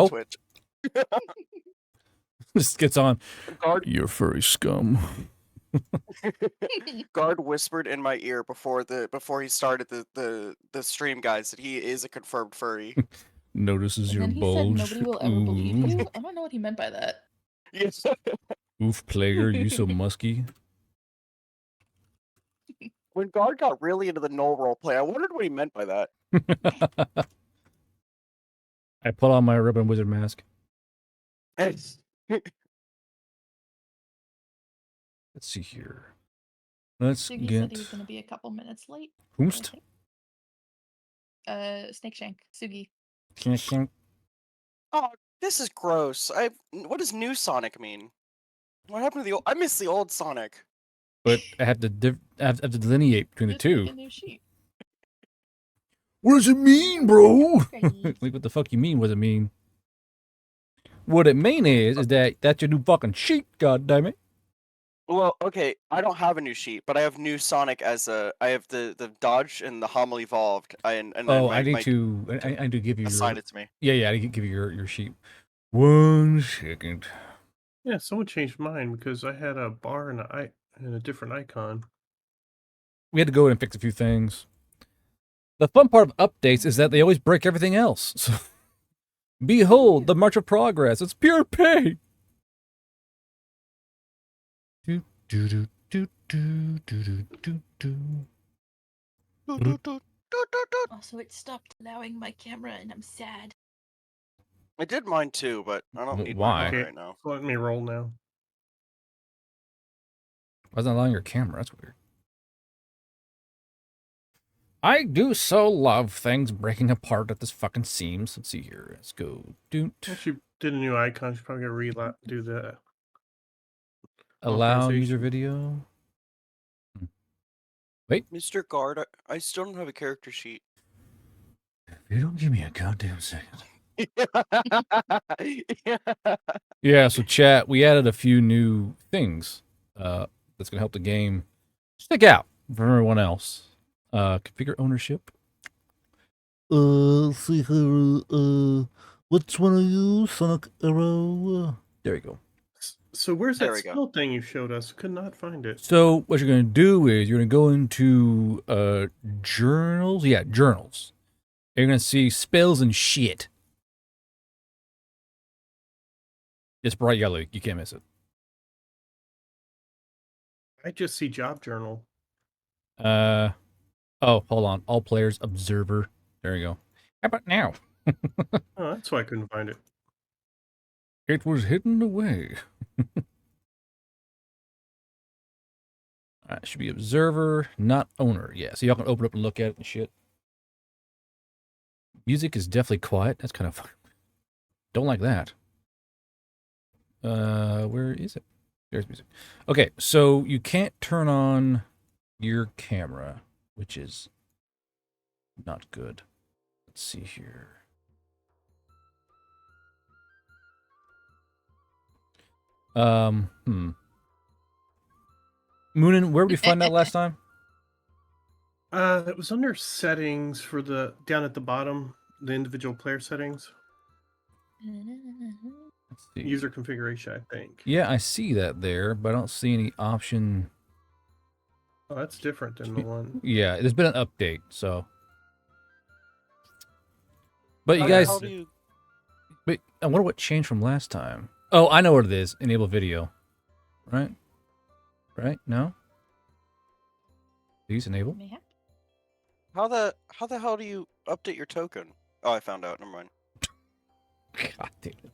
my go. Twitch. Just gets on. Guard, You're furry scum. Guard whispered in my ear before he started the stream, guys, that he is a confirmed furry. Notices And your then he bulge. said nobody will ever believe you. I don't know what he meant by that. Yes. Oof, player, you so musky. When Guard got really into the null roleplay, I wondered what he meant by that. I put on my ribbon wizard mask. It's- Let's see here. Let's Siggy get. said he was going to be a couple minutes late. Whomst? Snake Shank. Sugi. Oh, this is gross. What does new Sonic mean? What happened to the old? I miss the old Sonic. But I have to I have to delineate between the Just two. make a new sheet. What does it mean, bro? Great. Like, what the fuck you mean? What does it mean? What it mean is that that's your new fucking sheet. God damn it! Well, okay, I don't have a new sheet, but I have new Sonic as a. I have the Dodge and the Hummel evolved. And then Oh, my, I need my to. I need to give you assign your. it to me. Yeah, I need to give you your sheet. 1 second. Yeah, someone changed mine because I had a bar and a different icon. We had to go in and fix a few things. The fun part of updates is that they always break everything else. So, behold, the march of progress. It's pure pain. Do do do do do do do do. Also, it stopped allowing my camera, and I'm sad. I did mine too, but I don't need Why? mine right now. So let me roll now. Why isn't it allowing your camera? That's weird. I do so love things breaking apart at this fucking seams. Let's see here. Let's go. Doot. Well, she did a new icon. She's probably gonna do that. Allow Authorization. user video. Wait. Mr. Guard, I still don't have a character sheet. You don't give me a goddamn second. Yeah. Yeah, so chat, we added a few new things that's going to help the game stick out from everyone else. Configure ownership. See here, which one are you, Sonic Arrow? There you go. So where's There that we go. spell thing you showed us? Could not find it. So what you're going to do is you're going to go into journals. Yeah, journals. You're going to see spells and shit. It's bright yellow. You can't miss it. I just see job journal. Oh, hold on. All players observer. There you go. How about now? Oh, that's why I couldn't find it. It was hidden away. Should be observer, not owner. Yeah, so y'all can open up and look at it and shit. Music is definitely quiet. That's kind of... Don't like that. Where is it? There's music. Okay, so you can't turn on your camera, which is not good. Let's see here. Moonin, where did we find that last time? It was under settings for down at the bottom, the individual player settings. Let's see. User configuration, I think. Yeah, I see that there, but I don't see any option. Oh, that's different than the one. Yeah, there's been an update, so. But you How guys, do you... but I wonder what changed from last time. Oh, I know what it is. Enable video, right? Right? No. Please enable. Mayhap. How the hell do you update your token? Oh, I found out. Never mind. God damn it.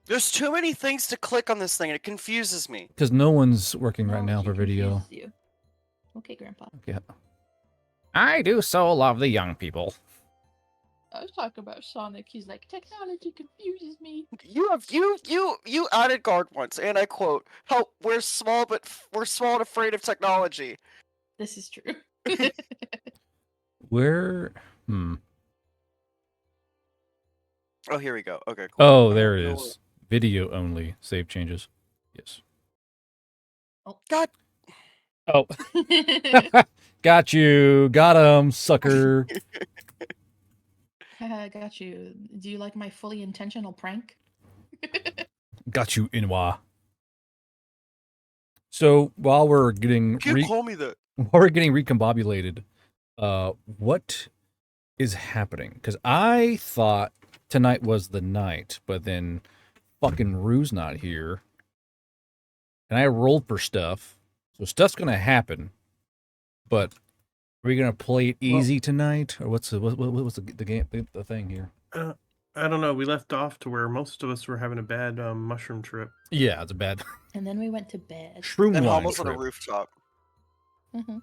There's too many things to click on this thing, and it confuses me. Because no one's working right now Technology for video. confuses you. Okay, Grandpa. Yeah. I do so love the young people. I was talking about Sonic. He's like, technology confuses me. You added Guard once, and I quote, "Help, we're small and afraid of technology." This is true. Where? Oh, here we go. Okay, cool. Oh, there it is. Video only. Save changes. Yes. Oh. God. Oh. Got you. Got him, sucker. I got you. Do you like my fully intentional prank? Got you, Inwa. So while we're getting If you call me that. while we're getting recombobulated, what is happening? Because I thought tonight was the night, but then fucking Rue's not here, and I rolled for stuff, so stuff's gonna happen. But are we gonna play it easy tonight, or what's the game the thing here? I don't know. We left off to where most of us were having a bad mushroom trip. Yeah, it's a bad And then we went to bed. shroom And wine Hummel's on a trip. rooftop. Hmm.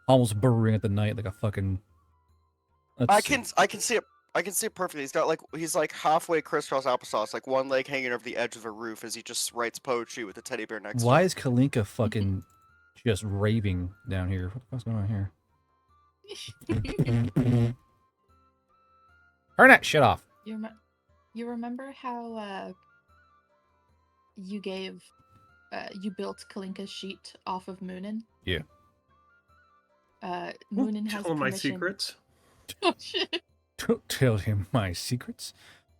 Almost burrowing at the night like a fucking. I can see it. I can see it perfectly. He's like halfway crisscross applesauce, like one leg hanging over the edge of a roof as he just writes poetry with a teddy bear next to Why him. is Kalinka fucking just raving down here? What the fuck's going on here? Turn that shit off. You remember how you gave you built Kalinka's sheet off of Moonin? Yeah. Moonin has Tell him my permission. secrets. Oh shit! Don't tell him my secrets.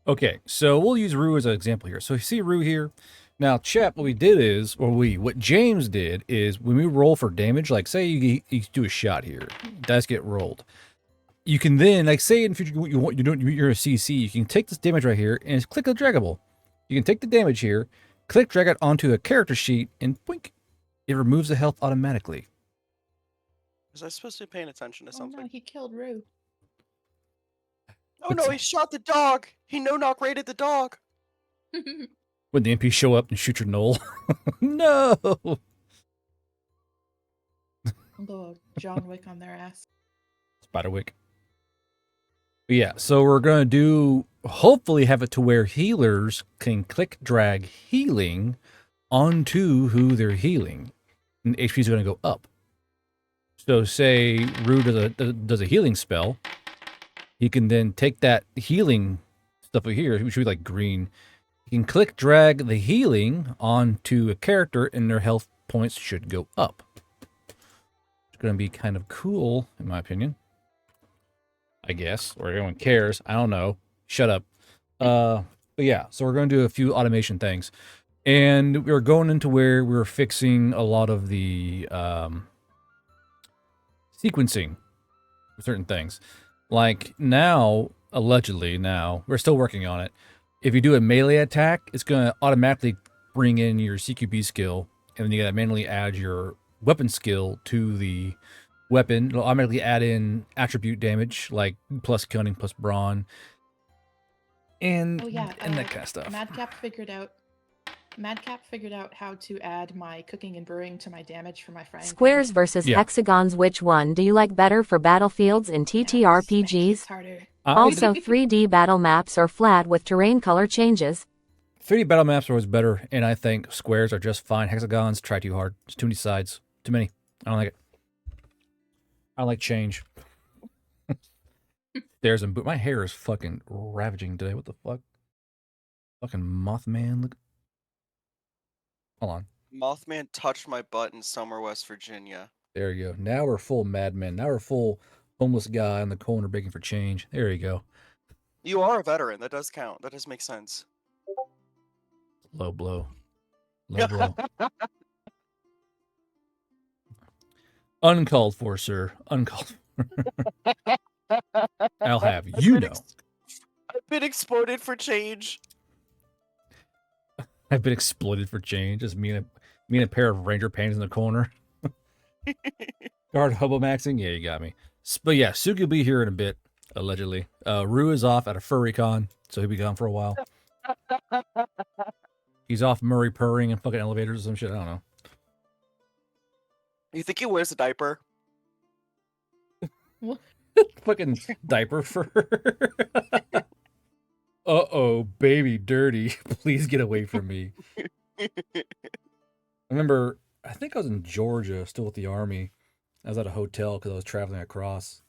Okay, so we'll use Rue as an example here. So you see Rue here. Now, Chet, what James did is when we roll for damage, like say you do a shot here, dice get rolled. You can then, like say in future you're a CC, you can take this damage right here and click a draggable. You can take the damage here, click drag it onto a character sheet, and boink, it removes the health automatically. Was I supposed to be paying attention to Oh something? no, he killed Rue. Oh no, he shot the dog! He no-knock raided the dog! When the MPs show up and shoot your knoll. No! Go John Wick on their ass. Spiderwick. But yeah, so we're going to hopefully have it to where healers can click drag healing onto who they're healing. And the HP is going to go up. So say Rue does a healing spell. He can then take that healing stuff over here, which should be like green. You can click drag the healing onto a character and their health points should go up. It's going to be kind of cool, in my opinion. I guess, or everyone cares. I don't know. Shut up. But yeah, so we're going to do a few automation things. And we're going into where we're fixing a lot of the sequencing for certain things. Like now, allegedly now, we're still working on it. If you do a melee attack, it's going to automatically bring in your CQB skill, and then you got to manually add your weapon skill to the weapon. It'll automatically add in attribute damage, like plus cunning, plus brawn, and Oh yeah, and that kind of stuff. Madcap figured out how to add my cooking and brewing to my damage for my frying. Squares versus hexagons. Which one do you like better for battlefields in TTRPGs? It's harder. Also, 3D battle maps are flat with terrain color changes. 3D battle maps are always better, and I think squares are just fine. Hexagons try too hard. It's too many sides. Too many. I don't like it. I like change. There's a boot. My hair is fucking ravaging today. What the fuck? Fucking Mothman. Look. Hold on. Mothman touched my butt in Summer, West Virginia. There you go. Now we're full madmen. Now we're full homeless guy in the corner begging for change. There you go. You are a veteran. That does count. That does make sense. Low blow. Low blow. Uncalled for, sir. Uncalled for. I'll have you know. I've been exploited for change. I've been exploited for change. Just me and a pair of ranger pants in the corner. Guard hobo maxing. Yeah, you got me. But yeah, Suki will be here in a bit, allegedly. Rue is off at a furry con, so he'll be gone for a while. He's off Murray purring and fucking elevators or some shit. I don't know. You think he wears a diaper? Fucking diaper fur. Uh-oh, baby dirty. Please get away from me. I remember, I think I was in Georgia, still with the Army. I was at a hotel because I was traveling across.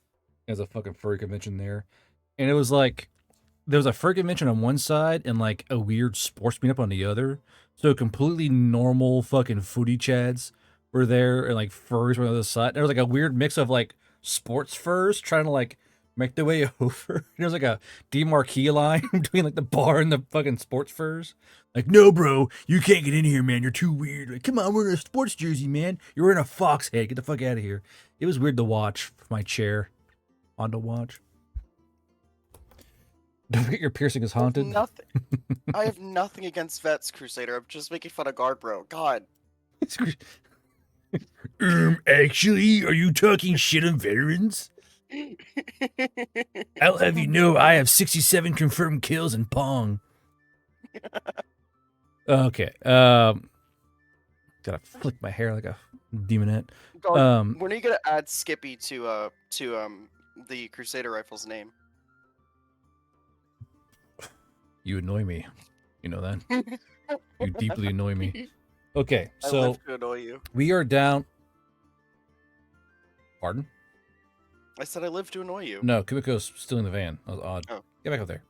There's a fucking furry convention there. And it was like, there was a furry convention on one side and like a weird sports meetup on the other. So completely normal fucking foodie chads were there and like furries were on the other side. There was like a weird mix of like sports furs trying to like make their way over. There's like a demarquee line between like the bar and the fucking sports furs. Like, no, bro, you can't get in here, man. You're too weird. Like, come on, we're in a sports jersey, man. You're wearing a fox head. Get the fuck out of here. It was weird to watch from my chair. On to watch. Don't forget your piercing is haunted. Nothing. I have nothing against vets, Crusader. I'm just making fun of guard, bro. God. Actually, are you talking shit on veterans? I'll have you know I have 67 confirmed kills in Pong. Okay. Gotta flick my hair like a demonette. God, when are you gonna add Skippy to the Crusader rifle's name? You annoy me. You know that? You deeply annoy me. Okay, I so live to annoy you. we are down. Pardon? I said I live to annoy you. No, Kumiko's still in the van. That was odd. Oh. Get back up there.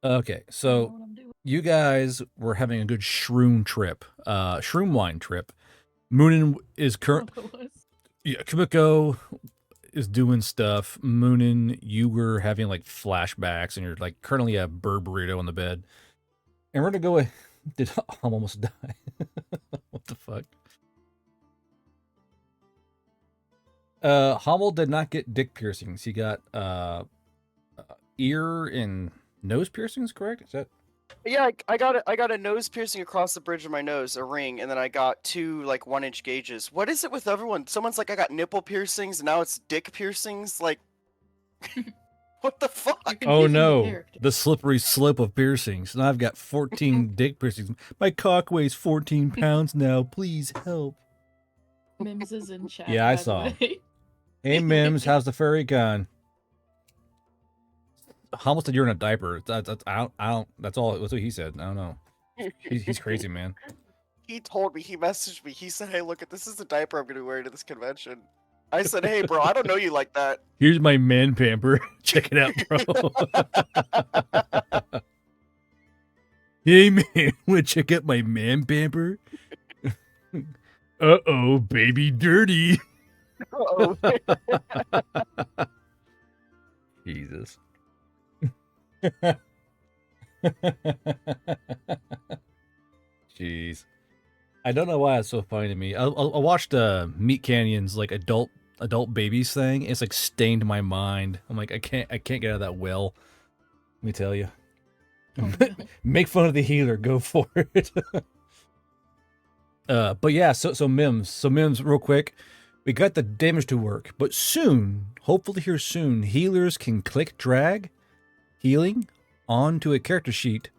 Okay, so you guys were having a good shroom trip, shroom wine trip. Moonin is yeah, Kumiko is doing stuff. Moonin, you were having like flashbacks, and you're like currently a bird burrito on the bed. And we're gonna go. Did I'm almost die? What the fuck? Hummel did not get dick piercings. He got ear and nose piercings. Correct? Is that? Yeah, I got a nose piercing across the bridge of my nose, a ring, and then I got 2 like 1-inch gauges. What is it with everyone? Someone's like, I got nipple piercings, and now it's dick piercings. Like, what the fuck? Oh no, the slippery slope of piercings. Now I've got 14 dick piercings. My cock weighs 14 pounds now. Please help. Mims is in chat. Yeah, I by the saw. way. Hey Mims, how's the furry gone? Hummel said you're in a diaper. That's I don't. That's all. That's what he said. I don't know. He's crazy, man. He told me. He messaged me. He said, "Hey, look, this is the diaper I'm gonna be wearing to this convention." I said, "Hey, bro, I don't know you like that." Here's my man pamper. Check it out, bro. Hey man, wanna check out my man pamper? Uh-oh, baby dirty. Uh-oh. Jesus. Jeez. I don't know why it's so funny to me. I watched Meat Canyon's like adult babies thing. It's like stained my mind. I'm like, I can't get out of that well. Let me tell you. Oh, no. Make fun of the healer, go for it. But yeah, so Mims, real quick, we got the damage to work, but soon, hopefully here soon, healers can click drag healing onto a character sheet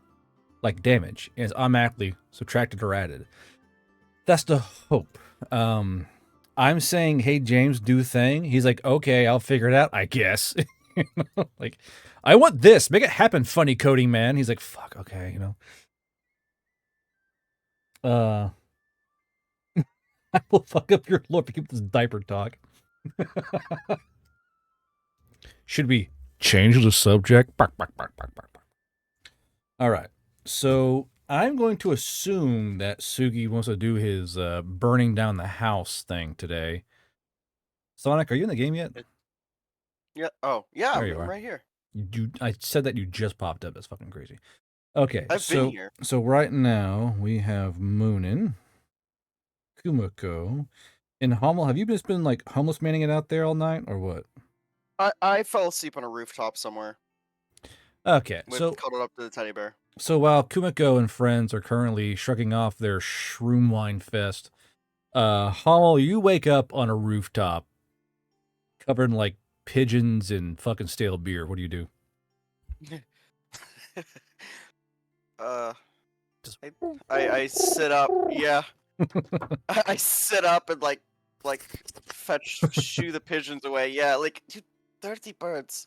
like damage, and it's automatically subtracted or added. That's the hope. I'm saying, hey James, do thing. He's like, okay, I'll figure it out, I guess. Like, I want this. Make it happen, funny coding man. He's like, fuck, okay, I will fuck up your lore if you keep this diaper talk. Should we change the subject? Bark, bark, bark, bark, bark, bark. All right. So I'm going to assume that Sugi wants to do his burning down the house thing today. Sonic, are you in the game yet? Yeah. Oh, yeah. There you I'm are. right here. I said that you just popped up. That's fucking crazy. Okay. I've been here. So right now we have Moonin, Kumiko, and Hummel. Have you just been like homeless manning it out there all night or what? I fell asleep on a rooftop somewhere. Okay. Cuddled up to the teddy bear. So while Kumiko and friends are currently shrugging off their shroom wine fest, Hummel, you wake up on a rooftop covered in like pigeons and fucking stale beer. What do you do? I sit up. Yeah. I sit up and like shoo the pigeons away. Yeah, like, dude, dirty birds.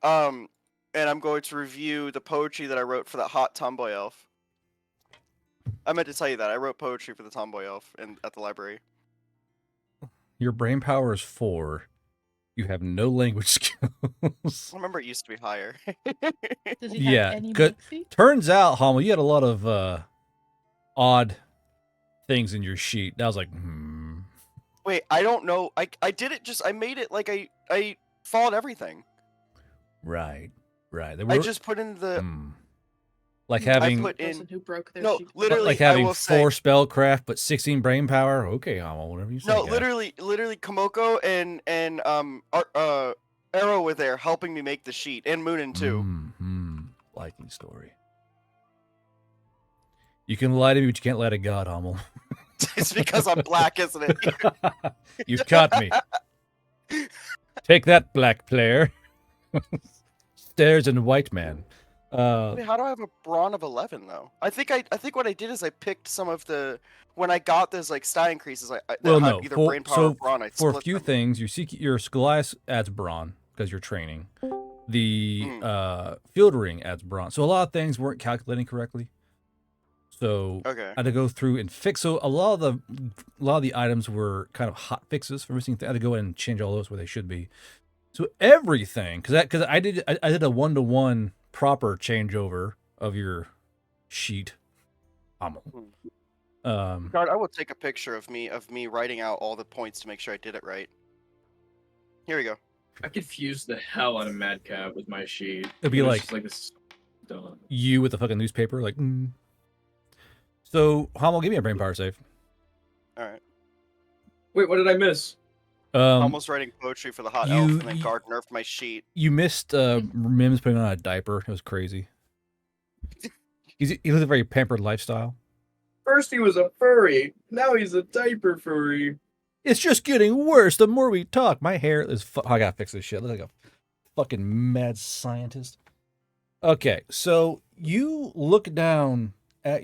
And I'm going to review the poetry that I wrote for that hot tomboy elf. I meant to tell you that I wrote poetry for the tomboy elf at the library. Your brain power is 4. You have no language skills. I remember it used to be higher. Does he have any good. Moxie? Turns out, Hummel, you had a lot of odd things in your sheet. I was like, Wait, I don't know. I did it just. I made it like I followed everything. Right. There I were just put in the. like You having put person in. who broke their No, sheet. literally, like I having will say. 4 spellcraft but 16 brain power. Okay, Hamo, whatever you say. No, guy. literally, Komoko and Arrow were there helping me make the sheet, and Moonin too. Liking story. You can lie to me, but you can't lie to God, Hummel. It's because I'm black, isn't it? You've caught me. Take that, black player. Stares and white man. Wait, how do I have a brawn of 11 though? I think what I did is I picked some of the when I got those like stat increases. Well, that had no. either brain power or brawn. I For a split few them. things, your Scolias adds brawn because you're training. The field ring adds brawn. So a lot of things weren't calculating correctly. So Okay. I had to go through and fix. So a lot of the items were kind of hot fixes for missing. I had to go in and change all those where they should be. So everything, because I did a 1-to-1 proper changeover of your sheet. God, I will take a picture of me writing out all the points to make sure I did it right. Here we go. I confused the hell out of Madcap with my sheet. It'd be It was like just like this. Done. you with the fucking newspaper, like. So Hummel, give me a brain power save. All right. Wait, what did I miss? Almost writing poetry for the hot elf, and then guard nerfed my sheet. You missed Mims putting on a diaper. It was crazy. He lives a very pampered lifestyle. First he was a furry, now he's a diaper furry. It's just getting worse the more we talk. My hair is. I gotta fix this shit. I look like a fucking mad scientist. Okay, so you look down at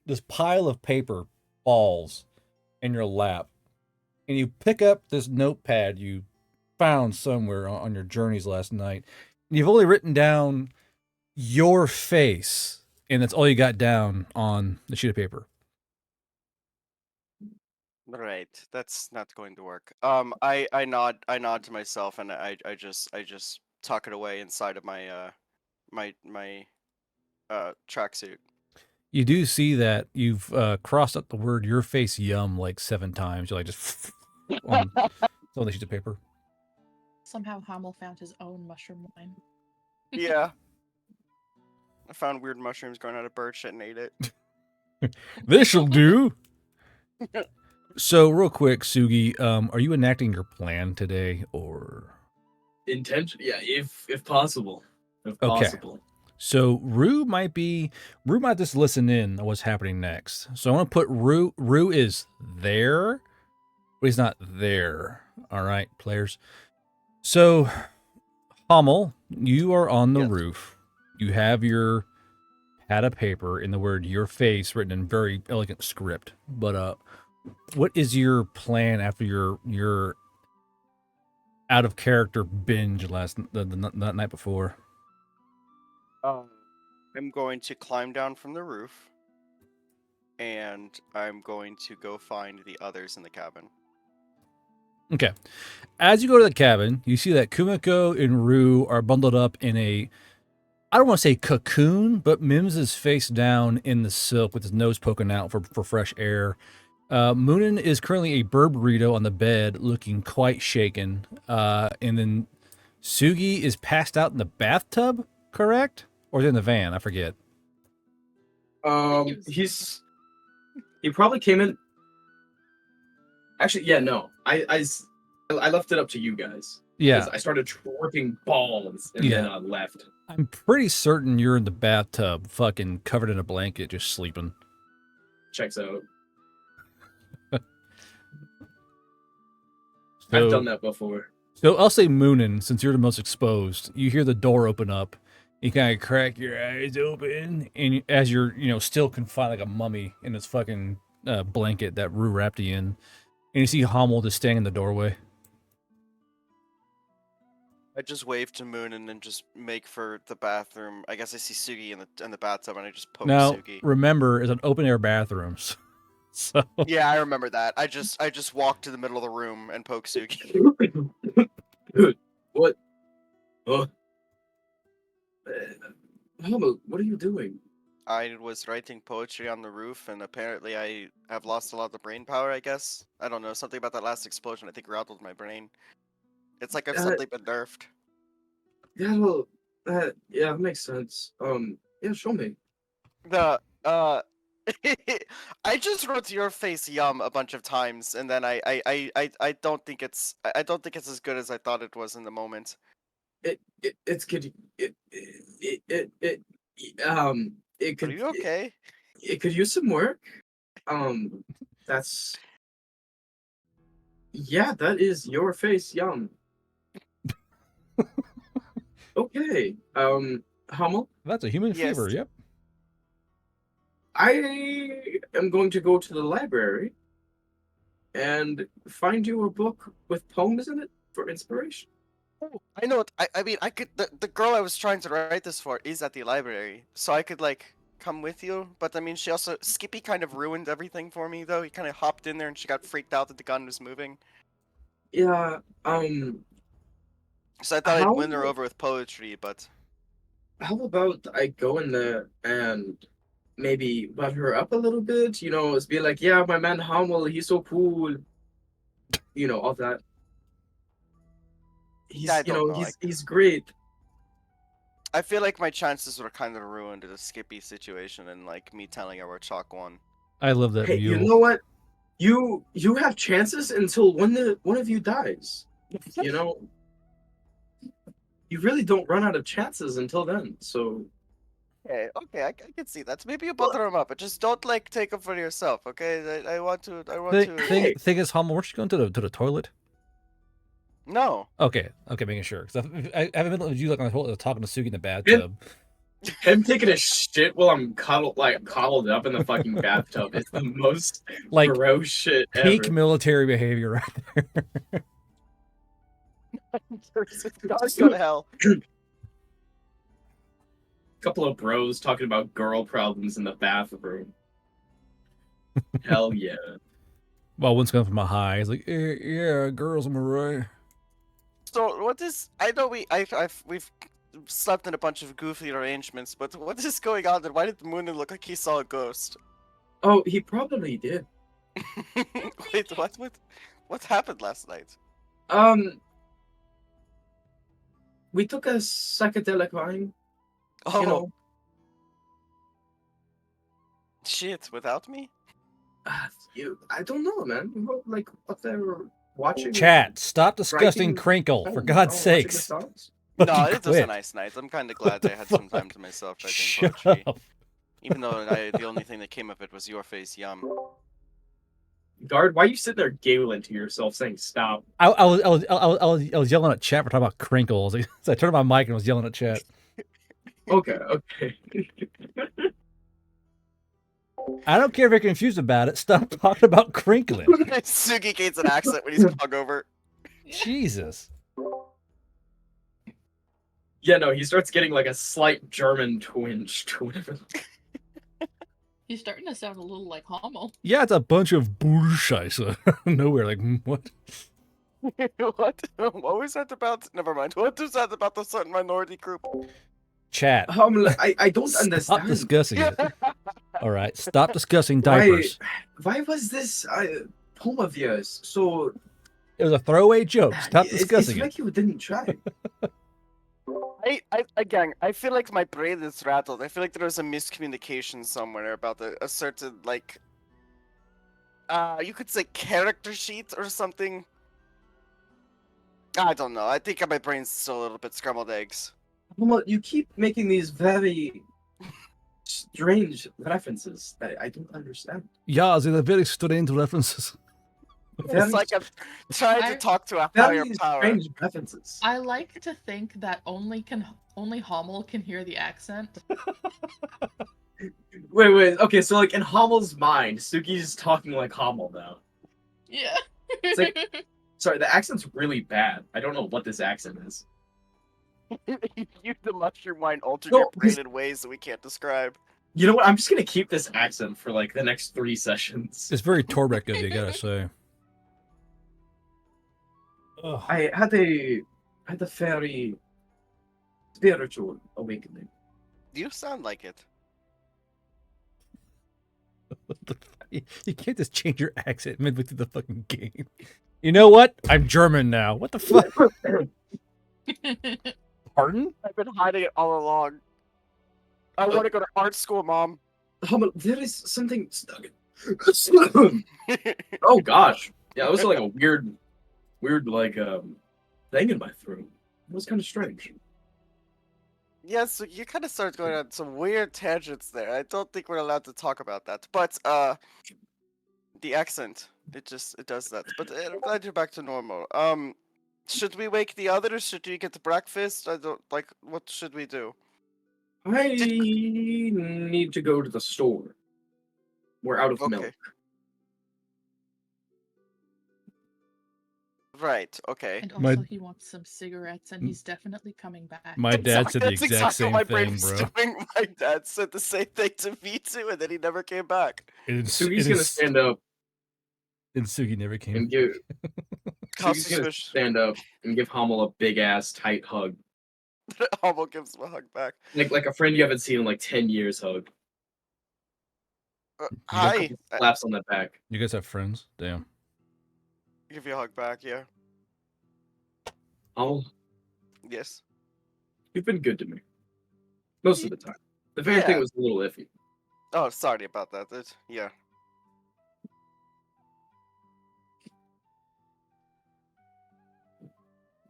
this pile of paper balls in your lap, and you pick up this notepad you found somewhere on your journeys last night. And you've only written down your face, and that's all you got down on the sheet of paper. Right, that's not going to work. I nod to myself, and I just tuck it away inside of my my tracksuit. You do see that you've crossed out the word "your face yum" like 7 times. You're like just on the sheet of paper. Somehow Hamel found his own mushroom wine. Yeah. I found weird mushrooms growing out of bird shit and ate it. This'll do. So, real quick, Sugi, are you enacting your plan today, or Intention? Yeah, if possible. If Okay. possible. so Rue might just listen in on what's happening next. So I want to put Rue. Rue is there, but he's not there. All right, players. So, Hummel, you are on the Yes. roof. You have your pad of paper in the word "your face" written in very elegant script. But what is your plan after your out of character binge the night before? I'm going to climb down from the roof, and I'm going to go find the others in the cabin. Okay. As you go to the cabin, you see that Kumiko and Rue are bundled up in I don't want to say cocoon, but Mims is face down in the silk with his nose poking out for fresh air. Moonin is currently a bird burrito on the bed, looking quite shaken. And then Sugi is passed out in the bathtub, correct? Or is it in the van? I forget. He probably came in. Actually, yeah, no. I left it up to you guys. Yeah. I started tripping balls and then I left. I'm pretty certain you're in the bathtub, fucking covered in a blanket, just sleeping. Checks out. So, I've done that before. So I'll say Moonin, since you're the most exposed. You hear the door open up. You kind of crack your eyes open, and as you're, still confined like a mummy in this fucking blanket that Rue wrapped you in, and you see Hummel just standing in the doorway. I just wave to Moon and then just make for the bathroom. I guess I see Sugi in the bathtub, and I just poke Now, Sugi. remember, it's an open air bathrooms. So Yeah, I remember that. I just walk to the middle of the room and poke Sugi. Dude, what? Mama, what are you doing? I was writing poetry on the roof, and apparently I have lost a lot of the brain power, I guess. I don't know, something about that last explosion I think rattled my brain. It's like I've suddenly been nerfed. That'll yeah, that makes sense. Yeah, show me. The I just wrote your face yum a bunch of times, and then I don't think I don't think it's as good as I thought it was in the moment. It's good. It Are could you okay? it could use some work. That's yeah, that is your face. Yum. Okay. Hummel, That's a human Yes. fever. Yep. I am going to go to the library and find you a book with poems in it for inspiration. Oh, I know. I mean, I could. The girl I was trying to write this for is at the library, so I could like come with you. But I mean, she also Skippy kind of ruined everything for me, though. He kind of hopped in there and she got freaked out that the gun was moving. Yeah. So I thought I'd win her How over with poetry, but how about I go in there and maybe butt her up a little bit? You know, it's be like, yeah, my man Hummel, he's so cool. You know, all that. I He's don't know. he's great. I feel like my chances were kind of ruined in the Skippy situation, and like me telling her where Chalk won. I love that Hey, you mule. know what? You have chances until one of you dies. You know, you really don't run out of chances until then. So Okay, I can see that. Maybe you butter him up, but just don't like take him for yourself, okay? I want to. Thing is, Hummel, weren't you going to the toilet? No. Okay, making sure. Because I have a middle of you like on the toilet talking to Sugi in the bathtub. him taking a shit while I'm coddled up in the fucking bathtub is the most Like bro shit peak ever. military behavior right there. God's go to hell. Couple of bros talking about girl problems in the bathroom. Hell yeah. Well, one's coming from a high. He's like, yeah, girls, am I right? So what is? I know we've slept in a bunch of goofy arrangements, but what is going on? Then why did Moonin look like he saw a ghost? Oh, he probably did. Wait, what happened last night? We took a psychedelic wine. Oh You know, shit! Without me? I don't know, man. We were like up there watching. Chat, stop discussing writing Crinkle, for poems, God's watching the sakes. stars. No, Fucking it was a quit. nice night. I'm kind of What glad the I had some time fuck? to myself writing Shut poetry. up. Even though the only thing that came of it was your face, yum. Guard, why are you sitting there giggling to yourself, saying stop? I was yelling at chat for talking about crinkles. So I turned on my mic and was yelling at chat. Okay. I don't care if you're confused about it. Stop talking about crinkling. Sugi gains an accent when he's hungover. Jesus. Yeah, no, he starts getting like a slight German twinge to whatever. He's starting to sound a little like Hummel. Yeah, it's a bunch of bullshit. Nowhere. Like, what? What? What was that about? Never mind. What was that about the certain minority group? Chat. I don't Stop understand. discussing it. All right. Stop discussing Why, diapers. why was this poem of yours so? It was a throwaway joke. Stop discussing it's it. like you didn't try. Again, I feel like my brain is rattled. I feel like there was a miscommunication somewhere about a certain, like, you could say character sheet or something. I don't know. I think my brain's still a little bit scrambled eggs. Well, you keep making these very strange references that I don't understand. Yeah, they're very strange references. Very, It's like I'm trying to I- talk to a higher very power. strange references. I like to think that only Hummel can hear the accent. Wait. Okay, so like in Hommel's mind, Suki's talking like Hommel now. Yeah. It's like- Sorry, the accent's really bad. I don't know what this accent is. You the mushroom wine altered No, your brain because- in ways that we can't describe. You know what? I'm just gonna keep this accent for like the next 3 sessions. It's very Torbeck of you, gotta say. Ugh. I had a very spiritual awakening. You sound like it. What the you can't just change your accent midway through the fucking game. You know what? I'm German now. What the fuck? Pardon? I've been hiding it all along. I want to go to art school, Mom. Hummel, there is something stuck. Oh gosh, yeah, it was like a weird like thing in my throat. It was kind of strange. Yeah, so you kind of started going on some weird tangents there. I don't think we're allowed to talk about that. But the accent, it does that. But I'm glad you're back to normal. Should we wake the others? Should we get to breakfast? I don't like. What should we do? I need to go to the store. We're out of Okay. milk. Right. Okay. And My- also, he wants some cigarettes, and he's definitely coming back. My dad said the That's exact exactly same what my brain thing, was bro. doing. My dad said the same thing to me too, and then he never came back. Sugi's gonna stand up And Sugi never came. and give. How Sugi's gonna suspicious. stand up and give Hummel a big ass tight hug, Almost gives him a hug back. like a friend you haven't seen in like 10 years hug. Hi. Slaps on the back. You guys have friends? Damn. Give you a hug back. Yeah. Hummel, Yes. you've been good to me most of the time. The van thing Yeah. was a little iffy. Oh, sorry about that. Yeah.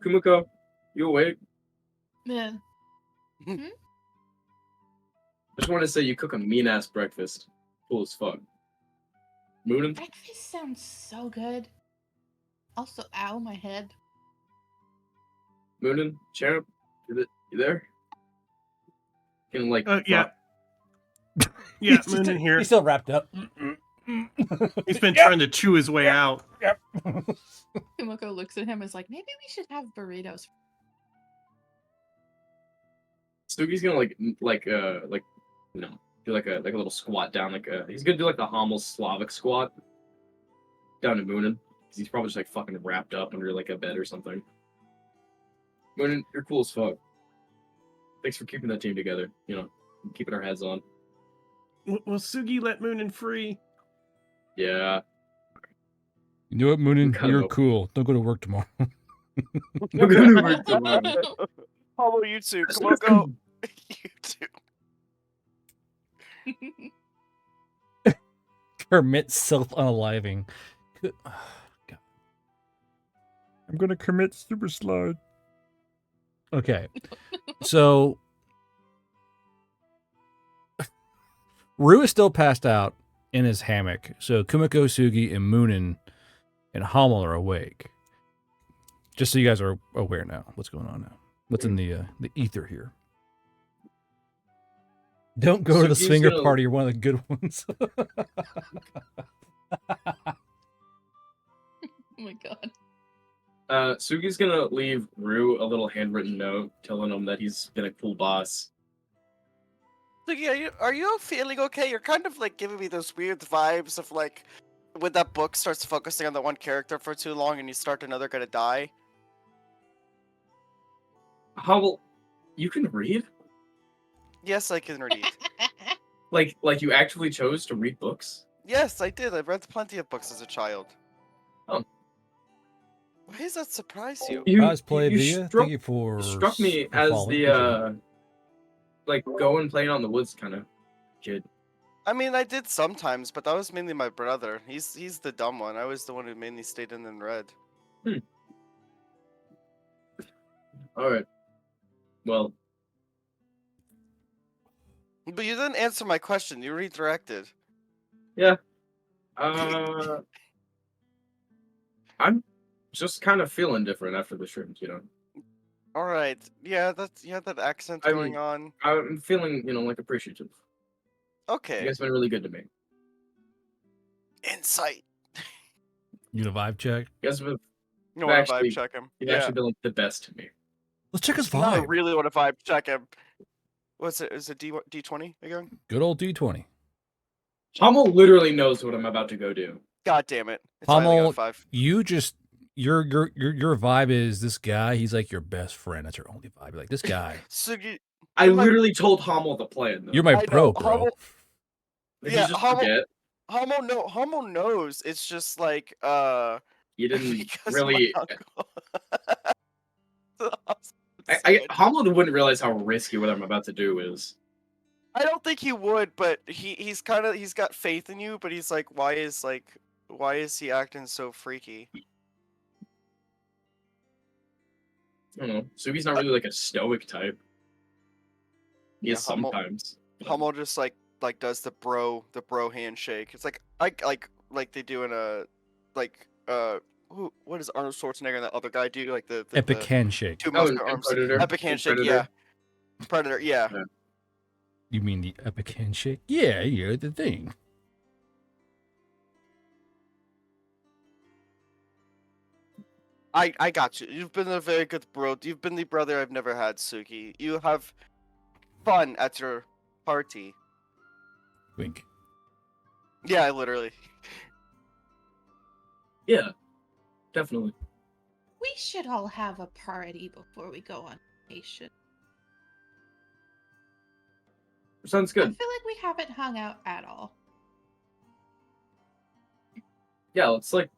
Kumiko, you awake? Yeah. I just want to say you cook a mean ass breakfast. Cool as fuck. Moonin? Breakfast sounds so good. Also, ow, my head. Moonin? Cherub? You there? Can like Yeah. drop- Yeah, He's Moon in here. He's still wrapped up. He's been trying to chew his way out. Kumiko looks at him and is like, maybe we should have burritos. Sugi's gonna do like a little squat down, he's gonna do like the Hummel Slavic squat down to Moonin. 'Cause he's probably just like fucking wrapped up under like a bed or something. Moonin, you're cool as fuck. Thanks for keeping that team together, keeping our heads on. Will Sugi let Moon in free? Yeah. You know what, Moonin? Kinda You're hope. cool. Don't go to work tomorrow. I'm gonna work tomorrow. Follow you two. Come on, go. You two. Commit self-unaliving. God. I'm gonna commit super slide. Okay. So Rue is still passed out in his hammock. So Kumiko, Sugi, and Moonin and Hummel are awake. Just so you guys are aware now. What's going on now? What's in the ether here? Don't go to the Sugi's swinger gonna- party. You're one of the good ones. Oh my god. Sugi's gonna leave Rue a little handwritten note telling him that he's been a cool boss. Sugi, are you feeling okay? You're kind of like giving me those weird vibes of like when that book starts focusing on the one character for too long and you start another gonna die. Hummel, you can read? Yes, I can read. Like you actually chose to read books? Yes, I did. I've read plenty of books as a child. Oh. Why does that surprise you? Cosplay you Via, struck, thank you for struck me for as following. the like go and play on the woods kind of kid. I mean, I did sometimes, but that was mainly my brother. He's the dumb one. I was the one who mainly stayed in and read. All right. Well, But you didn't answer my question. You redirected. I'm just kind of feeling different after the shrooms, All right. Yeah, that accent I'm- going on. I'm feeling, like appreciative. You Okay. guys been really good to me. Insight. You need a vibe check? You guys have You want to Actually, vibe check him? you've Yeah. actually been like the best to me. Let's check his No, I vibe. really want to vibe check him. What's it? Is it D20 again? Good old D20. Hummel literally knows what I'm about to go do. God damn it! It's finally got a Hummel, 5. you just your vibe is this guy. He's like your best friend. That's your only vibe. You're like this guy. Sugi, I You're my- literally told Hummel the plan, though. You're my I bro, know, bro. Hummel- Did yeah, you just Hummel- forget? Hummel knows. It's just like You didn't because really. my uncle. The Hamlet wouldn't realize how risky what I'm about to do is. I don't think he would, but he's got faith in you, but he's like, why is he acting so freaky? I don't know. Sugi's not really like a stoic type. He is sometimes. Hummel just like does the bro handshake. It's like like they do in a what does Arnold Schwarzenegger and that other guy do? Like the Epic handshake. two Oh, musket and arms. Predator. Epic And handshake, Predator. yeah. Predator, yeah. Yeah. You mean the epic handshake? Yeah, you're the thing. I got you. You've been a very good bro. You've been the brother I've never had, Suki. You have fun at your party. Wink. Yeah, literally. Yeah, definitely. We should all have a party before we go on vacation. Sounds I good. feel like we haven't hung out at all. Yeah, let's like.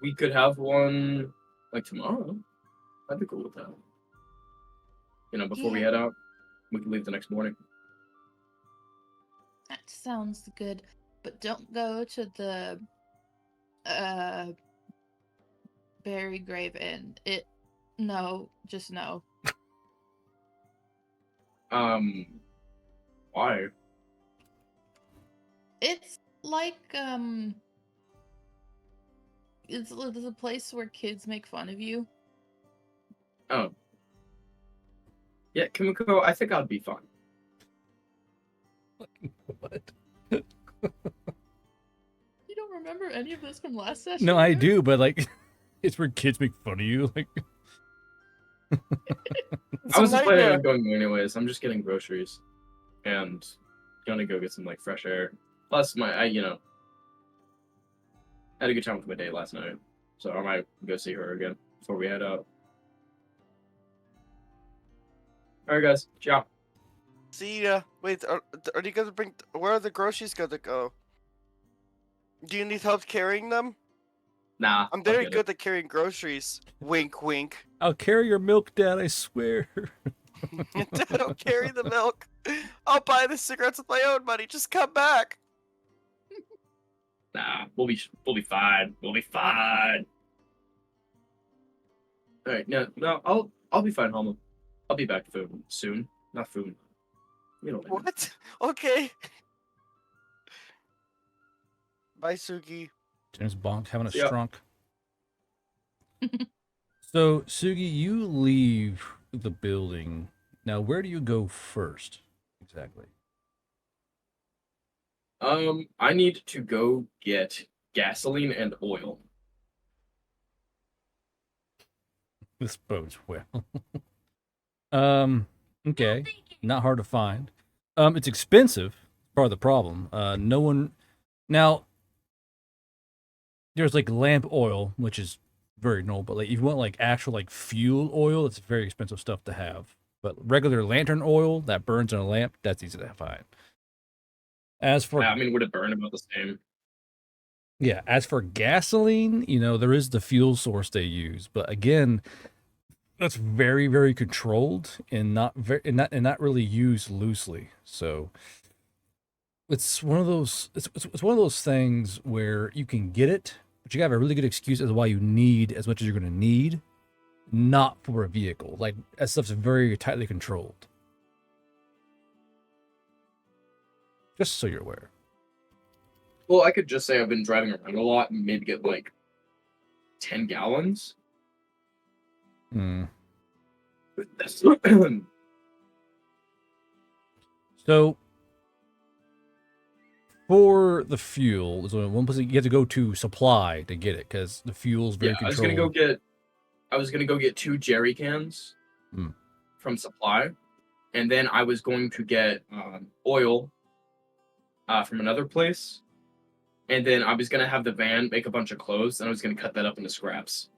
We could have one like tomorrow. I'd be cool with that. You know, before we Yeah. head out, we can leave the next morning. That sounds good, but don't go to the Berry Grave Inn. Just no. Why? It's like it's a place where kids make fun of you. Oh. Yeah, Kimiko, I think I'd be fine. What? You don't remember any of this from last session? No, I dude? do, but like, it's where kids make fun of you. Like, It's I a wasn't planning nightmare. on going there anyways. I'm just getting groceries and gonna go get some like fresh air. Plus, I had a good time with my date last night, so I might go see her again before we head out. All right, guys, ciao. See ya. Wait, are you gonna bring? Where are the groceries gonna go? Do you need help carrying them? Nah, I'm I'll very get it. good at carrying groceries. Wink, wink. I'll carry your milk, Dad. I swear. Don't carry the milk. I'll buy the cigarettes with my own money. Just come back. Nah, we'll be fine. We'll be fine. All right, no, I'll be fine, Homo. I'll be back soon. Not food. You know what I mean. What? Okay. Bye, Suki. James Bonk having a Yeah. strunk. So, Sugi, you leave the building. Now, where do you go first? Exactly. I need to go get gasoline and oil. This bodes well. Okay. Not hard to find. It's expensive. Part of the problem. No one. Now, there's like lamp oil, which is very normal, but like if you want like actual like fuel oil, it's very expensive stuff to have. But regular lantern oil that burns in a lamp, that's easy to find. As for I mean, would it burn about the same? yeah, as for gasoline, there is the fuel source they use, but again, that's very, very controlled and not not really used loosely. So it's one of those it's one of those things where you can get it, but you have a really good excuse as to why you need as much as you're going to need, not for a vehicle. Like that stuff's very tightly controlled. Just so you're aware. Well, I could just say I've been driving around a lot and maybe get like 10 gallons. Hmm. That's So for the fuel, there's only one place you have to go to supply to get it because the fuel's very yeah, controlled. I was gonna go get 2 jerry cans Hmm. from supply, and then I was going to get oil from another place, and then I was gonna have the van make a bunch of clothes, and I was gonna cut that up into scraps.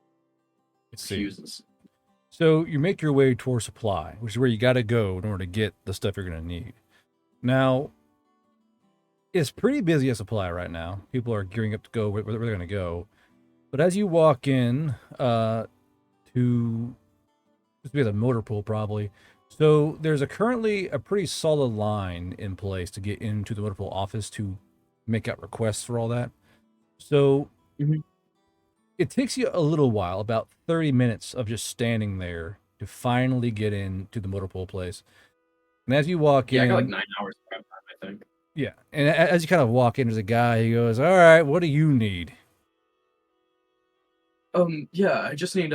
Let's see. Fuses. So you make your way toward supply, which is where you got to go in order to get the stuff you're going to need. Now, it's pretty busy at supply right now. People are gearing up to go where they're going to go. But as you walk in to This would be the motor pool probably. So there's currently a pretty solid line in place to get into the motor pool office to make out requests for all that. So Mhm. it takes you a little while, about 30 minutes of just standing there to finally get into the motor pool place. And as you walk Yeah, I in, got like 9 hours prep time, I think. yeah, and as you kind of walk in, there's a guy. He goes, "All right, what do you need?" Yeah, I just need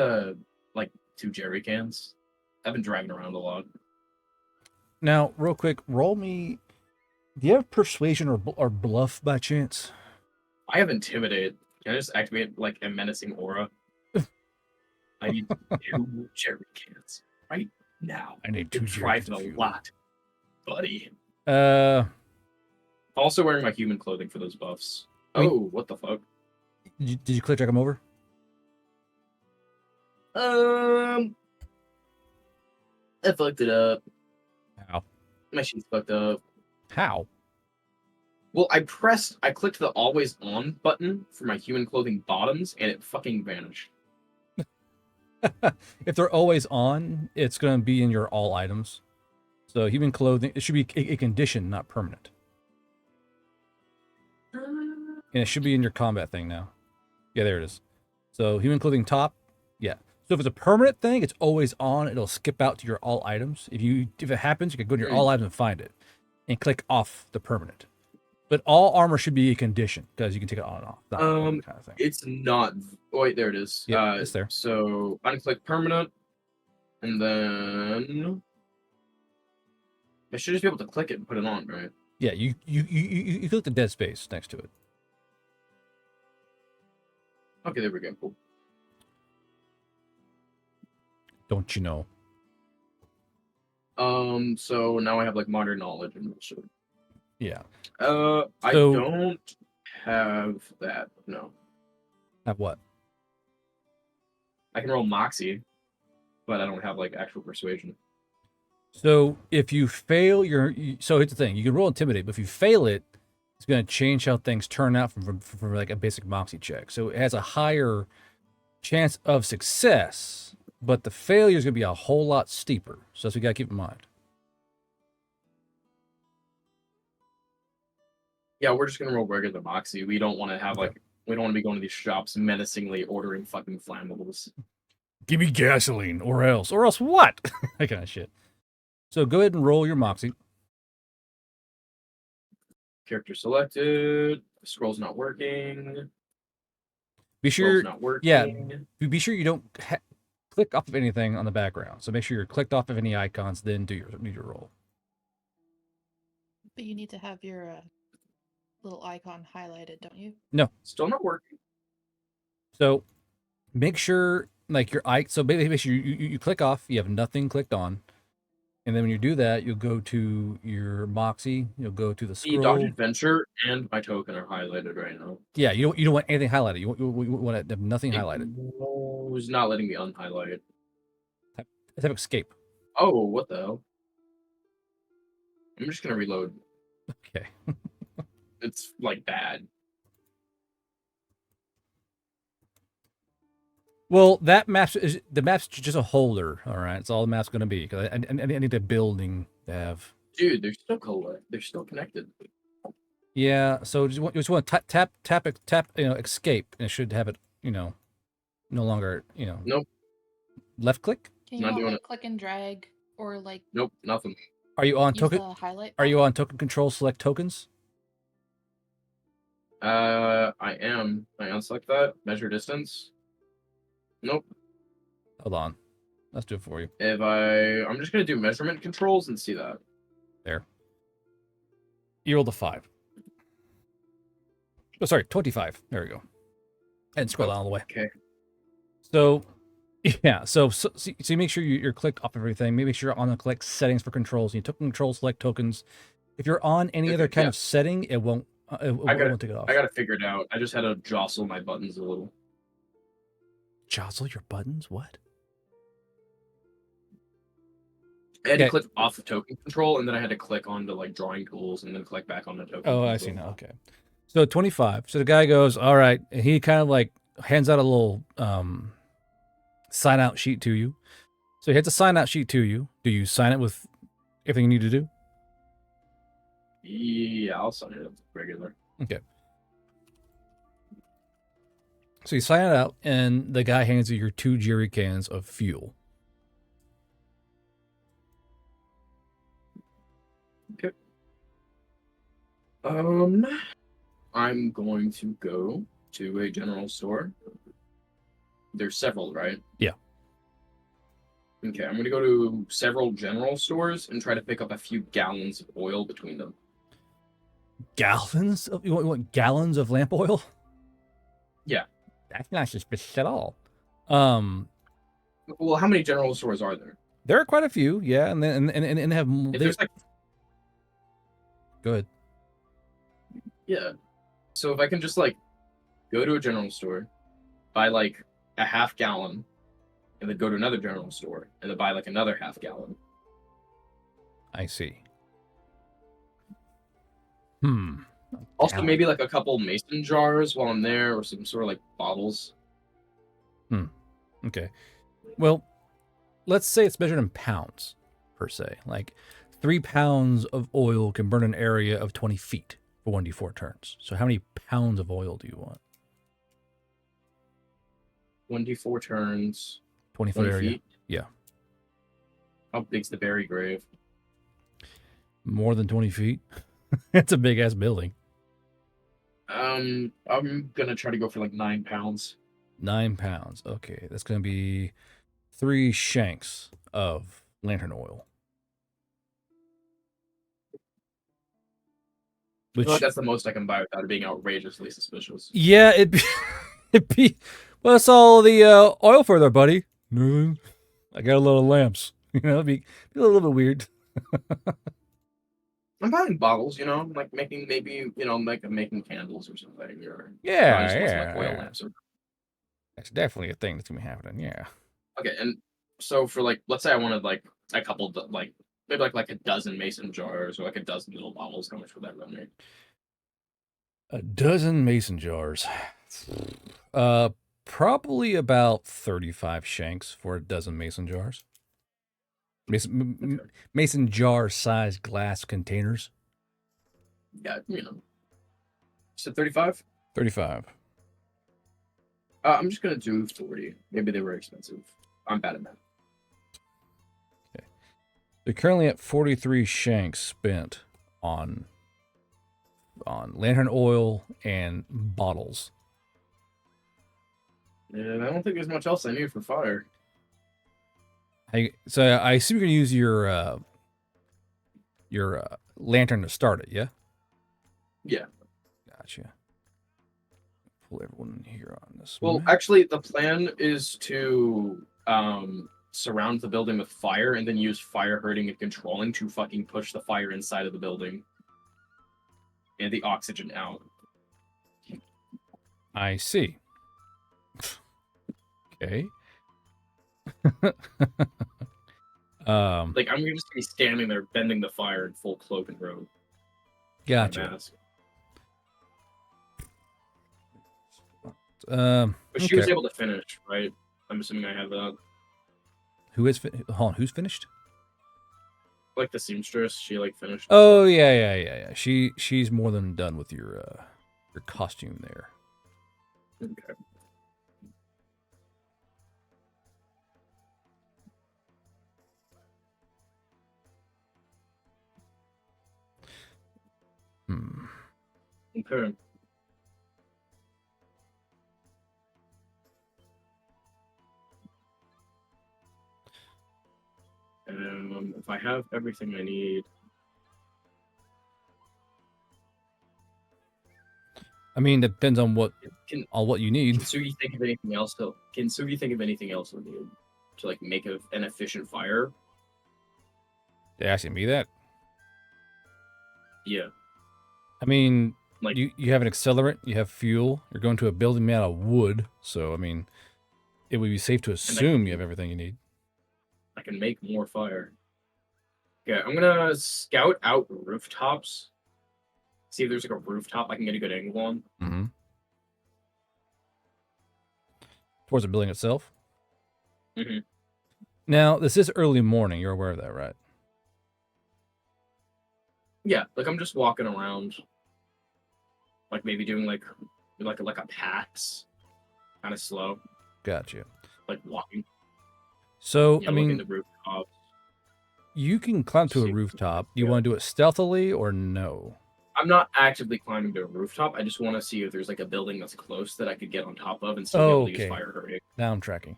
like 2 jerry cans. I've been driving around a lot. Now, real quick, roll me. Do you have persuasion or bluff by chance? I have intimidate. Can I just activate like a menacing aura? I need 2 jerry cans right now. I need 2 You're jerry cans driving of a fuel. lot, buddy. Uh, Also wearing my human clothing for those buffs. I mean- Oh, what the fuck? did you click drag him over? I fucked it up. How? My sheet's fucked up. How? Well, I clicked the always on button for my human clothing bottoms, and it fucking vanished. If they're always on, it's going to be in your all items. So human clothing, it should be a condition, not permanent. And it should be in your combat thing now. Yeah, there it is. So human clothing top, yeah. So if it's a permanent thing, it's always on. It'll skip out to your all items. If it happens, you can go to your all items and find it, and click off the permanent. But all armor should be a condition because you can take it on and off. Not kind of thing. It's not. Oh, wait, there it is. Yeah, it's there. So unclick permanent, and then I should just be able to click it and put it on, right? Yeah, you click the dead space next to it. Okay, there we go. Cool. Don't you know? So now I have like modern knowledge and bullshit. Yeah. I So- don't have that. No, Have what? I can roll Moxie, but I don't have like actual persuasion. So if you fail so here's the thing: you can roll intimidate, but if you fail it, it's going to change how things turn out from like a basic moxie check. So it has a higher chance of success, but the failure is going to be a whole lot steeper. So that's what you got to keep in mind. Yeah, we're just gonna roll regular Moxie. We don't want to have like we don't want to be going to these shops menacingly ordering fucking flammables. Give me gasoline, or else what? That kind of shit. So go ahead and roll your moxie. Character selected. Scroll's not working. Be Scroll's sure, not working. yeah. Be sure you don't click off of anything on the background. So make sure you're clicked off of any icons, then do your roll. But you need to have your little icon highlighted, don't you? Still not working. So make sure like your icon. So basically, make sure you click off. You have nothing clicked on, and then when you do that, you'll go to your moxie. You'll go to the The Dodge scroll. Adventure and my token are highlighted right now. Yeah, you don't want anything highlighted. You want to have nothing highlighted. It was not letting me unhighlight. Let's have escape. Oh, what the hell? I'm just gonna reload. Okay. It's like bad. Well, the map's just a holder. All right, it's all the map's going to be. Because I need a building to have. Dude, they're still connected. Yeah, so you just want to tap, escape, and it should have it, no longer, Nope. left click. Can you Not not doing like click and drag or like Nope, nothing. Are you on use token? the highlight? Are you button? on token control? Select tokens. I am. I unselect that. Measure distance. Nope. Hold on, let's do it for you. I'm just gonna do measurement controls and see that. There. You rolled a 5. Oh, sorry, 25. There we go. And scroll down all the way. Okay. So, yeah. So you make sure you're clicked off everything. Make sure you're on the click settings for controls. You token control, select tokens. If you're on any other kind of setting, it won't. It won't take it off. I gotta figure it out. I just had to jostle my buttons a little. Jostle your buttons? What? I had to Okay. click off of token control, and then I had to click on to like drawing tools, and then click back on the token. Oh, I control. see now. Okay. So 25. So the guy goes, all right. And he kind of like hands out a little sign out sheet to you. So he has a sign out sheet to you. Do you sign it with everything you need to do? Yeah, I'll sign it up regular. Okay. So you sign it out, and the guy hands you your 2 jerry cans of fuel. Okay. I'm going to go to a general store. There's several, right? Yeah. Okay, I'm gonna go to several general stores and try to pick up a few gallons of oil between them. Gallons? You want gallons of lamp oil? Yeah. That's not suspicious at all. Well, how many general stores are there? There are quite a few, yeah, and then and have. If there's like, Go ahead. yeah. So if I can just like go to a general store, buy like a half gallon, and then go to another general store and then buy like another half gallon. I see. Also, Gallon. maybe like a couple mason jars while I'm there, or some sort of like bottles. Okay. Well, let's say it's measured in pounds, per se. Like 3 pounds of oil can burn an area of 20 feet for 1d4 turns. So how many pounds of oil do you want? 1d4 turns. 20-foot 20 area. feet. Yeah. How big's the berry grave? More than 20 feet. It's a big ass building. I'm gonna try to go for like 9 pounds. 9 pounds. Okay, that's going to be 3 shanks of lantern oil. I Which, feel like that's the most I can buy without it being outrageously suspicious. yeah, it'd be. What's all the oil for there, buddy? Nothing. I got a lot of lamps. You know, it'd be a little bit weird. I'm buying bottles, like making maybe like making candles or something, or Yeah, I just want some like oil yeah. lamps. Or... That's definitely a thing that's gonna be happening. Yeah. Okay, and so for like, let's say I wanted like a couple, like maybe like a dozen mason jars or like a dozen little bottles. How much would that run me? A dozen mason jars. Probably about 35 shanks for a dozen mason jars. Mason jar sized glass containers. Yeah, So 35. 35. I'm just gonna do 40. Maybe they were expensive. I'm bad at math. Okay. They're currently at 43 shanks spent on lantern oil and bottles. And I don't think there's much else I need for fire. So I assume you're gonna use your lantern to start it, yeah? Yeah. Gotcha. Pull everyone in here on this. Well, map. actually, the plan is to surround the building with fire and then use fire herding and controlling to fucking push the fire inside of the building and the oxygen out. I see. Okay. Like I'm just gonna be standing there bending the fire in full cloak and robe. Gotcha. Mask. But But she was able to finish, right? I'm assuming I have that. Hold on, who's finished? Like the seamstress, she like finished. Oh yeah. She's more than done with your costume there. Okay. Okay. If I have everything I need. I mean, depends on what Can you need. Sugi think of anything else? Can Sugi think of anything else we need to like make an efficient fire? They asking me that. Yeah. I mean, Like you have an accelerant, you have fuel. You're going to a building made out of wood, so I mean, it would be safe to assume you have everything you need. I can make more fire. Okay, I'm gonna scout out rooftops. See if there's like a rooftop I can get a good angle on. Mm-hmm. Towards the building itself. Mm-hmm. Now, this is early morning. You're aware of that, right? Yeah, like I'm just walking around, like maybe doing like a pass, kind of slow, Gotcha. like walking. So, You I know, looking mean, at the rooftop. you can climb to a See- rooftop. Do you yeah. want to do it stealthily or no? I'm not actively climbing to a rooftop. I just want to see if there's like a building that's close that I could get on top of and still be able to use Okay. fire hurting. Now I'm tracking.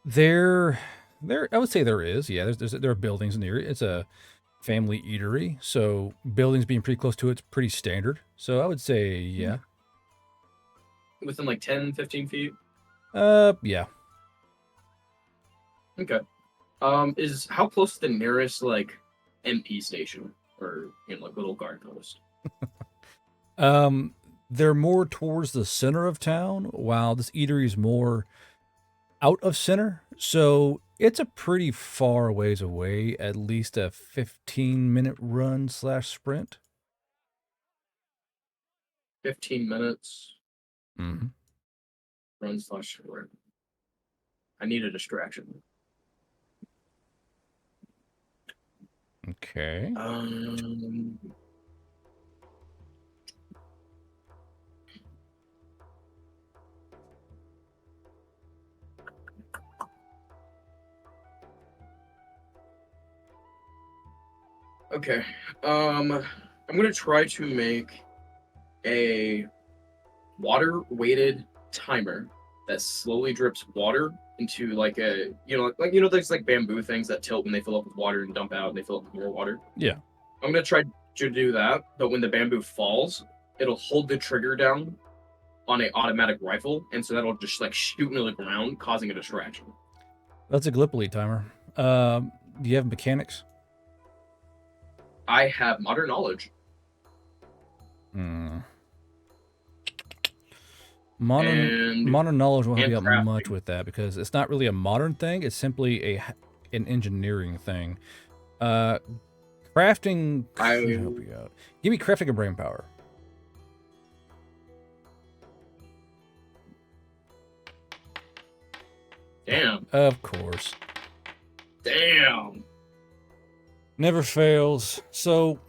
There, I would say there is. Yeah, there are buildings near it. It's a family eatery, so buildings being pretty close to it's pretty standard. So I would say, yeah. Within like 10, 15 feet. Yeah. Okay. Is how close to the nearest like MP station or like little guard post? They're more towards the center of town, while this eatery is more out of center. So it's a pretty far ways away, at least a 15-minute run / sprint. 15 minutes. Mm-hmm. Run / sprint. I need a distraction. Okay. Okay. I'm gonna try to make a water-weighted timer that slowly drips water into like a there's like bamboo things that tilt when they fill up with water and dump out and they fill up with more water. Yeah. I'm gonna try to do that, but when the bamboo falls, it'll hold the trigger down on an automatic rifle, and so that'll just like shoot into the ground, causing a distraction. That's a Gallipoli timer. Do you have mechanics? I have modern knowledge. Modern And knowledge won't help you out crafting. much with that because it's not really a modern thing. It's simply an engineering thing. Crafting could help you out. Give me crafting and brain power. Damn. Of course. Damn. Never fails. So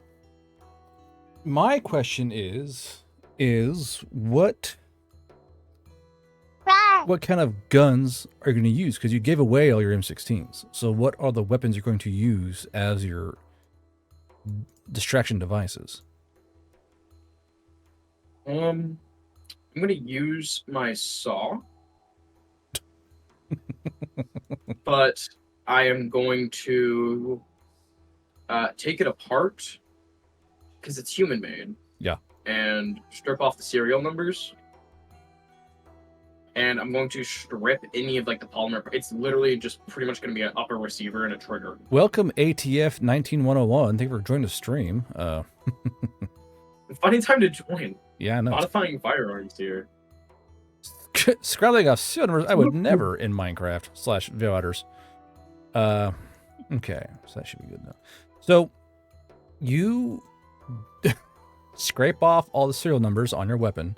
my question is what kind of guns are you going to use? Because you gave away all your M16s. So what are the weapons you're going to use as your distraction devices? I'm gonna use my saw, but I am going to take it apart because it's human made. Yeah. And strip off the serial numbers. And I'm going to strip any of like the polymer. It's literally just pretty much going to be an upper receiver and a trigger. Welcome ATF 19101. Thank you for joining the stream. Finding time to join. Yeah, I know. Modifying firearms here. Scrabbling off serial numbers, I would never in Minecraft / Viewers. Okay, so that should be good now. So you scrape off all the serial numbers on your weapon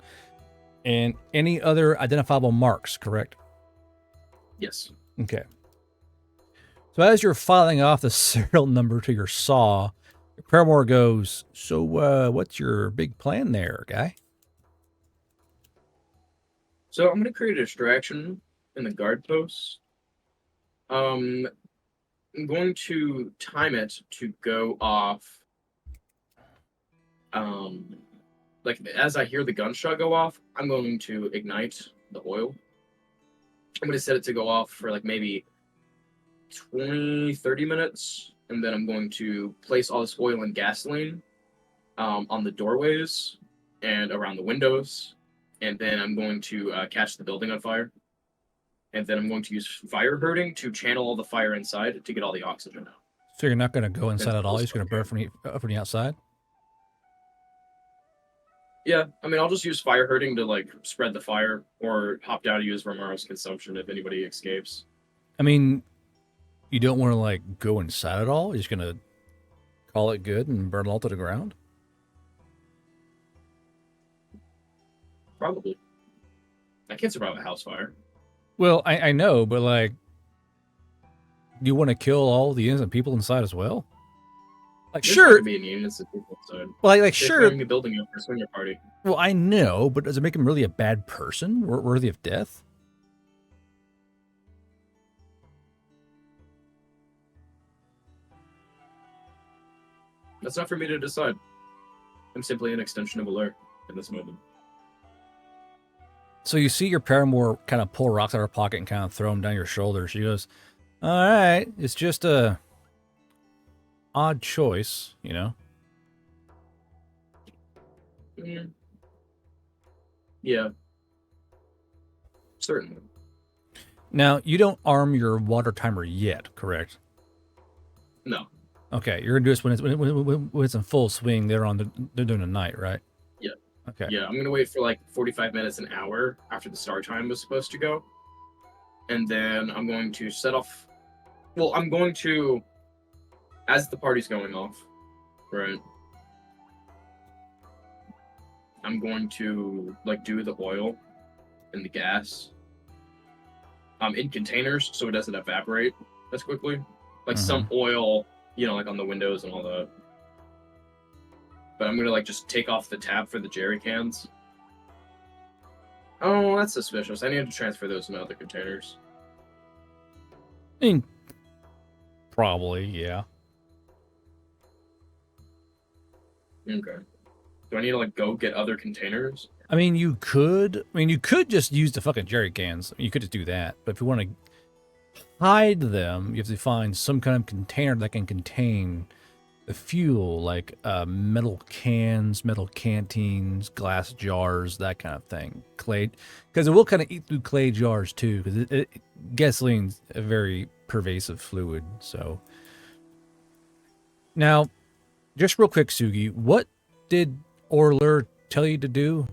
and any other identifiable marks, correct? Yes. Okay. So as you're filing off the serial number to your saw, Paramore goes, so what's your big plan there, guy? So I'm going to create a distraction in the guard post. I'm going to time it to go off. Like as I hear the gunshot go off, I'm going to ignite the oil. I'm going to set it to go off for like maybe 20, 30 minutes. And then I'm going to place all this oil and gasoline on the doorways and around the windows. And then I'm going to catch the building on fire. And then I'm going to use fire hurting to channel all the fire inside to get all the oxygen out. So you're not going to go inside at all? You're just going to burn from the outside? Yeah, I mean, I'll just use fire hurting to like spread the fire, or hop down to use Romero's consumption if anybody escapes. I mean, you don't want to like go inside at all? You're just going to call it good and burn it all to the ground? Probably. I can't survive a house fire. Well, I know, but like, you want to kill all the innocent people inside as well? Like, There's sure. not gonna be any innocent people inside. Like They're sure. throwing a building up for a swinger party. Well, I know, but does it make him really a bad person, worthy of death? That's not for me to decide. I'm simply an extension of Allure in this moment. So you see your paramour kind of pull rocks out of her pocket and kind of throw them down your shoulder. She goes, "All right, it's just a odd choice, you know." Mm. Yeah. Certainly. Now, you don't arm your water timer yet, correct? No. Okay, you're gonna do this when it's in full swing. They're doing the night, right? Yeah. Okay. Yeah, I'm gonna wait for like 45 minutes, an hour after the start time was supposed to go. And then I'm going to set off. Well, I'm going to, as the party's going off, right? I'm going to like do the oil and the gas in containers so it doesn't evaporate as quickly. Like some oil, you know, like on the windows and all that. But I'm gonna like just take off the tab for the jerry cans. Oh, that's suspicious. I need to transfer those into other containers. I mean, probably, yeah. Okay. Do I need to like go get other containers? I mean, you could just use the fucking jerry cans. You could just do that. But if you want to hide them, you have to find some kind of container that can contain the fuel, like metal cans, metal canteens, glass jars, that kind of thing. Clay, because it will kind of eat through clay jars too, because gasoline's a very pervasive fluid. So now, just real quick, Sugi, what did Orler tell you to do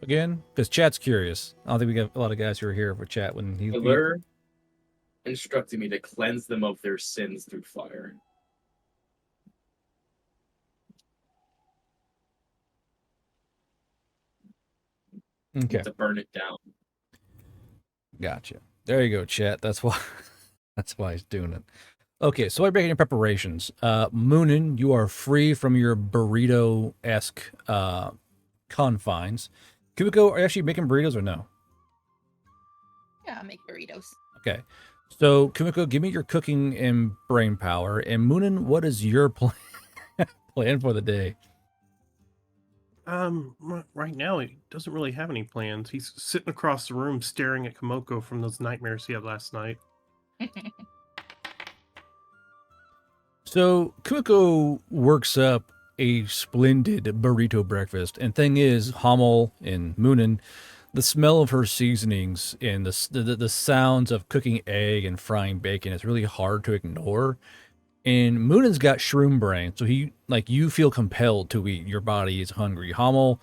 again? Because chat's curious. I don't think we got a lot of guys who are here for chat when he Allure instructed me to cleanse them of their sins through fire. Okay. To burn it down. Gotcha. There you go, chat. That's why he's doing it. Okay, so I'm making your preparations. Moonin, you are free from your burrito-esque confines. Kumiko, are you actually making burritos or no? Yeah, I make burritos. Okay. So, Kumiko, give me your cooking and brain power. And Moonin, what is your plan for the day? Right now he doesn't really have any plans. He's sitting across the room staring at Komoko from those nightmares he had last night. So Kumiko works up a splendid burrito breakfast, and thing is, Hamel and Moonin, the smell of her seasonings and the sounds of cooking egg and frying bacon is really hard to ignore. And Moonin's got shroom brain, so you feel compelled to eat. Your body is hungry. Hamel,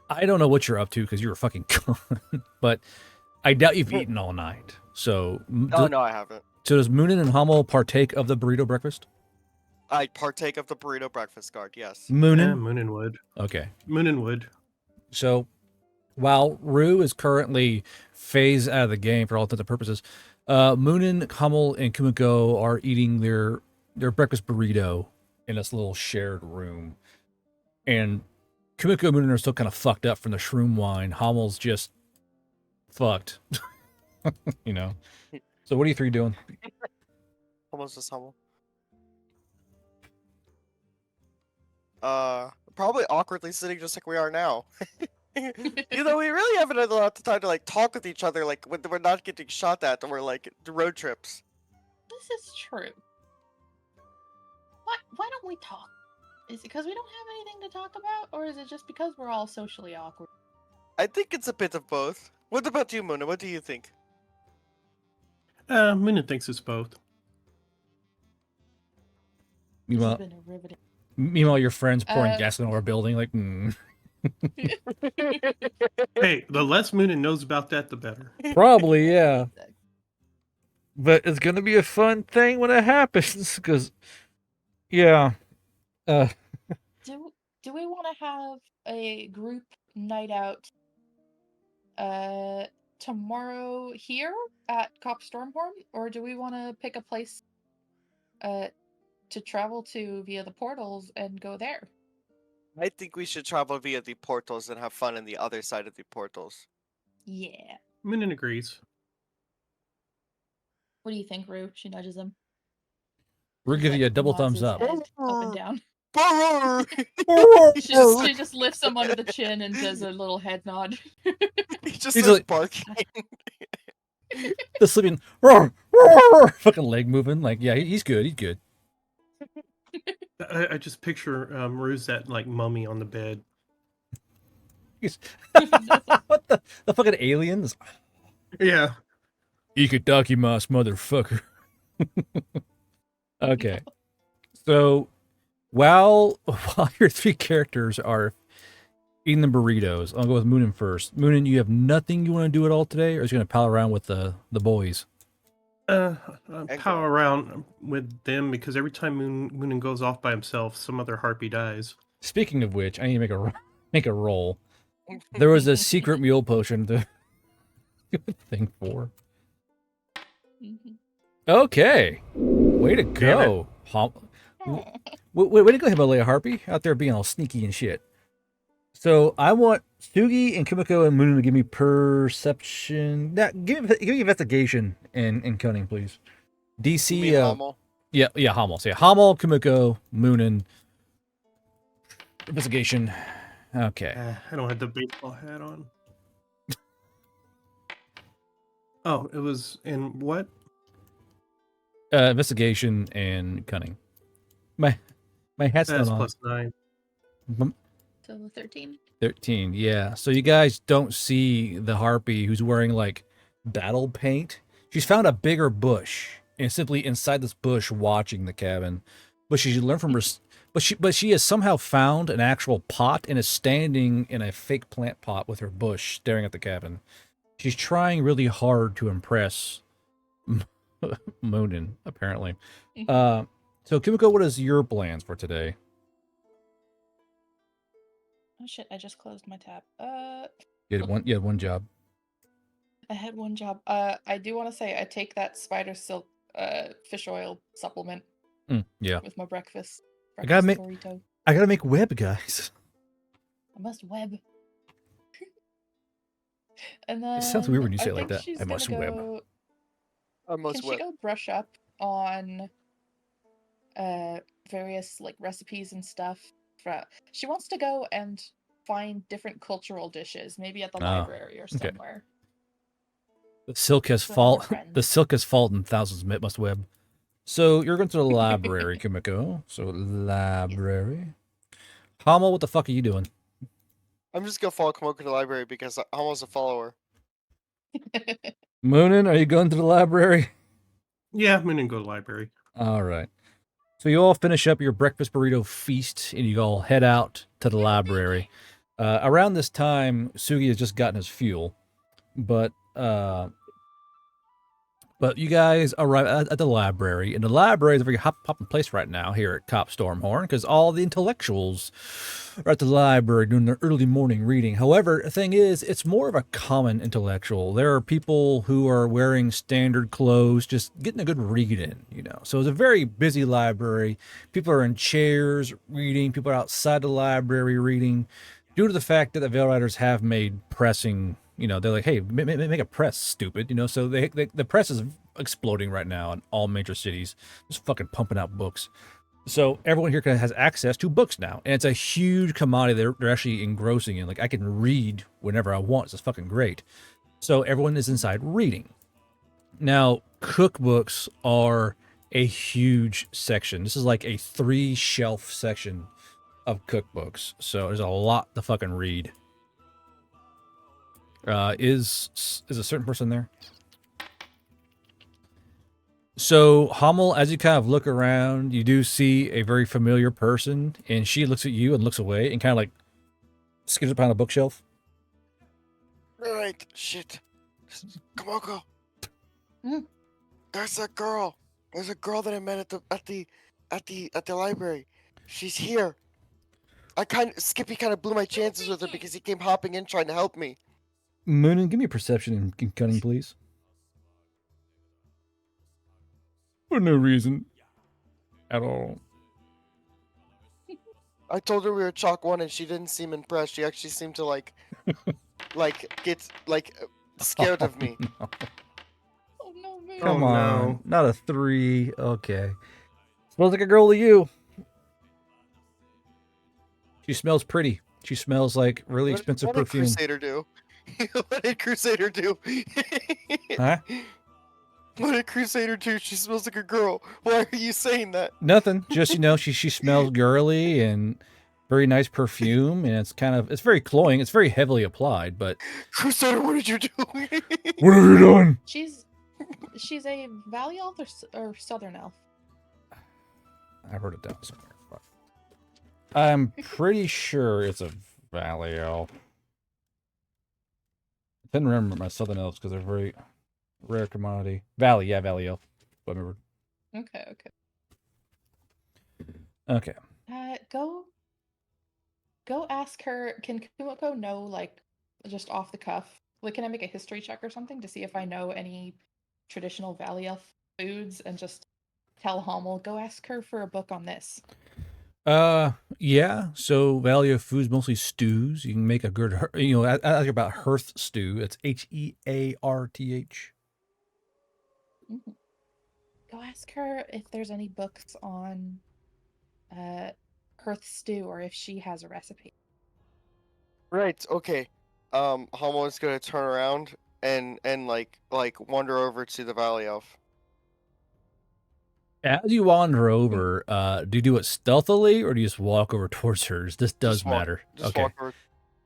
I don't know what you're up to because you're fucking gone, but I doubt you've eaten all night. So No, I haven't. So does Moonin and Hamel partake of the burrito breakfast? I partake of the burrito breakfast guard, yes. Moonin? Moonin would. Okay. Moonin would. So while Rue is currently phased out of the game for all intents and purposes, Moonin, Hamel, and Kumiko are eating their breakfast burrito in this little shared room. And Kumiko and Moonin are still kind of fucked up from the shroom wine. Hamel's just fucked. You know? So what are you three doing? Almost just humble. Probably awkwardly sitting just like we are now. You know, we really haven't had a lot of time to like talk with each other, like when we're not getting shot at or like road trips. This is true. Why don't we talk? Is it because we don't have anything to talk about, or is it just because we're all socially awkward? I think it's a bit of both. What about you, Mona? What do you think? Moonin thinks it's both. This has Meanwhile, been a riveting. your friends pouring gasoline over a building, like, Hey, the less Moonin knows about that, the better. Probably, yeah. But it's gonna be a fun thing when it happens, because, yeah. Do we want to have a group night out tomorrow here at Cop Stormhorn, or do we want to pick a place to travel to via the portals and go there? I think we should travel via the portals and have fun in the other side of the portals. Yeah. Moonin agrees. What do you think, Rue? She nudges him. We're He, giving you a like, double nods thumbs his up. head up and down. He She just lifts him under the chin and does a little head nod. just He's starts like- barking. The sleeping, roar, roar, fucking leg moving. Like, yeah, he's good. He's good. I just picture Ruse that like mummy on the bed. What the fucking aliens? Yeah. Ikadakimasu, motherfucker. Okay. So while your three characters are eating the burritos, I'll go with Moonin first. Moonin, you have nothing you want to do at all today, or is you going to pal around with the boys? Power around with them because every time Moonin goes off by himself, some other harpy dies. Speaking of which, I need to make a roll. There was a secret mule potion to thing for. Mhm. Okay. Way to go. Way to go, Himalaya Harpy. Out there being all sneaky and shit. So I want Sugi and Kimiko and Moonin to give me perception. Give me investigation and cunning, please. DC. You mean Hummel? Yeah, Hummel. So yeah, Hummel, Kimiko, Moonin. Investigation. Okay. I don't have the baseball hat on. Oh, it was in what? Investigation and cunning. My hat's That's not on. +9. So 13. 13, yeah. So you guys don't see the harpy who's wearing like battle paint. She's found a bigger bush and simply inside this bush watching the cabin. But she learned from her. But she has somehow found an actual pot and is standing in a fake plant pot with her bush staring at the cabin. She's trying really hard to impress Moonin, apparently. So Kimiko, what is your plans for today? Oh shit, I just closed my tab. You had one job. I had one job. I do want to say I take that spider silk fish oil supplement Yeah. with my breakfast. I gotta make- burrito. I gotta make web, guys. I must web. And then It sounds weird when you I say it like think that. she's I must gonna web. go- I must Can she web. go brush up on various like recipes and stuff? She wants to go and find different cultural dishes, maybe at the library or okay. somewhere. The silk has For her fallen. friends. The silk has fallen thousands. It must web. So you're going to the library, Kimiko. So library. Hummel, what the fuck are you doing? I'm just gonna follow Komoka to the library because I'm almost a follower. Moonin, are you going to the library? Yeah, Moonin go to the library. All right. So you all finish up your breakfast burrito feast, and you all head out to the library. Around this time, Sugi has just gotten his fuel, but you guys arrive at the library, and the library is a very hot-popping place right now here at Cop Stormhorn because all the intellectuals are at the library doing their early morning reading. However, the thing is, it's more of a common intellectual. There are people who are wearing standard clothes, just getting a good read in, you know. So it's a very busy library. People are in chairs reading. People are outside the library reading. Due to the fact that the Veil Riders have made pressing, you know, they're like, hey, make a press, stupid, you know. So the press is exploding right now in all major cities, just fucking pumping out books. So everyone here kind of has access to books now, and it's a huge commodity they're actually engrossing in. Like, I can read whenever I want. It's fucking great. So everyone is inside reading. Now, cookbooks are a huge section. This is like a 3-shelf section of cookbooks. So there's a lot to fucking read. Is a certain person there? So, Hummel, as you kind of look around, you do see a very familiar person, and she looks at you and looks away and kind of like skips up on a bookshelf. Alright, shit. Komoko. Hmm? There's a girl. There's a girl that I met at the library. She's here. Skippy kind of blew my chances with her because he came hopping in trying to help me. Moonin, give me a perception and cunning, please. For no reason at all. I told her we were chalk 1 and she didn't seem impressed. She actually seemed to like get scared of me. No. Oh no, Moon. Come Oh, on. no. Not a 3. Okay. Smells like a girl to you. She smells pretty. She smells like really expensive What did perfume. Crusader do? What did Crusader do? Huh? What did Crusader do? She smells like a girl. Why are you saying that? Nothing. Just, she smells girly and very nice perfume, and it's very cloying. It's very heavily applied, but Crusader, what did you do? what have you done? She's a Valley Elf or Southern Elf. I wrote it down somewhere. Fuck. I'm pretty sure it's a Valley Elf. I didn't remember my Southern Elves because they're very rare commodity. Valley Elf. I remember. Okay. Okay. Go ask her. Can Kumiko know, like, just off the cuff? Like, can I make a history check or something to see if I know any traditional Valley Elf foods, and just tell Hummel, go ask her for a book on this. Yeah. So Valley of Foods mostly stews. You can make a good, ask about hearth stew. It's Hearth. Mm-hmm. Go ask her if there's any books on hearth stew, or if she has a recipe. Right. Okay. Homo is gonna turn around and like wander over to the Valley Elf. As you wander over, do you do it stealthily or do you just walk over towards her? This does Just walk- matter. Just Okay.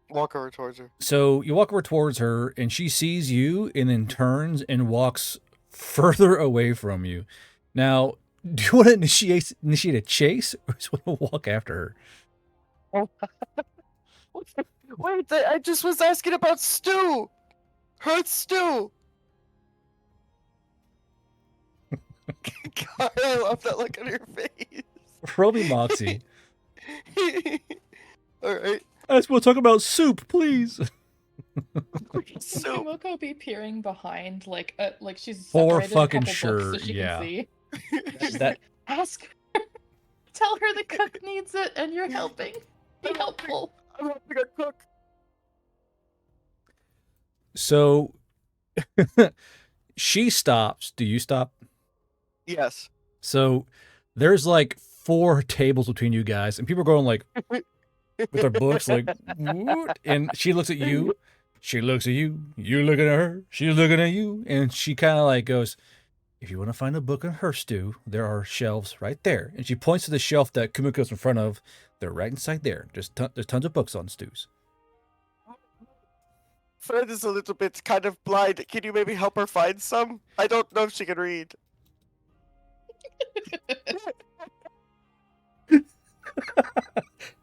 walk over towards her. So you walk over towards her, and she sees you, and then turns and walks further away from you. Now, do you want to initiate a chase, or just want to walk after her? Wait, I just was asking about stew. Hearth stew. God, I love that look on your face. Roll me Moxie. All right. I just want to talk about soup, please. So Kumiko be peering behind, like she's For separated fucking a couple sure, books so she yeah. can see. She's That like, ask her. Tell her the cook needs it, and you're helping. Be helpful. I'm helping a cook. so she stops. Do you stop? Yes. So there's like 4 tables between you guys, and people are going like with their books, like, what? And she looks at you. She looks at you. You looking at her. She's looking at you, and she kind of like goes, "If you want to find a book on her stew, there are shelves right there." And she points to the shelf that Kumiko's in front of. They're right inside there. There's tons of books on stews. Fred is a little bit kind of blind. Can you maybe help her find some? I don't know if she can read.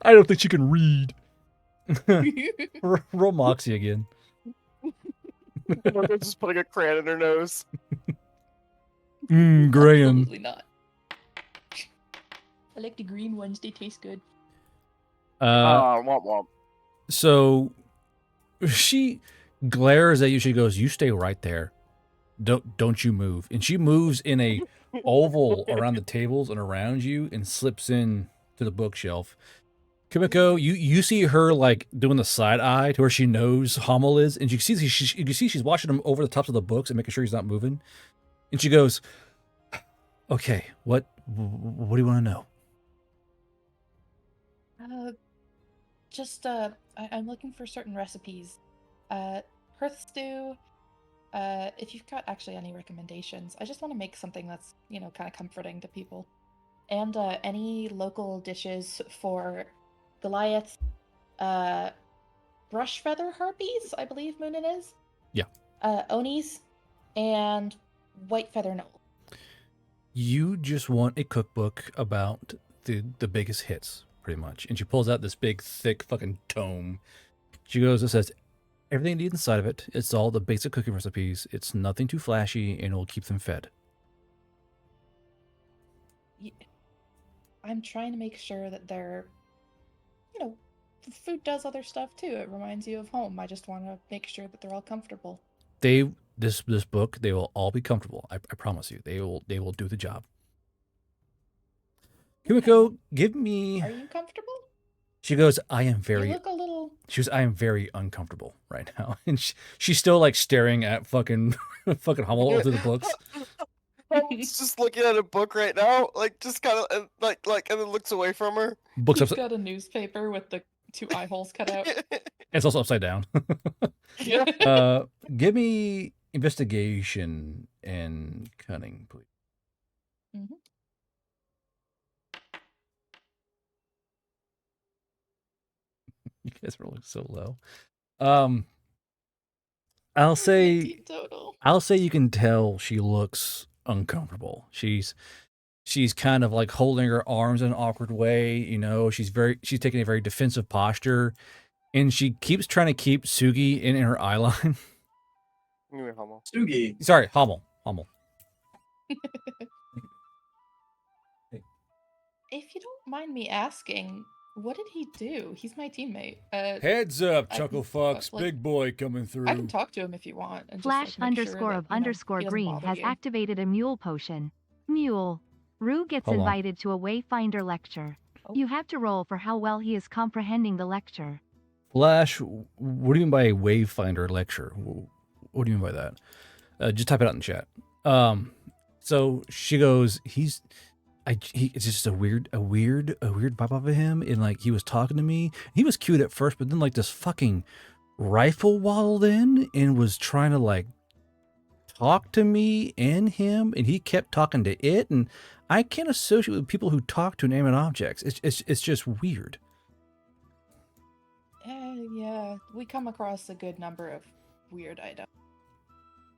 I don't think she can read. Roll Moxie again. Morgan's just putting a crayon in her nose. Graham. Absolutely not. I like the green ones. They taste good. Womp womp. So she glares at you. She goes, "You stay right there. Don't you move." And she moves in a oval around the tables and around you and slips in to the bookshelf. Kumiko, you see her like doing the side eye to where she knows Hummel is, and you can see she's watching him over the tops of the books and making sure he's not moving. And she goes, "Okay, what do you want to know?" I'm looking for certain recipes. Hearth stew. If you've got actually any recommendations, I just want to make something that's, kind of comforting to people. And any local dishes for Goliath, brush feather harpies, I believe Moonin is. Yeah. Onis, and white feather knoll. You just want a cookbook about the biggest hits, pretty much. And she pulls out this big, thick fucking tome. She goes, it says everything you need inside of it. It's all the basic cooking recipes. It's nothing too flashy, and it'll keep them fed. I'm trying to make sure that they're, food does other stuff too. It reminds you of home. I just want to make sure that they're all comfortable. This book, they will all be comfortable. I promise you. They will do the job. Kumiko, give me. Are you comfortable? She goes, I am You very. look a little. She goes, I am very uncomfortable right now, and she's still like staring at fucking Hummel through the books. He's just looking at a book right now, like just kind of like, and then looks away from her. Books He's upside. got a newspaper with the 2 eye holes cut out. It's also upside down. Yeah. Give me investigation and cunning, please. Mhm. You guys are looking so low. I'll say 19 total. you can tell she looks uncomfortable. She's kind of like holding her arms in an awkward way, you know. She's taking a very defensive posture, and she keeps trying to keep Sugi in her eye line. Sugi. Sorry, Hummel. If you don't mind me asking, what did he do? He's my teammate. Heads up, I Chuckle can- Fucks, like, big boy coming through. I can talk to him if you want. And Flash just, like, make sure underscore that, of you know, underscore he doesn't green bother has you. activated a mule potion. Mule. Rue gets Hold on. invited to a Wayfinder lecture. Oh. You have to roll for how well he is comprehending the lecture. Flash, what do you mean by a Wavefinder lecture? What do you mean by that? Just type it out in the chat. So she goes, it's just a weird vibe of him, and like he was talking to me. He was cute at first, but then like this fucking rifle waddled in and was trying to like talk to me and him, and he kept talking to it, and I can't associate with people who talk to inanimate objects. It's just weird. Yeah, we come across a good number of weird items.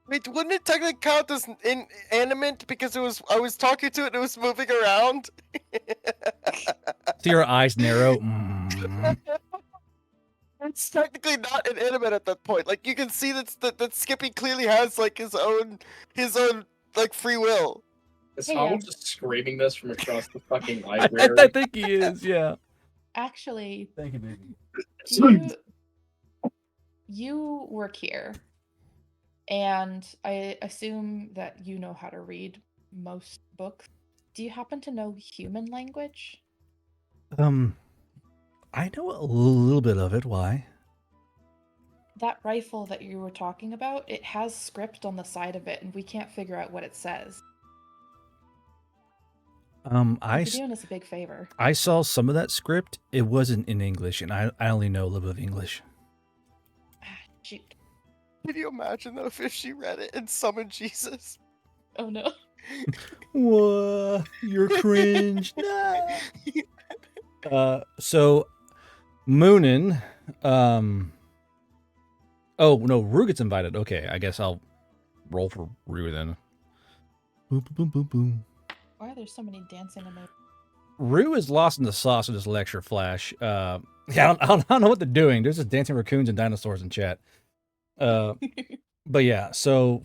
Wait, wouldn't it technically count as inanimate because I was talking to it and it was moving around? See her eyes narrow. Mm. It's technically not inanimate at that point. Like you can see that Skippy clearly has like his own like free will. Is Hey, Hummel just screaming this from across the fucking I library? think he is. Yeah. Actually, Thank you, baby. you work here, and I assume that you know how to read most books. Do you happen to know human language? I know a little bit of it. Why? That rifle that you were talking about, it has script on the side of it, and we can't figure out what it says. You'd be doing us a big favor. I saw some of that script. It wasn't in English, and I only know a little bit of English. Shoot. Can you imagine though if she read it and summoned Jesus? Oh no. Whoa, you're cringe. No. So Moonin, oh no, Rue gets invited. Okay, I guess I'll roll for Rue then. Boom, boom, boom, boom, boom. Why are there so many dancing in there? Rue is lost in the sauce of this lecture, Flash. Yeah, I don't know what they're doing. There's just dancing raccoons and dinosaurs in chat. But yeah, so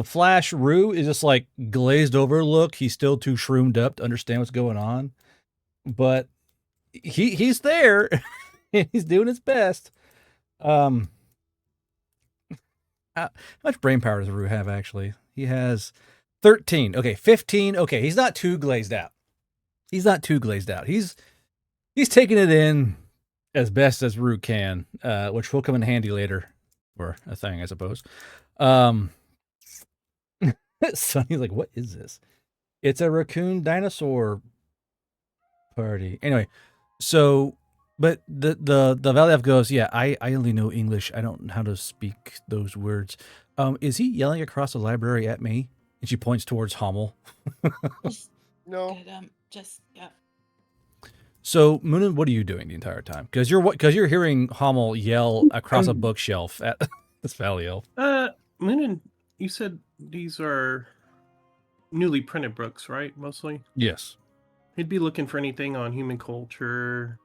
Flash, Rue is just like glazed over look. He's still too shroomed up to understand what's going on, but he's there. He's doing his best. How much brain power does Rue have actually? He has 13. Okay, 15. Okay, he's not too glazed out. He's taking it in as best as Rue can, which will come in handy later, or a thing, I suppose. Sonny's like, what is this? It's a raccoon dinosaur party. Anyway, so, but the Valley Elf goes, yeah, I only know English. I don't know how to speak those words. Is he yelling across the library at me? And she points towards Hummel. No. Good, yeah. So, Moonin, what are you doing the entire time? Because you're hearing Hummel yell across a bookshelf at this Valley Elf. Moonin, you said these are newly printed books, right? Mostly. Yes. He'd be looking for anything on human culture.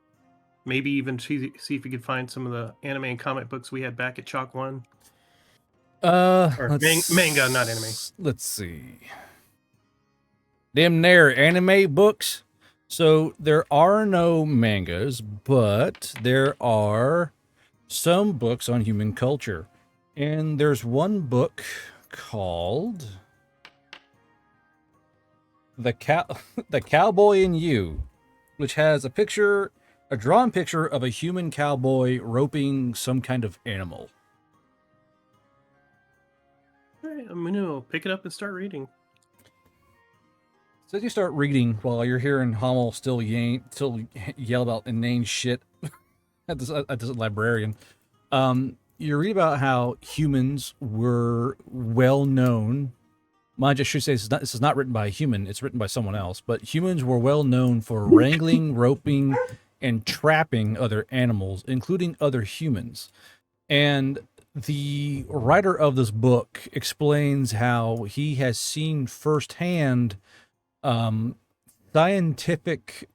Maybe even see if he could find some of the anime and comic books we had back at Chalk One. Or manga, not anime. Let's see. Them there anime books. So there are no mangas, but there are some books on human culture. And there's one book called The Cowboy in You, which has a drawn picture of a human cowboy roping some kind of animal. All right, I'm gonna pick it up and start reading. So as you start reading while you're hearing Hummel still yell about inane shit at this librarian, you read about how humans were well known. Mind you, I should say this is not written by a human, it's written by someone else, but humans were well known for wrangling, roping, and trapping other animals, including other humans. And the writer of this book explains how he has seen firsthand scientific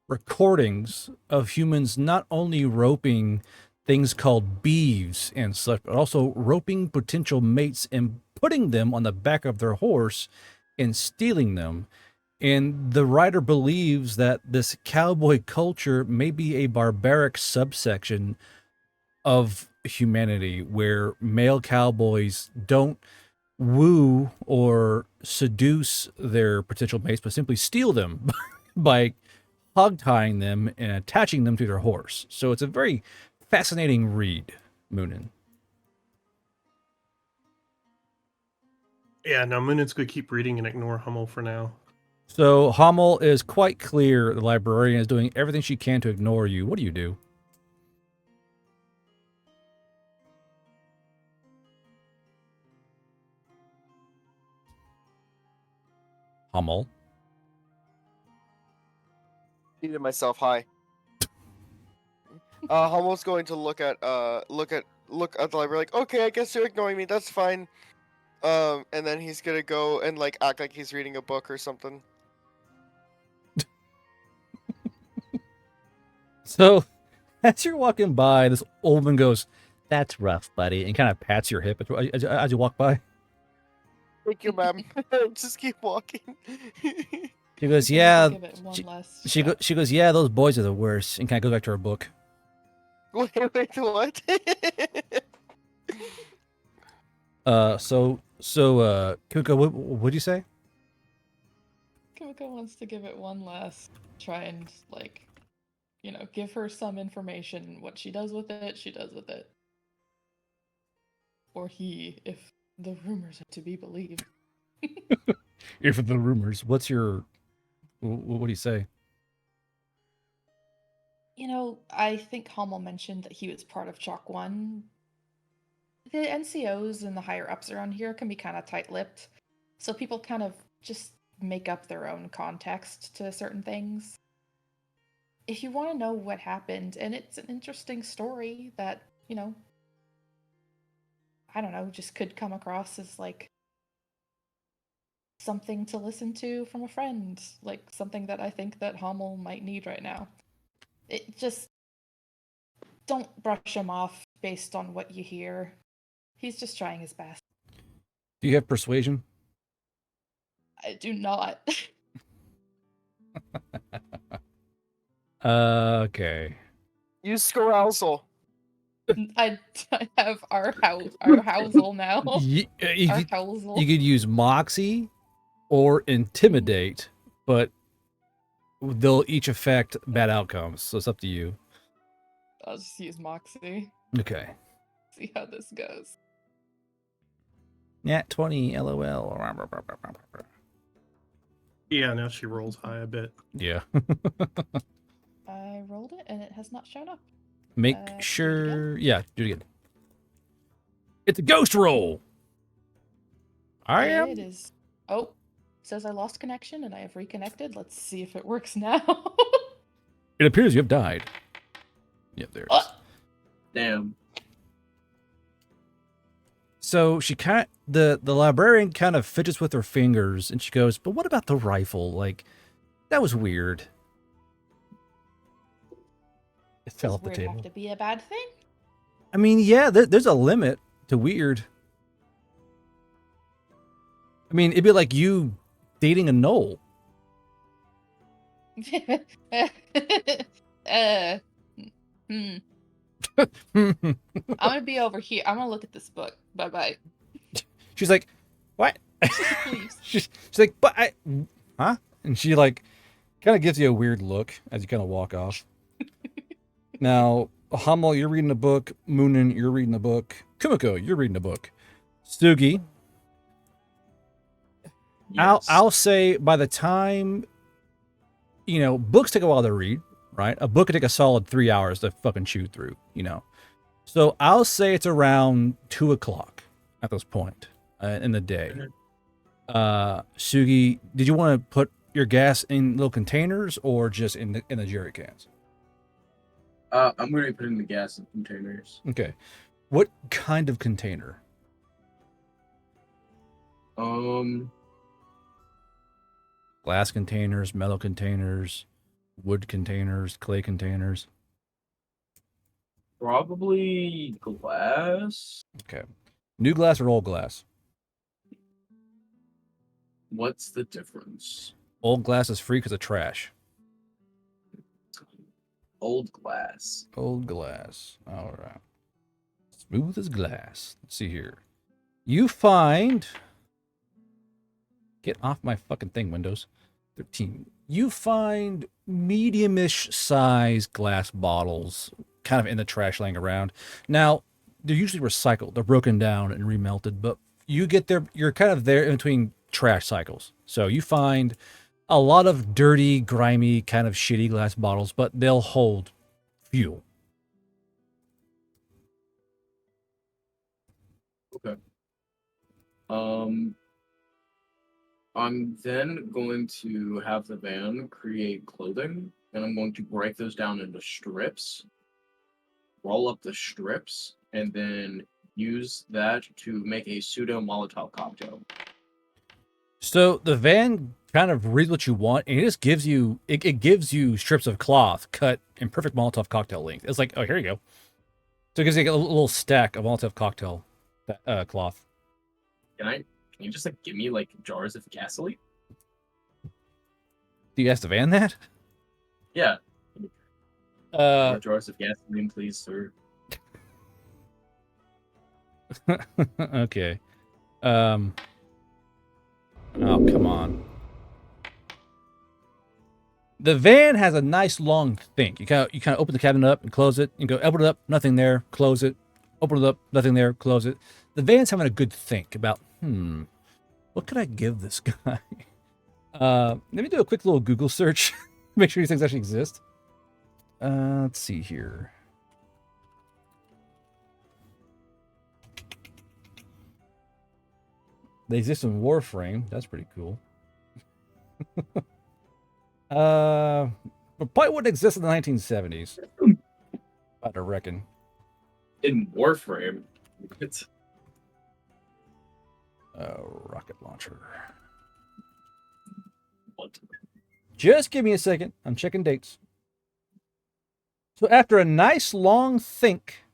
recordings of humans not only roping things called beeves and such, but also roping potential mates and putting them on the back of their horse and stealing them. And the writer believes that this cowboy culture may be a barbaric subsection of humanity where male cowboys don't woo or seduce their potential mates, but simply steal them by hog tying them and attaching them to their horse. So it's a very fascinating read, Moonin. Yeah, no, Moonen's gonna keep reading and ignore Hummel for now. So Hummel is quite clear the librarian is doing everything she can to ignore you. What do you do? Hummel. Muted myself. Hi. Hummel's going to look at the library like, okay, I guess you're ignoring me. That's fine. And then he's gonna go and like act like he's reading a book or something. So as you're walking by, this old man goes, "That's rough, buddy," and kind of pats your hip as you walk by. Thank you, ma'am. Just keep walking. She goes, Give "Yeah." it one last She shot. goes, "Yeah, those boys are the worst," and kind of goes back to her book. Wait, what? Kuko, what'd you say? Kimiko wants to give it one last try and, like, give her some information. What she does with it, she does with it. Or he, if the rumors are to be believed. If the rumors, what do you say? I think Hummel mentioned that he was part of Chalk 1. The NCOs and the higher ups around here can be kind of tight-lipped, so people kind of just make up their own context to certain things. If you want to know what happened, and it's an interesting story that, I don't know, just could come across as like something to listen to from a friend, like something that I think that Hummel might need right now. It just don't brush him off based on what you hear. He's just trying his best. Do you have persuasion? I do not. Okay. Use carousal. I have our housel now. You Our could housel. use Moxie or Intimidate, but they'll each affect bad outcomes, so it's up to you. I'll just use Moxie. Okay. See how this goes. Nat 20, LOL. Yeah, now she rolls high a bit. Yeah. I rolled it and it has not shown up. Make Do it sure. Yeah, do it again. It's a ghost roll. I am. It is. Oh, it says I lost connection and I have reconnected. Let's see if it works now. It appears you have died. Yeah, there it is. Damn. So the librarian kind of fidgets with her fingers and she goes, "But what about the rifle? Like, that was weird." It fell off the Does weird table. have to be a bad thing? I mean, yeah, there's a limit to weird. I mean, it'd be like you dating a knoll. Hmm. I'm gonna be over here. I'm gonna look at this book. Bye bye. She's like, what? Please. she's like, but huh? And she like kind of gives you a weird look as you kind of walk off. Now, Hamel, you're reading a book. Moonin, you're reading a book. Kumiko, you're reading a book. Sugi, Yes. I'll say by the time, books take a while to read, right? A book could take a solid 3 hours to fucking chew through, So I'll say it's around 2:00 at this point in the day. Sugi, did you want to put your gas in little containers or just in the jerry cans? I'm going to put in the gas in containers. Okay. What kind of container? Glass containers, metal containers, wood containers, clay containers. Probably glass. Okay. New glass or old glass? What's the difference? Old glass is free because of trash. Old glass. Old glass. All right. Smooth as glass. Let's see here. You find... Get off my fucking thing, Windows. 13. You find medium-ish size glass bottles kind of in the trash laying around. Now, they're usually recycled. They're broken down and remelted, but you get there, you're kind of there in between trash cycles. So you find a lot of dirty, grimy, kind of shitty glass bottles, but they'll hold fuel. Okay. I'm then going to have the van create clothing, and I'm going to break those down into strips, roll up the strips, and then use that to make a pseudo Molotov cocktail. So the van kind of reads what you want, and it just gives you it gives you strips of cloth cut in perfect Molotov cocktail length. It's like, oh, here you go. So it gives you a little stack of Molotov cocktail cloth. Can you just give me jars of gasoline? Do you ask the van that? Yeah. More jars of gasoline, please, sir. Okay. Oh, come on. The van has a nice long think. You kind of open the cabinet up and close it. You go open it up, nothing there, close it. Open it up, nothing there, close it. The van's having a good think about, what could I give this guy? Let me do a quick little Google search. Make sure these things actually exist. Let's see here. They exist in Warframe. That's pretty cool. But probably wouldn't exist in the 1970s. I reckon. In Warframe? It's... rocket launcher. What? Just give me a second. I'm checking dates. So after a nice long think,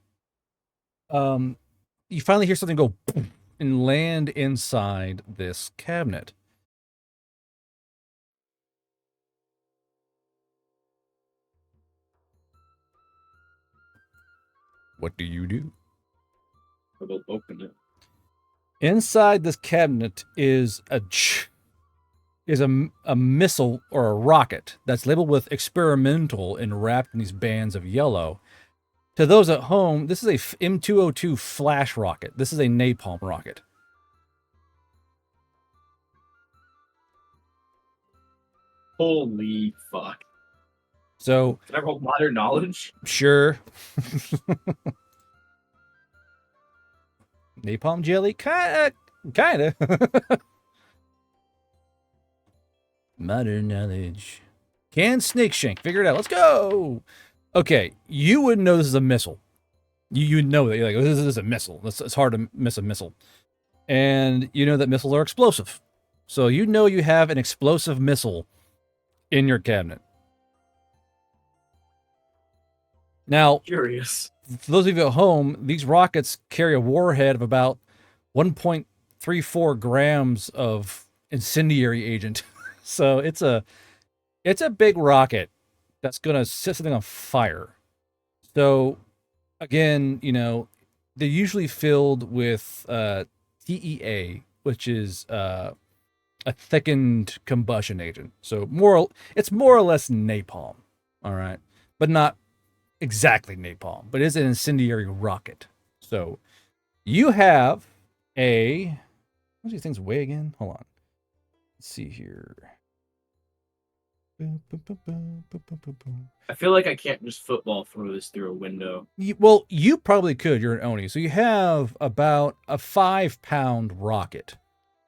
you finally hear something go boom and land inside this cabinet. What do you do? I will open it. Inside this cabinet is a missile or a rocket that's labeled with experimental and wrapped in these bands of yellow. To those at home, this is a M202 flash rocket. This is a napalm rocket. Holy fuck. So, can I roll modern knowledge? Sure. Napalm jelly? Kinda. Modern knowledge. Can snake shank. Figure it out. Let's go. Okay, you wouldn't know this is a missile. You know that. You're like, oh, this is a missile. It's hard to miss a missile. And you know that missiles are explosive. So you know you have an explosive missile in your cabinet. Now, curious. For those of you at home, these rockets carry a warhead of about 1.34 grams of incendiary agent. So it's a It's a big rocket that's going to set something on fire. So, again, they're usually filled with TEA, which is a thickened combustion agent. So it's more or less napalm, all right, but not exactly napalm. But it's an incendiary rocket. So you have a what do these things weigh again? Hold on, let's see here. I feel like I can't just football throw this through a window. You probably could. You're an Oni. So you have about a 5-pound rocket.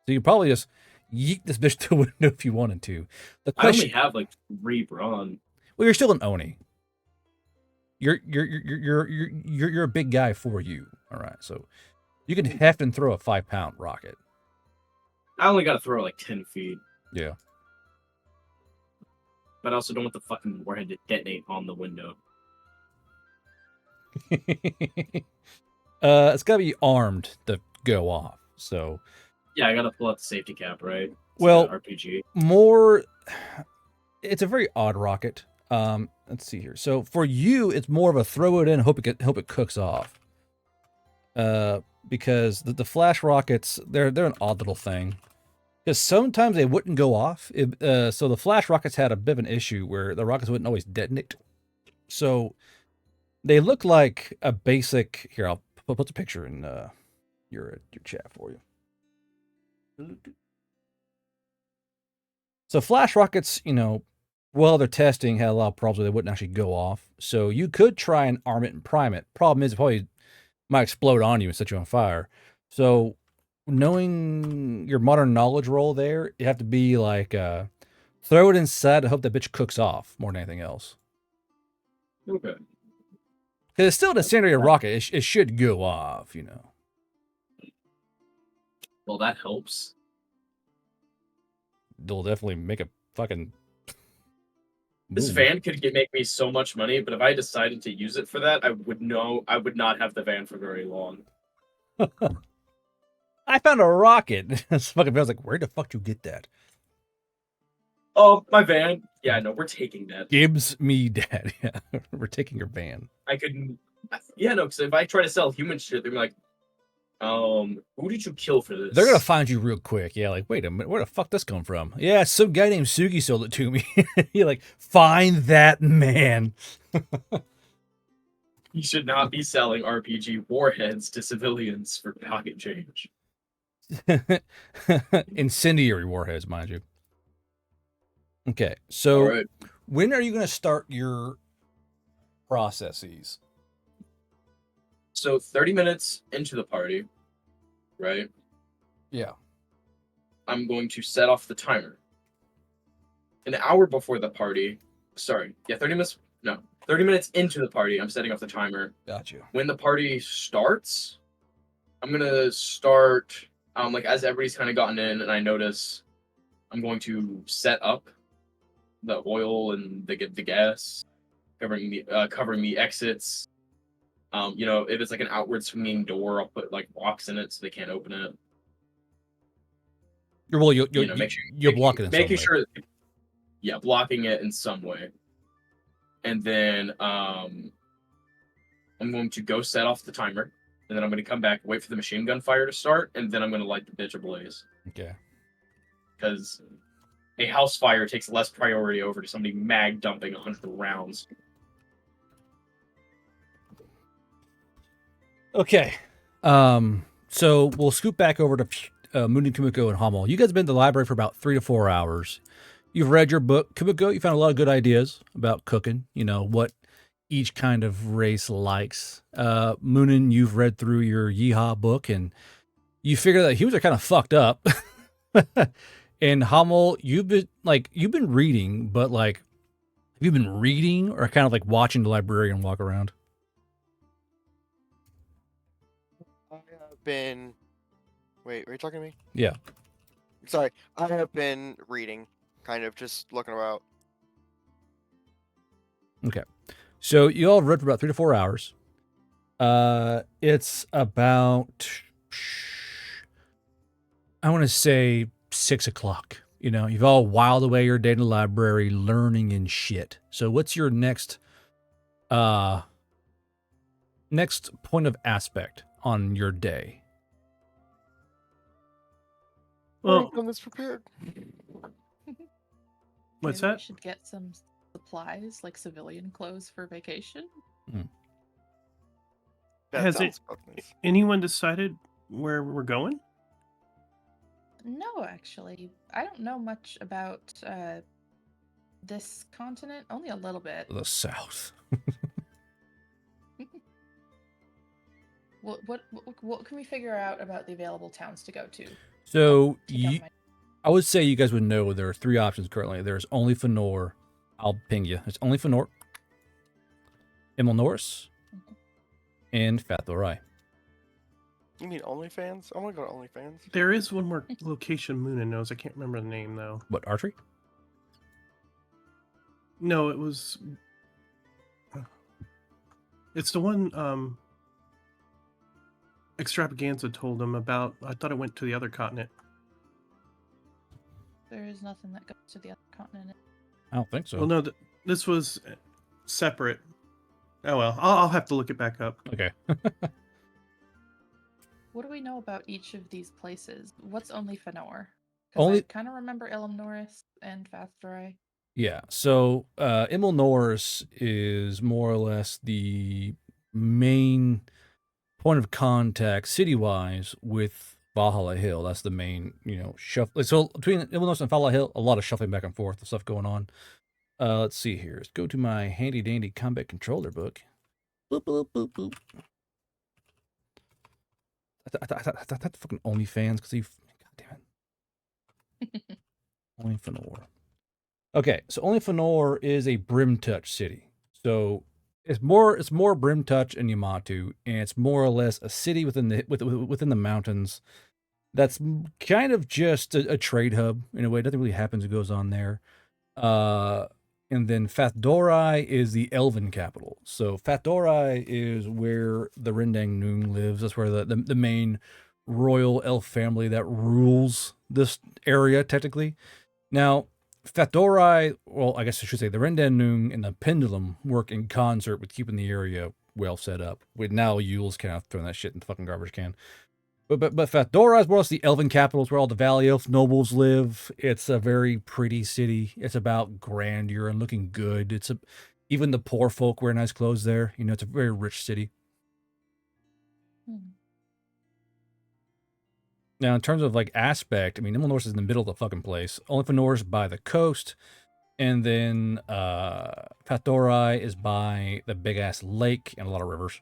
So you probably just yeet this bitch to the window if you wanted to. I only have like 3 brawn. Well, you're still an Oni. You're a big guy for you. All right. So you can heft and throw a 5-pound rocket. I only got to throw like 10 feet. Yeah. But I also don't want the fucking warhead to detonate on the window. It's got to be armed to go off. So. Yeah, I got to pull out the safety cap, right? Well, RPG. It's a very odd rocket. Let's see here. So for you, it's more of a throw it in, hope it cooks off. Because the flash rockets, they're an odd little thing. Because sometimes they wouldn't go off. So the flash rockets had a bit of an issue where the rockets wouldn't always detonate. So they look like a basic. Here, I'll put the picture in your chat for you. So flash rockets, while they're testing, had a lot of problems where they wouldn't actually go off. So you could try and arm it and prime it. Problem is, it probably might explode on you and set you on fire. So knowing your modern knowledge roll there, you have to be like, throw it inside to hope that bitch cooks off more than anything else. Okay. Because it's still an incendiary rocket. It should go off, Well, that helps. They'll definitely make a fucking... This van could make me so much money, but if I decided to use it for that, I would not have the van for very long. I found a rocket. This fucking van's like, where the fuck did you get that? Oh, my van. Yeah, no, we're taking that. Gibbs me dad. Yeah, we're taking your van. Yeah, no, because if I try to sell human shit, they're like, who did you kill for this? They're gonna find you real quick. Yeah, like, wait a minute, where the fuck this come from? Yeah, some guy named Sugi sold it to me. You're like, find that man. You should not be selling RPG warheads to civilians for pocket change. Incendiary warheads, mind you. Okay, so when are you gonna start your processes? So 30 minutes into the party, right? Yeah. I'm going to set off the timer. An hour before the party, 30 minutes into the party, I'm setting off the timer. Got you. When the party starts, I'm going to start, like as everybody's kind of gotten in and I notice, I'm going to set up the oil and the gas, covering the exits. If it's like an outward swinging door, I'll put like locks in it so they can't open it. You're blocking it. Making sure, blocking it in some way. And then I'm going to go set off the timer, and then I'm going to come back, wait for the machine gun fire to start, and then I'm going to light the bitch ablaze. Okay. Because a house fire takes less priority over to somebody mag dumping 100 rounds. Okay. So we'll scoot back over to Moonin, Kumiko, and Hummel. You guys have been to the library for about 3 to 4 hours. You've read your book. Kumiko, you found a lot of good ideas about cooking, what each kind of race likes. Moonin, you've read through your Yeehaw book, and you figure that humans are kind of fucked up. And Hummel, you've been reading, but like, have you been reading or kind of like watching the librarian walk around? Wait, are you talking to me? Yeah. Sorry, I have been reading, kind of just looking about. Okay. So you all read for about 3 to 4 hours. It's about, I want to say 6 o'clock You know, you've all whiled away your day in the library learning and shit. So what's your next point of aspect on your day? Well, come this prepared. what's Maybe that? we should get some supplies, like civilian clothes for vacation. That Has sounds nice. anyone decided where we're going? No, actually, I don't know much about this continent. Only a little bit. The South. What can we figure out about the available towns to go to? So Take out my- I would say you guys would know there are 3 options currently. There's only Fenor. I'll ping you. It's only Fenor, Imel Norris, and Fathorai. You mean OnlyFans? I want to go to OnlyFans. There is one more location Moonin knows. I can't remember the name though. What, archery? No, it was. It's the one Extravaganza told him about. I thought it went to the other continent. There is nothing that goes to the other continent. I don't think so. Well, no, this was separate. Oh well, I'll have to look it back up. Okay. What do we know about each of these places? What's only Fenor? Only- I kind of remember Ilum Norris and Fathrai. Yeah. So Imel Norris is more or less the main point of contact city-wise with Valhalla Hill. That's the main, shuffle. So between Imel Norris and Valhalla Hill, a lot of shuffling back and forth and stuff going on. Let's see here. Let's go to my handy dandy combat controller book. Boop, boop, boop, boop. I thought fucking OnlyFans because God damn it. Only Fenor. Okay, so Only Fenor is a Brimtouch city. So it's more Brimtouch and Yamato, and it's more or less a city within the mountains. That's kind of just a trade hub in a way. Nothing really happens or goes on there. And then Fathdorai is the elven capital. So Fathdorai is where the Rendang Noong lives. That's where the main royal elf family that rules this area, technically. Now, Fathdorai, well, I guess I should say the Rendang Noong and the Pendulum work in concert with keeping the area well set up. With now Yule's kind of throwing that shit in the fucking garbage can. But Fathdorai is more or less the elven capital. It's where all the Valley Elf nobles live. It's a very pretty city. It's about grandeur and looking good. Even the poor folk wear nice clothes there. It's a very rich city. Now, in terms of aspect, I mean, Imel Norris is in the middle of the fucking place. Only Fenor is by the coast, and then Fathdorai is by the big ass lake and a lot of rivers.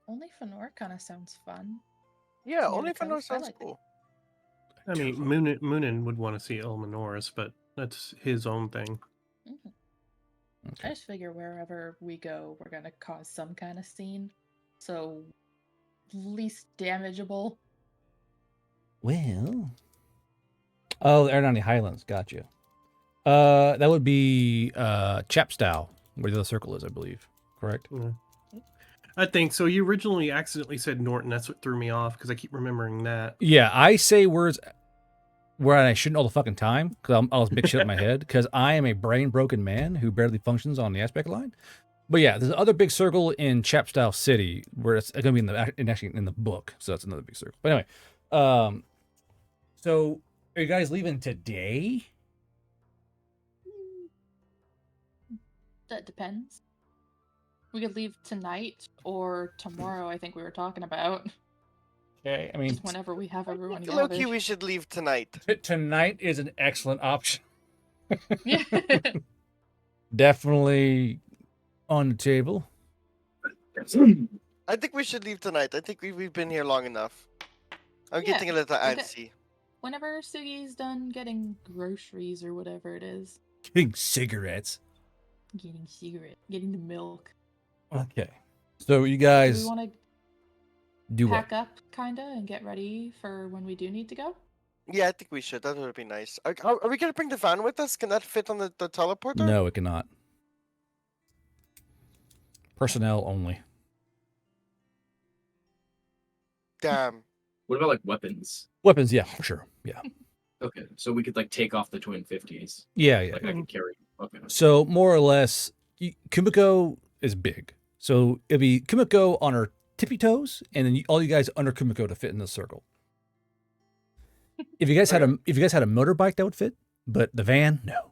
Only Fenor kind of sounds fun. Yeah, Near the OnlyFans coast, I sounds like it. cool. I mean, Moonin would want to see Elmanoris, but that's his own thing. Mhm. Okay. I just figure wherever we go, we're gonna cause some kind of scene, so least damageable. Well, oh, the Aeronautic Highlands, gotcha. That would be Chapstow, where the other circle is, I believe. Correct? Yeah. I think so. You originally accidentally said Norton. That's what threw me off because I keep remembering that. Yeah, I say words where I shouldn't all the fucking time because I'll mix shit up in my head because I am a brain broken man who barely functions on the aspect line. But yeah, there's another big circle in Chapstow City where it's going to be actually in the book, so that's another big circle. But anyway, so are you guys leaving today? That depends. We could leave tonight or tomorrow. I think we were talking about. Okay, I mean, Just whenever we have everyone Low-key, gathered. we should leave tonight. tonight is an excellent option. Yeah. Definitely on the table. I think we should leave tonight. I think we've been here long enough. I'm Yeah, getting a little okay. antsy. Whenever Sugi's done getting groceries or whatever it is, Getting cigarettes. getting the milk. Okay. So you Do guys we want to do what? pack up, kinda, and get ready for when we do need to go? Yeah, I think we should. That would be nice. Are we gonna bring the van with us? Can that fit on the teleporter? No, it cannot. Personnel only. Damn. What about weapons? Weapons, yeah, for sure. Yeah. Okay, so we could like take off the twin 50s. Yeah, yeah. Like I could carry. Okay. So more or less, Kumiko is big. So it'd be Kumiko on her tippy toes, and then all you guys under Kumiko to fit in the circle. If you guys had a motorbike, that would fit, but the van, no.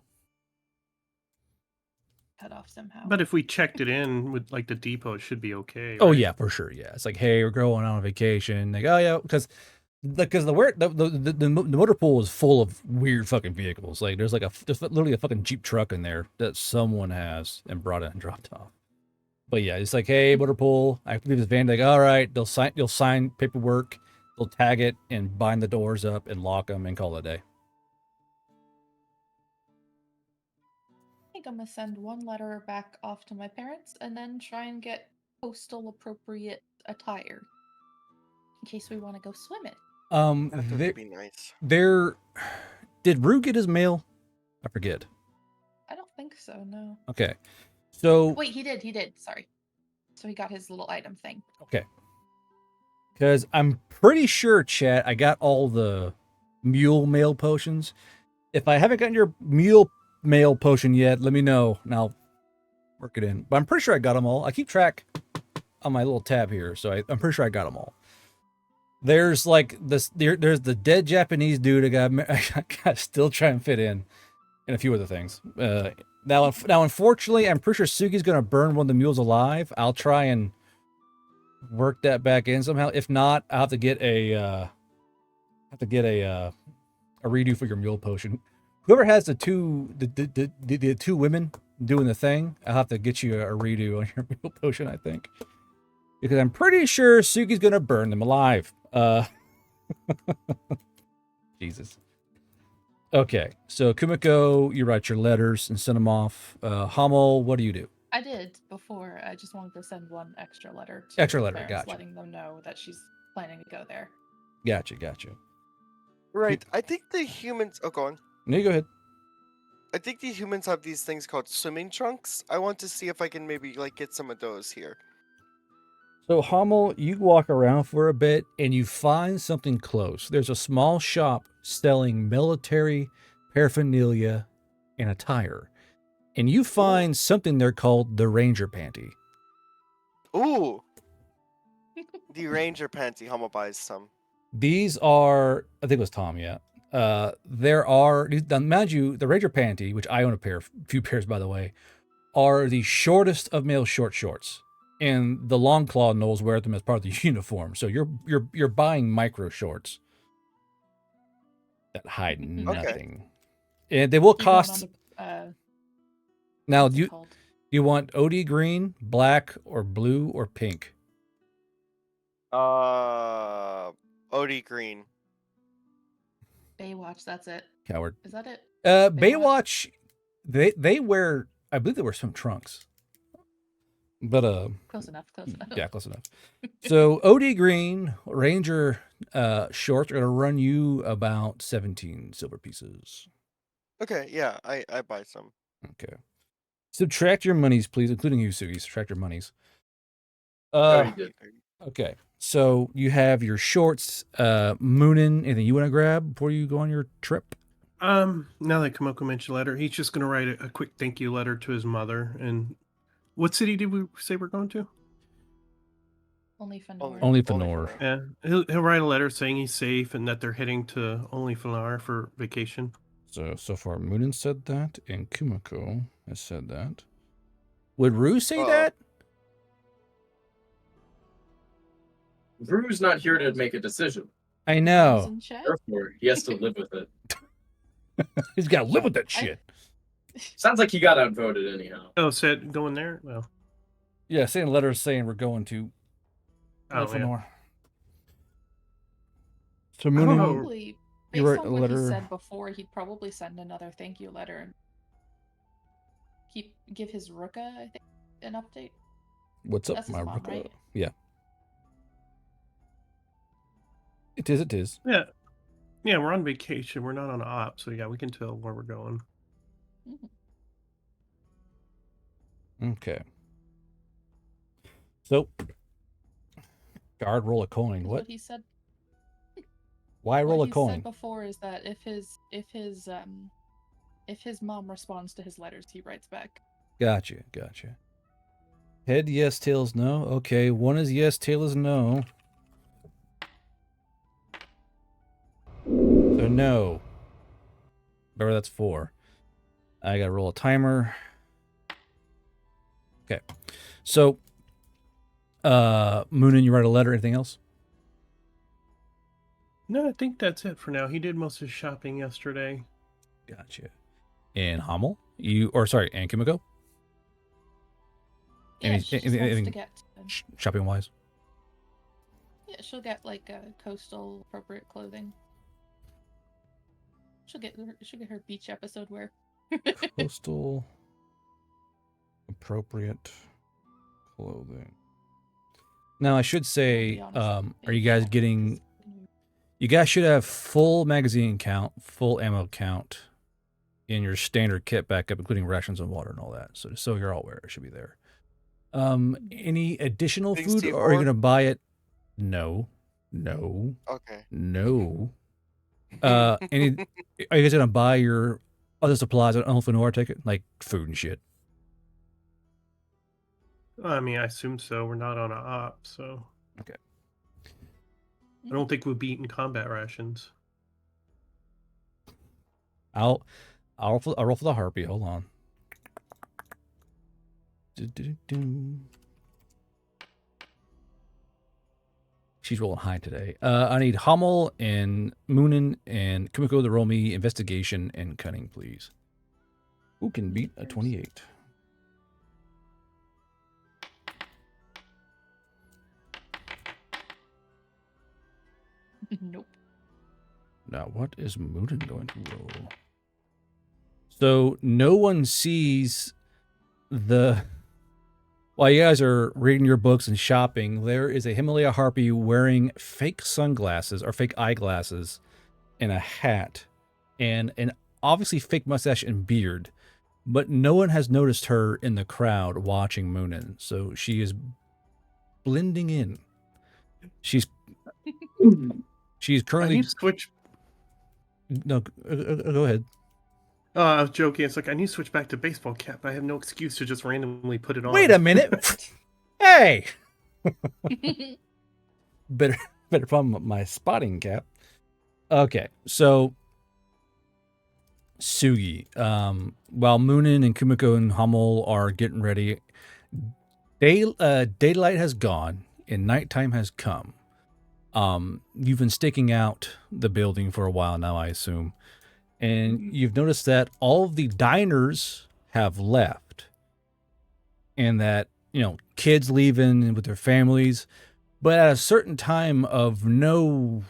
Cut off somehow. But if we checked it in with like the depot, it should be okay. Oh right? yeah, for sure. Yeah, it's like, hey, we're going on vacation. Like, oh yeah, because the motor pool is full of weird fucking vehicles. Like there's literally a fucking Jeep truck in there that someone has and brought in and dropped off. But yeah, it's like, hey, motor pool. I leave this van. Like, all right, they'll sign paperwork, they'll tag it and bind the doors up and lock them and call it a day. I think I'm gonna send one letter back off to my parents and then try and get postal appropriate attire in case we want to go swimming. That would be nice. Did Rue get his mail? I forget. I don't think so, no. Okay. So Wait, he did. Sorry. So he got his little item thing. okay. Because I'm pretty sure, chat, I got all the mule mail potions. If I haven't gotten your mule mail potion yet, let me know and I'll work it in. But I'm pretty sure I got them all. I keep track on my little tab here, so I'm pretty sure I got them all. There's like this. There's the dead Japanese dude I got still trying to fit in, and a few other things. Now, unfortunately, I'm pretty sure Sugi's gonna burn one of the mules alive. I'll try and work that back in somehow. If not, I'll have to get a redo for your mule potion. Whoever has the two women doing the thing, I'll have to get you a redo on your mule potion, I think. Because I'm pretty sure Sugi's gonna burn them alive. Jesus. Okay, so Kumiko, you write your letters and send them off. Hamel, what do you do? I did before. I just wanted to send one extra letter to Extra my letter, parents, gotcha. letting them know that she's planning to go there. Gotcha. Right. I think the humans. Oh, go on. No, you go ahead. I think the humans have these things called swimming trunks. I want to see if I can maybe like get some of those here. So Hamel, you walk around for a bit and you find something close. There's a small shop selling military paraphernalia and attire. And you find something there called the Ranger Panty. Ooh. The Ranger Panty. Hama buys some. These are, I think it was Tom, yeah. There are, mind you, the Ranger Panty, which I own a few pairs by the way, are the shortest of male short shorts. And the long claw gnolls wear them as part of the uniform. So you're buying micro shorts that hide nothing. Okay. And they will cost. Now you want OD green, black, or blue, or pink? OD green. Baywatch, that's it. Coward. Is that it? Baywatch, they wear, I believe they wear some trunks. But close enough. Yeah, close enough. So OD green Ranger shorts are gonna run you about 17 silver pieces. Okay, yeah, I buy some. Okay. Subtract your monies, please, including you, Sugi. Subtract your monies. Okay. So you have your shorts, Moonin, anything you want to grab before you go on your trip? Now that Kamoko mentioned letter, he's just gonna write a quick thank you letter to his mother. And what city did we say we're going to? Only Fenor. Only Fenor. Yeah, he'll write a letter saying he's safe and that they're heading to Only Fenor for vacation. So far, Moonin said that, and Kumiko has said that. Would Rue say that? Rue's not here to make a decision. I know. Therefore, he has to live with it. He's got to live with that shit. Sounds like he got outvoted anyhow. Oh, said going there? Well. Yeah, saying letters saying we're going to Fenor. So Moonin, probably, based you write on a what letter. he said before, he'd probably send another thank you letter and give his Ruka, I think, an update. What's up, That's my his mom, Ruka? right? Yeah. It is. Yeah. Yeah, we're on vacation. We're not on op, so yeah, we can tell where we're going. Okay. So, guard roll a coin. What he said. Why roll a What he coin? said before is that if his mom responds to his letters, he writes back. Gotcha. Head yes, tails no. Okay, one is yes, tail is no. So no. Remember, that's 4. I gotta roll a timer. Okay. So, Moonin, you write a letter. Anything else? No, I think that's it for now. He did most of his shopping yesterday. Gotcha. And Hummel, and Kimiko. Yeah, she just wants to get. Shopping wise? Yeah, she'll get like coastal appropriate clothing. She'll get her beach episode wear. Coastal appropriate clothing. Now I should say, are you guys getting? You guys should have full magazine count, full ammo count in your standard kit backup, including rations and water and all that. So just so you're all aware, it should be there. Any additional Things food, to or are you hoard? gonna buy it? No. Okay. No. Are you guys gonna buy your other supplies at Elfinor? Take it like food and shit. I mean, I assume so. We're not on a op, so. Okay. I don't think we'll be eating combat rations. I'll roll for the harpy. Hold on. She's rolling high today. I need Hummel and Moonin and Kumiko to roll me investigation and cunning, please. Who can beat a 28? Nope. Now, what is Moonin going to roll? So, no one sees the... While you guys are reading your books and shopping, there is a Himalaya harpy wearing fake sunglasses or fake eyeglasses and a hat and an obviously fake mustache and beard. But no one has noticed her in the crowd watching Moonin. So she is blending in. She's I currently... need to switch. No, go ahead. I was joking. It's like I need to switch back to baseball cap. I have no excuse to just randomly put it on. Wait a minute. Hey! better put on my spotting cap. Okay, so Sugi, while Moonin and Kumiko and Hummel are getting ready, daylight has gone and nighttime has come. You've been staking out the building for a while now, I assume. And you've noticed that all of the diners have left and that, kids leaving with their families. But at a certain time of no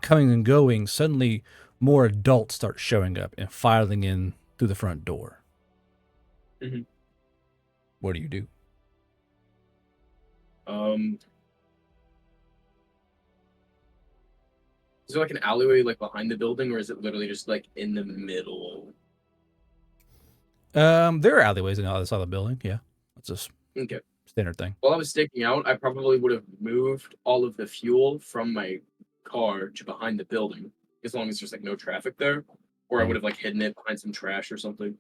coming and going, suddenly more adults start showing up and filing in through the front door. Mm-hmm. What do you do? Is there like an alleyway like behind the building, or is it literally just like in the middle? There are alleyways on the other side of the building. Yeah, that's just Okay. standard thing. While I was staking out, I probably would have moved all of the fuel from my car to behind the building, as long as there's like no traffic there, or I would have like hidden it behind some trash or something.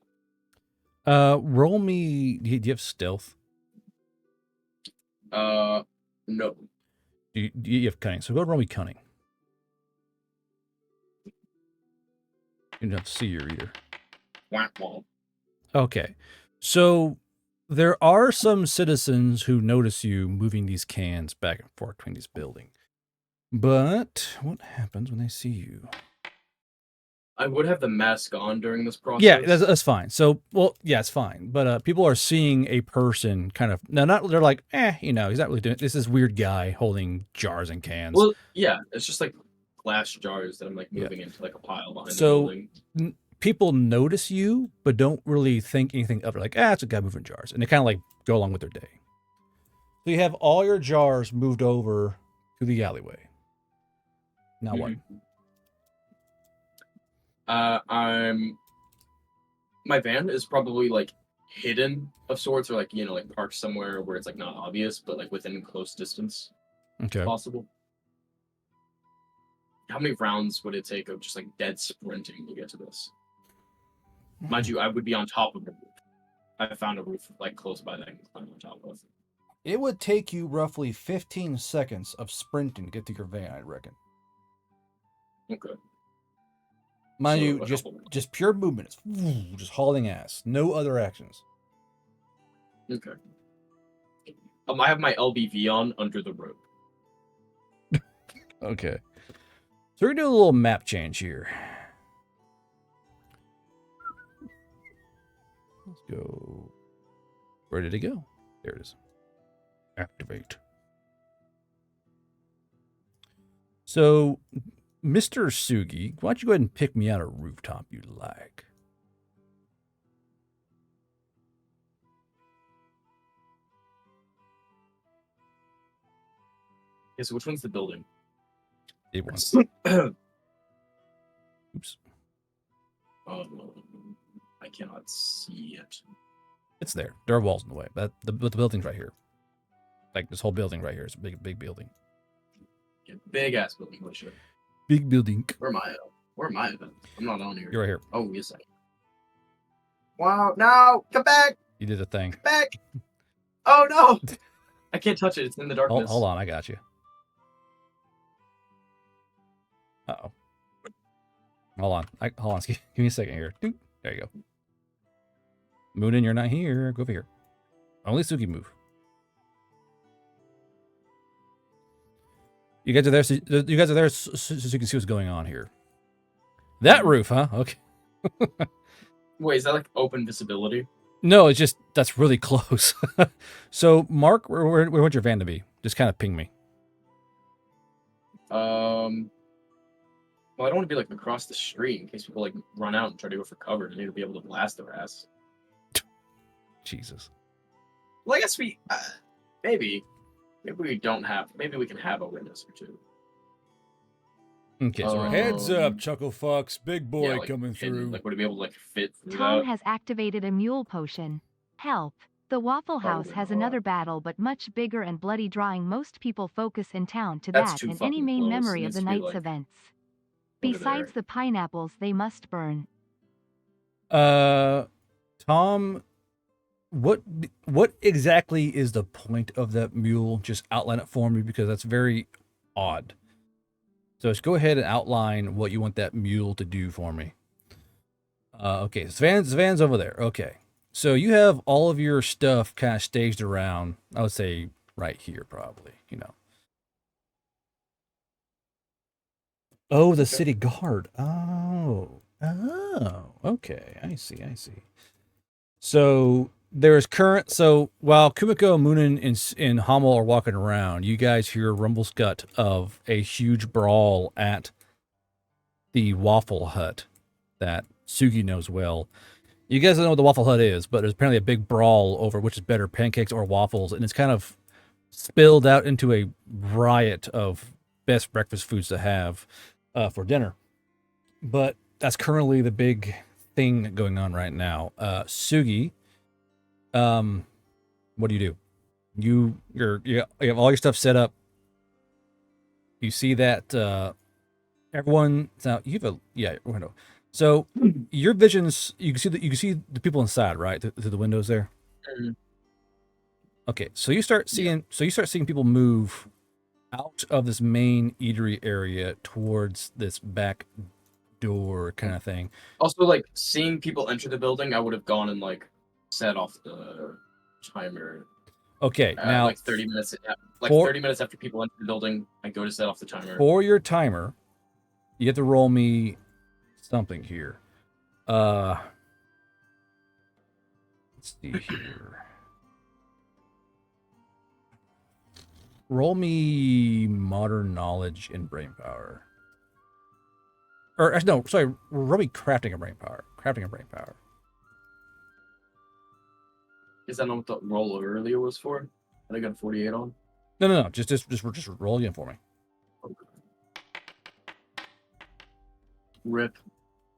Roll me. Do you have stealth? No. Do you have cunning? So go roll me cunning. You don't have to see your reader. Okay. So there are some citizens who notice you moving these cans back and forth between this building. But what happens when they see you? I would have the mask on during this process. Yeah, that's fine. So, yeah, it's fine. But people are seeing a person kind of... Now, they're like, he's not really doing it. This is weird guy holding jars and cans. Well, yeah, it's just like glass jars that I'm like moving into like a pile behind the building. People notice you, but don't really think anything of it. Like, it's a guy moving jars. And they kind of like go along with their day. So you have all your jars moved over to the alleyway. Now what? My van is probably like hidden of sorts, or like like parked somewhere where it's like not obvious, but like within close distance. Okay. If possible. how many rounds would it take of just like dead sprinting to get to this? Mind you, I would be on top of the roof. I found a roof like close by that I can climb on top of. It would take you roughly 15 seconds of sprinting to get to your van, I reckon. Okay. Mind So, you, just pure movement. It's just hauling ass. No other actions. Okay. I have my LBV on under the rope. Okay. So we're going to do a little map change here. Let's go. Where did it go? There it is. Activate. So, Mr. Sugi, why don't you go ahead and pick me out a rooftop you like? Okay, so which one's the building? It wants. Oops. I cannot see it. It's there. There are walls in the way. But the building's right here. Like this whole building right here is a big building. Yeah, big ass building. Holy shit. Big building. Where am I? Where am I? I'm not on here. You're right here. Oh, yes, I am. Wow! No! Come back! You did the thing. Come back! Oh no! I can't touch it. It's in the darkness. Hold on, I got you. Uh-oh. Hold on. Hold on. Give me a second here. Doop. There you go. Moonin, you're not here. Go over here. Only Suki move. You guys are there. So you guys are there so you can see what's going on here. That roof, huh? Okay. Wait, is that like open visibility? No, it's just that's really close. So, Mark, where would your van to be? Just kind of ping me. Well, I don't want to be like across the street in case people like run out and try to go for cover. I need to be able to blast their ass. Jesus. Well, I guess maybe we don't have. Maybe we can have a witness or two. Okay, so Heads up, Chuckle Fucks. Big boy like, coming through. Like, would it be able to like fit through Tom that? has activated a mule potion. Help. The Waffle House Probably has not. another battle but much bigger and bloody, drawing most people focus in town to That's that too and any fucking main close. memory It of the needs to be, night's like, events. over Besides there. the pineapples, they must burn. Tom, what exactly is the point of that mule? Just outline it for me because that's very odd. So just go ahead and outline what you want that mule to do for me. Okay, Svan's over there. Okay. So you have all of your stuff kind of staged around, I would say right here probably, you know. Oh, the city guard. Oh, okay. I see. So while Kumiko, Moonin, and Hamel are walking around, you guys hear a rumble-scut of a huge brawl at the Waffle Hut that Sugi knows well. You guys don't know what the Waffle Hut is, but there's apparently a big brawl over which is better, pancakes or waffles, and it's kind of spilled out into a riot of best breakfast foods to have for dinner. But that's currently the big thing going on right now. Sugi, what do? You have all your stuff set up. You see that everyone now you have a window. So your visions, you can see the people inside, right? Through the windows there. Mhm. Okay, so you start seeing people move out of this main eatery area towards this back door kind of thing. Also, like seeing people enter the building, I would have gone and like set off the timer. Okay, now like 30 minutes. Like 30 minutes after people enter the building, I go to set off the timer. For your timer, you have to roll me something here. Let's see here. Roll me modern knowledge and brain power. Or no, sorry, roll me crafting and brain power. Is that not what the roll earlier was for? I got 48 on. No. Just roll again for me. Rip.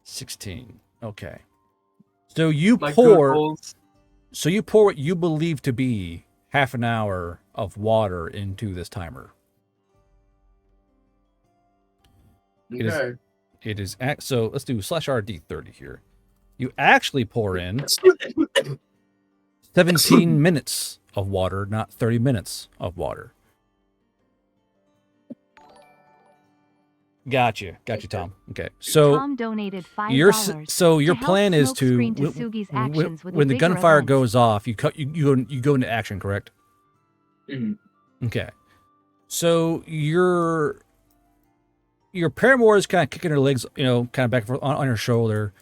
16. Okay. So you My pour. good rolls. So you pour what you believe to be half an hour of water into this timer. Okay. It is so let's do /RD30 here. You actually pour in 17 minutes of water, not 30 minutes of water. Gotcha, Tom. Okay, so Tom donated your $5 your to help plan is to smokescreen Tsugi's actions with a when the bigger gunfire event. goes off, you go into action, correct? Mm-hmm. Okay, so your paramour is kind of kicking her legs, kind of back and forth on her shoulder.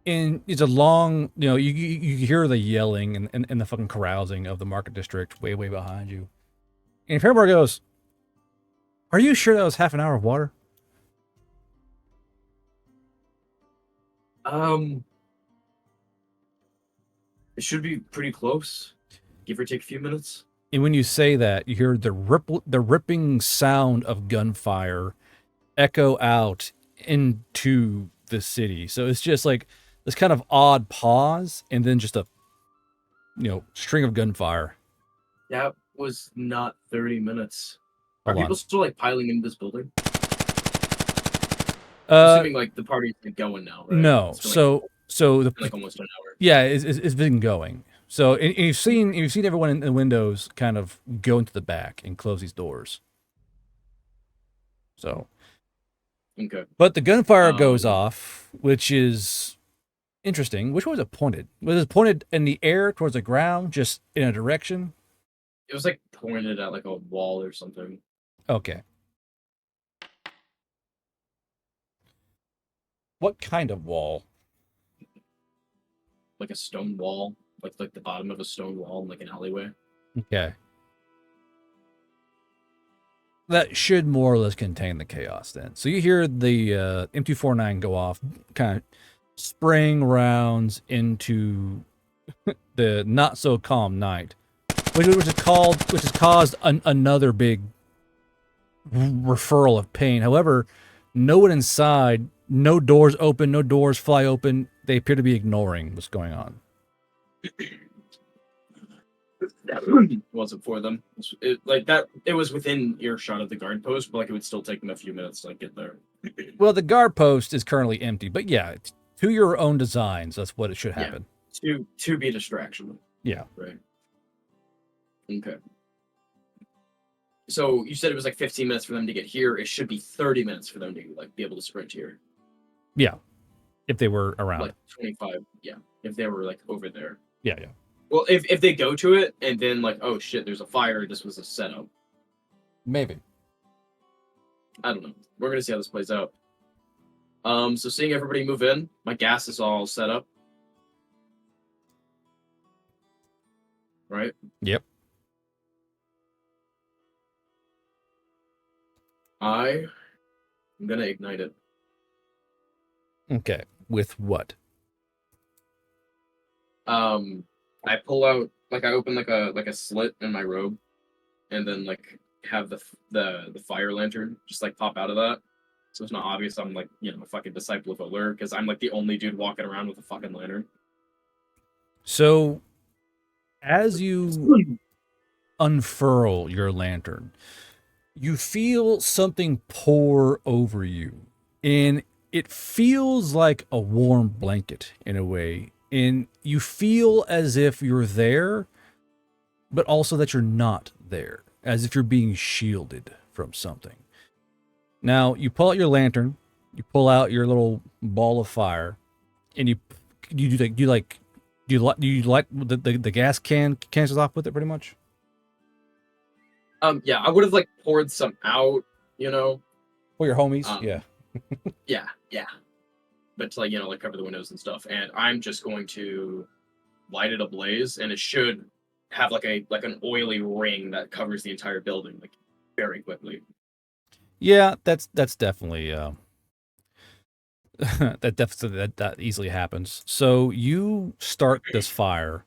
And it's a long, you hear the yelling and the fucking carousing of the market district way behind you. And Fairmore goes, "Are you sure that was half an hour of water?" It should be pretty close, give or take a few minutes. And when you say that, you hear the ripping sound of gunfire echo out into the city. So it's just like this kind of odd pause, and then just a string of gunfire. That was not 30 minutes. Are Hold on. people still like piling into this building? Uh, Assuming like the party's like, going now, right? No. It's been, So the like almost an hour. yeah, it's been going. So and you've seen everyone in the windows kind of go into the back and close these doors. So Okay. but the gunfire goes off, which is interesting. Which way was it pointed? Was it pointed in the air towards the ground, just in a direction? It was like pointed at like a wall or something. Okay. What kind of wall? Like a stone wall, like the bottom of a stone wall in like an alleyway. Okay. That should more or less contain the chaos then. So you hear the M249 go off, kind of spraying rounds into the not so calm night, which has caused another big referral of pain. However, no one inside, no doors open, no doors fly open. They appear to be ignoring what's going on. Wasn't for them. It was within earshot of the guard post, but like it would still take them a few minutes to like get there. Well, the guard post is currently empty, but yeah, to your own designs, that's what it should happen. Yeah, to be a distraction. Yeah. Right. Okay. So you said it was like 15 minutes for them to get here. It should be 30 minutes for them to like be able to sprint here. Yeah. If they were around. Like 25. Yeah. If they were like over there. Yeah. Well, if they go to it and then like, oh shit, there's a fire. This was a setup. Maybe. I don't know. We're gonna see how this plays out. So seeing everybody move in, my gas is all set up. Right? Yep. I'm gonna ignite it. Okay. With what? I pull out I open like a slit in my robe, and then like have the fire lantern just like pop out of that, so it's not obvious I'm like a fucking disciple of Allure, because I'm like the only dude walking around with a fucking lantern. So, as you unfurl your lantern, you feel something pour over you, and it feels like a warm blanket in a way. And you feel as if you're there, but also that you're not there, as if you're being shielded from something. Now, you pull out your lantern, you pull out your little ball of fire, and you light the gas can cancels off with it pretty much. Yeah, I would have like poured some out, For your homies, yeah. But to like cover the windows and stuff, and I'm just going to light it ablaze, and it should have like an oily ring that covers the entire building like very quickly. Yeah, that's definitely that easily happens. So you start this fire,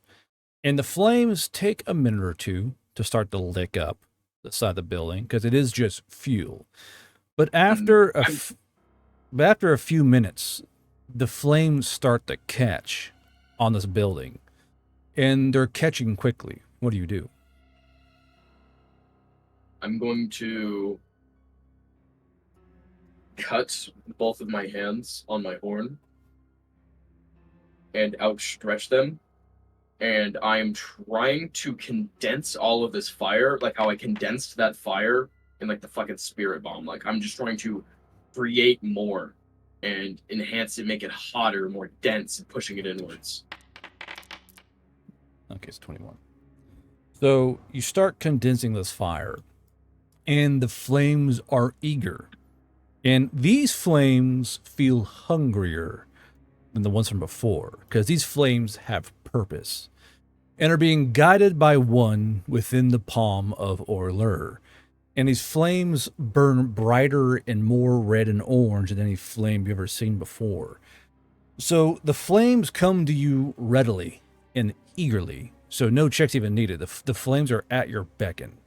and the flames take a minute or two to start to lick up the side of the building because it is just fuel. But after a few minutes, the flames start to catch on this building, and they're catching quickly. What do you do? I'm going to cut both of my hands on my horn and outstretch them, and I'm trying to condense all of this fire, like how I condensed that fire in like the fucking spirit bomb. Like I'm just trying to create more and enhance it, make it hotter, more dense, and pushing it inwards. Okay, it's 21. So you start condensing this fire, and the flames are eager. And these flames feel hungrier than the ones from before, because these flames have purpose and are being guided by one within the palm of Orlur. And these flames burn brighter and more red and orange than any flame you've ever seen before. So the flames come to you readily and eagerly, so no checks even needed. The flames are at your beckon.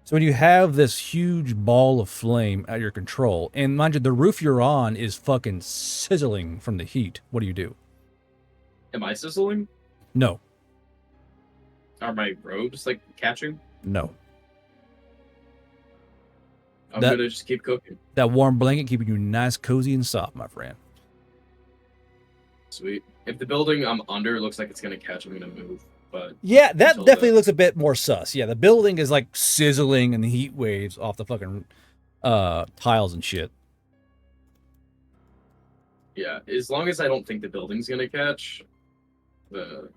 So when you have this huge ball of flame at your control, and mind you, the roof you're on is fucking sizzling from the heat, what do you do? Am I sizzling? No. Are my robes like catching? No. I'm gonna just keep cooking. That warm blanket keeping you nice, cozy, and soft, my friend. Sweet. If the building I'm under looks like it's gonna catch, I'm gonna move. But yeah, that definitely looks a bit more sus. Yeah, the building is like sizzling and the heat waves off the fucking tiles and shit. Yeah, as long as I don't think the building's gonna catch, but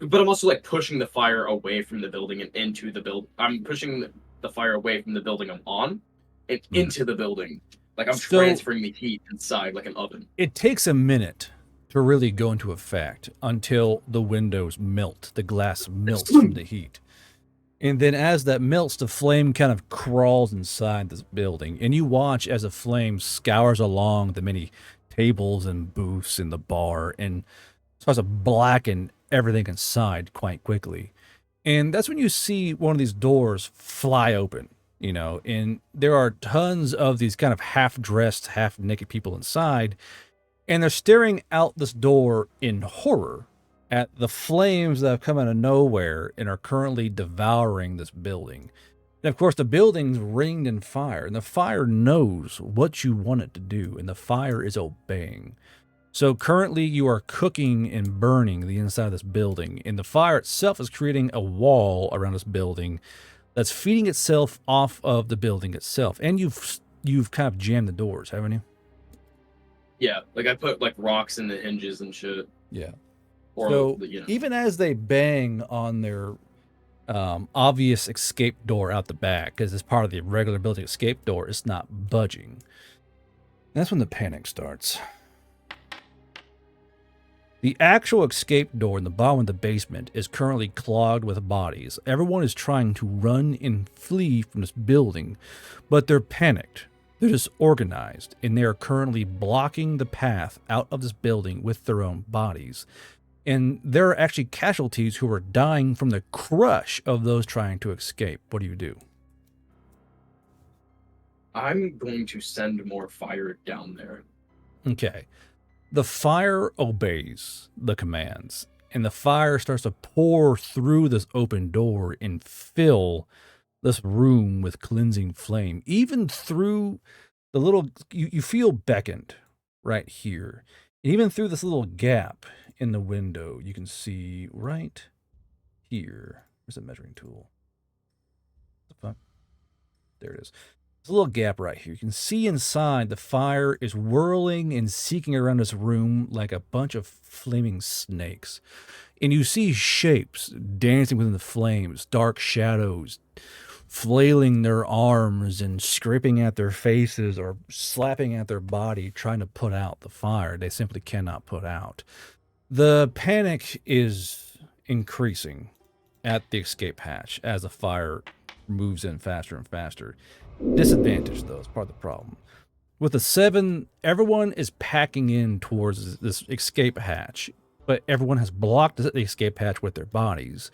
I'm also like pushing the fire away from the building and into the build. I'm pushing the fire away from the building I'm on and into the building. Like I'm transferring the heat inside like an oven. It takes a minute to really go into effect until the windows melt, the glass melts from the heat. And then as that melts, the flame kind of crawls inside this building, and you watch as the flame scours along the many tables and booths in the bar and starts to blacken everything inside quite quickly. And that's when you see one of these doors fly open, you know, and there are tons of these kind of half-dressed, half-naked people inside, and they're staring out this door in horror at the flames that have come out of nowhere and are currently devouring this building. And of course, the building's ringed in fire, and the fire knows what you want it to do, and the fire is obeying. So currently you are cooking and burning the inside of this building, and the fire itself is creating a wall around this building that's feeding itself off of the building itself. And you've kind of jammed the doors, haven't you? Yeah, like I put like rocks in the hinges and shit. Yeah. Or, so you know. Even as they bang on their obvious escape door out the back, because it's part of the regular building escape door, it's not budging. That's when the panic starts. The actual escape door in the bottom of the basement is currently clogged with bodies. Everyone is trying to run and flee from this building, but they're panicked. They're disorganized, and they are currently blocking the path out of this building with their own bodies. And there are actually casualties who are dying from the crush of those trying to escape. What do you do? I'm going to send more fire down there. Okay. The fire obeys the commands, and the fire starts to pour through this open door and fill this room with cleansing flame. Even through the little, you feel beckoned right here. And even through this little gap in the window, you can see right here. Where's the measuring tool? What the fuck? There it is. There's a little gap right here. You can see inside the fire is whirling and seeking around this room like a bunch of flaming snakes. And you see shapes dancing within the flames, dark shadows, flailing their arms and scraping at their faces or slapping at their body, trying to put out the fire they simply cannot put out. The panic is increasing at the escape hatch as the fire moves in faster and faster. Disadvantage, though, is part of the problem. With the 7, everyone is packing in towards this escape hatch, but everyone has blocked the escape hatch with their bodies.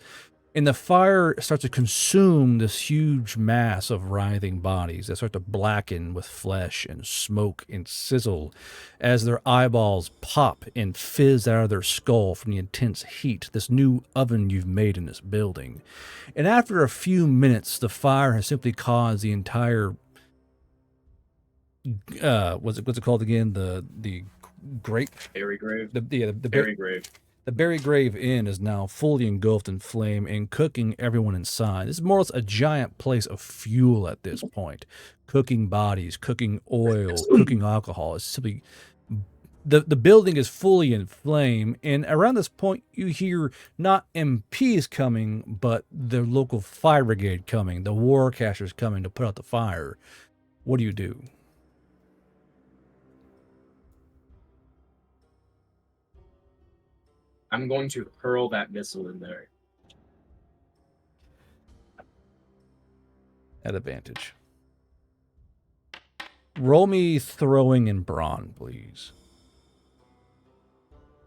And the fire starts to consume this huge mass of writhing bodies that start to blacken with flesh and smoke and sizzle as their eyeballs pop and fizz out of their skull from the intense heat, this new oven you've made in this building. And after a few minutes, the fire has simply caused the entire what's it called again? The grape. Berry Grave. The Berry Grave. The Berry Grave Inn is now fully engulfed in flame and cooking everyone inside. This is more or less a giant place of fuel at this point. Cooking bodies, cooking oil, cooking alcohol. It's simply the building is fully in flame, and around this point you hear not MPs coming, but the local fire brigade coming, the war cashers coming to put out the fire. What do you do? I'm going to hurl that missile in there. At advantage. Roll me throwing and brawn, please.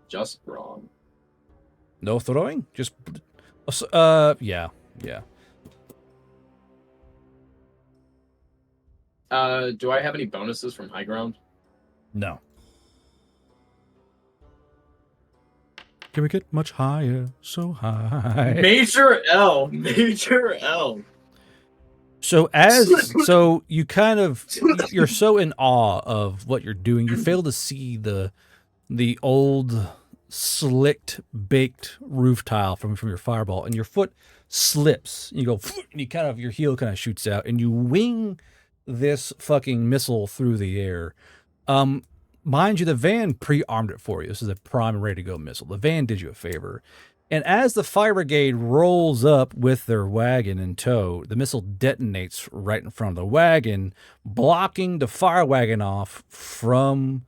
Just wrong. No throwing? Just yeah. Do I have any bonuses from high ground? No. Can we get much higher? So high. Major L. Major L. So you kind of you're so in awe of what you're doing, you fail to see the old slicked baked roof tile from your fireball, and your foot slips. You go and you your heel kind of shoots out, and you wing this fucking missile through the air. Mind you, the van pre-armed it for you. This is a prime and ready to go missile. The van did you a favor. And as the fire brigade rolls up with their wagon in tow, the missile detonates right in front of the wagon, blocking the fire wagon off from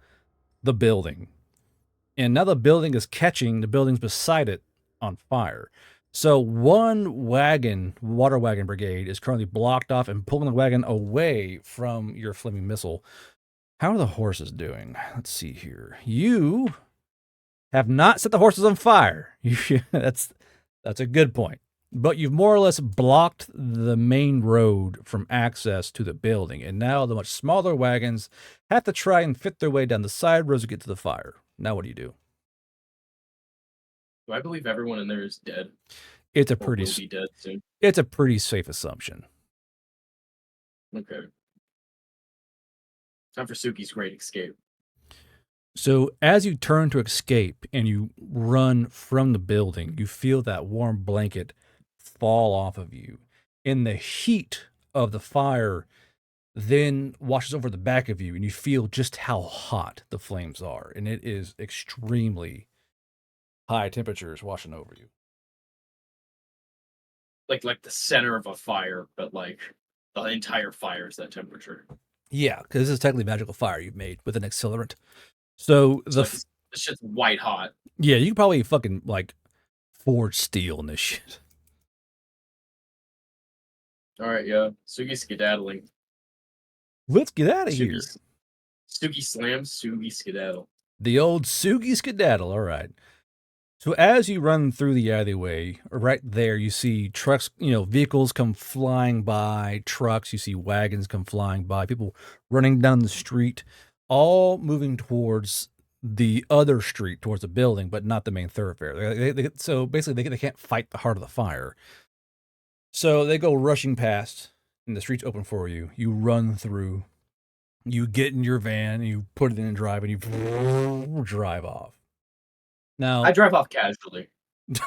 the building. And now the building is catching the buildings beside it on fire. So one wagon, water wagon brigade, is currently blocked off and pulling the wagon away from your flaming missile. How are the horses doing? Let's see here. You have not set the horses on fire. That's a good point. But you've more or less blocked the main road from access to the building. And now the much smaller wagons have to try and fit their way down the side roads to get to the fire. Now what do you do? Do I believe everyone in there is dead? It's a Or pretty will be dead soon. It's a pretty safe assumption. Okay. Time for Suki's great escape. So as you turn to escape and you run from the building, you feel that warm blanket fall off of you. And the heat of the fire then washes over the back of you, and you feel just how hot the flames are. And it is extremely high temperatures washing over you. Like the center of a fire, but like the entire fire is that temperature. Yeah, because this is technically magical fire you've made with an accelerant. So It's just white hot. Yeah, you can probably fucking like forge steel in this shit. All right, yeah. Sugi skedaddling. Let's get out of here. Sugi slams, Sugi skedaddle. The old Sugi skedaddle. All right. So as you run through the alleyway, right there, you see trucks, vehicles come flying by, trucks, you see wagons come flying by, people running down the street, all moving towards the other street, towards the building, but not the main thoroughfare. So basically, they can't fight the heart of the fire. So they go rushing past, and the street's open for you. You run through, you get in your van, you put it in drive, and you drive off. Now I drive off casually. Is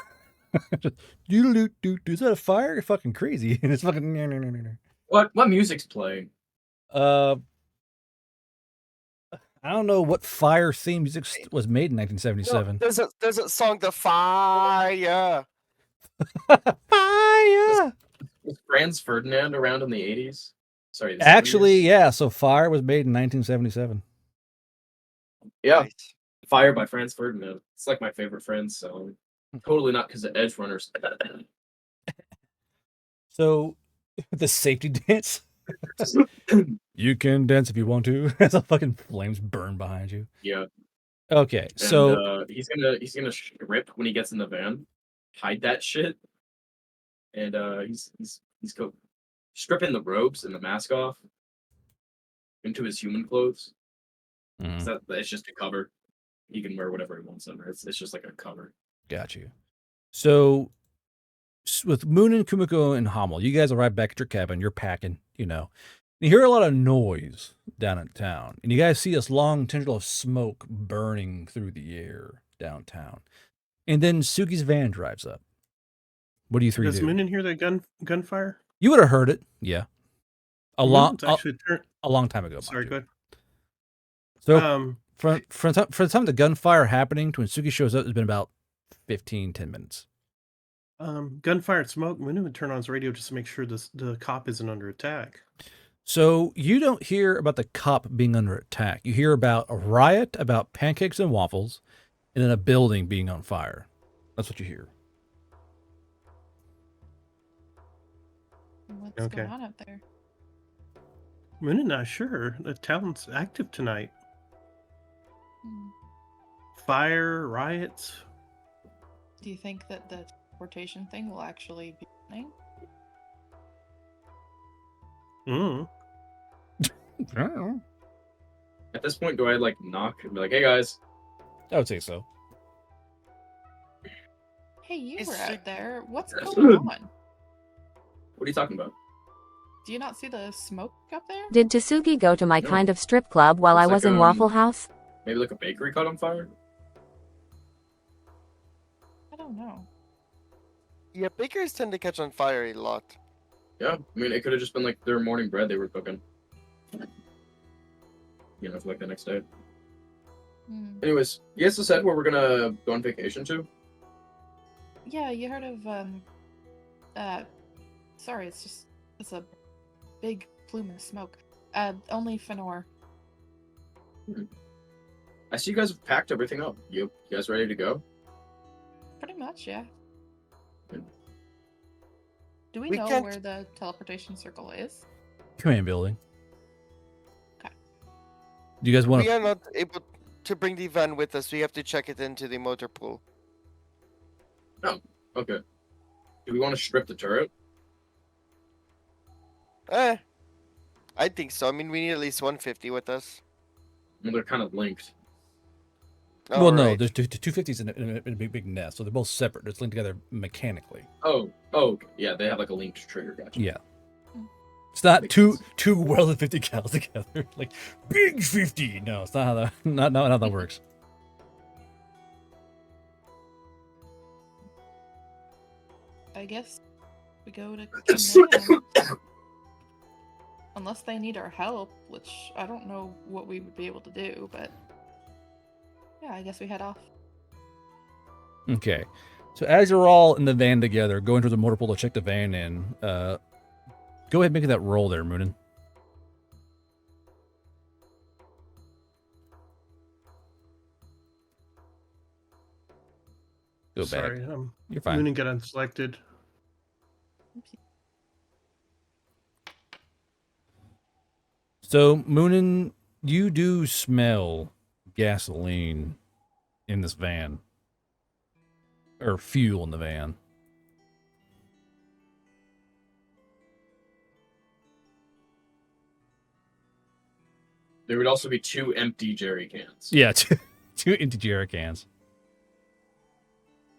that a fire? You're fucking crazy. And it's fucking. What music's playing? I don't know what fire theme music was made in 1977. No, there's a song, The Fire. Fire. Was Franz Ferdinand around in the 80s? Sorry. Actually, 70s? yeah. So Fire was made in 1977. Yeah. Right. Fire by Franz Ferdinand. It's like my favorite Franz song. Totally not because of Edge Runners. So the safety dance. You can dance if you want to. As the fucking flames burn behind you. Yeah. Okay, And, so he's gonna strip when he gets in the van, hide that shit, and he's stripping the robes and the mask off into his human clothes. Mhm. It's just a cover. He can wear whatever he wants under. It's just like a cover. Got you. So with Moon and Kumiko and Hamel, you guys arrive back at your cabin. You're packing, You hear a lot of noise down in town, and you guys see this long tendril of smoke burning through the air downtown. And then Suki's van drives up. What do you three Does do? Moonin hear the gunfire? You would have heard it, yeah. A long time ago. Sorry, go ahead. So for the time the gunfire happening to when Suki shows up, it's been about 10 minutes. Gunfire and smoke. Moonin would turn on his radio just to make sure the cop isn't under attack. So you don't hear about the cop being under attack. You hear about a riot, about pancakes and waffles, and then a building being on fire. That's what you hear. What's going on up there? Moonin not sure. The town's active tonight. Fire, riots. Do you think that the teleportation thing will actually be happening? At this point, do I like knock and be like, "Hey guys"? I would say so. Hey, you Is were it- out there. What's going on? What are you talking about? Do you not see the smoke up there? Did Tasuki go to my No. kind of strip club while I Looks was like, in Waffle House? Maybe like a bakery caught on fire. I don't know. Yeah, bakers tend to catch on fire a lot. Yeah, I mean, it could have just been like their morning bread they were cooking. You know, for like the next day. Anyways, you guys decide where we're gonna go on vacation to? Yeah, you heard of sorry, it's a big plume of smoke. Only Fenor. I see you guys have packed everything up. You guys ready to go? Pretty much, yeah. Good. Do we We know can't- where the teleportation circle is? Command building. Okay. Do you guys want We to? are not able to bring the van with us. We have to check it into the motor pool. Okay. Do we want to strip the turret? I think so. I mean, we need at least 150 with us. Well, they're kind of linked. Well, no, Alright. there's 250s in a big nest, so they're both separate. It's linked together mechanically. Oh, okay. Yeah, they have like a linked trigger. Gotcha. Yeah. It's not Makes two sense. welded 50 cals together. Like big 50. No, it's not how that not how that works. I guess we go to command. Unless they need our help, which I don't know what we would be able to do, but yeah, I guess we head off. Okay. So as you're all in the van together, going to the motor pool to check the van in, go ahead and make that roll there, Moonin. Go Sorry, back. You're fine. Moonin got unselected. So, Moonin, you do smell gasoline in this van. Or fuel in the van. There would also be 2 empty jerry cans. Yeah, two empty jerry cans.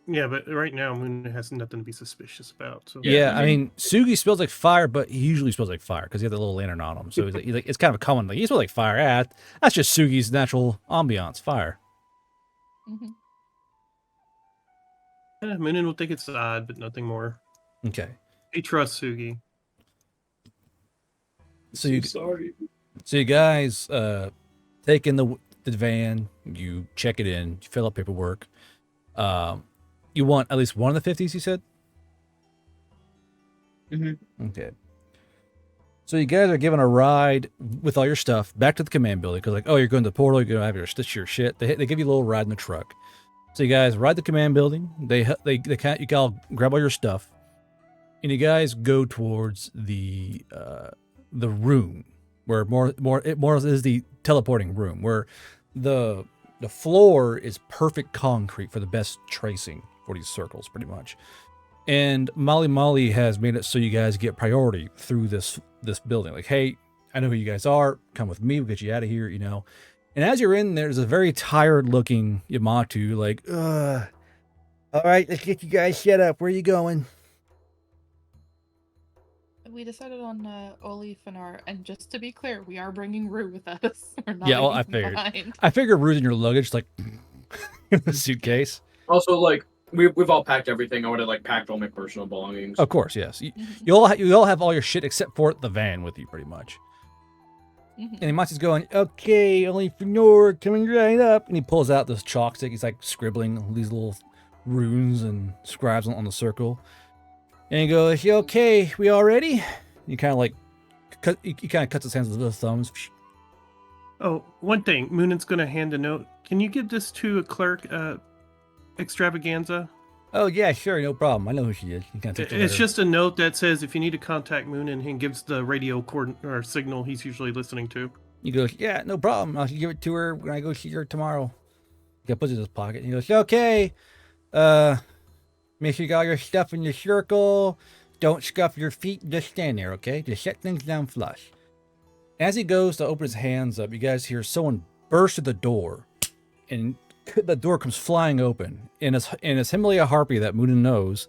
Yeah, but right now Moonin has nothing to be suspicious about. So Yeah, I I mean, Sugi smells like fire, but he usually smells like fire because he has the little lantern on him. So he's like, it's kind of a common, like, he smells like fire. Yeah, that's just Sugi's natural ambiance, fire. Mm-hmm. Moonin will think it's odd, but nothing more. Okay. He trusts Sugi. So you, sorry. so you guys take in the van, you check it in, you fill out paperwork. You want at least one of the 50s, you said? Mm-hmm. Okay. So you guys are given a ride with all your stuff back to the command building because, like, oh, you're going to the portal, you're going to have your shit. They give you a little ride in the truck. So you guys ride the command building. They can't. You all grab all your stuff, and you guys go towards the room where more is the teleporting room where the floor is perfect concrete for the best tracing for these circles, pretty much. And Molly has made it so you guys get priority through this building. Like, hey, I know who you guys are. Come with me. We'll get you out of here, you know. And as you're in there's a very tired-looking Yamato, like, all right, let's get you guys set up. Where are you going? We decided on Oli Fanar, and just to be clear, we are bringing Rue with us. We're not Yeah, well, leaving I him figured. behind. I figured Rue's in your luggage, like in the suitcase. Also, like we've all packed everything. I would have like packed all my personal belongings. Of course, yes. Mhm. You all have all your shit except for the van with you, pretty much. Mhm. And Masi's going, okay, only for Nord coming right up. And he pulls out this chalk stick. He's like scribbling these little runes and scribes on the circle. And he goes, okay, we all ready? He kind of like, he kind of cuts his hands with his thumbs. Oh, one thing. Moonen's going to hand a note. Can you give this to a clerk, Extravaganza? Oh, yeah, sure, no problem. I know who she is. He kind of It's just a note that says if you need to contact Moonen, he gives the radio or signal he's usually listening to. He goes, yeah, no problem. I'll give it to her when I go see her tomorrow. He puts it in his pocket. He goes, okay, make sure you got all your stuff in your circle. Don't scuff your feet. Just stand there, okay? Just set things down flush. As he goes to open his hands up, you guys hear someone burst through the door, and the door comes flying open. And his Himalaya harpy that Moonen knows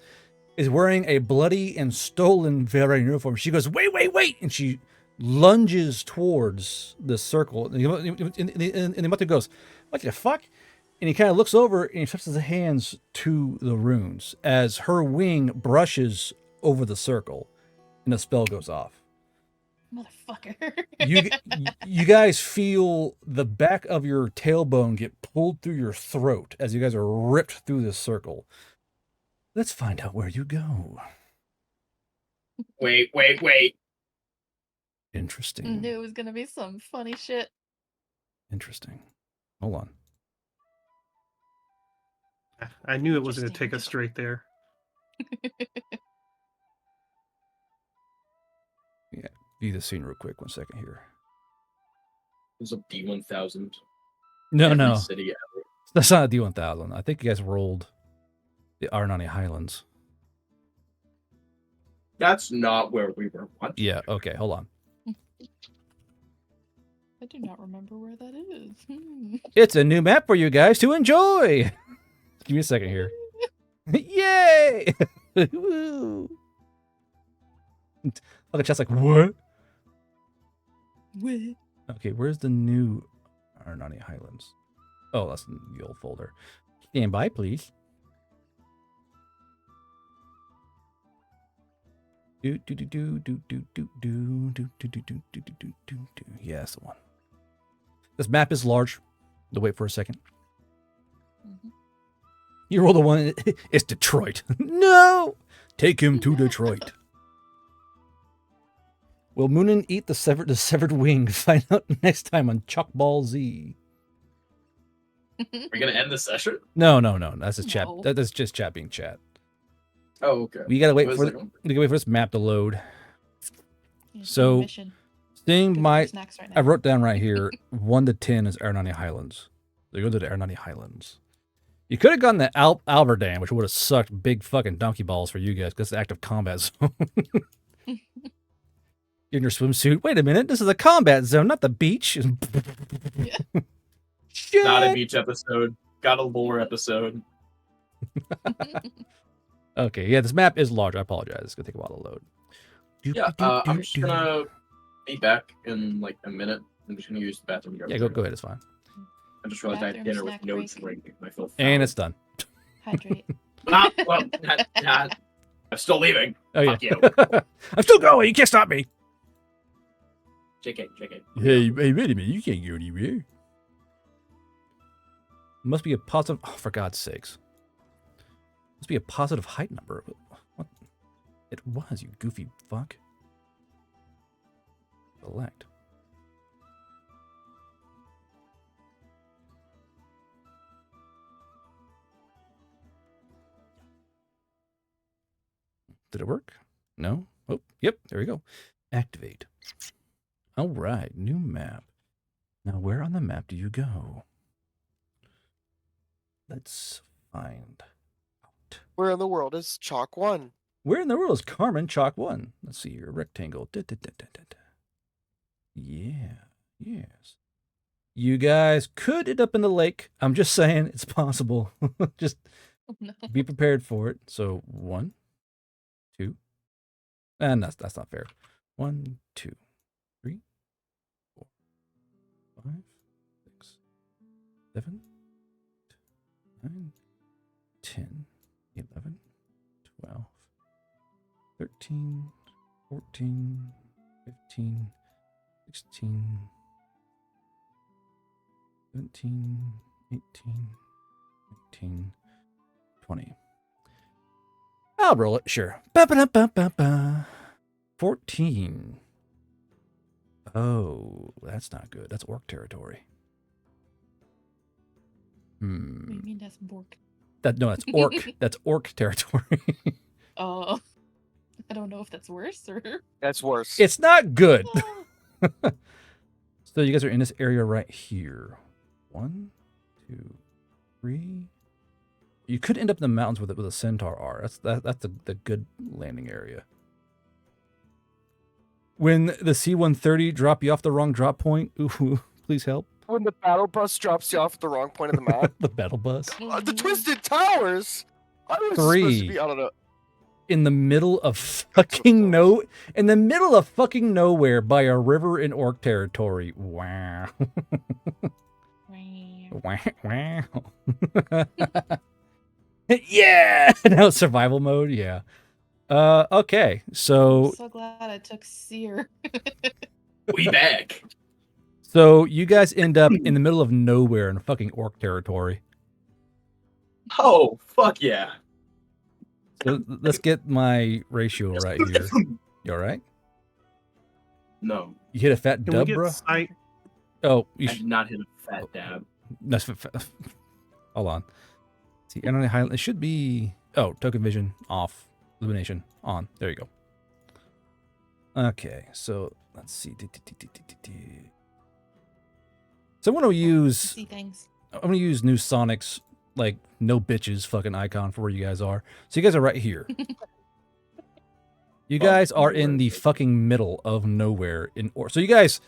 is wearing a bloody and stolen Valerian uniform. She goes, wait, wait, wait! And she lunges towards the circle. And the mother goes, what the fuck? And he kind of looks over and he puts his hands to the runes as her wing brushes over the circle and the spell goes off. Motherfucker. You guys feel the back of your tailbone get pulled through your throat as you guys are ripped through this circle. Let's find out where you go. Wait. Interesting. Knew it was gonna be some funny shit. Interesting. Hold on. I knew it wasn't going to take us straight there. Yeah, view the scene real quick. 1 second here. There's a D1000. No, Every no. city ever. That's not a D1000. I think you guys rolled the Arnani Highlands. That's not where we were. What? Yeah, okay, hold on. I do not remember where that is. It's a new map for you guys to enjoy. Give me a second here. Yay! Woo! Look at Chess like, what? What? Okay, where's the new Arnani Highlands? Oh, that's in the old folder. Stand by, please. Yeah, that's the one. This map is large. To wait for a second. Mhm. You roll the one. It's Detroit. No! Take him to Detroit. Will Moonen eat the severed wing? Find out next time on Chalkball Z. We're gonna end the session? No. That's just chat. No. That's just chat being chat. Oh, okay. We gotta wait It was for like- we gotta wait for this map to load. Yeah, So, mission. Seeing Go get my, your snacks right I now. wrote down right here 1 to 10 is Arnani Highlands. So you go to the Arnani Highlands. You could have gone to Alberdam, which would have sucked big fucking donkey balls for you guys because it's active combat zone. You're in your swimsuit. Wait a minute, this is a combat zone, not the beach. Shit. Not a beach episode. Got a lore episode. Okay, yeah, this map is large. I apologize. It's gonna take a while to load. Yeah, I'm just gonna be back in like a minute. I'm just gonna use the bathroom. Yeah, go ahead. It's fine. I just realized I had Bathroom, dinner with snack no break. drink. I feel And foul. it's done. Hydrate. Well, I'm still leaving. Oh Fuck yeah. you. I'm still going. You can't stop me. JK. Hey, wait a minute. You can't go anywhere. Must be a positive. Oh, for God's sakes. Must be a positive height number. What? It was, you goofy fuck. Select. Did it work? No? Oh, yep. There we go. Activate. All right. New map. Now, where on the map do you go? Let's find out. Where in the world is Chalk 1? Where in the world is Carmen Chalk 1? Let's see here. Rectangle. Yeah. Yes. You guys could end up in the lake. I'm just saying it's possible. Just Oh, no. be prepared for it. So 1, 2, And that's not fair. 1, 2, 3, 4, 5, 6, 7, 9, 10, 11, 12, 13, 14, 15, 16, 17, 18, 19, 20. I'll roll it, sure. 14. Oh, that's not good. That's orc territory. What do you mean that's Bork? No, that's orc. That's orc territory. Oh, I don't know if that's worse or. That's worse. It's not good. Oh. So you guys are in this area right here. 1, 2, 3. You could end up in the mountains with a centaur R. That's the good landing area. When the C-130 drop you off the wrong drop point, ooh, please help. When the battle bus drops you off at the wrong point of the map. The battle bus. The Twisted Towers. I was 3. supposed to be, I don't know. In the middle of fucking nowhere by a river in orc territory. Wow. Wow. Yeah. Now survival mode. Yeah. Okay. I'm So so glad I took Seer. We back. So you guys end up in the middle of nowhere in fucking orc territory. Oh, fuck yeah. So let's get my ratio right here. You all right? No, You hit a fat Can dub, we bro? get sight? Oh, I did not hit a fat dab. Hold on. See, I don't know how it should be. Oh, token vision off, illumination on. There you go. Okay, so let's see. So I'm gonna use. See things. I'm gonna use New Sonic's like no bitches fucking icon for where you guys are. So you guys are right here. You guys are in the fucking middle of nowhere so you guys,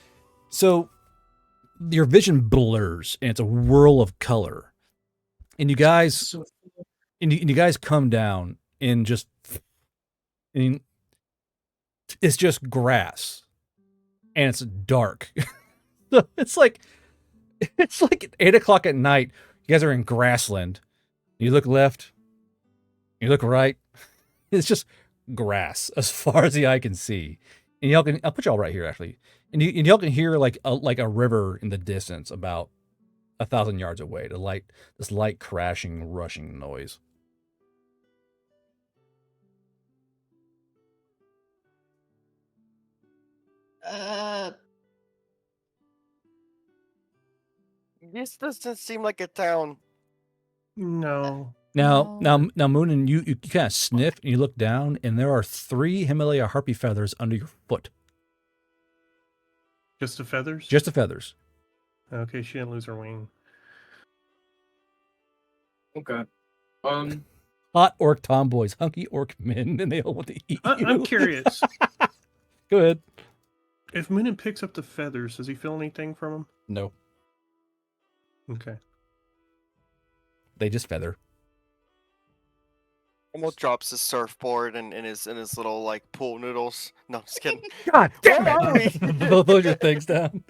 so your vision blurs and it's a whirl of color, and you guys, and you guys come down and just, and it's just grass, and it's dark. So it's like 8 o'clock at night. You guys are in grassland. You look left, you look right. It's just grass as far as the eye can see. And y'all can, I'll put y'all right here actually. And y'all can hear like a river in the distance about 1,000 yards away. This light crashing, rushing noise. This doesn't seem like a town. No. Now, No. Moon, and you kind of sniff and you look down, and there are 3 Himalaya harpy feathers under your foot. Just the feathers? Just the feathers. Okay, she didn't lose her wing. Okay. Hot orc tomboys, hunky orc men, and they all want to eat you. I'm curious. Go ahead. If Moonin picks up the feathers, does he feel anything from them? No, Okay. they just feather. Almost drops his surfboard and his little like pool noodles. No, I'm just kidding. God damn Where are we? it! Those your things down.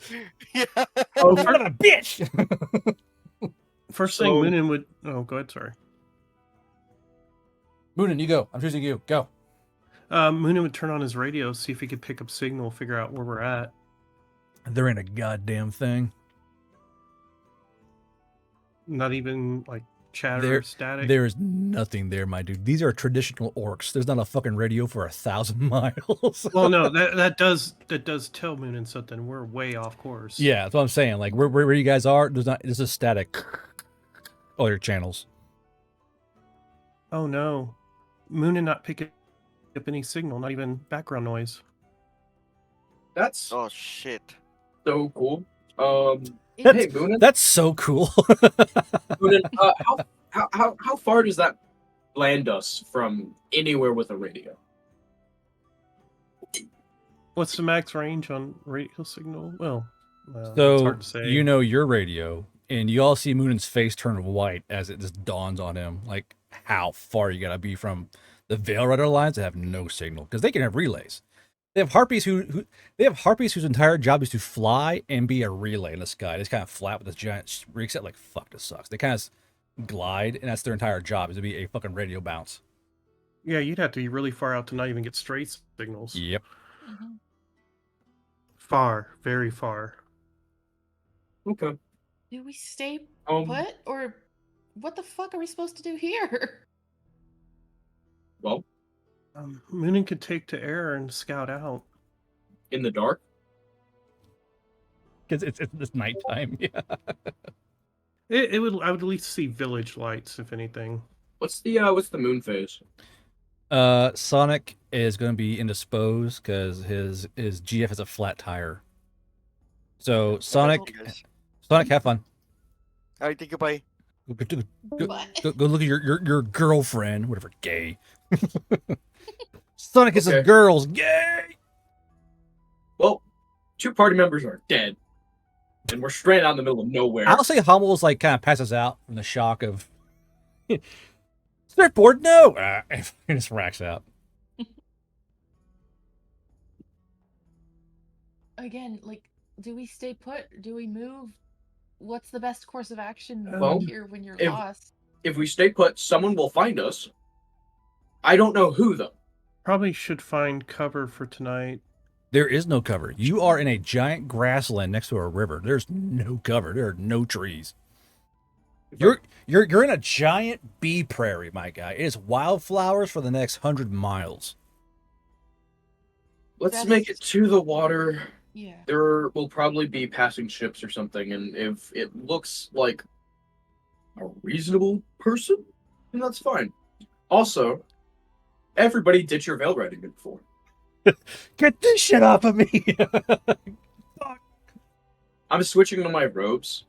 Yeah. Oh, son of a bitch! First thing Moonin would... Oh, go ahead, sorry. Moonin, you go. I'm choosing you. Go. Moonin would turn on his radio, see if he could pick up signal, figure out where we're at. There ain't a goddamn thing. Not even, like, chatter or static? There is nothing there, my dude. These are traditional orcs. There's not a fucking radio for 1,000 miles. Well, no, that does tell Moonin something. We're way off course. Yeah, that's what I'm saying. Like where you guys are, there's a static. All your channels. Oh, no. Moonin not picking up any signal, not even background noise. That's Oh shit. so cool. That's, hey, Moonin. that's so cool. Moonin, how far does that land us from anywhere with a radio? What's the max range on radio signal? Well, it's So hard to say. you know your radio, and you all see Moonin's face turn white as it just dawns on him, like how far you gotta be from The Veil Rider Alliance have no signal because they can have relays. They have harpies whose entire job is to fly and be a relay in the sky. They just kind of flat with this giant rig set. Like, fuck, this sucks. They kind of glide, and that's their entire job, is to be a fucking radio bounce. Yeah, you'd have to be really far out to not even get straight signals. Yep. Mm-hmm. Far, very far. Okay. Do we stay Um, put, or what the fuck are we supposed to do here? Well, Moonin could take to air and scout out. in the dark. Because it's nighttime. Yeah. I would at least see village lights, if anything. What's the moon phase? Sonic is going to be indisposed because his GF has a flat tire. So Sonic, have fun. All right, goodbye. Go look at your girlfriend, whatever, gay. Sonic is Okay. a girl's gay. Well, 2 party members are dead, and we're stranded out in the middle of nowhere. I'll say Hummel's like kind of passes out from the shock of surfboard. No, and just racks out. Again, like, do we stay put? Do we move? What's the best course of action Well, here when you're if- lost? If we stay put, someone will find us. I don't know who though. Probably should find cover for tonight. There is no cover. You are in a giant grassland next to a river. There's no cover. There are no trees. You're in a giant bee prairie, my guy. It is wildflowers for the next 100 miles. Let's make it to the water. Yeah. There will probably be passing ships or something, and if it looks like a reasonable person, then that's fine. Also, everybody did your veil riding before. Get this shit off of me. I'm switching to my robes.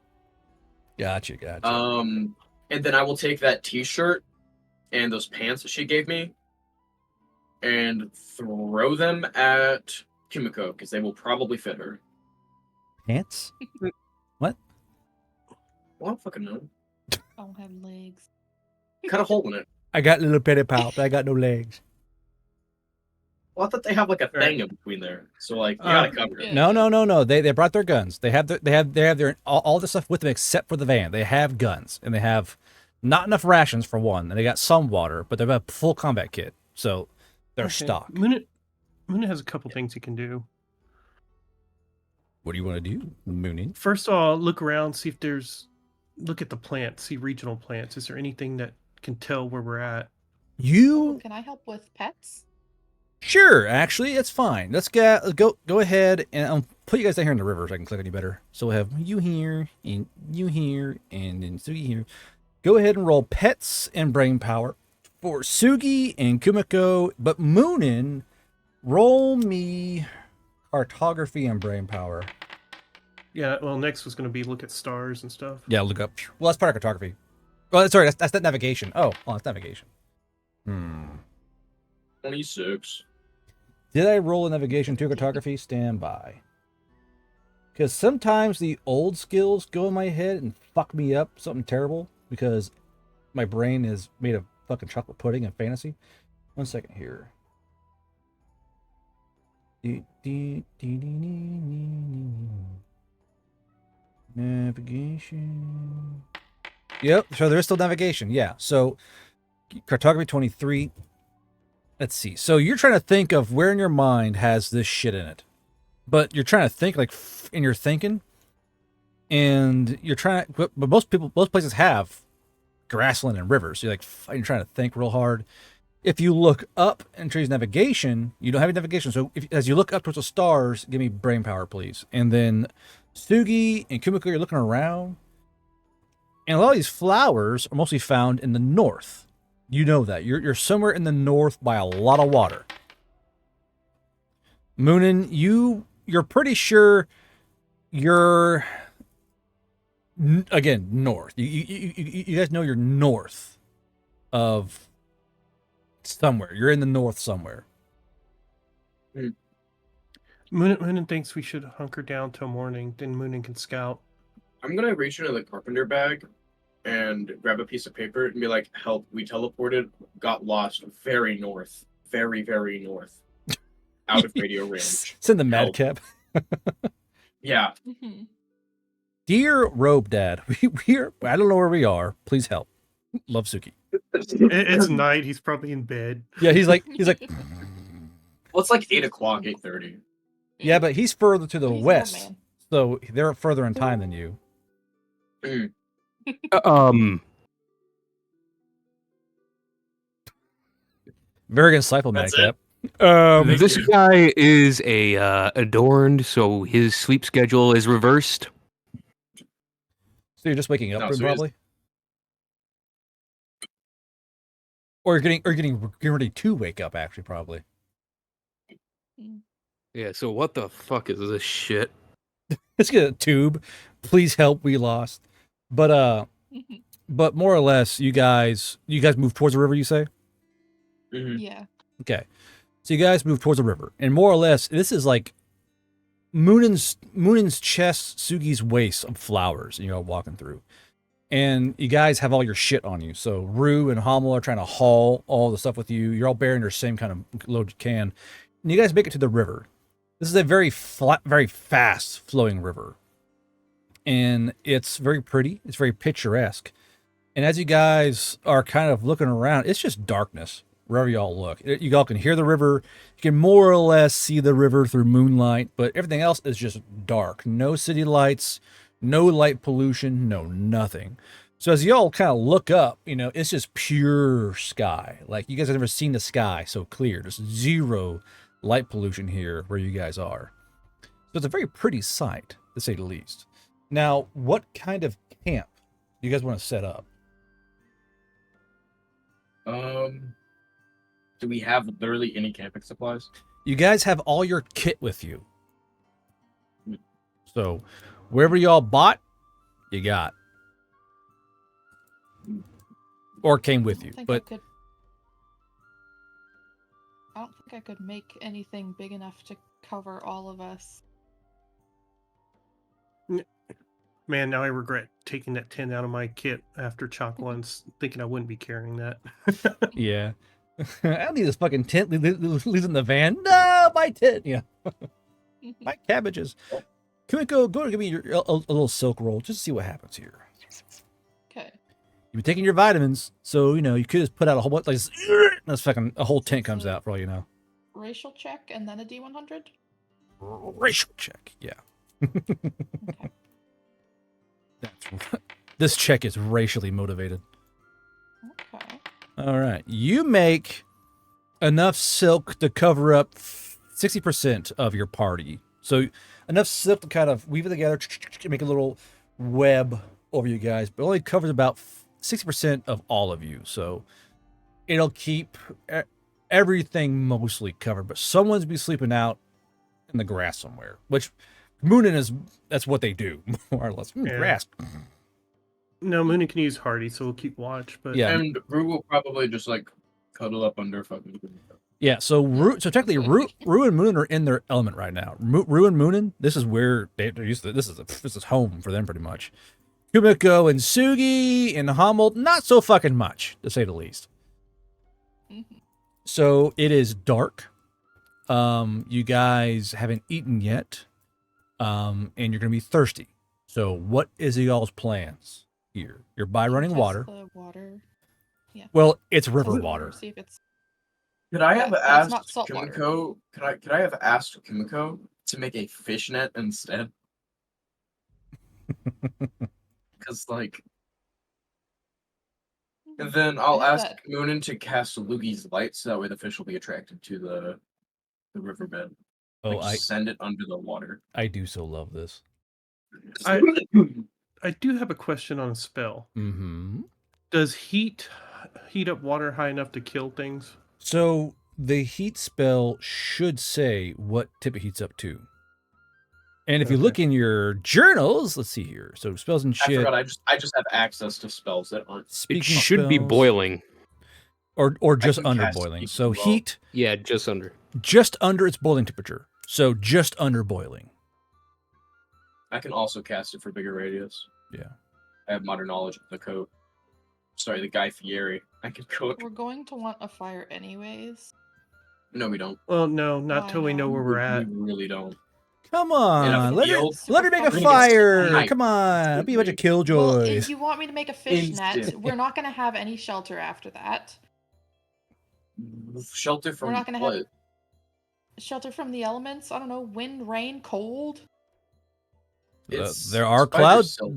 Gotcha. And then I will take that t-shirt and those pants that she gave me and throw them at Kimiko, because they will probably fit her. Pants? What? Well, I don't fucking know. I don't have legs. Cut a hole in it. I got little petty pal, but I got no legs. Well, I thought they have like a thing in between there, so like you gotta cover it. Yeah. No. They brought their guns. They have their all the stuff with them except for the van. They have guns and they have not enough rations for one, and they got some water, but they have a full combat kit, so they're Okay. stocked. Moonin has a couple things he can do. What do you want to do, Moonin? First of all, look around, see if look at the plants, see regional plants. Is there anything that can tell where we're at? You Can I help with pets? sure? Actually, it's fine. Let's go ahead and I'll put you guys down here in the river so I can click on you better. So we'll have you here and then Sugi here. Go ahead and roll pets and brain power for Sugi and Kumiko, but Moonin, roll me cartography and brain power. Yeah, well, next was going to be look at stars and stuff. Yeah, look up. Well, that's part of cartography. Well, sorry, that's that navigation. Oh, that's navigation. 26. Did I roll a navigation to cartography? Stand by. Because sometimes the old skills go in my head and fuck me up something terrible because my brain is made of fucking chocolate pudding and fantasy. 1 second here. Navigation. Yep, so there is still navigation. Yeah, so cartography 23. Let's see. So you're trying to think of where in your mind has this shit in it. But you're trying to think like in your thinking. And you're trying but most places have grassland and rivers. So you're trying to think real hard. If you look up and choose navigation, you don't have any navigation. So as you look up towards the stars, give me brain power, please. And then Sugi and Kumiko, you're looking around. And a lot of these flowers are mostly found in the north. You know that. You're somewhere in the north by a lot of water. Moonin, you're pretty sure you're again north. You guys know you're north of somewhere. You're in the north somewhere. Moonin thinks we should hunker down till morning. Then Moonin can scout. I'm gonna reach into the carpenter bag and grab a piece of paper and be like, "Help! We teleported, got lost, very north, very very north, out of radio range. Send the Help." madcap. Yeah, Mhm. Dear Robe Dad, we're I don't know where we are. Please help. Love, Suki. It's night. He's probably in bed. Yeah, he's like well, it's like 8 o'clock, 8:30. yeah, but he's further to the He's an old west, man. so they're further in time than you. Very insightful, That's madcap. This guy is adorned, so his sleep schedule is reversed. So you're just waking up, No, so he's- probably, or you're getting ready to wake up. Actually, probably. Yeah. So what the fuck is this shit? Let's get a tube. Please help. We lost. But more or less, you guys move towards the river. You say. Mhm. Yeah. Okay. So you guys move towards the river. And more or less, this is like Moonin's chest, Sugi's waist of flowers, and you're all walking through. And you guys have all your shit on you. So Rue and Hamel are trying to haul all the stuff with you. You're all bearing your same kind of load you can. And you guys make it to the river. This is a very flat, very fast flowing river. And it's very pretty. It's very picturesque. And as you guys are kind of looking around, it's just darkness wherever y'all look. You all can hear the river. You can more or less see the river through moonlight, but everything else is just dark. No city lights, no light pollution, no nothing. So as y'all kind of look up, it's just pure sky. Like you guys have never seen the sky so clear. There's zero light pollution here where you guys are. So it's a very pretty sight, to say the least. Now, what kind of camp do you guys want to set up? Do we have literally any camping supplies? You guys have all your kit with you. So wherever y'all bought, you got. Or came with you. But I don't think I could make anything big enough to cover all of us. Man, now I regret taking that tent out of my kit after Chalk once, thinking I wouldn't be carrying that. yeah. I don't need this fucking tent. Leaves in the van. No, my tent. Yeah. My cabbages. Can we go and give me a little silk roll just to see what happens here? Okay. You've been taking your vitamins, so you could just put out a whole bunch like that's fucking a whole tent comes out for all you know. Racial check and then a D100? Racial check, yeah. Okay. This check is racially motivated. Okay. All right. You make enough silk to cover up 60% of your party. So enough silk to kind of weave it together, make a little web over you guys, but only covers about 60% of all of you. So it'll keep everything mostly covered, but someone's be sleeping out in the grass somewhere, which that's what they do, more or less. Yeah. Grass. No, Moonin can use Hardy, so we'll keep watch. But Yeah. And Rue will probably just like cuddle up under fucking. Yeah, so technically, Rue and Moon are in their element right now. Rue and Moonin, this is where they're used to. This is home for them pretty much. Kumiko and Sugi and Hamel, not so fucking much, to say the least. Mm-hmm. So it is dark. You guys haven't eaten yet, and you're gonna be thirsty. So what is y'all's plans here? You're by running Test water. the water. Yeah. Well, it's river Test the water. See if it's Could I have but it's asked not salt water. Kimiko? Could I have asked Kimiko to make a fishnet instead? Because like, and then I'll I have ask that. Moonin to cast Lugi's light, so that way the fish will be attracted to the riverbed. Oh, Like, send it under the water. I do so love this. I do have a question on a spell. Mm-hmm. Does heat up water high enough to kill things? So the heat spell should say what tip it heats up to. And if you look in your journals, let's see here. So spells and I shit. forgot. I just have access to spells that aren't. It should be spells, boiling. or just can under cast boiling. heat So as well. heat Yeah, just under. just under its boiling temperature. So just under boiling. I can also cast it for bigger radius. Yeah. I have modern knowledge of the coat. Sorry, the Guy Fieri. I can cook. We're going to want a fire anyways. No, we don't. Well, no, not Why till we know not? where we're We at. really don't. Come Yeah, on, let her field. let her make a Super fun. fire. Night. Come on, be a bunch of Well, killjoys. you want me to make a fish net? Instant. We're not going to have any shelter after that. Shelter from We're not gonna what? have shelter from the elements. I don't know, wind, rain, cold. It's There are spider clouds. silk.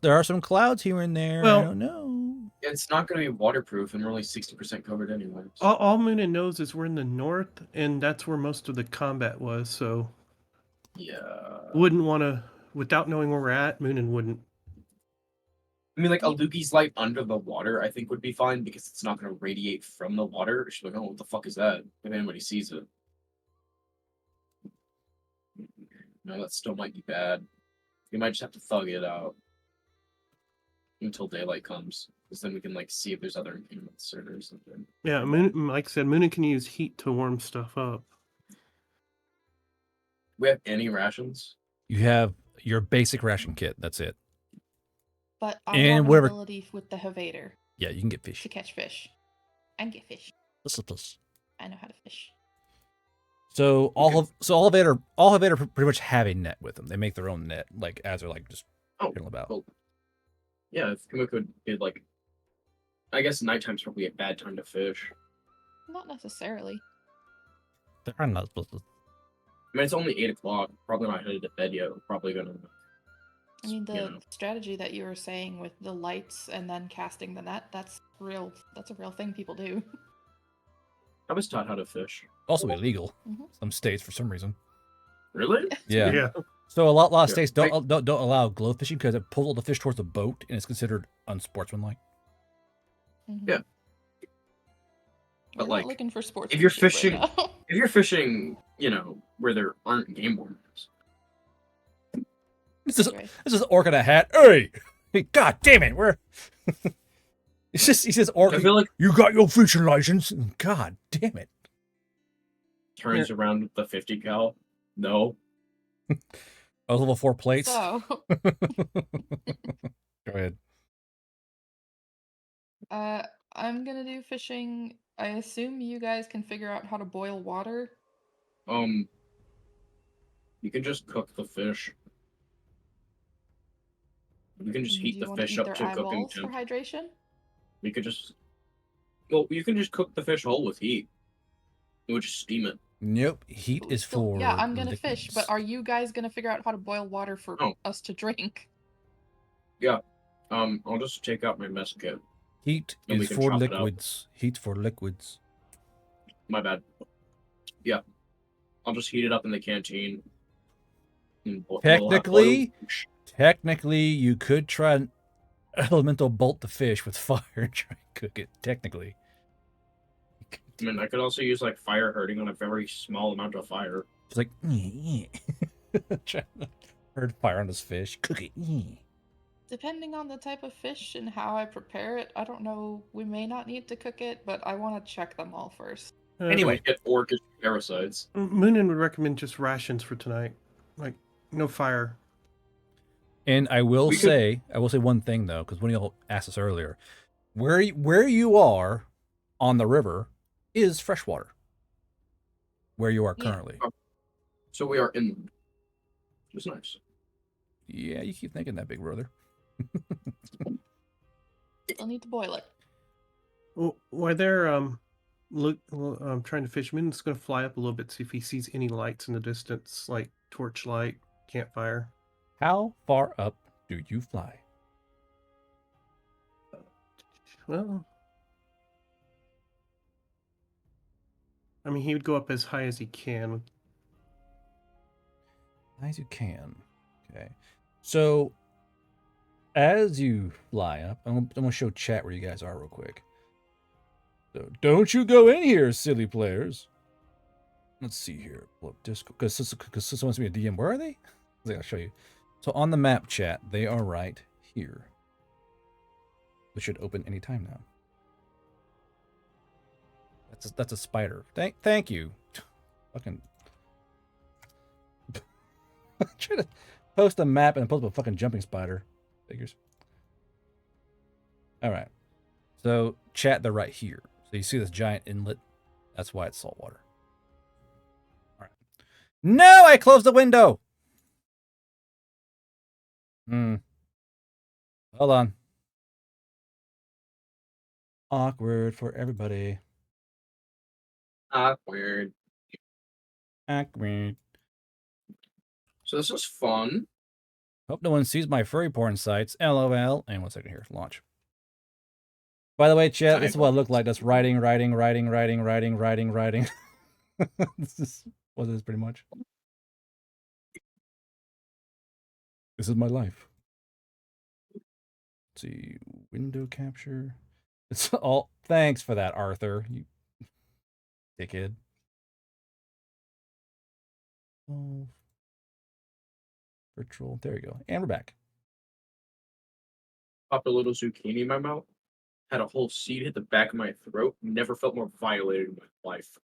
There are some clouds here and there. I Well- don't know. It's not going to be waterproof, and we're only 60% covered anyway. All Moonin knows is we're in the north, and that's where most of the combat was. So Yeah. wouldn't want to, without knowing where we're at. Moonin wouldn't. I mean, like, a Lukey's light under the water, I think, would be fine because it's not going to radiate from the water. She's like, oh, what the fuck is that? If anybody sees it. No, that still might be bad. We might just have to thug it out until daylight comes. Because then we can, like, see if there's other encampments or something. Yeah, like I said, Moonin can use heat to warm stuff up. We have any rations? You have your basic ration kit. That's it. But I And want whatever- an ability with the Havader Yeah, you can get fish. to catch fish. And get fish. I know how to fish. So all Havader pretty much have a net with them. They make their own net, like as they're like just fiddling about. Cool. Yeah, if Kumiko did, like... I guess nighttime's probably a bad time to fish. Not necessarily. They're not supposed to. I mean, it's only 8 o'clock. Probably not headed to bed yet. We're probably gonna... I mean, the you know. strategy that you were saying with the lights and then casting the net, that's a real thing people do. I was taught how to fish. Also illegal. Mhm. Some states for some reason. Really? Yeah. So a lot of Yeah, states don't allow glow fishing because it pulls all the fish towards the boat and it's considered unsportsmanlike. Mhm. Yeah. We're But, not like, looking for sports. if you're fishing right now. If you're fishing, you know, where there aren't game wardens. This is Anyway. this is orc in a hat. Hey, God damn it, we're. It's just he says orc. I feel like You got your fishing license. God damn it. turns around with the 50 cal. No. Oh, level 4 plates. So, Go ahead. I'm gonna do fishing. I assume you guys can figure out how to boil water. You can just cook the fish. You can just Do heat you the want to fish eat up their to cooking eyeballs for temp. hydration? You could just... Well, you can just cook the fish whole with heat. You would just steam it. Nope. Heat is Still- for. yeah, I'm gonna fish, but liquids. are you guys gonna figure out how to boil water for Oh. us to drink? I'll just take out my mess kit. Heat and we is can for chop it up. liquids. Heat for liquids. My bad. Yeah. I'll just heat it up in the canteen. And we'll have Technically- boiled fish. Technically, you could try an elemental bolt the fish with fire and try and cook it. Technically. I mean, I could also use, like, fire hurting on a very small amount of fire. It's like, trying to herd fire on this fish. Cook it. Depending on the type of fish and how I prepare it, I don't know. We may not need to cook it, but I want to check them all first. Anyway. Get orcish parasites. Moonin would recommend just rations for tonight, like no fire. And I will say one thing though, because one of y'all asked us earlier, where you are on the river is freshwater. Where you are Yeah. currently. So we are inland. It's nice. Yeah, you keep thinking that, big brother. Still need to boil it. Well, while they're trying to fish, Moonin's going to fly up a little bit, see if he sees any lights in the distance, like torchlight, campfire. How far up do you fly? Well, I mean, he would go up as high as he can. High as you can. Okay. So, as you fly up, I'm going to show chat where you guys are real quick. So, don't you go in here, silly players. Let's see here. Pull up Discord. Because this wants to be a DM. Where are they? I'll show you. So, on the map chat, they are right here. Which should open anytime now. That's a spider. Thank you. Fucking. I'm trying to post a map and post up a fucking jumping spider. Figures. All right. So, chat, they're right here. So you see this giant inlet? That's why it's saltwater. All right. No, I closed the window. Hold on. Awkward for everybody. Awkward. Awkward. So this was fun. Hope no one sees my furry porn sites. LOL. And 1 second here. Launch. By the way, chat, this is what it looked like. That's writing. This is what it is pretty much. This is my life. Let's see. Window capture. It's all. Thanks for that, Arthur. You dickhead. Oh. Virtual. There you go. And we're back. Popped a little zucchini in my mouth. Had a whole seed hit the back of my throat. Never felt more violated in my life.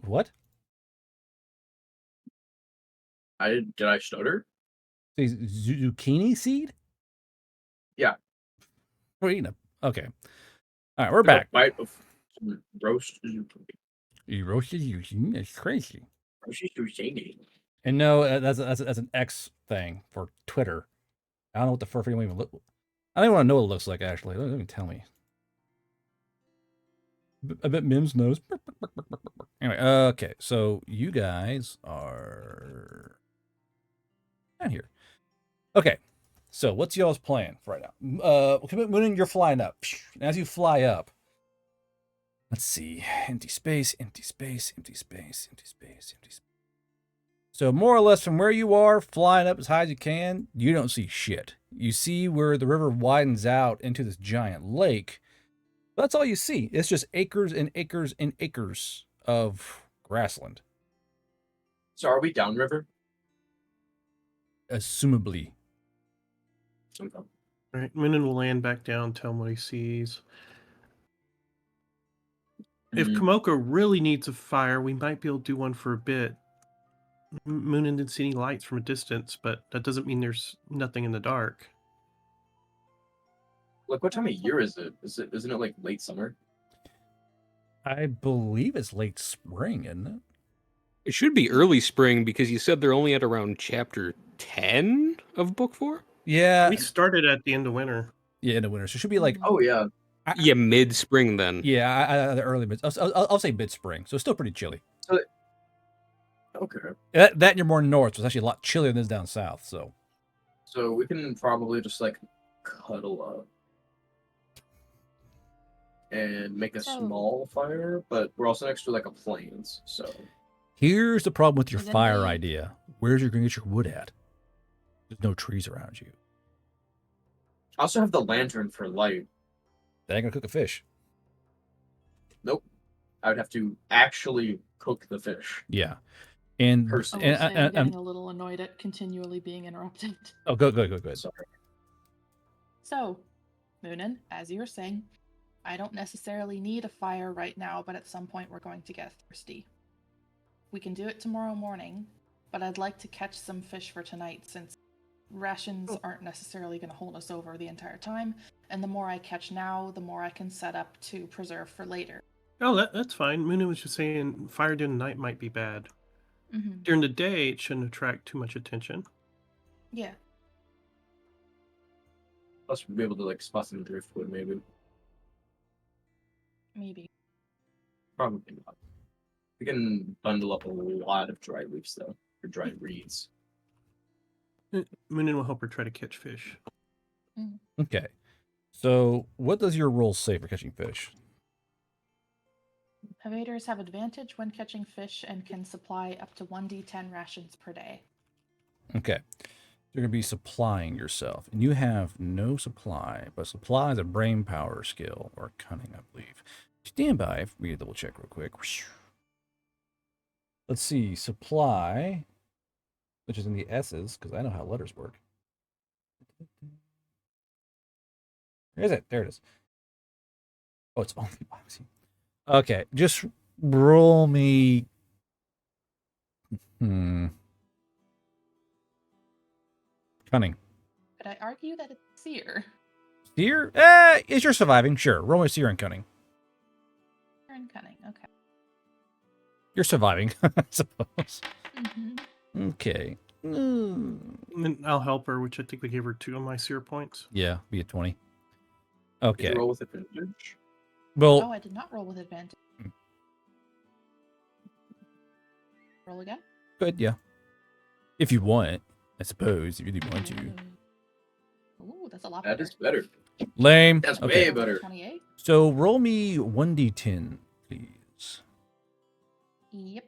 What? Did I stutter? Zucchini seed? Yeah. We're eating a. Okay. All right, we're back. A bite of some roast zucchini. You roasted zucchini? That's crazy. Roasted zucchini. And no, that's an X thing for Twitter. I don't know what the fur freedom even look. I don't even want to know what it looks like. Actually, don't even tell me. I bet Mims knows. Anyway, okay. So you guys are down here. Okay. So what's y'all's plan for right now? Moonin, you're flying up. And as you fly up, let's see. Empty space, empty space, empty space, empty space, empty space. So more or less from where you are, flying up as high as you can, you don't see shit. You see where the river widens out into this giant lake. That's all you see. It's just acres and acres and acres of grassland. So are we downriver? Assumably. Okay. All right, Moonin will land back down, tell him what he sees. If Komoka really needs a fire, we might be able to do one for a bit. Moonin didn't see any lights from a distance, but that doesn't mean there's nothing in the dark. Like, what time of year is it? Isn't it like late summer? I believe it's late spring, isn't it? It should be early spring because you said they're only at around chapter 10 of book 4? Yeah. We started at the end of winter. Yeah, in the winter. So it should be like... Oh, yeah. Yeah, mid-spring then. Yeah, the early mid. I'll say mid-spring. So it's still pretty chilly. So, okay. That and you're more north, so it's actually a lot chillier than it is down south. So we can probably just like cuddle up and make a small fire, but we're also next to like a plains, so. Here's the problem with your Then fire we- idea. Where's you going to get your wood at? There's no trees around you. I also have the lantern for light. They ain't gonna cook a fish. Nope. I would have to actually cook the fish. Yeah. And, I will say I'm getting a little annoyed at continually being interrupted. Oh, go. Sorry. So, Moonin, as you were saying, I don't necessarily need a fire right now, but at some point we're going to get thirsty. We can do it tomorrow morning, but I'd like to catch some fish for tonight since rations aren't necessarily going to hold us over the entire time, and the more I catch now, the more I can set up to preserve for later. Oh, that's fine. Moonin was just saying fire during the night might be bad. Mm-hmm. During the day, it shouldn't attract too much attention. Yeah. Plus, we'll be able to like spot some driftwood, maybe. Maybe. Probably not. We can bundle up a lot of dry leaves, though, or dry reeds. Moonin will help her try to catch fish. Okay. So, what does your role say for catching fish? Evaders have advantage when catching fish and can supply up to 1d10 rations per day. Okay. You're going to be supplying yourself. And you have no supply, but supply is a brain power skill, or cunning, I believe. Stand by. We double check real quick. Let's see. Supply, which is in the S's, because I know how letters work. Where is it? There it is. Oh, it's only boxing. Okay, just roll me. Cunning. Could I argue that it's seer? Steer? Is you're surviving? Sure. Roll me steer and cunning. Steer and cunning. Okay. You're surviving, I suppose. Mm-hmm. Okay. And I'll help her, which I think we gave her 2 of my seer points. Yeah, be a 20. Did Okay. you roll with advantage? Well, Oh, I did not roll with advantage. Roll again? good, yeah. If you want, I suppose, if you really want to. Ooh, that's a lot That better. is better. Lame. That's Okay. way better. 28? So roll me 1d10, please. Yep.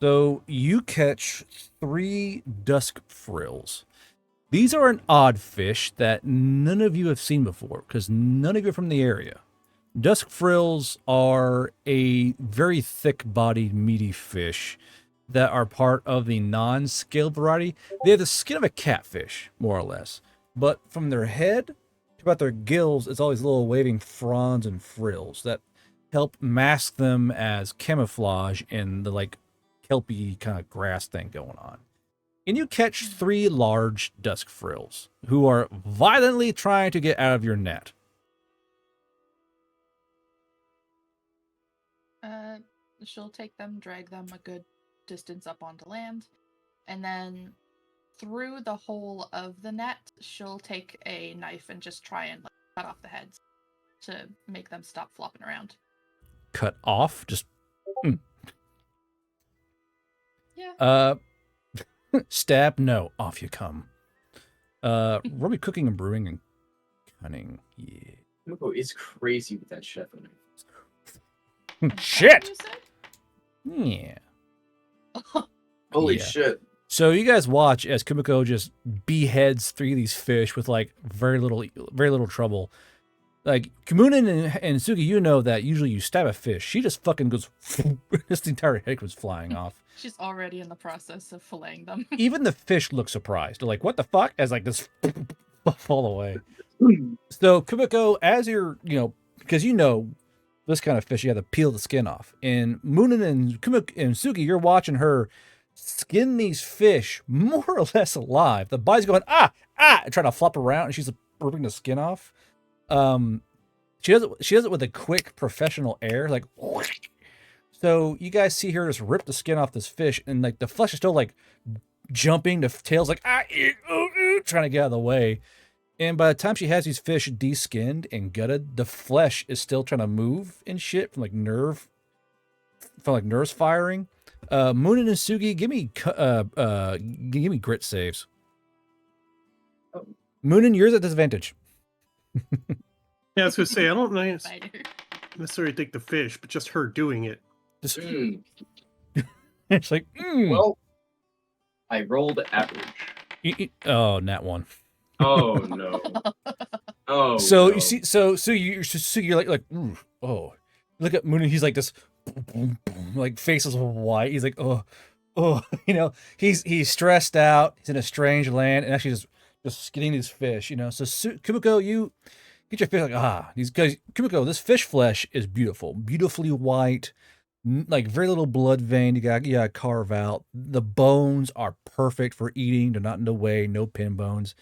So you catch 3 dusk frills. These are an odd fish that none of you have seen before because none of you are from the area. Dusk frills are a very thick-bodied, meaty fish that are part of the non-scaled variety. They have the skin of a catfish, more or less. But from their head to about their gills, it's always little waving fronds and frills that help mask them as camouflage in the, like, kelpy kind of grass thing going on. And you catch 3 large dusk frills who are violently trying to get out of your net. She'll take them, drag them a good distance up onto land, and then through the hole of the net, she'll take a knife and just try and cut off the heads to make them stop flopping around. Cut off? Just... Yeah. Stab? No. Off you come. Roll me cooking and brewing and cunning. Yeah. Kimiko is crazy with that chef. Shit! You said? Yeah. Holy Yeah. shit. So you guys watch as Kumiko just beheads 3 of these fish with like very little trouble. Like Kamunin and Suki, you know that usually you stab a fish, she just fucking goes. This entire head was flying off. She's already in the process of filleting them. Even the fish look surprised. They're like, "What the fuck?" As like this fall away. So Kumiko, as you're, because this kind of fish, you have to peel the skin off. And Moonin and Kumiko and Suki, you're watching her skin these fish more or less alive. The body's going and trying to flop around, and she's ripping the skin off. She does it with a quick professional air, like. So you guys see her just rip the skin off this fish, and like the flesh is still like jumping. The tail's like trying to get out of the way. And by the time she has these fish de-skinned and gutted, the flesh is still trying to move and shit from nerves firing. Moonin and Sugi, give me grit saves. Oh. Moonin, yours at disadvantage. Yeah, I was gonna say I don't Spider. necessarily think the fish, but just her doing it. Just, Mm. it's like, Well, I rolled average. oh, nat 1. Oh no. Oh. So no. you see, so you're like, ooh, oh, look at Moon. He's like this, like face is white. He's like, oh, he's stressed out. He's in a strange land, and actually just skinning these fish. So Kumiko, you get your fish like these guys. Kumiko, this fish flesh is beautiful, beautifully white. Like very little blood vein. You gotta carve out. The bones are perfect for eating. They're not in the way. No pin bones.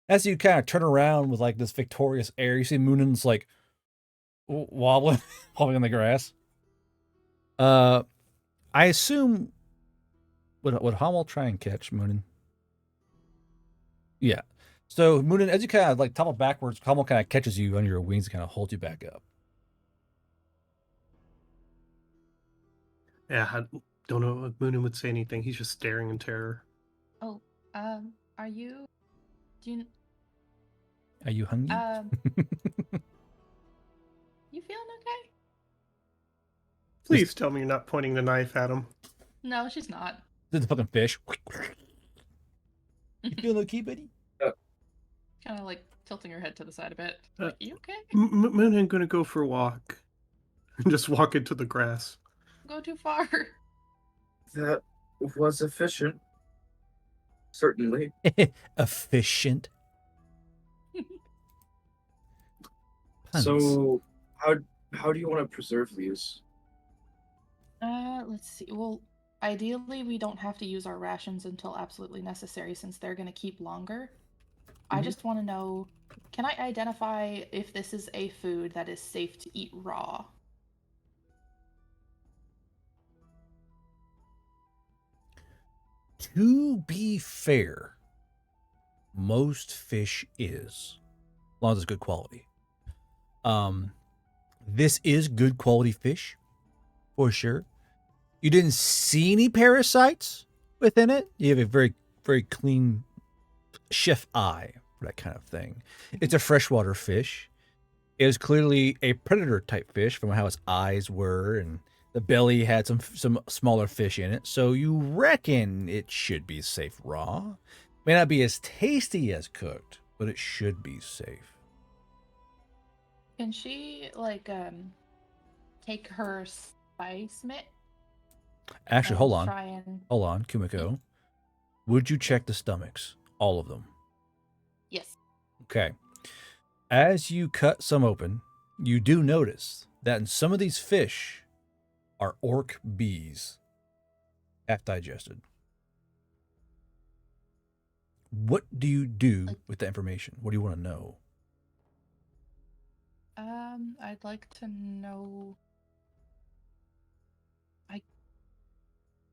As you kind of turn around with like this victorious air, you see Moonin's like wobbling on the grass. I assume would Hummel try and catch Moonin? Yeah. So Moonin, as you kind of like topple backwards, Hummel kind of catches you under your wings, and kind of holds you back up. Yeah, I don't know if Moonin would say anything. He's just staring in terror. Oh, are you? Do you? Are you hungry? You feeling okay? Please tell me you're not pointing the knife at him. No, she's not. This is the fucking fish. You feeling okay, buddy? Kind of like tilting her head to the side a bit. Uh, Like, you okay? Moonin gonna go for a walk. And just walk into the grass. Go too far. That was efficient. Certainly. Efficient. Puns. So, how do you want to preserve these? Let's see. Well, ideally, we don't have to use our rations until absolutely necessary since they're going to keep longer. I Mhm. just want to know, can I identify if this is a food that is safe to eat raw? To be fair, most fish is, as long as it's good quality. This is good quality fish, for sure. You didn't see any parasites within it. You have a very, very clean chef eye for that kind of thing. It's a freshwater fish. It was clearly a predator type fish from how its eyes were, and the belly had some smaller fish in it. So you reckon it should be safe raw. May not be as tasty as cooked, but it should be safe. Can she like take her spice mitt Actually, and hold on. try and Hold on, Kumiko. Would you check the stomachs? All of them. yes. Okay. As you cut some open, you do notice that in some of these fish are orc bees, half digested. What do you do with the information? What do you want to know? I'd like to know.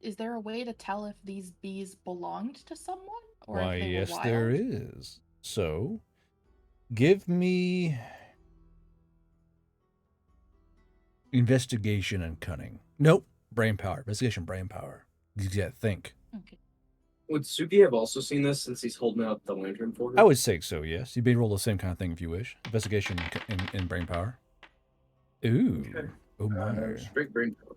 Is there a way to tell if these bees belonged to someone or Why, if they were yes, wild? there is. So, give me investigation and cunning. Nope, brain power. Investigation, brain power. You gotta think. Okay. Would Suki have also seen this since he's holding out the lantern for her? I would say so, yes. You may roll the same kind of thing if you wish. Investigation and brain power. Ooh. Okay. Oh my. Straight brain power.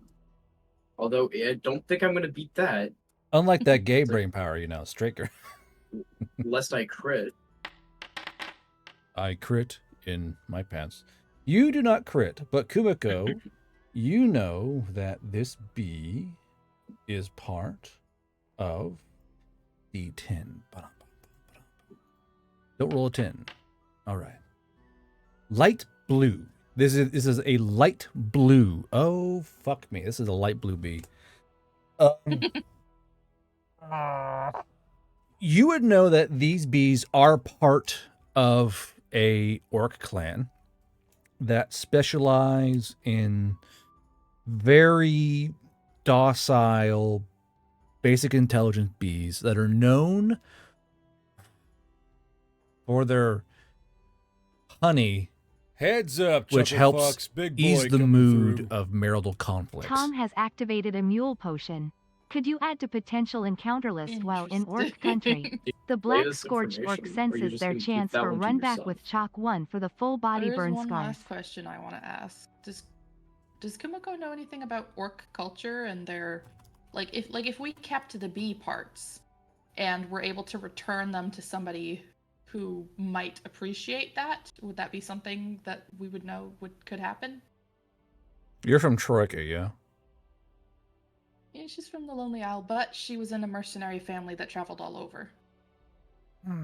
Although I don't think I'm going to beat that. Unlike that gay It's like- brain power, you know, straight girl. Lest I crit. I crit in my pants. You do not crit, but Kumiko, you know that this bee is part of the 10. Don't roll a 10. All right. Light blue. This is a light blue. Oh, fuck me. This is a light blue bee. You would know that these bees are part of a orc clan that specialize in very docile, basic intelligence bees that are known for their honey, Heads up, which Chuckle helps Fucks. Big ease boy the coming mood through. of marital conflicts. Tom has activated a mule potion. Could you add to potential encounter list while in orc country? The black Latest scorched orc information, or you're senses just their gonna keep chance that for one to run back yourself? with chalk 1 for the full body There is burn one scars. last question I want to ask. Does Kumiko know anything about orc culture and their if we kept the bee parts and were able to return them to somebody who might appreciate that, would that be something that we would know could happen? You're from Troika, yeah? Yeah, she's from the Lonely Isle, but she was in a mercenary family that traveled all over. I'll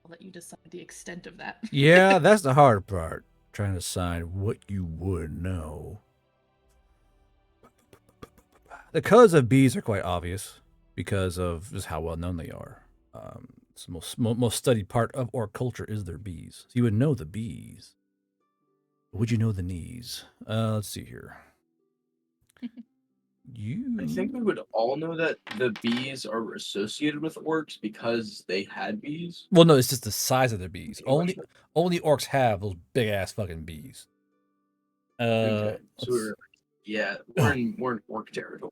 let you decide the extent of that. Yeah, that's the hard part. Trying to decide what you would know. The colors of bees are quite obvious because of just how well known they are. It's the most studied part of orc culture is their bees. So you would know the bees. Would you know the knees? Let's see here. I think we would all know that the bees are associated with orcs because they had bees. Well, no, it's just the size of their bees. Only orcs have those big ass fucking bees. Okay, so we're in orc territory.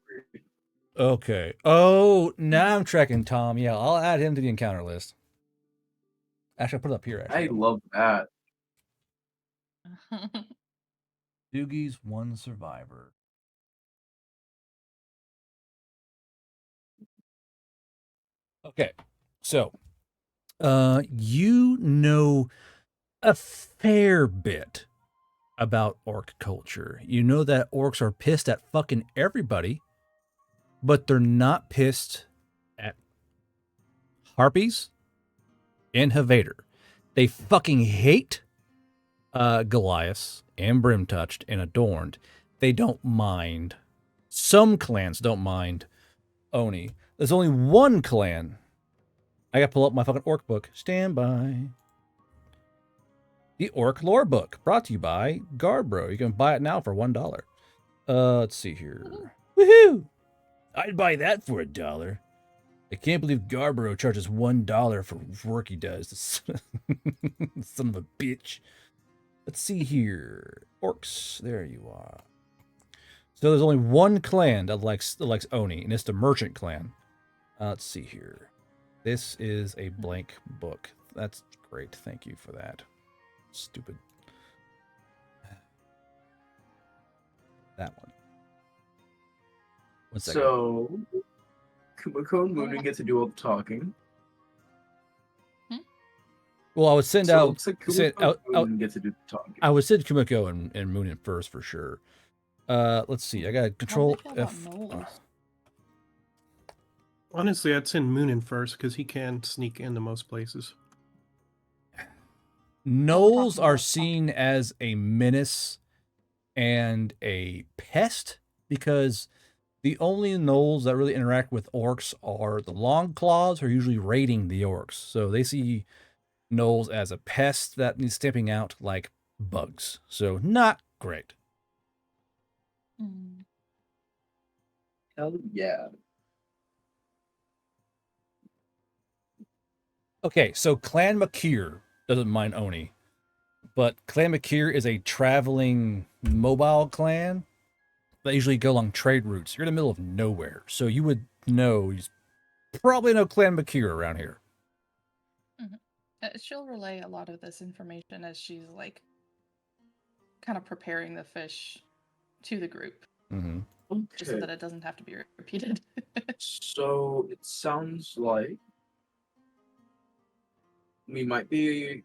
Okay. Oh, now I'm tracking Tom. Yeah, I'll add him to the encounter list. Actually, I'll put it up here. Actually, I love that. Doogie's one survivor. Okay, so you know a fair bit about orc culture. You know that orcs are pissed at fucking everybody, but they're not pissed at harpies and Havader. They fucking hate Goliath and Brimtouched and Adorned. They don't mind some clans don't mind Oni. There's only one clan. I gotta pull up my fucking orc book. Stand by. The Orc Lore Book, brought to you by Garbro. You can buy it now for $1. Let's see here. Woohoo! I'd buy that for $1. I can't believe Garbro charges $1 for work he does. Son of a bitch. Let's see here. Orcs. There you are. So there's only one clan that likes Oni, and it's the Merchant clan. Let's see here. This is a blank book. That's great. Thank you for that. Stupid. That one. One second. So, Kumiko and Moonin get to do all the talking. Well, I would send So it out. looks like Send, Kumiko out, and out Moonin get to do the talking. I would send Kumiko and Moonin first for sure. Let's see. I got Control F. Honestly, I'd send Moonin first because he can sneak into most places. Gnolls are seen as a menace and a pest because the only gnolls that really interact with orcs are the long claws, who are usually raiding the orcs. So they see gnolls as a pest that needs stamping out like bugs. So not great. Hell yeah. Okay, so Clan Makir doesn't mind Oni, but Clan Makir is a traveling mobile clan that usually go along trade routes. You're in the middle of nowhere, so you would know, you probably know Clan Makir around here. She'll relay a lot of this information as she's like kind of preparing the fish to the group. Mm-hmm. Just so that it doesn't have to be repeated. So it sounds like we might be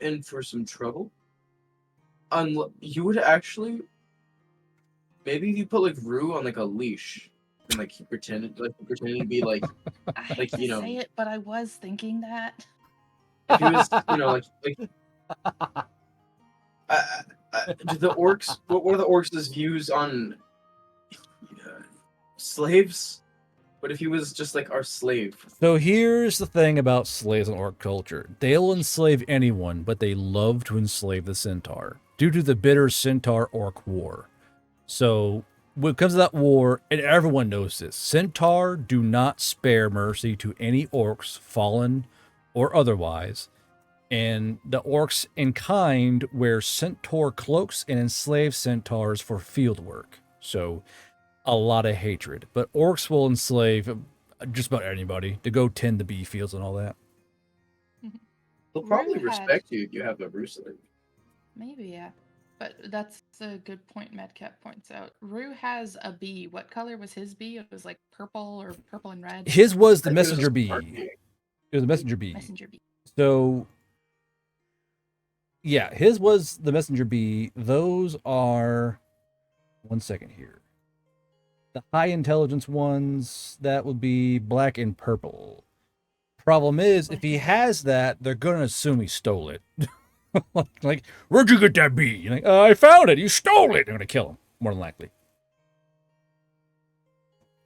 in for some trouble. You would actually maybe if you put like Rue on like a leash and like he pretended to be like I hate to say it, but I was thinking that. If he was do the orcs? What are the orcs' views on slaves? What if he was just like our slave? So here's the thing about slaves in orc culture. They'll enslave anyone, but they love to enslave the centaur due to the bitter centaur-orc war. So when it comes to that war, and everyone knows this, centaur do not spare mercy to any orcs, fallen or otherwise. And the orcs in kind wear centaur cloaks and enslave centaurs for field work. So a lot of hatred. But orcs will enslave just about anybody to go tend the bee fields and all that. They'll probably respect you if you have a Rue slave. Maybe, yeah. But that's a good point Madcap points out. Rue has a bee. What color was his bee? It was like purple or purple and red? His was the messenger bee. It was a messenger bee. Messenger bee. So, yeah, his was the messenger bee. Those are... One second here. The high intelligence ones, that would be black and purple. Problem is, if he has that, they're going to assume he stole it. like, where'd you get that bee? You're like, I found it. You stole it. They're going to kill him, more than likely.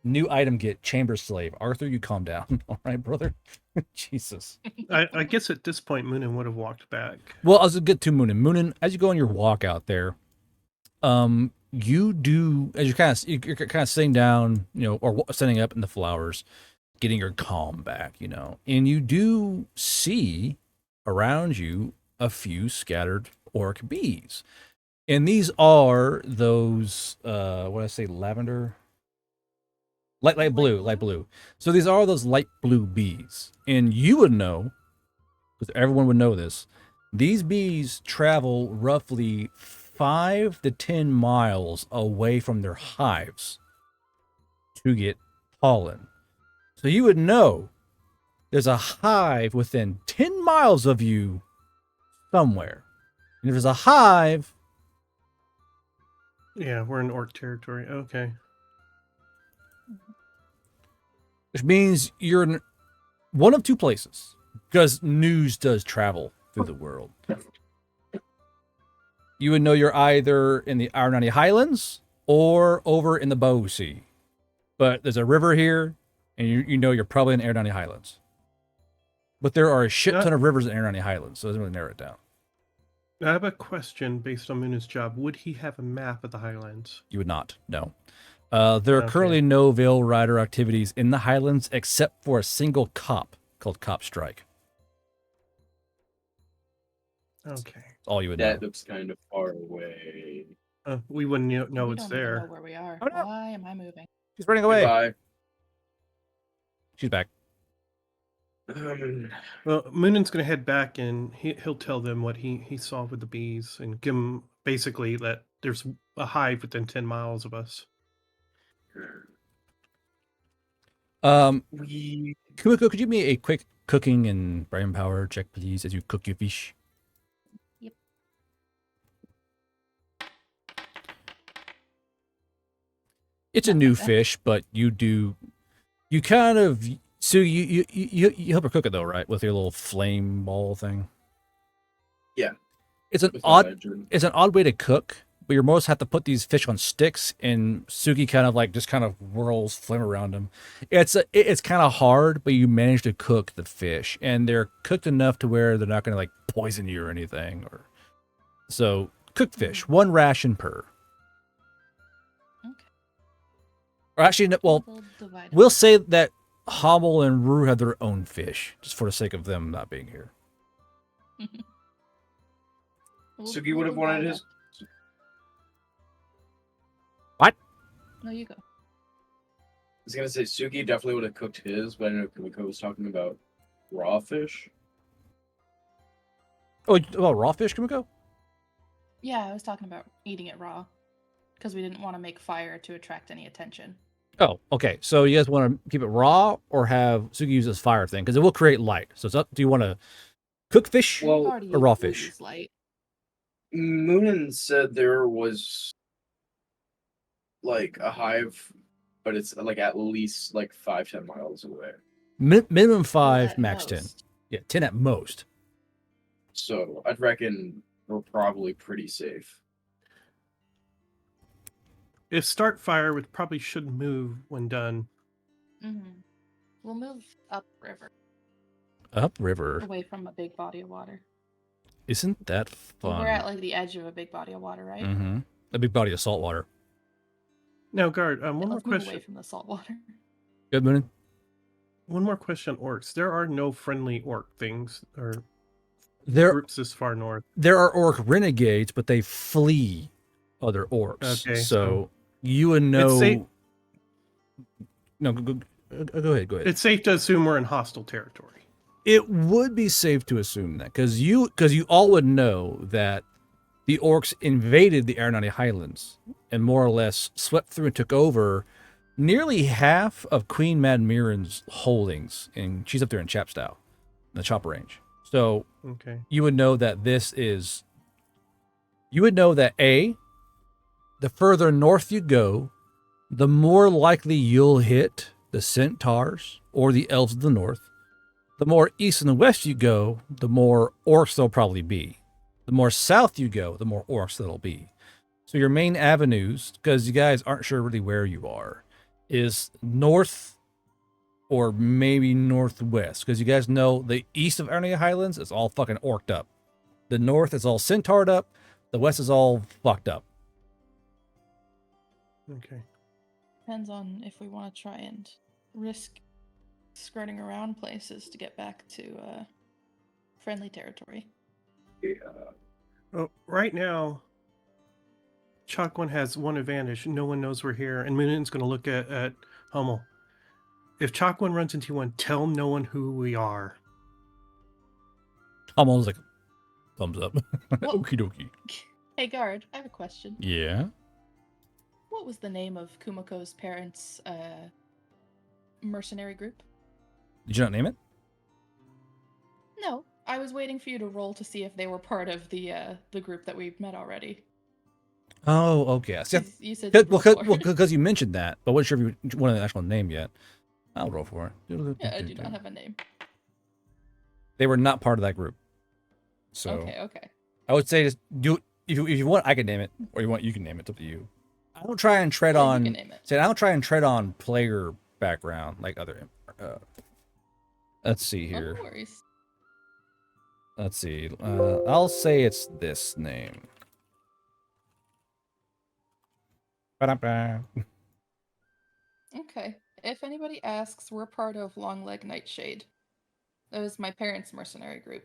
New item get chamber slave. Arthur, you calm down. All right, brother. Jesus. I guess at this point, Moonin would have walked back. Well, I was going to get to Moonin. Moonin, as you go on your walk out there, you do, as you're kind of sitting down, or standing up in the flowers, getting your calm back, and you do see around you a few scattered orc bees. And these are those, what did I say, lavender? Light blue. So these are those light blue bees. And you would know, because everyone would know this, these bees travel roughly 5 to 10 miles away from their hives to get pollen. So you would know there's a hive within 10 miles of you somewhere. And if there's a hive... Yeah, we're in orc territory. Okay. Which means you're in one of two places, because news does travel through the world. You would know you're either in the Aranani Highlands or over in the Bow Sea. But there's a river here, and you know you're probably in Aerodani Highlands. But there are a shit ton of rivers in Aerodani Highlands, so it doesn't really narrow it down. I have a question based on Moon's job. Would he have a map of the Highlands? You would not, no. There are currently no Veil Rider activities in the Highlands except for a single cop called Cop Strike. Okay. That's all you would know. That looks kind of far away. We wouldn't know We it's don't even there. know where we are. Oh, no. Why am I moving? She's running away. Goodbye. She's back. Well, Moonan's going to head back and he'll tell them what he saw with the bees and give them basically that there's a hive within 10 miles of us. Kumiko, could you give me a quick cooking and brain power check, please, as you cook your fish? Yep. It's a new fish, but you kind of. So you help her cook it though, right? With your little flame ball thing. Yeah. It's an odd way to cook, but you most have to put these fish on sticks, and Suki kind of whirls flame around them. It's kind of hard, but you manage to cook the fish, and they're cooked enough to where they're not going to like poison you or anything. So cooked fish, 1 ration per. Okay. Or actually, well, we'll say that Hommel and Rue have their own fish, just for the sake of them not being here. Suki would have wanted his. What? No, you go. I was gonna say Suki definitely would have cooked his, but I know Kumiko was talking about raw fish. Oh, about raw fish, Kumiko? Yeah, I was talking about eating it raw because we didn't want to make fire to attract any attention. Oh, okay. So you guys want to keep it raw or have Suki use this fire thing? Because it will create light. So it's up. Do you want to cook fish or raw fish? Light. Moonin said there was like a hive, but it's like at least like 5-10 miles away. Minimum 5, At max most. 10. Yeah, 10 at most. So I'd reckon we're probably pretty safe. If start fire, we probably should move when done. Mm-hmm. We'll move upriver, Upriver. away from a big body of water. Isn't that fun? We're at like the edge of a big body of water, right? Mm-hmm. A big body of salt water. Now, guard. One more Let's move question. away from the salt water. Good, Moonin. One more question on orcs. There are no friendly orc things or There groups this far north. There are orc renegades, but they flee other orcs. Okay, so you would know. safe- No, go ahead. Go ahead. It's safe to assume we're in hostile territory. It would be safe to assume that because you all would know that the orcs invaded the Aeronautic Highlands and more or less swept through and took over nearly half of Queen Madmiran's holdings, and she's up there in Chapstow, the Chopper Range. So Okay. you would know that you would know that the further north you go, the more likely you'll hit the centaurs or the elves of the north. The more east and west you go, the more orcs there'll probably be. The more south you go, the more orcs there'll be. So your main avenues, because you guys aren't sure really where you are, is north or maybe northwest. Because you guys know the east of Arnia Highlands is all fucking orked up. The north is all centaured up. The west is all fucked up. Okay. Depends on if we want to try and risk skirting around places to get back to friendly territory. Yeah. Oh, right now, Chalk One has one advantage. No one knows we're here, and Moonin's going to look at Hummel. If Chalk One runs into one, tell no one who we are. Almost like thumbs up. Well- Okie dokie. Hey, guard, I have a question. Yeah. What was the name of Kumiko's parents' mercenary group? Did you not name it? No, I was waiting for you to roll to see if they were part of the group that we've met already. Oh, okay. See, 'Cause you said you'd roll for it. because you mentioned that, but wasn't sure if you wanted the actual name yet. I'll roll for it. Yeah, I do not have a name. They were not part of that group. So Okay. I would say just do if you want, I can name it, or you can name it. It's up to you. I don't try and tread Yeah, you on. can name it. Say, I don't try and tread on player background like other. Let's see Oh, here. no worries. Let's see. I'll say it's this name. Ba-da-ba. Okay. If anybody asks, we're part of Longleg Nightshade. That was my parents' mercenary group.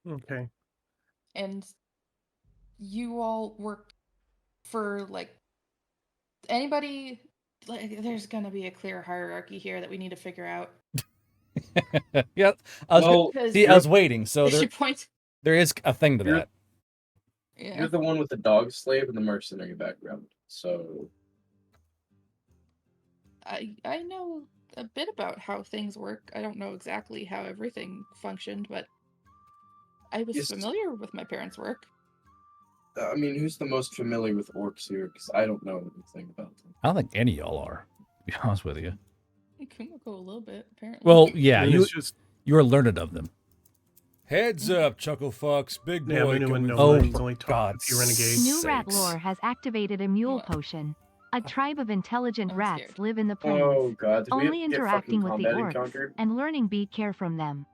Okay. And you all work for, like, anybody. Like, there's gonna be a clear hierarchy here that we need to figure out. Yeah, I was Well, Because see, I was waiting. So is there, your point? there is a thing to You're- that. Yeah. you're the one with the dog slave and the mercenary background. So I know a bit about how things work. I don't know exactly how everything functioned, but I was Yes. familiar with my parents' work. I mean, who's the most familiar with orcs here? Because I don't know anything about them. I don't think any of y'all are. To be honest with you. Kumiko a little bit, apparently. Well, yeah, Moon you is just you are learned of them. Heads up, Chuckle Fucks. Big Yeah, boy Moon wouldn't coming know Oh, that. through. He's for only talking God's to renegades. New rat sakes. lore has activated a mule What? potion. A tribe of intelligent I'm rats scared. live in the plains, Oh god, did only we get interacting fucking with the combat orcs encountered? and learning bee care from them.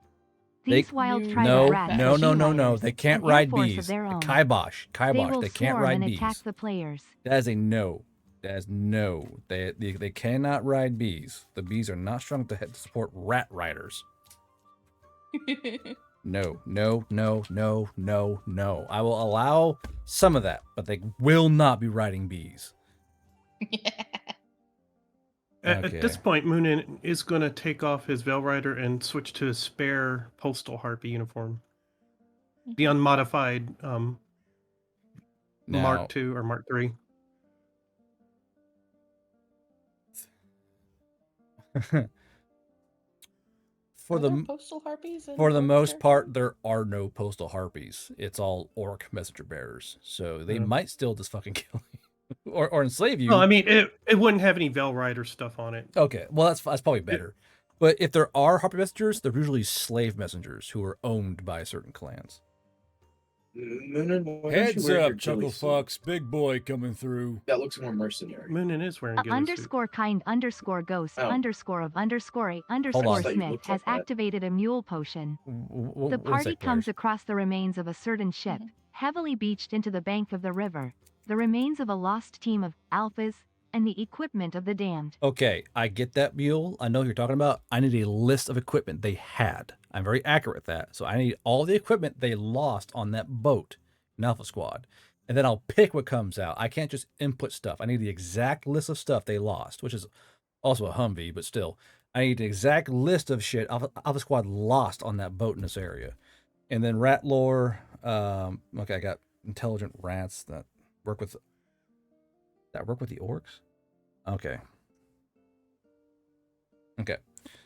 They- These wild You tribe No, of rat rats no, are fetish. no, bee no, no. riders, They can't an air ride force bees. of their own. Kibosh, They kibosh. will They can't swarm ride and bees. attack the players. That is a no. That is no. They cannot ride bees. The bees are not strong to support rat riders. No, no, no, no, no, no. I will allow some of that, but they will not be riding bees. At this Okay. point, Moonin is going to take off his Veil Rider and switch to his spare Postal Harpy uniform. The unmodified Now, Mark II or Mark III. for Are there the postal harpies in for the orc most part, territory? there are no postal harpies. It's all orc messenger bearers. So they Yeah. might still just fucking kill you or enslave you. No, I mean it wouldn't have any Veil Rider stuff on it. Okay, well that's probably better. But if there are harpy messengers, they're usually slave messengers who are owned by certain clans. Moonin, why don't you Heads wear your up, Chuckle ghillie suit? Fucks. Big boy coming through. That looks more mercenary. Moonin is wearing A ghillie suit. underscore kind underscore ghost Oh. underscore of underscore a on. underscore I thought you smith looked has like that. activated a mule potion. The One party sec, comes players. across the remains of a certain ship, heavily beached into the bank of the river, the remains of a lost team of alphas, and the equipment of the damned. Okay, I get that, Mule. I know what you're talking about. I need a list of equipment they had. I'm very accurate with that. So I need all the equipment they lost on that boat in Alpha Squad. And then I'll pick what comes out. I can't just input stuff. I need the exact list of stuff they lost, which is also a Humvee, but still. I need the exact list of shit Alpha Squad lost on that boat in this area. And then rat lore. Okay, I got intelligent rats that work with the orcs. Okay.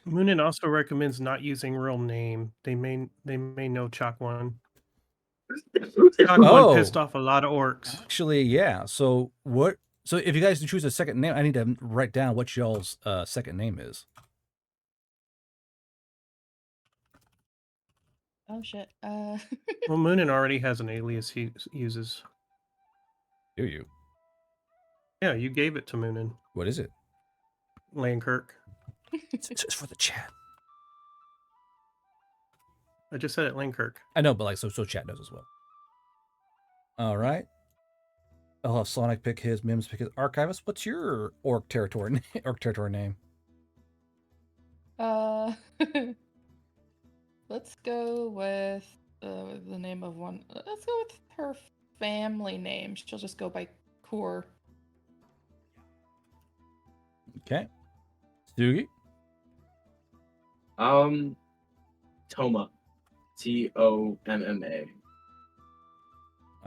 Moonin also recommends not using real name. They may know Chalk One. Chalk One pissed off a lot of orcs. Actually, yeah. So what? So if you guys choose a second name, I need to write down what y'all's second name is. Oh shit. Well, Moonin already has an alias he uses. Do you? Yeah, you gave it to Moonin. What is it? Landkirk. It's for the chat. I just said it, Landkirk. I know, but like so chat knows as well. All right. I'll have Sonic pick his, Mims pick his. Archivist, what's your orc territory name? Let's go with the name of one. Let's go with her family name. She'll just go by Core. Okay. Sugi. Toma. Tomma.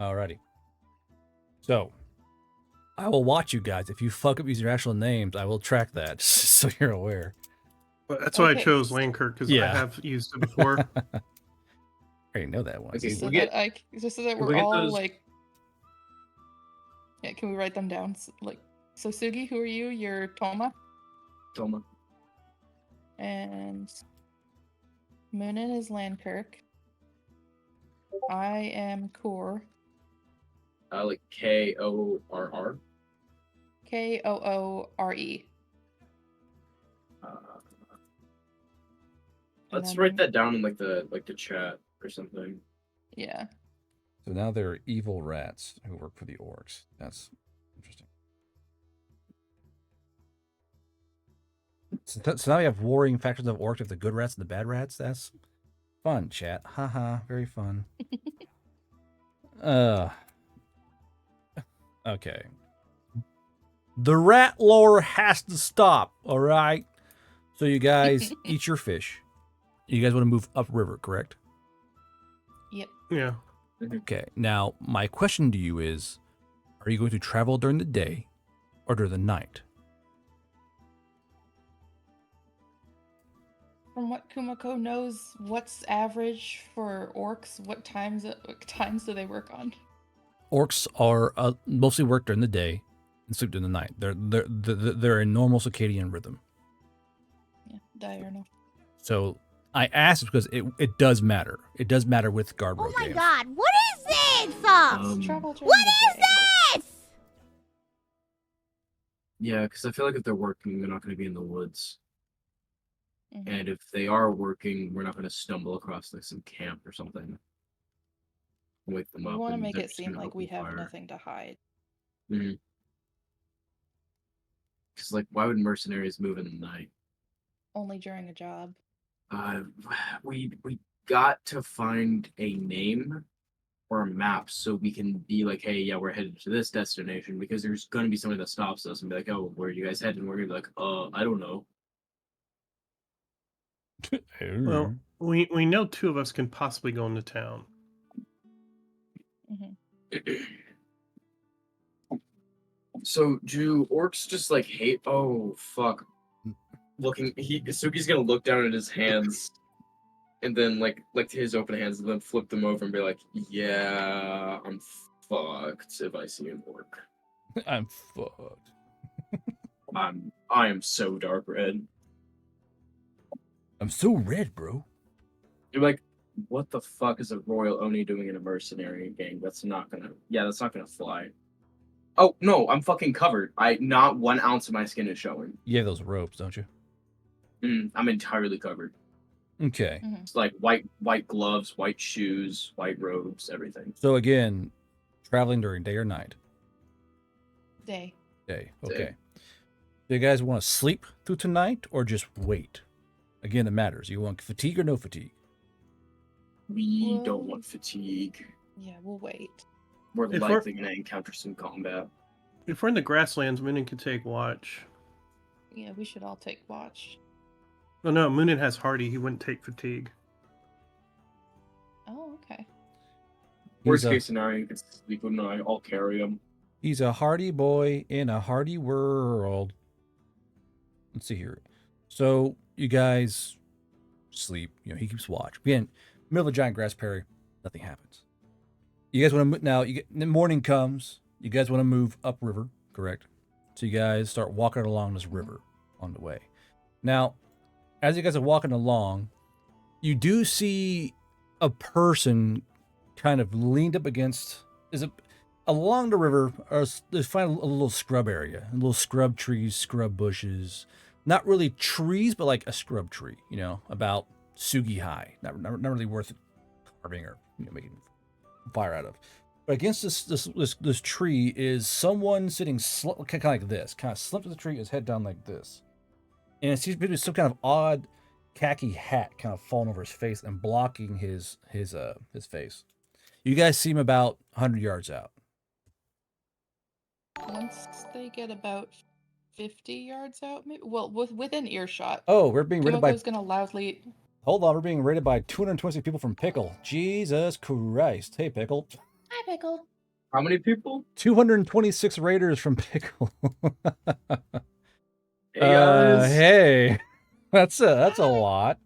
Alrighty. So, I will watch you guys. If you fuck up using your actual names, I will track that, just so you're aware. But that's why I Okay. chose Landkirk, because Yeah. I have used it before. I already know that one. Okay, Just so we get- that we we're get all those- like. Yeah, can we write them down? So Sugi, who are you? You're Toma, Toma. and Moonin is Landkirk. I am Core. Like Koorr. Koore. Uh, And let's then- write that down in like the chat or something. Yeah. So now there are evil rats who work for the orcs. That's interesting. So now we have warring factions of orcs with the good rats and the bad rats. That's fun, chat. Haha, very fun. Okay. The rat lore has to stop, all right? So you guys eat your fish. You guys want to move upriver, correct? Yep. Yeah. Okay. Now, my question to you is, are you going to travel during the day or during the night? From what Kumako knows, what's average for orcs? What times do they work on? Orcs are mostly work during the day and sleep during the night. They're in normal circadian rhythm. Yeah, diurnal. So I asked because it does matter. It does matter with Guard Oh Road my games. god, what is this? Let's travel during What the is day. this? Yeah, because I feel like if they're working, they're not going to be in the woods. Mhm. And if they are working, we're not going to stumble across like some camp or something. Wake them We up. want to and make they're it just seem gonna like we open have fire. nothing to hide. Because like, why would mercenaries move in the night? Only during a job. We got to find a name or a map so we can be like, hey, yeah, we're headed to this destination, because there's gonna be somebody that stops us and be like, oh, where are you guys headed? And we're gonna be like, I don't know. Well, we know two of us can possibly go into town. So do orcs just like hate? Oh fuck! Suki's gonna look down at his hands, and then like to his open hands, and then flip them over and be like, "Yeah, I'm fucked if I see an orc. I'm fucked. I am so dark red." I'm so red, bro. You're like, what the fuck is a royal oni doing in a mercenary gang? That's not gonna fly. Oh no, I'm fucking covered. Not 1 ounce of my skin is showing. You have those ropes, don't you? I'm entirely covered. Okay. It's like white gloves, white shoes, white robes, everything. So again, traveling during day or night? Day. Day. Okay. Do you guys want to sleep through tonight or just wait? Again, it matters. You want fatigue or no fatigue? We don't want fatigue. Yeah, we'll wait. We're If likely going to encounter some combat. If we're in the grasslands, Moonin can take watch. Yeah, we should all take watch. Oh no, Moonin has hardy. He wouldn't take fatigue. Oh, okay. Worst case scenario, you can sleep with me. I'll carry him. He's a hardy boy in a hardy world. Let's see here. So you guys sleep. You know, he keeps watch. Again, middle of a giant grass prairie, nothing happens. You guys want to now? The morning comes. You guys want to move upriver, correct? So you guys start walking along this river on the way. Now, as you guys are walking along, you do see a person kind of leaned up against. Along the river? There's find a little scrub area, a little scrub trees, scrub bushes. Not really trees, but like a scrub tree. You know, about Sugi high. Not really worth carving or making fire out of. But against this tree is someone sitting kind of like this, kind of slumped to the tree, his head down like this, and it seems to be some kind of odd khaki hat kind of falling over his face and blocking his face. You guys see him about 100 yards out. Once they get about 50 yards out, maybe. Well, within earshot. Oh, we're being raided by. Kumoko's gonna loudly. Hold on, we're being raided by 226 people from Pickle. Jesus Christ! Hey, Pickle. Hi, Pickle. How many people? 226 raiders from Pickle. Hey guys. Hey, that's a lot.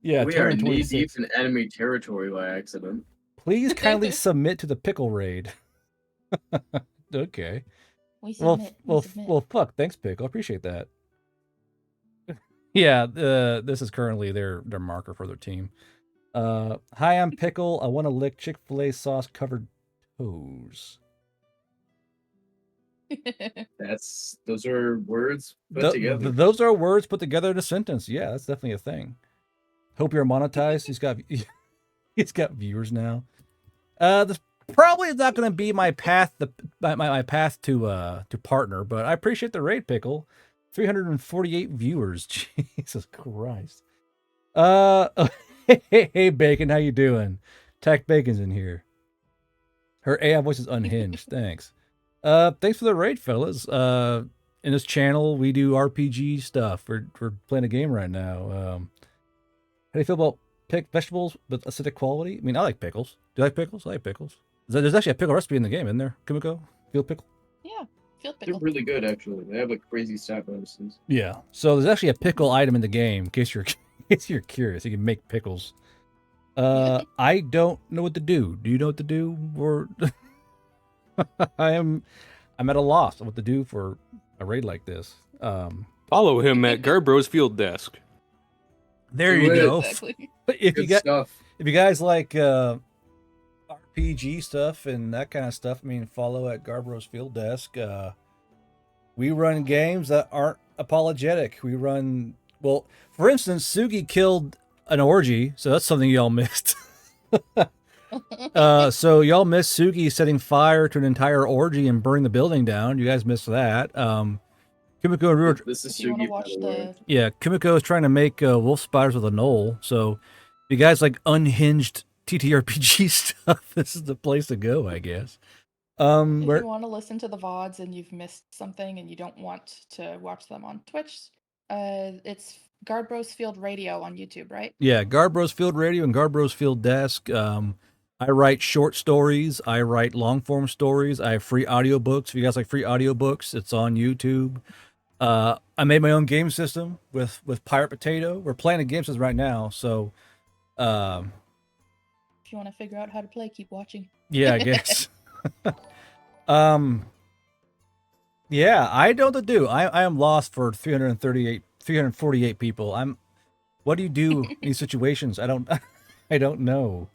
Yeah, We are knee 226. deep in enemy territory by accident. Please kindly submit to the Pickle raid. Okay. We submit. Well, fuck. Thanks, Pickle. I appreciate that. Yeah, this is currently their marker for their team. Hi, I'm Pickle. I want to lick Chick-fil-A sauce covered toes. Those are words put together. Those are words put together in a sentence. Yeah, that's definitely a thing. Hope you're monetized. He's got viewers now. This probably not going to be my path. My path to partner, but I appreciate the raid, Pickle. 348 viewers. Jesus Christ. Hey Bacon, how you doing? Tack Bacon's in here. Her AI voice is unhinged. Thanks. Thanks for the raid, fellas. In this channel, we do RPG stuff. We're playing a game right now. How do you feel about vegetables with acidic quality? I mean, I like pickles. Do you like pickles? I like pickles. There's actually a pickle recipe in the game, isn't there? Kimiko? Field pickle? Yeah, field They're pickle. really good, actually. They have like crazy stat bonuses. Yeah. So there's actually a pickle item in the game. In case you're curious, you can make pickles. I don't know what to do. Do you know what to do? Or I'm at a loss on what to do for a raid like this. Follow him at Garbro's field desk. There Do you it. go. Exactly. If Good you got stuff. if you guys like RPG stuff and that kind of stuff, I mean, follow at Garbro's field desk. We run games that aren't apologetic. We run, well, for instance, Sugi killed an orgy, so that's something y'all missed. So y'all missed Sugi setting fire to an entire orgy and burning the building down. You guys missed that. Kimiko and Ruru, This is If you want to Sugi, by watch the way. the Kimiko is trying to make wolf spiders with a knoll. So if you guys like unhinged TTRPG stuff, this is the place to go, I guess. if Where you want to listen to the VODs and you've missed something and you don't want to watch them on Twitch, it's Guardbros Field Radio on YouTube, right? Yeah, Garbro's Field Radio and Garbro's Field Desk. I write short stories. I write long form stories. I have free audiobooks. If you guys like free audiobooks, it's on YouTube. I made my own game system with Pirate Potato. We're playing a game system right now, so If you want to figure out how to play, keep watching. yeah, I guess. Yeah, I know what to do. I am lost for 348 people. What do you do in these situations? I don't know.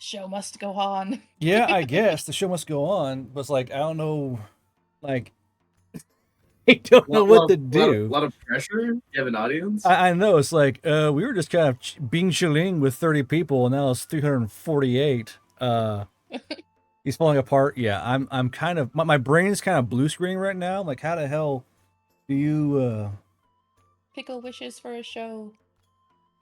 Show must go on. Yeah, I guess the show must go on, but it's like I don't know, like I don't know what to do. A lot of pressure. You have an audience. I know it's like we were just kind of being chilling with 30 people, and now it's 348. He's falling apart. Yeah, I'm kind of my brain is kind of blue screen right now. Like, how the hell do you? Pickle wishes for a show.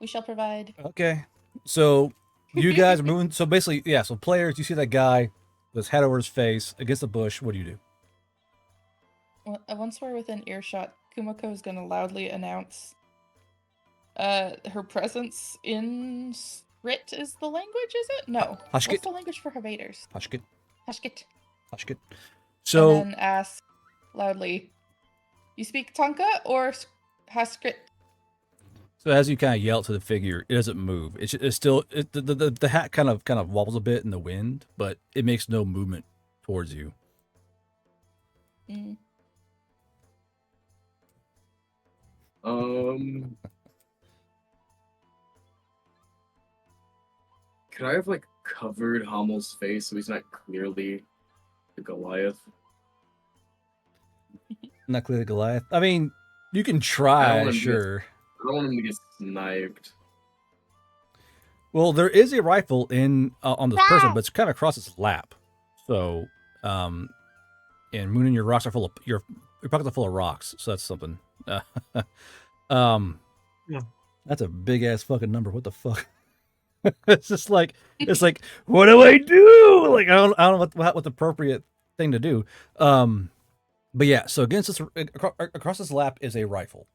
We shall provide. Okay, so you guys are moving. So basically, yeah. So players, you see that guy with his head over his face against the bush. What do you do? Once we're within earshot, Kumiko is going to loudly announce her presence in Skrit is the language, is it? No. Hashkit. What's the language for Harvaders? Hashkit. Hashkit. Hashkit. So And then ask loudly, you speak Tonka or Haskrit? So as you kind of yell to the figure, it doesn't move. It's still the hat kind of wobbles a bit in the wind, but it makes no movement towards you. Mm. Could I have like covered Hommel's face so he's not clearly the Goliath? Not clearly Goliath. I mean, you can I don't try, want him to sure. I don't want him to get sniped. Well, there is a rifle in on this person, but it's kind of across his lap. So, and Moon and your rocks are full of your pockets are full of rocks. So that's something. Yeah. That's a big ass fucking number. What the fuck? It's like what do I do? Like I don't know what's the appropriate thing to do. But yeah, so against this across his lap is a rifle,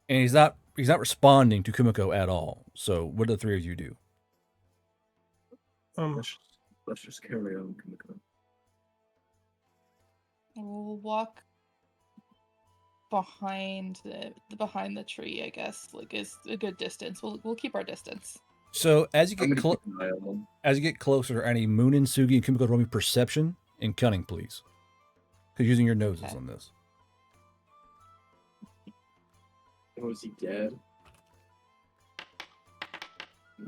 and he's not responding to Kumiko at all. So what do the three of you do? Let's just carry on. We'll walk behind the tree, I guess. Like, is a good distance. We'll keep our distance. So as you I'm get gonna keep an eye on him. as you get closer, I need Moon and Sugi and Kumiko roll me perception and cunning, please. Because using your noses Okay. on this. Oh, is he dead?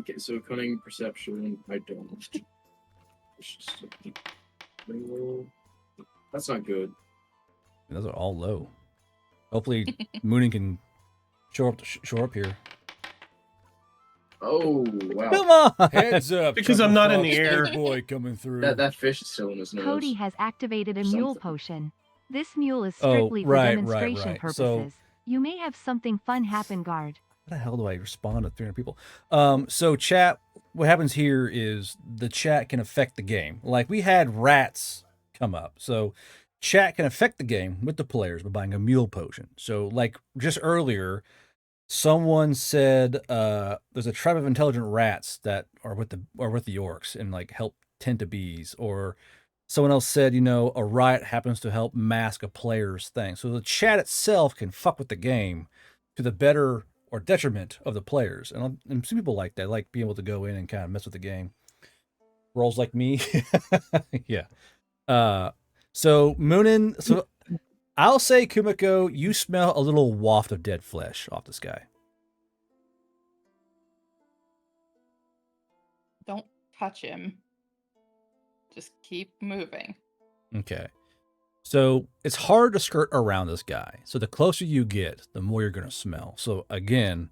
Okay, so cunning perception, I don't. It's just- That's not good. Those are all low. Hopefully, Moonin can show up here. Oh wow. Come on! Heads up, Because I'm not in the Chucklefox, air. Big boy coming through. That fish is still in his nose. Cody has activated a mule Something. potion. This mule is Oh, strictly for right, demonstration right. purposes. So- You may have something fun happen, guard. How the hell do I respond to 300 people? So chat, what happens here is the chat can affect the game. Like we had rats come up. So chat can affect the game with the players by buying a mule potion. So like just earlier, someone said there's a tribe of intelligent rats that are with the orcs and like help tend to bees. Or someone else said, a riot happens to help mask a player's thing. So the chat itself can fuck with the game to the better or detriment of the players. And some people like that, like being able to go in and kind of mess with the game. Roles like me. Yeah. So Moonin, so I'll say, Kumiko, you smell a little waft of dead flesh off this guy. Don't touch him. Just keep moving. Okay. So it's hard to skirt around this guy. So the closer you get, the more you're going to smell. So again,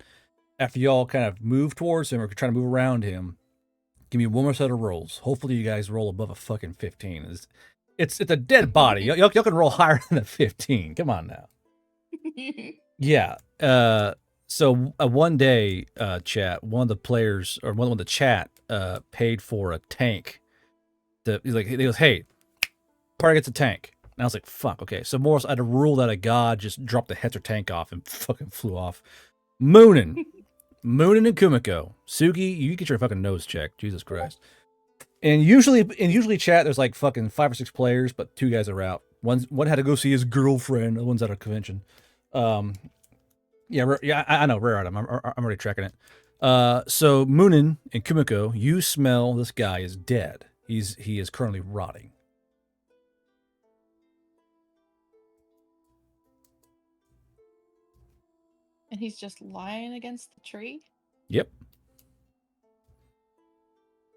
after y'all kind of move towards him or try to move around him, give me one more set of rolls. Hopefully you guys roll above a fucking 15. It's a dead body. Y'all can roll higher than a 15. Come on now. Yeah. So one day, chat, one of the players or one of the chat paid for a tank. He goes, hey, party gets a tank. And I was like, fuck, okay. So Morris, I had to rule that a god just dropped the Hetzer tank off and fucking flew off. Moonin and Kumiko. Sugi, you get your fucking nose checked. Jesus Christ. And usually chat, there's like fucking 5 or 6 players, but 2 guys are out. One had to go see his girlfriend. The one's at a convention. Yeah, I know. Rare item. I'm already tracking it. So Moonin and Kumiko, you smell this guy is dead. He is currently rotting. And he's just lying against the tree? Yep.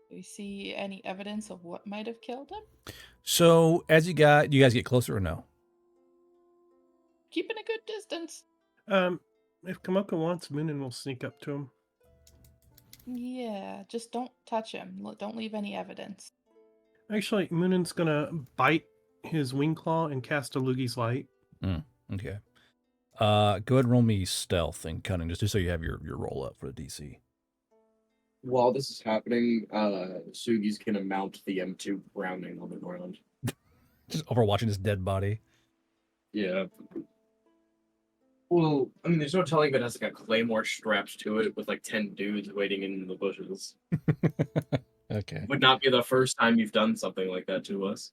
Do we see any evidence of what might have killed him? So as you guys get closer or no? Keeping a good distance. If Kamoko wants, Moonin will sneak up to him. Yeah, just don't touch him. Don't leave any evidence. Actually, Moonin's gonna bite his wing claw and cast a Lugi's Light. Okay. Go ahead and roll me stealth and cunning, just so you have your roll up for the DC. While this is happening, Sugi's gonna mount the M2 Browning on the ground. Just overwatching this dead body. Yeah. Well, I mean, there's no telling if it has like a claymore strapped to it with like 10 dudes waiting in the bushes. Okay. Would not be the first time you've done something like that to us.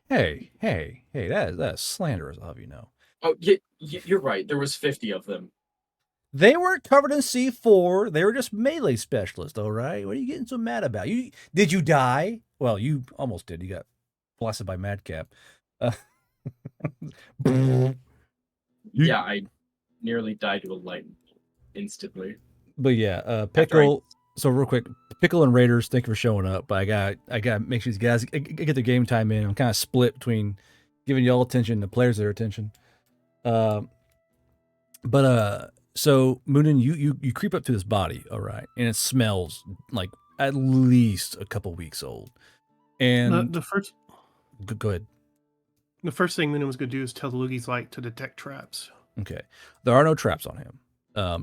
Hey, that is slanderous, I'll have you know. Oh, you're right. There was 50 of them. They weren't covered in C4. They were just melee specialists, all right? What are you getting so mad about? Did you die? Well, you almost did. You got blasted by Madcap. Yeah, I nearly died to a light instantly. But yeah, Pickle. So real quick, Pickle and Raiders, thank you for showing up. But I got to make sure these guys get their game time in. I'm kind of split between giving y'all attention, the players their attention. So Moonin, you creep up to this body, all right, and it smells like at least a couple weeks old. And The first go ahead. The first thing Moonin was going to do is tell the Lugi's Light to detect traps. Okay, there are no traps on him.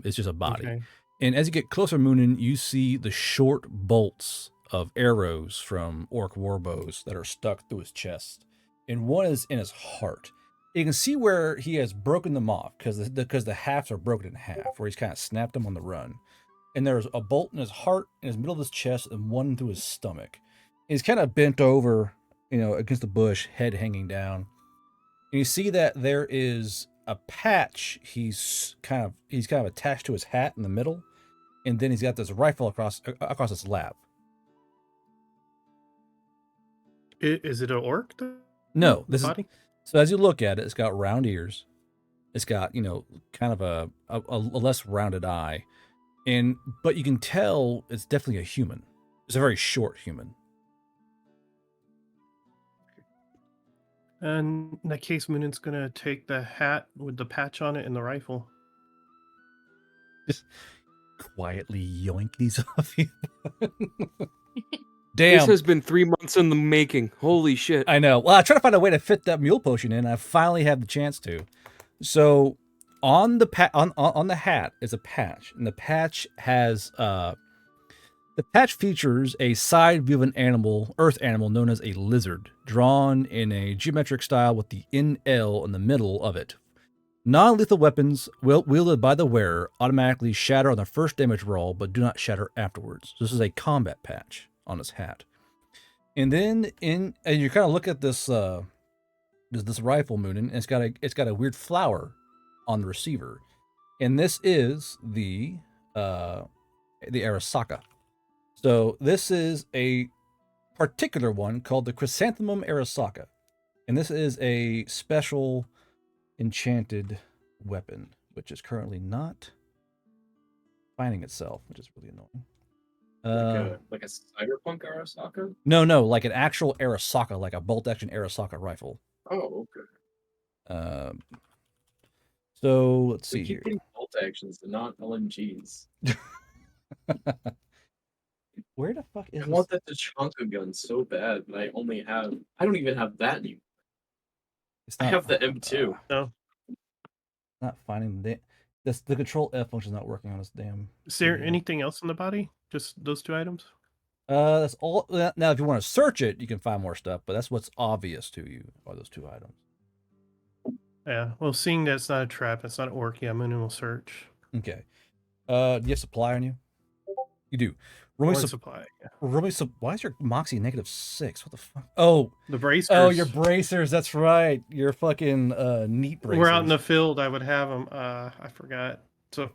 It's just a body. Okay. And as you get closer, Moonin, you see the short bolts of arrows from orc warbows that are stuck through his chest, and one is in his heart. You can see where he has broken them off because the halves are broken in half, where he's kind of snapped them on the run. And there's a bolt in his heart, in his middle of his chest, and one through his stomach. He's kind of bent over, against the bush, head hanging down. And you see that there is a patch he's kind of attached to his hat in the middle, and then he's got this rifle across his lap. Is it an orc? No, this body? is. So as you look at it, it's got round ears. It's got, kind of a less rounded eye. But you can tell it's definitely a human. It's a very short human. And in that case, Moonen's gonna take the hat with the patch on it and the rifle. Just quietly yoink these off you. This Damn. has been 3 months in the making. Holy shit. I know. Well, I tried to find a way to fit that mule potion in. I finally had the chance to. So on the on the hat is a patch, and the patch has the patch features a side view of an animal, earth animal known as a lizard, drawn in a geometric style with the NL in the middle of it. Non-lethal weapons wielded by the wearer automatically shatter on the first damage roll, but do not shatter afterwards. This is a combat patch on his hat. And then and you kind of look at this rifle, Moonin, and it's got a weird flower on the receiver, and this is the Arasaka. So this is a particular one called the Chrysanthemum Arasaka, and this is a special enchanted weapon, which is currently not finding itself, which is really annoying. Like a cyberpunk Arasaka? No, like an actual Arasaka, like a bolt-action Arasaka rifle. Oh, okay. So let's see We here. keep getting bolt actions and not LMGs. Where the fuck is I this? want that Tachanka gun so bad, but I don't even have that anymore. It's I have the M2. No. Not finding the control F function is not working on this damn. Is there video. anything else in the body? Just those 2 items? That's all. Now, if you want to search it, you can find more stuff, but that's what's obvious to you are those 2 items. Yeah. Well, seeing that it's not a trap, it's not an orc, yeah, Moonen will search. Okay. Do you have supply on you? You do. Roll me Or supply. Yeah. why is your Moxie -6? What the fuck? Oh, The bracers. oh, your bracers. That's right. Your fucking neat bracers. We're out in the field. I would have them. I forgot. So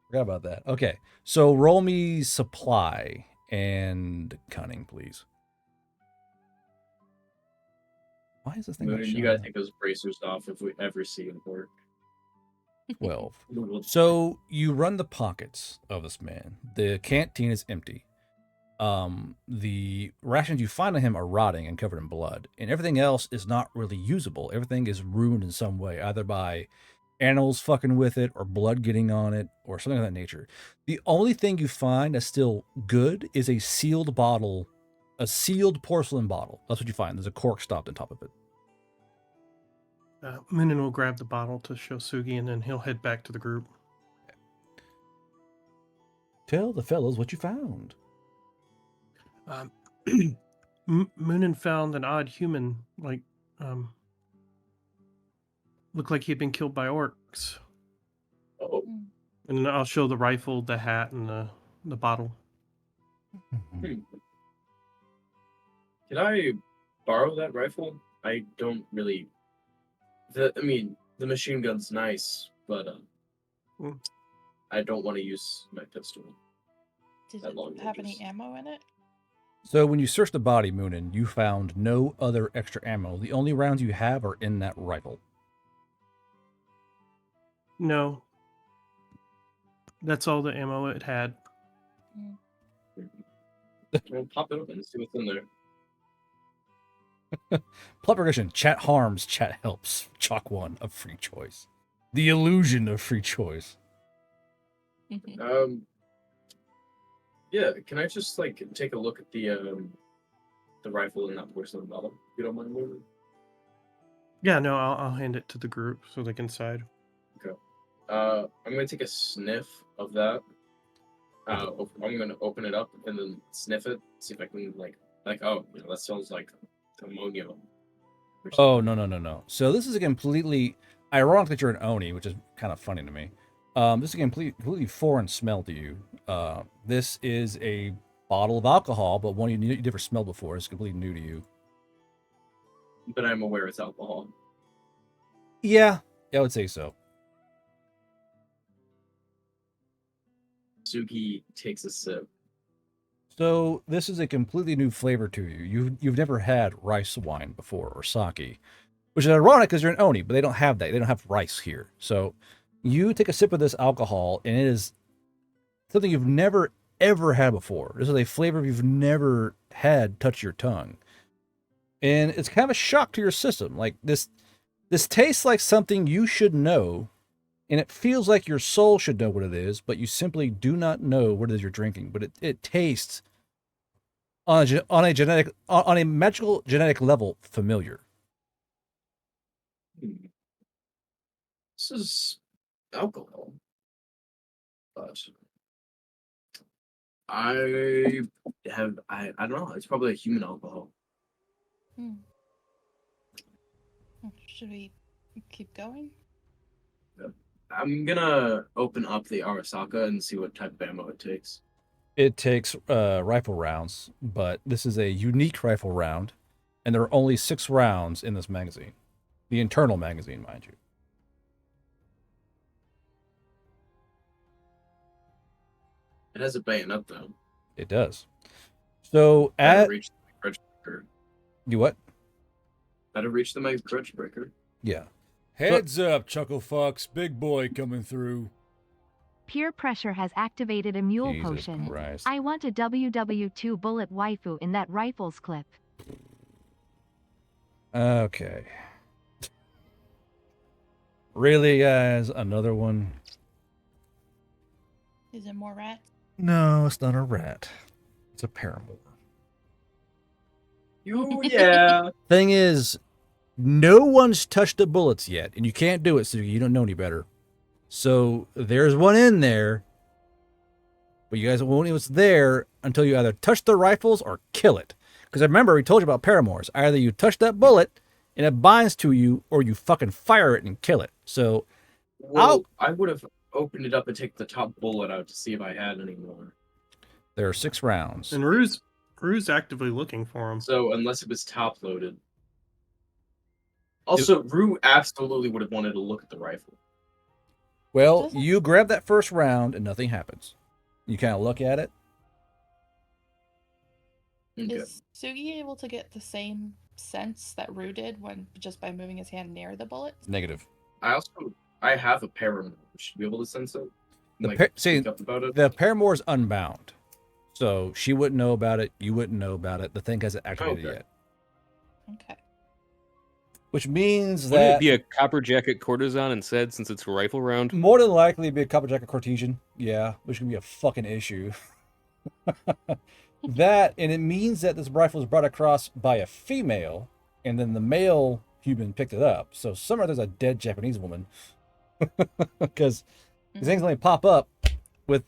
Forgot about that. Okay. So roll me supply and cunning, please. Why is this thing not Moon, you showing gotta up? take those bracers off if we ever see them work. 12. We'll- So you run the pockets of this man. The canteen is empty. The rations you find on him are rotting and covered in blood, and everything else is not really usable. Everything is ruined in some way, either by animals fucking with it, or blood getting on it, or something of that nature. The only thing you find that's still good is a sealed bottle, a sealed porcelain bottle. That's what you find. There's a cork stopped on top of it. Moonen will grab the bottle to show Sugi, and then he'll head back to the group. Tell the fellows what you found. Moonen found an odd human, like, looked like he had been killed by orcs. Oh, And then I'll show the rifle, the hat, and the bottle. can I borrow that rifle? I don't really. The machine gun's nice, but Mm. I don't want to use my pistol. Did That it long have any ranges. ammo in it? So when you searched the body, Moonin, you found no other extra ammo. The only rounds you have are in that rifle. No. That's all the ammo it had. Well, pop it open and see what's in there. Plot progression. Chat harms, chat helps. Chalk 1 of free choice. The illusion of free choice. Yeah, can I just like take a look at the rifle in that porcelain bottle? If you don't mind moving. Yeah, no, I'll hand it to the group so they can decide. I'm gonna take a sniff of that. I'm gonna open it up and then sniff it, see if I can that smells like ammonia. or Oh, something. no. So this is a completely ironic that you're an Oni, which is kind of funny to me. This is a completely foreign smell to you. This is a bottle of alcohol, but one you never smelled before. It's completely new to you. But I'm aware it's alcohol. Yeah, I would say so. Suki takes a sip. So this is a completely new flavor to you. You've never had rice wine before or sake, which is ironic because you're an Oni, but they don't have that. They don't have rice here. So you take a sip of this alcohol, and it is something you've never ever had before. This is a flavor you've never had touch your tongue. And it's kind of a shock to your system. Like this tastes like something you should know, and it feels like your soul should know what it is, but you simply do not know what it is you're drinking. But it tastes on a magical genetic level familiar. This is alcohol. But I don't know. It's probably a human alcohol. Should we keep going? I'm gonna open up the Arasaka and see what type of ammo it takes. It takes rifle rounds, but this is a unique rifle round, and there are only 6 rounds in this magazine. The internal magazine, mind you. It has a bayonet though. It does. So Better reach the crutch breaker. You what? Better reach the crutch breaker. Yeah. Heads up, chuckle fucks. Big boy coming through. Peer pressure has activated a mule Jesus potion. Christ. I want a WW2 bullet waifu in that rifles clip. Okay. Really, guys? Another one? Is it more rats? No, it's not a rat. It's a paramour. Oh yeah. Thing is, no one's touched the bullets yet, and you can't do it, so you don't know any better. So there's one in there, but you guys won't know it's there until you either touch the rifles or kill it. Because remember, we told you about paramours. Either you touch that bullet and it binds to you, or you fucking fire it and kill it. So I would have opened it up and taken the top bullet out to see if I had any more. there are 6 rounds. And Rue's actively looking for him. So unless it was top loaded. Also, Rue absolutely would have wanted to look at the rifle. Well, you grab that first round and nothing happens. You kind of look at it. Okay. Is Sugi able to get the same sense that Rue did when just by moving his hand near the bullet? Negative. I have a paramour. Should be able to sense it. See, Up about it. the paramour's unbound. So she wouldn't know about it. You wouldn't know about it. The thing hasn't activated yet. Okay. Which means Wouldn't that it be a copper jacket courtesan instead, since it's a rifle round? more than likely it'd be a copper jacket Cartesian. Yeah, which can be a fucking issue. That, and it means that this rifle was brought across by a female, and then the male human picked it up. So somewhere there's a dead Japanese woman. Because these things only pop up with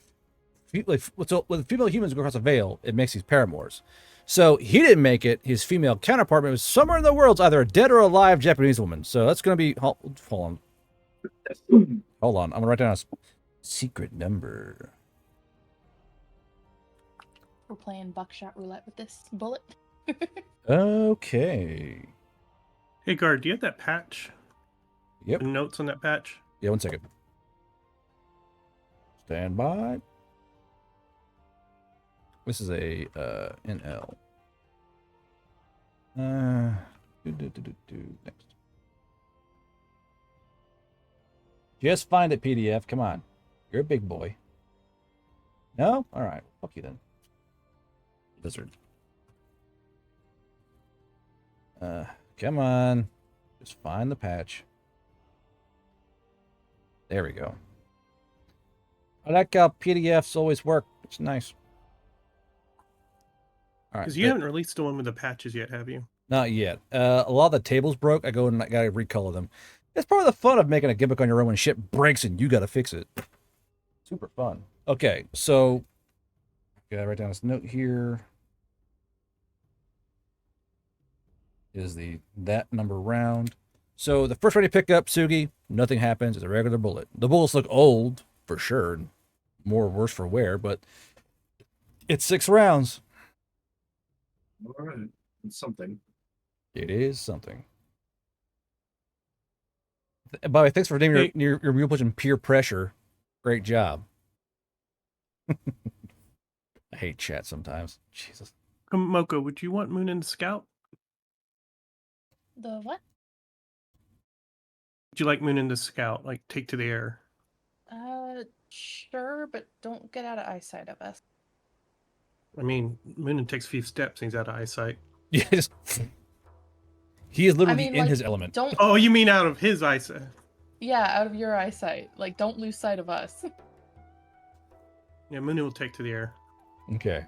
female humans go across a veil, it makes these paramours. So he didn't make it. His female counterpart was somewhere in the world's either a dead or alive Japanese woman. So that's going to be... Hold on. Hold on. I'm going to write down a secret number. We're playing buckshot roulette with this bullet. Okay. Hey, guard, do you have that patch? Yep. The notes on that patch? Yeah, 1 second. Stand by. This is a NL. Next. Just find it, PDF. Come on. You're a big boy. No? All right. Fuck you then. Lizard. Come on. Just find the patch. There we go. I like how PDFs always work. It's nice. All right. Because you haven't released the one with the patches yet, have you? Not yet. A lot of the tables broke. I go and I gotta recolor them. It's part of the fun of making a gimmick on your own when shit breaks and you gotta fix it. Super fun. Okay, so gotta write down this note here. Is that number round. So the first one you pick up, Sugi, nothing happens. It's a regular bullet. The bullets look old, for sure, and more worse for wear, but it's 6 rounds. All right. It's something. It is something. By the way, thanks for naming your mule pushing peer pressure. Great job. I hate chat sometimes. Jesus. Moko, would you want Moon and Scout? The what? Would you like Moon and the Scout, like take to the air? Sure, but don't get out of eyesight of us. I mean, Moonin takes a few steps and he's out of eyesight. Yeah, just He is literally mean, in like, his element. don't. Oh, you mean out of his eyesight? Yeah, out of your eyesight. Like, don't lose sight of us. Yeah, Moon will take to the air. Okay.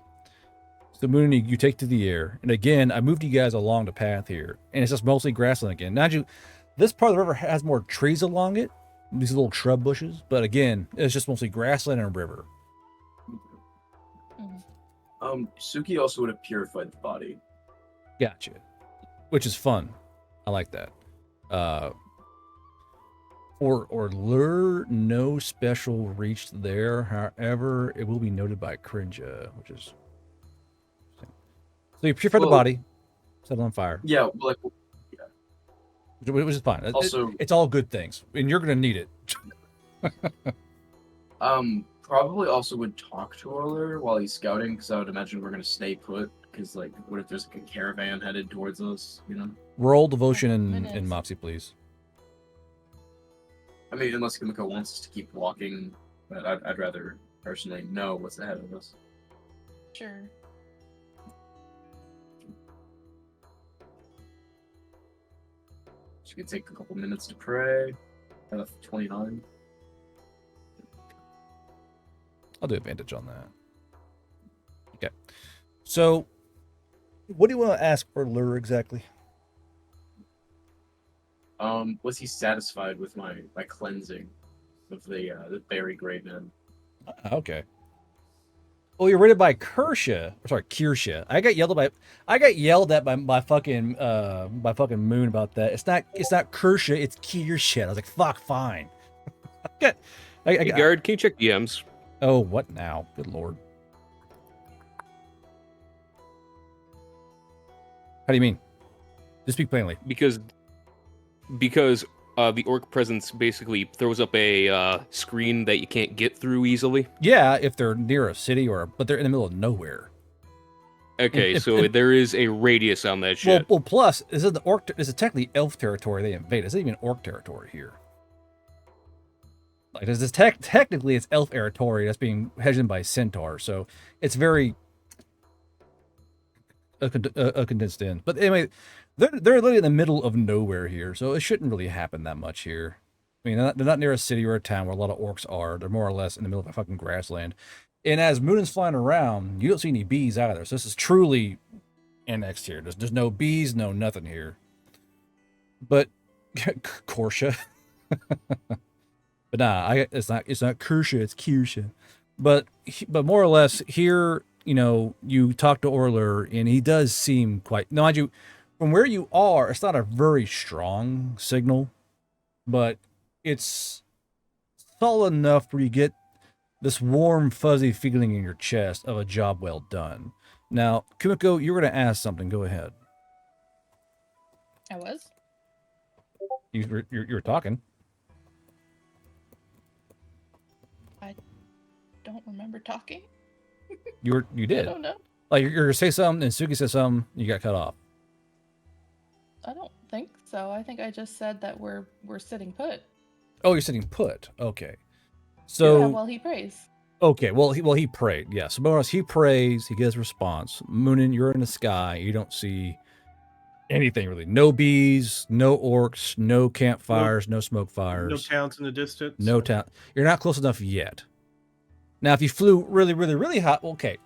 So Mooney, you take to the air, and again, I moved you guys along the path here, and it's just mostly grassland again. Now, this part of the river has more trees along it, these little shrub bushes, but again, it's just mostly grassland and a river. Suki also would have purified the body. Gotcha. Which is fun. I like that. Or lure, no special reached there. However, it will be noted by Crinja, which is. So you purify the body, set it on fire. Yeah, like. Yeah. Which is fine. Also, it's all good things, and you're gonna need it. Probably also would talk to Orler while he's scouting, because I would imagine we're gonna stay put. Because like, what if there's like a caravan headed towards us? You know. Roll devotion and Mopsy, please. I mean, unless Kimiko wants us to keep walking, but I'd rather personally know what's ahead of us. Sure. She could take a couple minutes to pray. 29. I'll do advantage on that. Okay. So, what do you want to ask for lure exactly? Was he satisfied with my cleansing of the berry gray men? Okay. Well, you're rated by Kirsha. I got yelled at by my fucking Moon about that. It's not Kirsha, it's Kirsha. I was like, fuck, fine. Hey, guard, can you check DMs? Oh, what now? Good lord. How do you mean? Just speak plainly. Because the orc presence basically throws up a screen that you can't get through easily. Yeah, if they're near a city but they're in the middle of nowhere. Okay, so there is a radius on that shit. Well, plus, this is technically elf territory they invade. It's not even orc territory here. Like, this is technically it's elf territory that's being hedged in by centaur, so it's very condensed in. But anyway, they're literally in the middle of nowhere here, so it shouldn't really happen that much here. I mean, they're not near a city or a town where a lot of orcs are. They're more or less in the middle of a fucking grassland. And as Moon's flying around, you don't see any bees either. So this is truly annexed here. There's no bees, no nothing here. But Korsha. But nah, it's not Kirsha, it's Kirsha. But more or less here, you talk to Orler, and he does seem quite. Now, mind you, from where you are, it's not a very strong signal, but it's solid enough where you get this warm, fuzzy feeling in your chest of a job well done. Now, Kimiko, you were going to ask something. Go ahead. I was? You were talking. I don't remember talking. You did. I don't know. Like, you're going to say something, and Suki says something, you got cut off. I don't think so. I think I just said that we're sitting put. Oh, you're sitting put. Okay. So yeah, while he prays. Okay, well he prayed. Yes. Yeah. So more or less, he prays, he gets a response. Moonin, you're in the sky, you don't see anything really. No bees, no orcs, no campfires, no smoke fires. No towns in the distance. No town. You're not close enough yet. Now, if you flew really, really, really high, okay.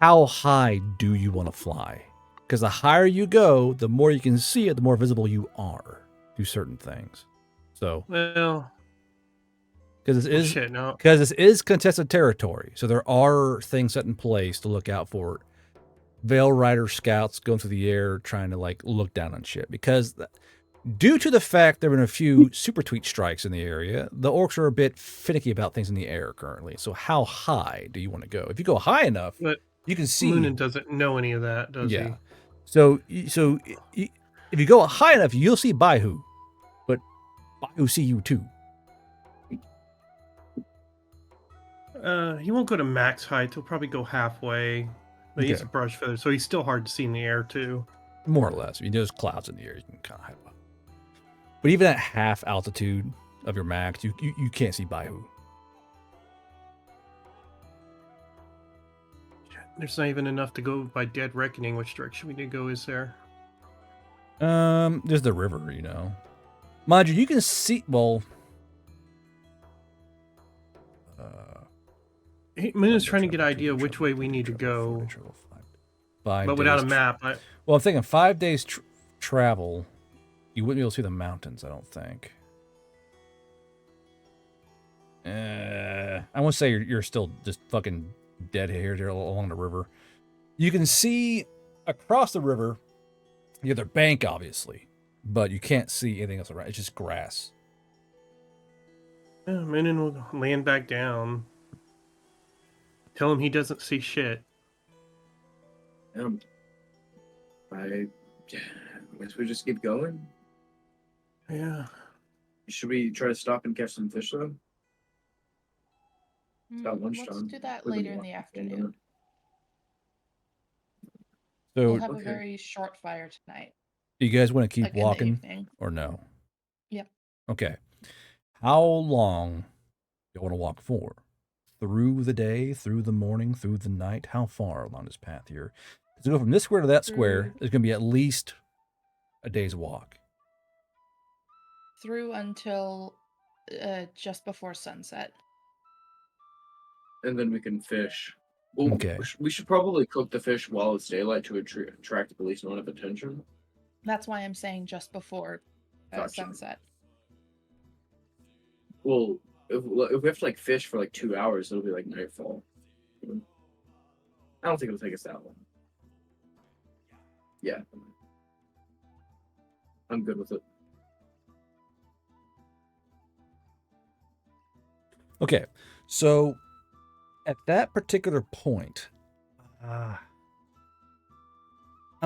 How high do you want to fly? Because the higher you go, the more you can see it, the more visible you are to certain things. So, well, because this is contested territory, so there are things set in place to look out for. Veil Rider scouts going through the air trying to look down on shit. Because due to the fact there have been a few super tweet strikes in the area, the orcs are a bit finicky about things in the air currently. So how high do you want to go? If you go high enough, but you can see. Moonin doesn't know any of that, does he? So if you go high enough, you'll see Baihu, but Baihu see you too. He won't go to max height. He'll probably go halfway. But he's a brush feather, so he's still hard to see in the air too. More or less. I mean, there's clouds in the air. You can kind of hide up. But even at half altitude of your max, you can't see Baihu. There's not even enough to go by dead reckoning. Which direction we need to go is there? There's the river, you know. Mind you, you can see. Well, Moon's trying to get an idea which way we need to go, but without a map. Well, I'm thinking 5 days travel. You wouldn't be able to see the mountains, I don't think. I want to say you're still just fucking dead here along the river. You can see across the river, the other bank, obviously, but you can't see anything else around. It's just grass. Yeah, Moonin will land back down. Tell him he doesn't see shit. I guess we just keep going. Yeah. Should we try to stop and catch some fish though? It's about Let's lunchtime. do that We've been later in the walking for a afternoon. minute. So, We'll have a okay. very short fire tonight. do you guys want to keep Like in the walking evening. or no? Yep. Okay. How long do you want to walk for? Through the day, through the morning, through the night? How far along this path here? To go from this square to that square, there's going to be at least a day's walk. Through until just before sunset. And then we can fish. Well, Okay. we should probably cook the fish while it's daylight to attract the police amount of attention. That's why I'm saying just before Gotcha. sunset. Well, if we have to like fish for like 2 hours, it'll be like nightfall. I don't think it'll take us that long. Yeah. I'm good with it. Okay. So at that particular point, I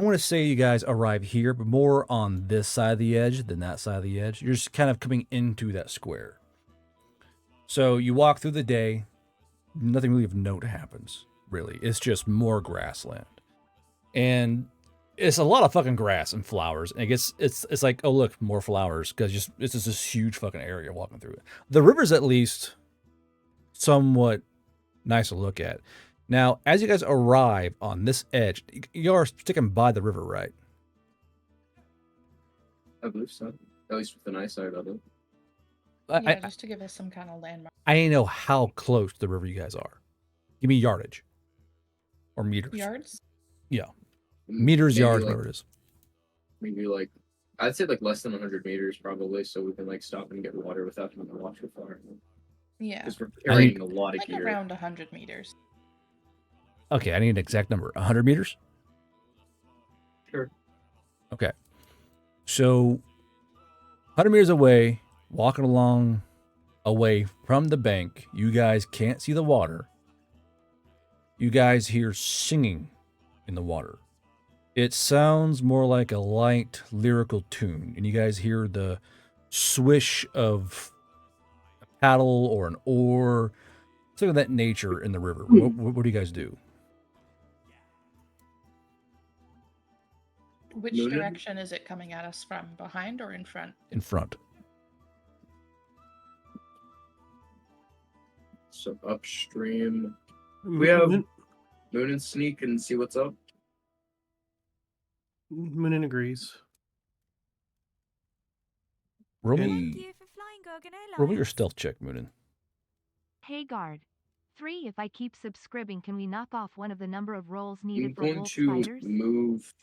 want to say you guys arrive here, but more on this side of the edge than that side of the edge. You're just kind of coming into that square. So you walk through the day, nothing really of note happens, really. It's just more grassland. And it's a lot of fucking grass and flowers. And it's like, oh look, more flowers, because it's just this huge fucking area walking through it. The river's at least somewhat nice to look at. Now, as you guys arrive on this edge, you are sticking by the river, right? I believe so. At least with an eyesight of it. Yeah, just to give us some kind of landmark. I didn't know how close to the river you guys are. Give me yardage. Or meters. Yards? Yeah. Meters, Maybe yards, like, whatever it is. Maybe like, I'd say like less than 100 meters probably, so we can like stop and get water without having to walk too far. Yeah. Because we're carrying a lot of Like gear. around 100 meters. Okay, I need an exact number. 100 meters? Sure. Okay. So, 100 meters away, walking along away from the bank, you guys can't see the water. You guys hear singing in the water. It sounds more like a light lyrical tune, and you guys hear the swish of a paddle or an oar, something of that nature in the river. What do you guys do? Which Noonan? direction is it coming at us from? Behind or in front? In front. So upstream. We have Moon and sneak and see what's up. Moonin agrees. Roll And- me your stealth check, Moonin. Hey guard. 3 if I keep subscribing, can we knock off one of the number of rolls I'm needed for going wolf to spiders? move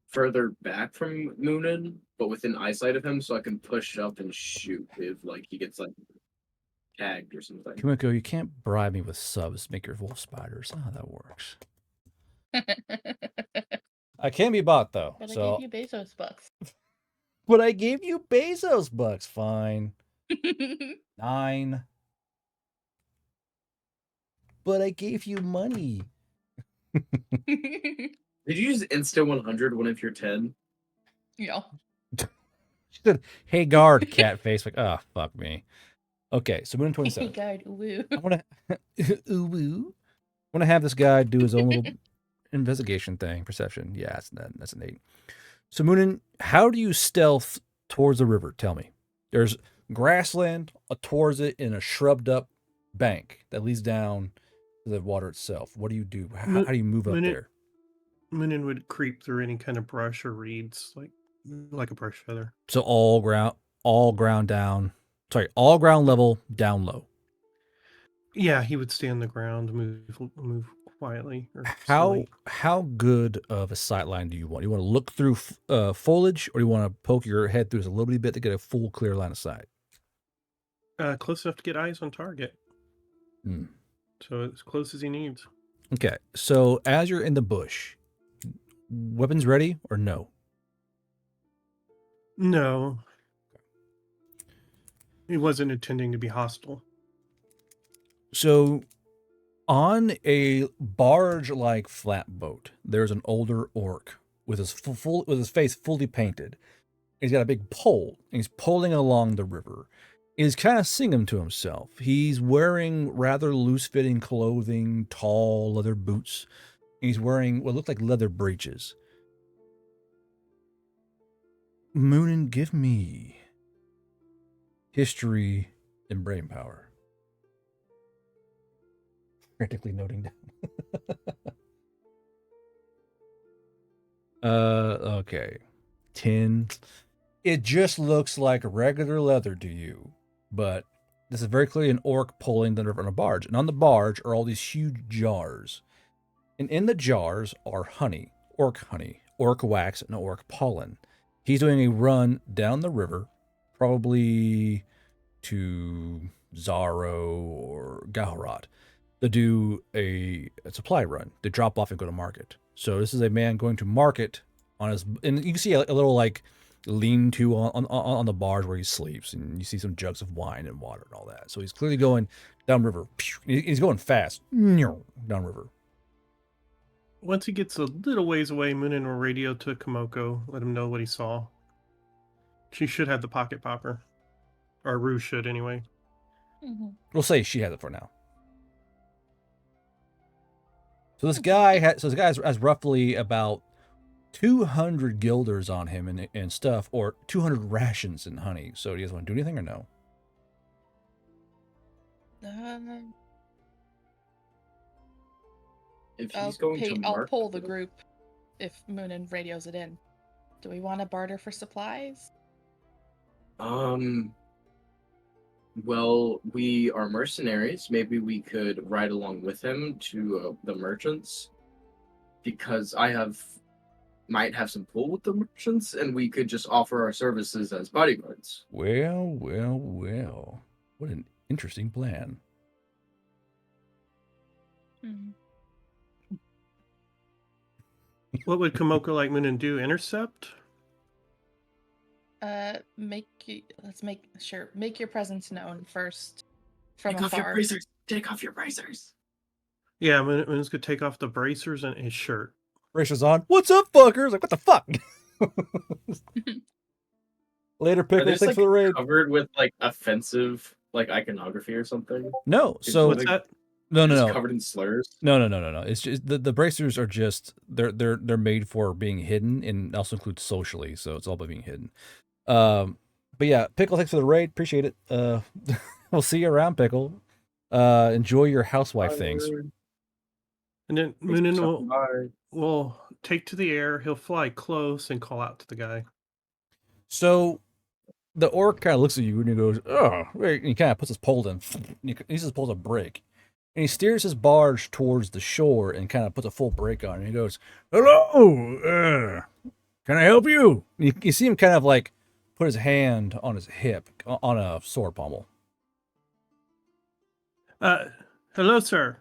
further back from Moonin, but within eyesight of him, so I can push up and shoot if like he gets like tagged or something. Kimiko, you can't bribe me with subs to make your wolf spiders. How that works. I can be bought though. But So, I gave you Bezos bucks. but I gave you Bezos bucks. Fine. 9. But I gave you money. Did you use Insta 100 one of your 10? Yeah. She said, "Hey guard, cat face." Like, oh fuck me. Okay, so Moon 27. Hey, guard, woo. I want to, ooh, I want to have this guy do his own little investigation thing, perception. Yeah, that's an 8. So Moonin, how do you stealth towards the river? Tell me. There's grassland towards it in a shrubbed up bank that leads down to the water itself. What do you do? How do you move up Moonin- there? Moonin would creep through any kind of brush or reeds, like like a brush feather. So all ground down. Sorry, all ground level down low. Yeah, he would stay on the ground, move quietly or slowly. How good of a sight line do you want? You want to look through foliage, or you want to poke your head through a little bit to get a full clear line of sight? Close enough to get eyes on target. Hmm. So as close as he needs. Okay, so as you're in the bush, weapons ready or no? No. He wasn't intending to be hostile. So on a barge-like flatboat, there's an older orc with his with his face fully painted. He's got a big pole, and he's poling along the river. He's kind of singing to himself. He's wearing rather loose-fitting clothing, tall leather boots. He's wearing what look like leather breeches. Moonin, give me history and brain power. Frantically noting down. Okay. 10. It just looks like regular leather to you, but this is very clearly an orc pulling the river on a barge. And on the barge are all these huge jars. And in the jars are honey, orc wax, and orc pollen. He's doing a run down the river, probably to Zaro or Gaharat, to do a supply run, to drop off and go to market. So this is a man going to market on his, and you can see a little like lean-to on the barge where he sleeps, and you see some jugs of wine and water and all that. So he's clearly going downriver. He's going fast downriver. Once he gets a little ways away, Moonin will radio to Komoko, let him know what he saw. She should have the pocket popper. Or Rue should, anyway. Mm-hmm. We'll say she has it for now. So this guy has roughly about 200 guilders on him and stuff, or 200 rations and honey. So do you guys want to do anything or no? If he's going to I'll market, pull the group if Moonin radios it in. Do we want to barter for supplies? Well, we are mercenaries. Maybe we could ride along with him to the merchants, because might have some pull with the merchants, and we could just offer our services as bodyguards. Well. What an interesting plan. Hmm. What would Komoko like Moonin do? Intercept? Make your presence known first from Take off your afar. bracers. Take off your bracers. Yeah, Moonin's going to take off the bracers and his shirt. Bracers on. What's up, fuckers? Like, what the fuck? Later, Are Pickle. they Thanks just, for the raid. covered with like offensive iconography or something? No, It's so What's that? no. Covered in slurs. No. It's just the bracers are just they're made for being hidden and also include socially, so it's all about being hidden. But yeah, Pickle, thanks for the raid. Appreciate it. We'll see you around, Pickle. Enjoy your housewife things. And then Moonin will take to the air. He'll fly close and call out to the guy. So the orc kind of looks at you and he goes, "Oh," and he kind of puts his pole in. He just pulls a brake, and he steers his barge towards the shore and kind of puts a full brake on. And he goes, "Hello, can I help you?" And you see him kind of like put his hand on his hip on a sword pommel. Hello, sir.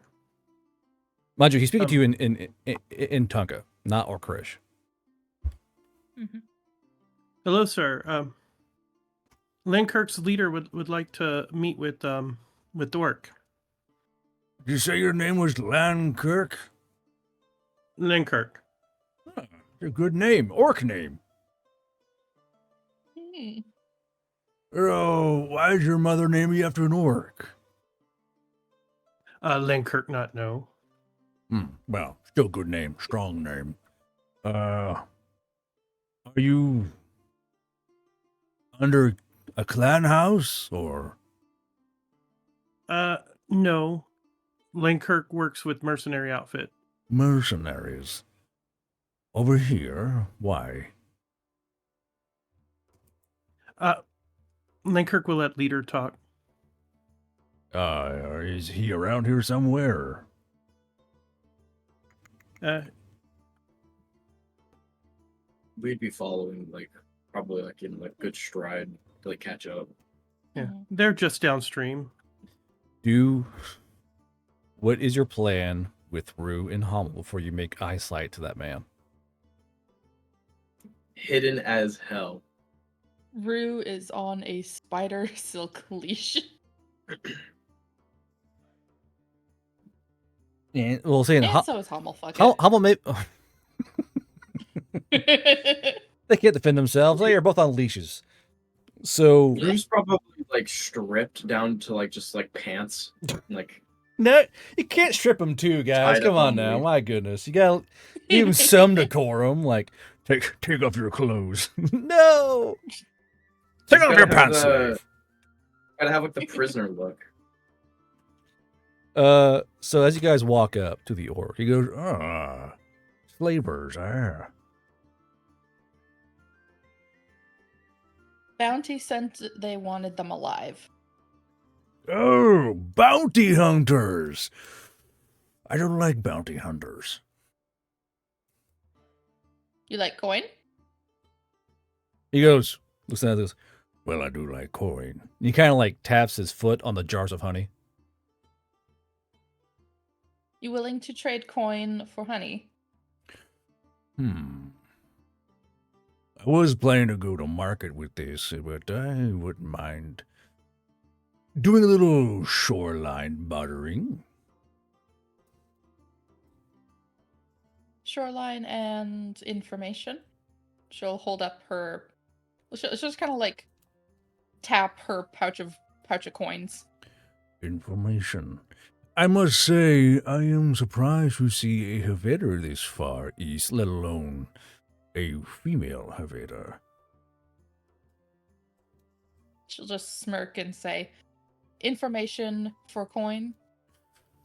Mind you, he's speaking to you in Tonka, not Orcrish. Mm-hmm. Hello, sir. Lankirk's leader would like to meet with Dork. Did you say your name was Lankirk? Lankirk. Huh, a good name. Orc name. Hmm. Oh, why did your mother name you after an orc? Lankirk not know. Well, still good name. Strong name. Are you under a clan house, or? No. Lankirk works with mercenary outfit. Mercenaries. Over here? Why? Lankirk will let leader talk. Is he around here somewhere? We'd be following, like, probably, like, in, like, good stride to, like, catch up. Yeah, Mhm. they're just downstream. What is your plan with Rue and Hummel before you make eyesight to that man? Hidden as hell. Rue is on a spider silk leash. And we'll say in And so is Hummel, fuck Hummel may it. they can't defend themselves. They are both on leashes. So Rue's probably, like, stripped down to, like, just, like, pants. Like, no, you can't strip them too, guys. Tied Come up on on now, leash. my goodness, you got even some decorum. Like take off your clothes. No, take He's off your gotta have pants, the- slave. gotta have, like, the prisoner look. So as you guys walk up to the orc, he goes, slavers, Bounty sent they wanted them alive. Oh, bounty hunters! I don't like bounty hunters. You like coin? He goes, looks at this. Well, I do like coin. He kind of like taps his foot on the jars of honey. You willing to trade coin for honey? I was planning to go to market with this, but I wouldn't mind doing a little shoreline bartering. Shoreline and information. She'll hold up her. She'll just kind of like tap her pouch of coins. Information. I must say, I am surprised to see a Haveder this far east, let alone a female Haveder. She'll just smirk and say, "Information for coin.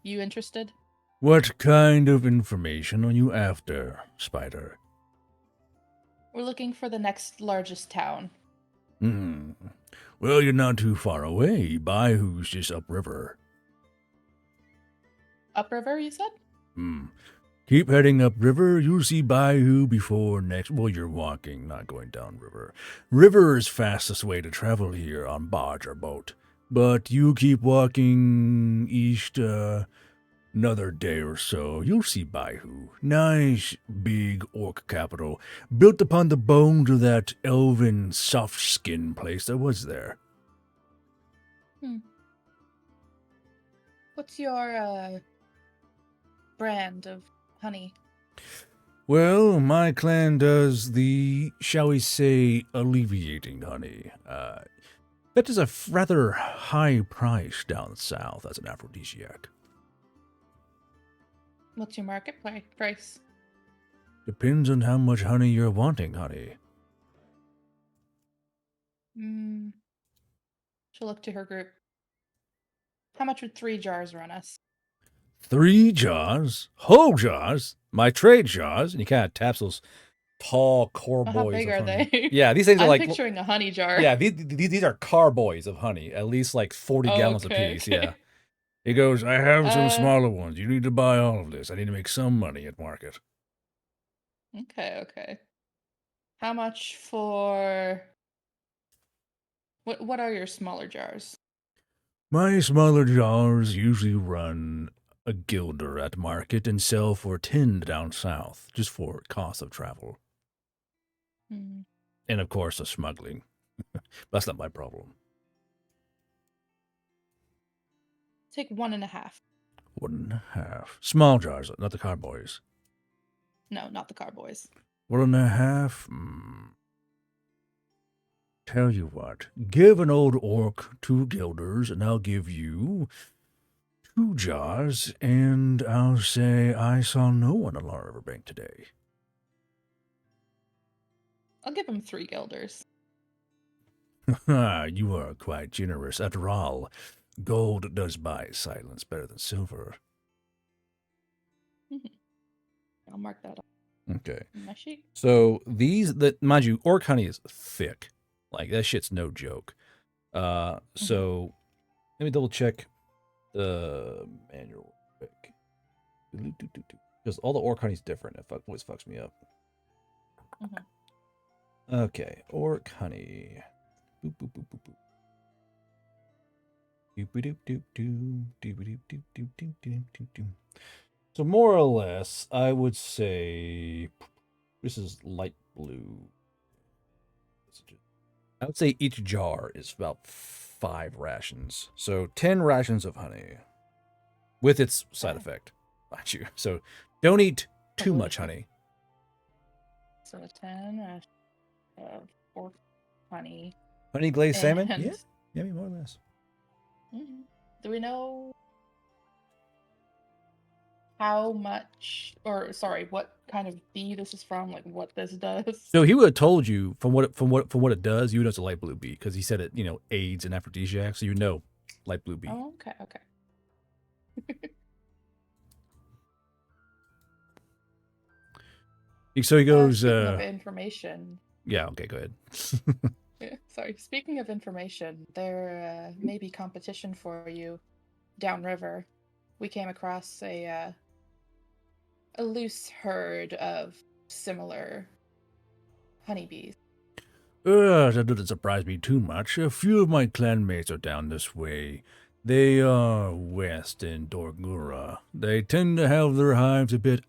You interested?" What kind of information are you after, Spider? We're looking for the next largest town. Well, you're not too far away. Bayou's just upriver. Upriver, you said? Keep heading upriver. You'll see Bayou before next. Well, you're walking, not going downriver. River is fastest way to travel here on barge or boat. But you keep walking east, another day or so, you'll see Bayou. Nice, big orc capital, built upon the bones of that elven soft skin place that was there. What's your brand of honey? Well, my clan does the, shall we say, alleviating honey. That is a rather high price down south as an aphrodisiac. What's your market price? Depends on how much honey you're wanting, honey. She'll look to her group. How much would 3 jars run us? 3 jars? Whole jars? My trade jars? And he kind of taps those tall car Well, boys. how big of are honey. they? Yeah, these things are I'm like picturing a honey jar. yeah, these are car boys of honey, at least like 40 gallons apiece. Okay. Yeah. He goes, I have some Uh, smaller ones. You need to buy all of this. I need to make some money at market. Okay. How much for... What are your smaller jars? My smaller jars usually run a guilder at market and sell for 10 down south, just for cost of travel. And of course, the smuggling. That's not my problem. Take 1.5. 1.5. Small jars, not the carboys. No, not the carboys. 1.5. Tell you what, give an old orc 2 guilders, and I'll give you 2 jars, and I'll say I saw no one along Riverbank today. I'll give him 3 guilders. You are quite generous. After all, gold does buy silence better than silver. I'll mark that up Okay. in my sheet. So mind you, orc honey is thick. Like that shit's no joke. So let me double check the manual quick. Because all the orc honey's different. It always fucks me up. Okay, orc honey. Boop boop boop boop boop. So more or less, I would say this is light blue. I would say each jar is about 5 rations. So 10 rations of honey with its side effect, mind you. So don't eat too much honey. So 10 of orc honey. Honey glazed salmon? And- Yeah, maybe more or less. Do we know how much, or sorry, what kind of bee this is from? Like what this does? So he would have told you from what it does. You would know it's a light blue bee because he said it. Aids and aphrodisiac. So you know, light blue bee. Oh, okay. So he goes. Speaking of information. Yeah. Okay. Go ahead. Sorry. Speaking of information, there may be competition for you downriver. We came across a loose herd of similar honeybees. That doesn't surprise me too much. A few of my clanmates are down this way. They are west in Dorgura. They tend to have their hives a bit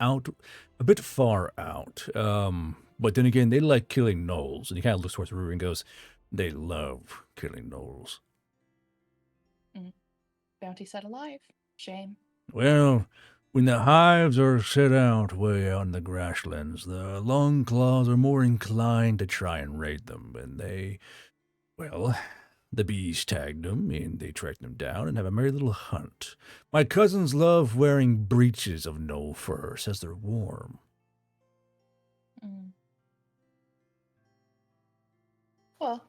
far out. But then again, they like killing gnolls. And he kind of looks towards Ruru and goes, they love killing gnolls. Bounty set alive. Shame. Well, when the hives are set out way out in the grasslands, the Longclaws are more inclined to try and raid them, and the bees tagged them, and they tracked them down and have a merry little hunt. My cousins love wearing breeches of gnoll fur, says they're warm. Well,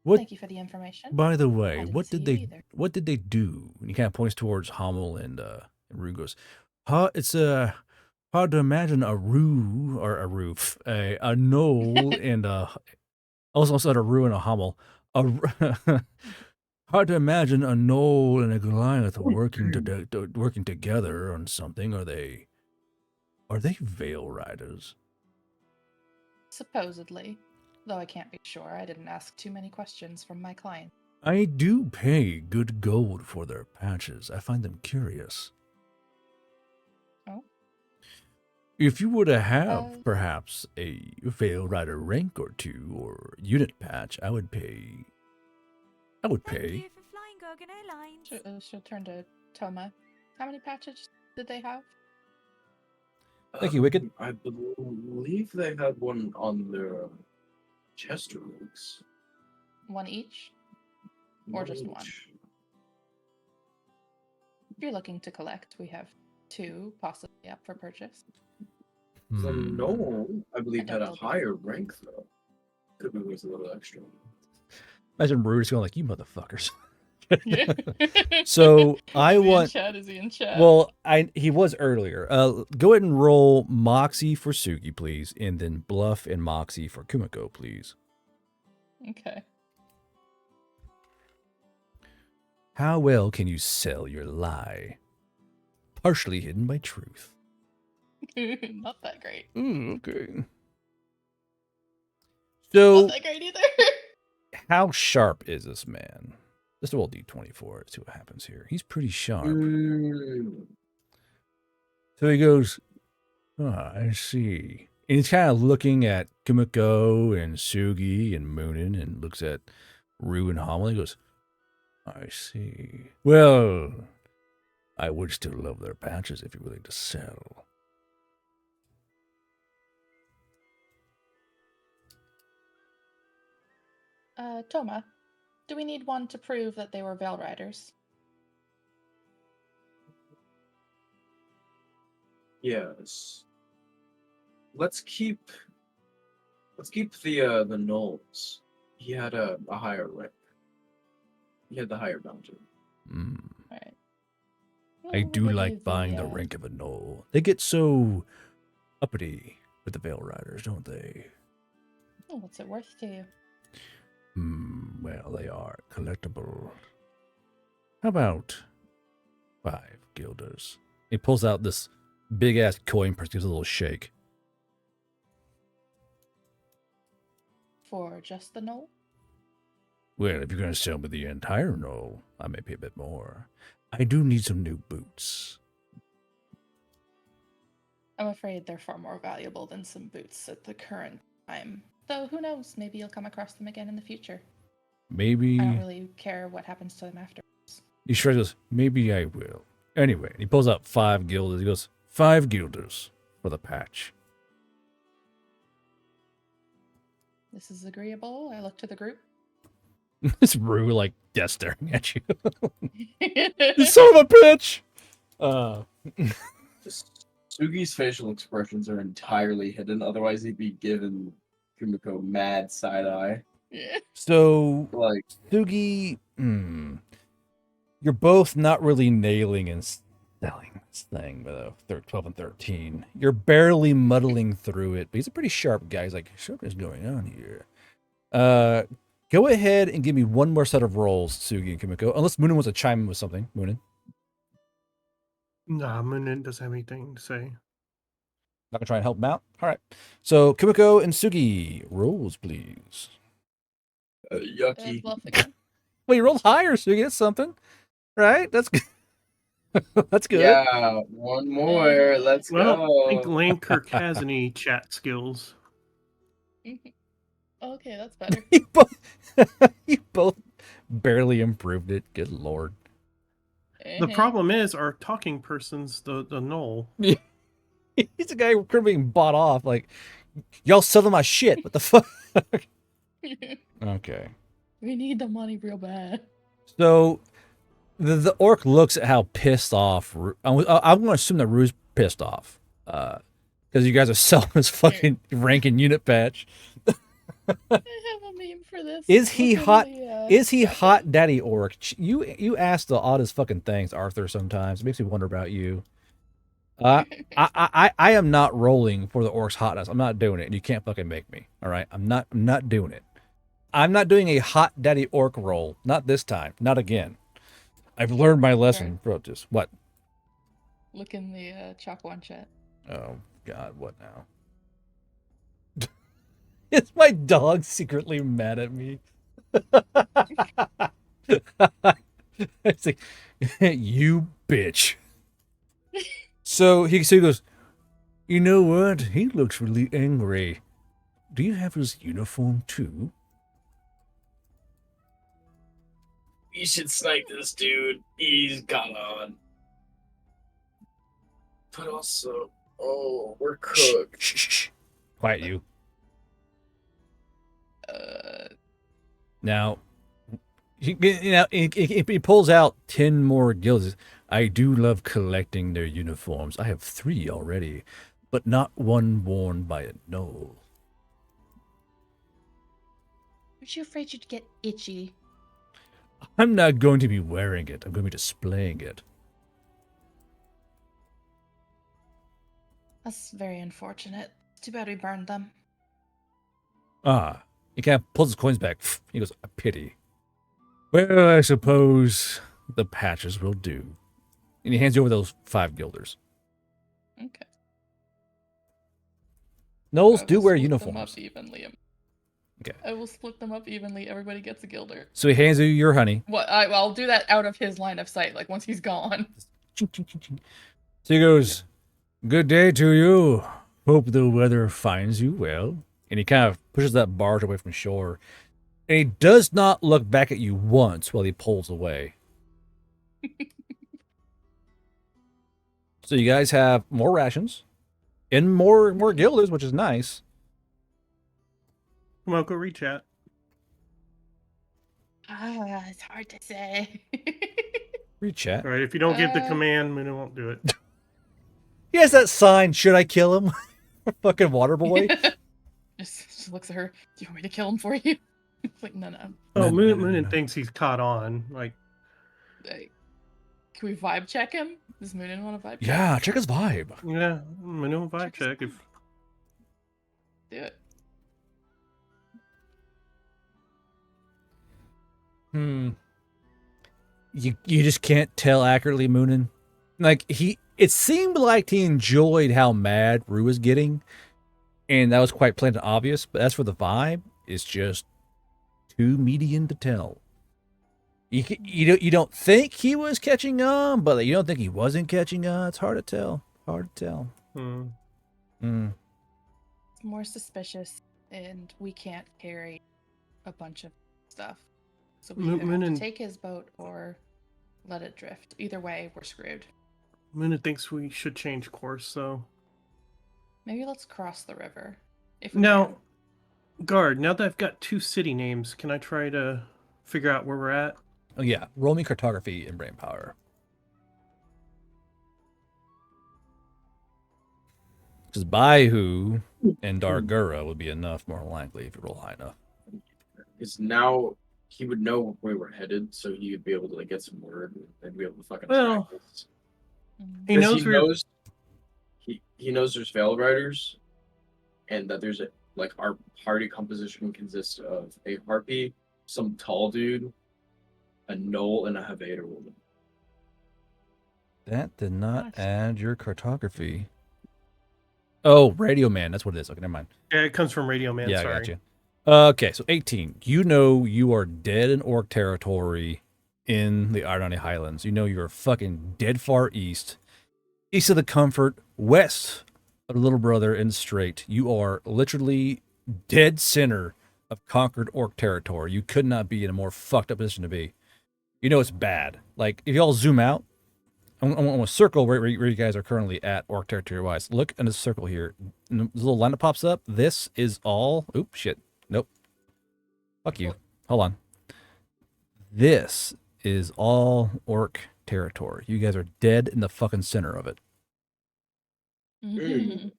What? thank you for the information. By the way, I didn't what see did you they either. what did they do? And he kind of points towards Hummel and Rue goes, it's hard to imagine a gnoll and also said a Rue and a Hummel. Hard to imagine a gnoll and a Goliath working together on something. Are they Veil Riders? Supposedly. Though I can't be sure. I didn't ask too many questions from my client. I do pay good gold for their patches. I find them curious. Oh? If you were to have perhaps a Veil Rider rank or 2 or unit patch, I would pay. She'll turn to Toma. How many patches did they have? Thank you, Wicked. I believe they had one on their chest rugs. One each? Or just one? If you're looking to collect, we have 2 possibly up for purchase. The gnoll, I believe, I had don't a know. higher rank though. Could be worth a little extra. Imagine Ruru just going like, you motherfuckers. Yeah. So I Is he in want. chat? Is he in chat? Well, he was earlier. Go ahead and roll Moxie for Sugi, please, and then Bluff and Moxie for Kumiko, please. Okay. How well can you sell your lie? Partially hidden by truth. Not that great. Okay. So, Not that great either. how sharp is this man? Let's roll D24. See what happens here. He's pretty sharp. So he goes, I see. And he's kind of looking at Kumiko and Sugi and Moonin and looks at Rue and Hummel. He goes, I see. Well, I would still love their patches if you're willing to sell. Toma, do we need one to prove that they were Veil Riders? Yes. Let's keep the gnolls. He had a higher rank. He had the higher bounty. Right. I do like buying the rank of a gnoll. They get so uppity with the Veil Riders, don't they? What's it worth to you? Well, they are collectible. How about 5 guilders? He pulls out this big ass coin purse, gives it a little shake. For just the knoll? Well, if you're going to sell me the entire knoll, I may pay a bit more. I do need some new boots. I'm afraid they're far more valuable than some boots at the current time. Though who knows, maybe you'll come across them again in the future. Maybe. I don't really care what happens to them after. He shrugs, goes, maybe I will. Anyway, he pulls out 5 guilders. He goes, 5 guilders for the patch. This is agreeable. I look to the group. It's Rue, like, death staring at you. You son of a bitch! Sugi's facial expressions are entirely hidden, otherwise he'd be giving Kumiko mad side eye. So, Like, Sugi, you're both not really nailing and selling this thing, but 12 and 13. You're barely muddling through it, but he's a pretty sharp guy. He's like, something's going on here. Go ahead and give me one more set of rolls, Sugi and Kimiko, unless Moonin wants to chime in with something. Moonin? Nah, Moonin doesn't have anything to say. Not gonna try and help him out? All right. So, Kimiko and Sugi, rolls, please. yucky. Bluff again. Well, you rolled higher, Sugi. That's something. Right? That's good. That's good. Yeah, one more. Let's Well, go. I think Landkirk has any chat skills. Okay, that's better. You both barely improved it. Good lord. The problem is our talking person's the knoll. He's a guy who could being bought off. Like, y'all selling my shit. What the fuck? Okay. We need the money real bad. So, the orc looks at how pissed off. I'm going to assume that Rue's pissed off. Because you guys are selling this fucking ranking unit patch. I have a meme for this. Is he Look in hot? the, Is he bracket. hot daddy orc? You ask the oddest fucking things, Arthur, sometimes. It makes me wonder about you. I am not rolling for the orc's hotness. I'm not doing it. And you can't fucking make me. All right? I'm not doing it. I'm not doing a hot daddy orc roll. Not this time. Not again. I've learned my lesson. Bro, just what? Look in the Chalk One chat. Oh God, what now? Is my dog secretly mad at me? It's like, you bitch. So he goes, you know what? He looks really angry. Do you have his uniform too? You should snipe this dude. He's got on. But also, we're cooked. Shh. Quiet you. Now, he pulls out 10 more guilds. I do love collecting their uniforms. I have 3 already, but not one worn by a gnoll. Aren't you afraid you'd get itchy? I'm not going to be wearing it. I'm going to be displaying it. That's very unfortunate. Too bad we burned them. Ah, he kind of pulls his coins back. He goes, a pity. Well, I suppose the patches will do. And he hands you over those 5 guilders. Okay. Gnolls I do will wear split them uniforms. up evenly. Okay. I will split them up evenly. Everybody gets a gilder. So he hands you your honey. I'll do that out of his line of sight. Like once he's gone. Ching, ching, ching, ching. So he goes, good day to you. Hope the weather finds you well. And he kind of pushes that barge away from shore. And he does not look back at you once while he pulls away. So you guys have more rations and more guilders, which is nice. Well, go read chat. It's hard to say. Read chat. All right, if you don't give the command, Moonin won't do it. He has that sign, should I kill him? Fucking water boy. just looks at her. Do you want me to kill him for you? It's like, no. Oh, No. Moonin thinks he's caught on. Like, Can we vibe check him? Does Moonin want to vibe check? Yeah, check his vibe. yeah, Moonin will vibe check. If Do it. You just can't tell accurately, Moonin. Like it seemed like he enjoyed how mad Rue was getting, and that was quite plain and obvious. But as for the vibe, it's just too median to tell. You don't think he was catching on, but you don't think he wasn't catching on. It's hard to tell. Hard to tell. It's more suspicious, and we can't carry a bunch of stuff. So we either have to take his boat or let it drift. Either way, we're screwed. Moonin thinks we should change course, so... Maybe let's cross the river. If we Now, can. Guard, now that I've got 2 city names, can I try to figure out where we're at? Oh yeah, roll me cartography and brain power. Because Baihu and Dargura would be enough, more than likely, if you roll high enough. Because now he would know where we're headed, so he would be able to like get some word and be able to fucking Well, track us. He knows He knows there's Veil Riders, and that there's like our party composition consists of a harpy, some tall dude, a gnoll, and a Haveda woman. That did not Nice. add your cartography. Oh, Radio Man. That's what it is. Okay, never mind. Yeah, it comes from Radio Man, Yeah, sorry. I got you. Okay, so 18. You know you are dead in orc territory in the Ironani Highlands. You know you're fucking dead far east of the Comfort, west of the Little Brother and straight. You are literally dead center of conquered orc territory. You could not be in a more fucked up position to be. You know it's bad. Like, if y'all zoom out, I want to circle where you guys are currently at orc territory wise. Look in the circle here. The little line that pops up. This is all. Oop, shit. Nope. Fuck you. Hold on. This is all orc territory. You guys are dead in the fucking center of it. Mhm.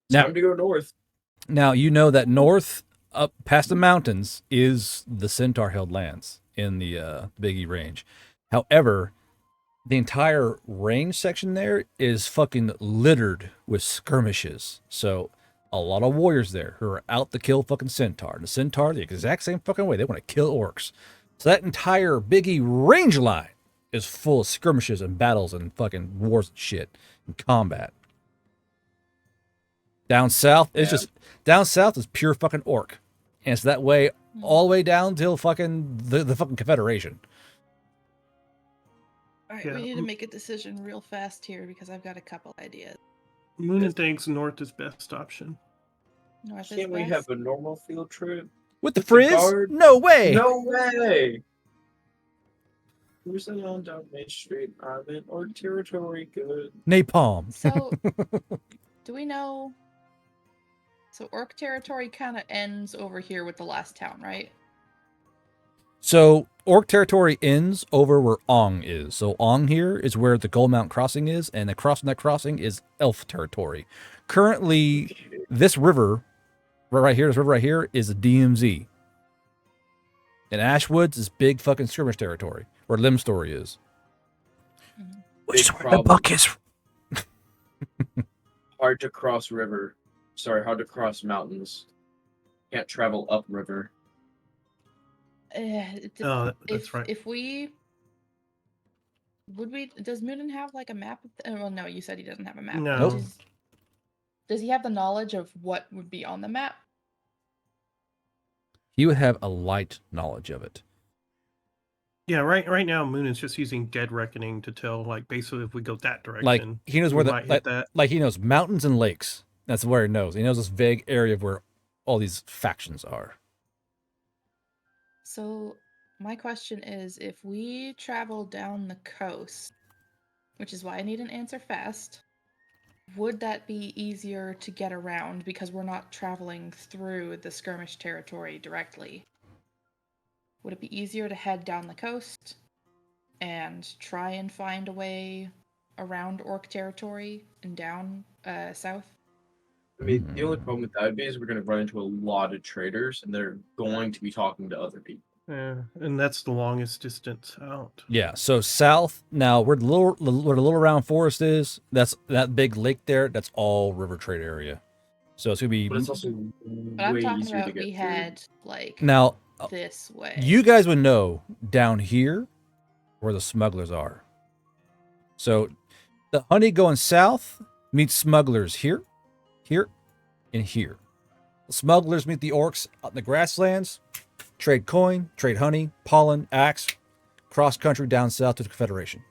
Now- Time to go north. Now, you know that north, up past the mountains, is the Centaur-held lands in the Big E range. However, the entire range section there is fucking littered with skirmishes. So, a lot of warriors there who are out to kill fucking Centaur. And the Centaur, the exact same fucking way, they want to kill orcs. So that entire Big E range line is full of skirmishes and battles and fucking wars and shit and combat. Down south, it's down south is pure fucking orc. And it's that way all the way down till fucking the fucking Confederation. All right, Yeah, we need to make a decision real fast here because I've got a couple ideas. Moonin thinks north is best option. North is Can't we best. have a normal field trip? With the With the frizz? guard? No way. No way! Cruising on down Main Street, Island, or territory good. Napalm. So, do we know? So, orc territory kind of ends over here with the last town, right? So orc territory ends over where Ong is. So Ong here is where the Gold Mount Crossing is, and across from that crossing is elf territory. Currently, this river right here, is a DMZ. And Ashwoods is big fucking skirmish territory, where Limb Story is. Mhm. Which is Big where the problem. book is. Hard to cross river. Sorry, hard to cross mountains. Can't travel upriver. Oh, that's right. If we would we does Moonin have like a map of well no, you said he doesn't have a map. No. Nope. Does he have the knowledge of what would be on the map? He would have a light knowledge of it. Yeah, right now Moonin's just using Dead Reckoning to tell, like, basically if we go that direction. Like he knows we where might hit that. like he knows mountains and lakes. That's where he knows. He knows this vague area of where all these factions are. So my question is if we travel down the coast, which is why I need an answer fast, would that be easier to get around because we're not traveling through the skirmish territory directly? Would it be easier to head down the coast and try and find a way around orc territory and down south? I mean, the only problem with that is we're going to run into a lot of traders, and they're going to be talking to other people. Yeah, and that's the longest distance out. Yeah, so south now where the little round forest is, that's that big lake there, that's all river trade area. So it's gonna be But it's also But I'm way talking easier to about get we through. had like now this way. You guys would know down here where the smugglers are. So the honey going south meets smugglers here, here, and here. The smugglers meet the orcs out in the grasslands, trade coin, trade honey, pollen, axe, cross country down south to the Confederation.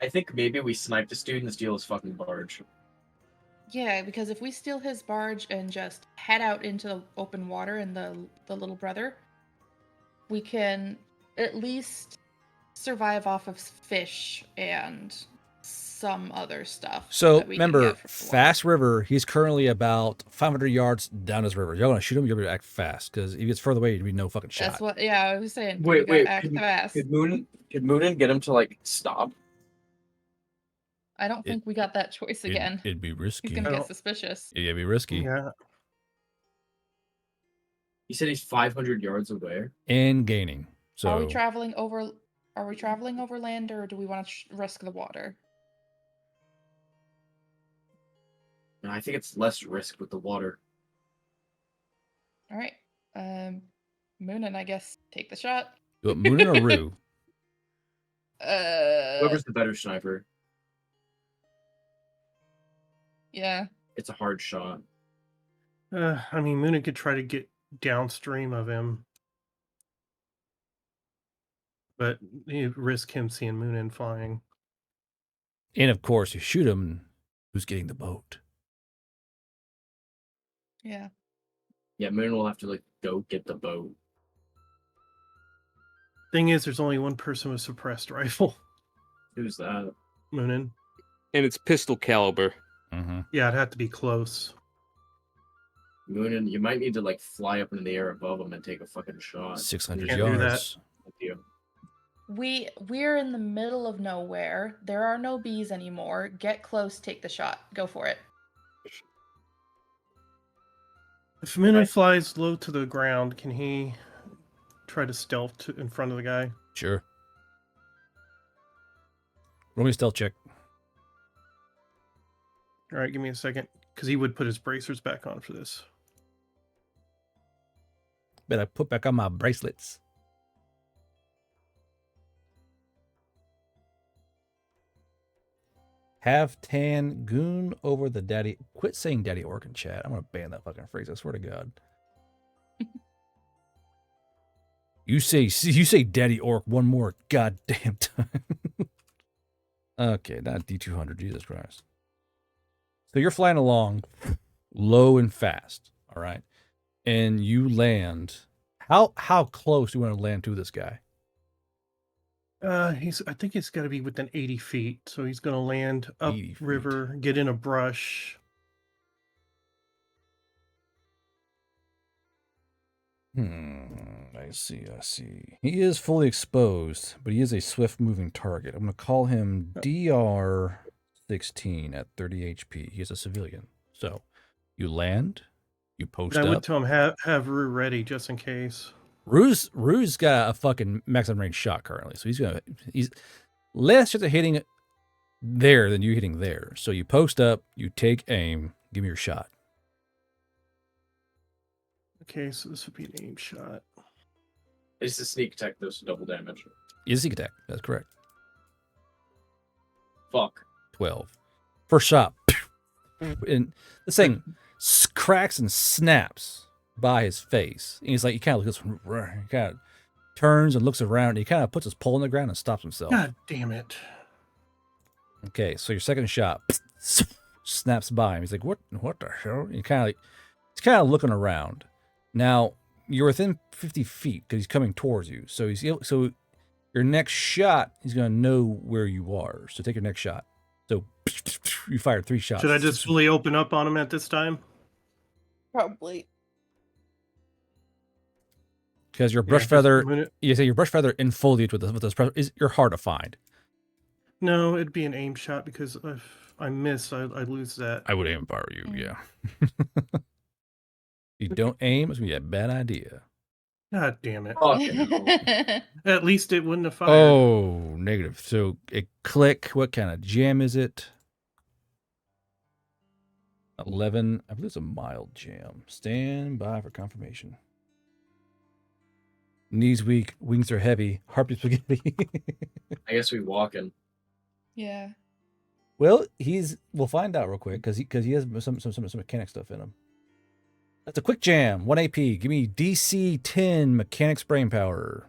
I think maybe we snipe the dude and steal his fucking barge. Yeah, because if we steal his barge and just head out into the open water in the little brother, we can at least survive off of fish and some other stuff. So that we can remember, get from the water. Fast River, he's currently about 500 yards down this river. Y'all want to shoot him, you're going to act fast, because if he gets further away, you'd be no fucking shot. That's what. Yeah, I was saying. Wait, we gotta act fast. Could Moonin get him to like stop? I don't think we got that choice again. It'd be risky. He's gonna get suspicious. It'd be risky. Yeah. He said he's 500 yards away. And gaining. So Are we traveling over? Are we traveling over land, or do we want to risk the water? No, I think it's less risk with the water. All right. Moonin, I guess, take the shot. You want Moonin or Rue? Whoever's the better sniper. Yeah. It's a hard shot. I mean, Moona could try to get downstream of him, but you risk him seeing Moonin flying. And of course, you shoot him, who's getting the boat? Yeah. Yeah, Moonin will have to like go get the boat. Thing is, there's only one person with suppressed rifle. Who's that? Moonin. And it's pistol caliber. Mm-hmm. Yeah, it'd have to be close. Moonin, you might need to like fly up into the air above him and take a fucking shot. 600 Can't do that. yards. With you. We're in the middle of nowhere. There are no bees anymore. Get close, take the shot. Go for it. If Moonin flies low to the ground, can he try to stealth in front of the guy? Sure. Roll me a stealth check. All right, give me a second, because he would put his bracers back on for this. Better put back on my bracelets. Have Tan goon over the daddy. Quit saying daddy orc in chat. I'm going to ban that fucking phrase. I swear to God. You say daddy orc one more goddamn time. Okay, not D200. Jesus Christ. So you're flying along low and fast. All right. And you land. How close do you want to land to this guy? I think it's got to be within 80 feet. So he's going to land 80 feet. upriver, get in a brush. I see. He is fully exposed, but he is a swift-moving target. I'm going to call him DR-16 at 30 HP. He is a civilian. So you land, you post I up. would tell him have Rue ready just in case. Rue's got a fucking maximum range shot currently, so he's less chance of hitting there than you hitting there. So you post up, you take aim, give me your shot. Okay, so this would be an aim shot. It's a sneak attack, though, so double damage. Is a sneak attack. That's correct. Fuck. 12. First shot. And this thing cracks and snaps by his face. And he's like, he kind of looks, he kind of turns and looks around. And he kind of puts his pole on the ground and stops himself. God damn it. Okay, so your second shot snaps by him. He's like, what the hell? And he's kind of looking around. Now, you're within 50 feet because he's coming towards you. So so your next shot, he's going to know where you are. So take your next shot. So you fired 3 shots. Should I just fully open up on him at this time? Probably. Because your brush feather, Yeah, your brush feather in foliage with this you're hard to find. No, it'd be an aim shot because if I miss, I lose that. I would aim if I were you, yeah. If you don't aim, it's going to be a bad idea. God damn it. Fucking At least it wouldn't have fired. Oh, negative. So a click. What kind of jam is it? 11. I believe it's a mild jam. Stand by for confirmation. Knees weak, wings are heavy, harpy spaghetti. I guess we walking. Yeah. Well, we'll find out real quick because he has some mechanic stuff in him. That's a quick jam. 1 AP. Give me DC 10 mechanics brain power.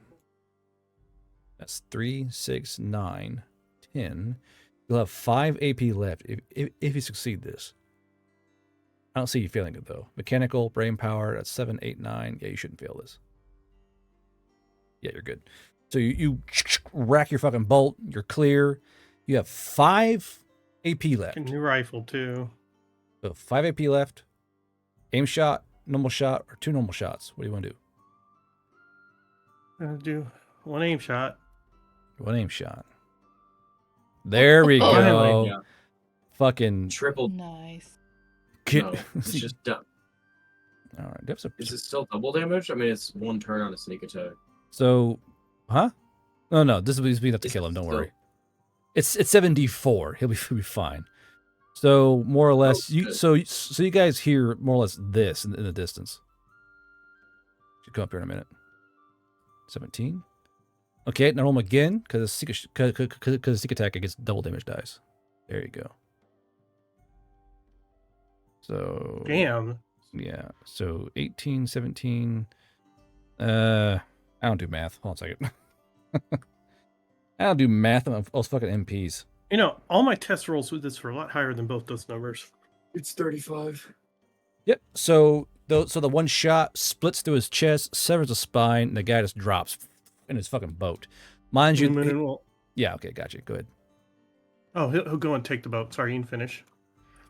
That's 3, 6, 9, 10. You'll have 5 AP left if you succeed this. I don't see you failing it though. Mechanical brain power. That's 7, 8, 9. Yeah, you shouldn't fail this. Yeah, you're good. So you rack your fucking bolt. You're clear. You have 5 AP left. A new rifle too. So 5 AP left. Aim shot, normal shot, or 2 normal shots. What do you want to do? Do 1 aim shot. 1 aim shot. There we Oh, go. yeah. Fucking Triple. Nice. No, it's just dumb. All right. That's Is it still double damage? I mean, it's 1 turn on a sneak attack. So, huh? No. This will be enough to Is kill it him. Don't still- worry. It's 7d4. He'll be fine. So more or less, good. so you guys hear more or less this in the distance. Should come up here in a minute. 17. Okay, now roll him again because sneak attack against double damage dice. There you go. So Damn. yeah. So 18, 17. I don't do math. Hold on a second. I don't do math on those fucking MPs. You know, all my test rolls with this were a lot higher than both those numbers. It's 35. Yep. So the one shot splits through his chest, severs the spine, and the guy just drops in his fucking boat. Mind you, yeah. Okay, gotcha. Go ahead. Oh, he'll go and take the boat. Sorry, you didn't finish.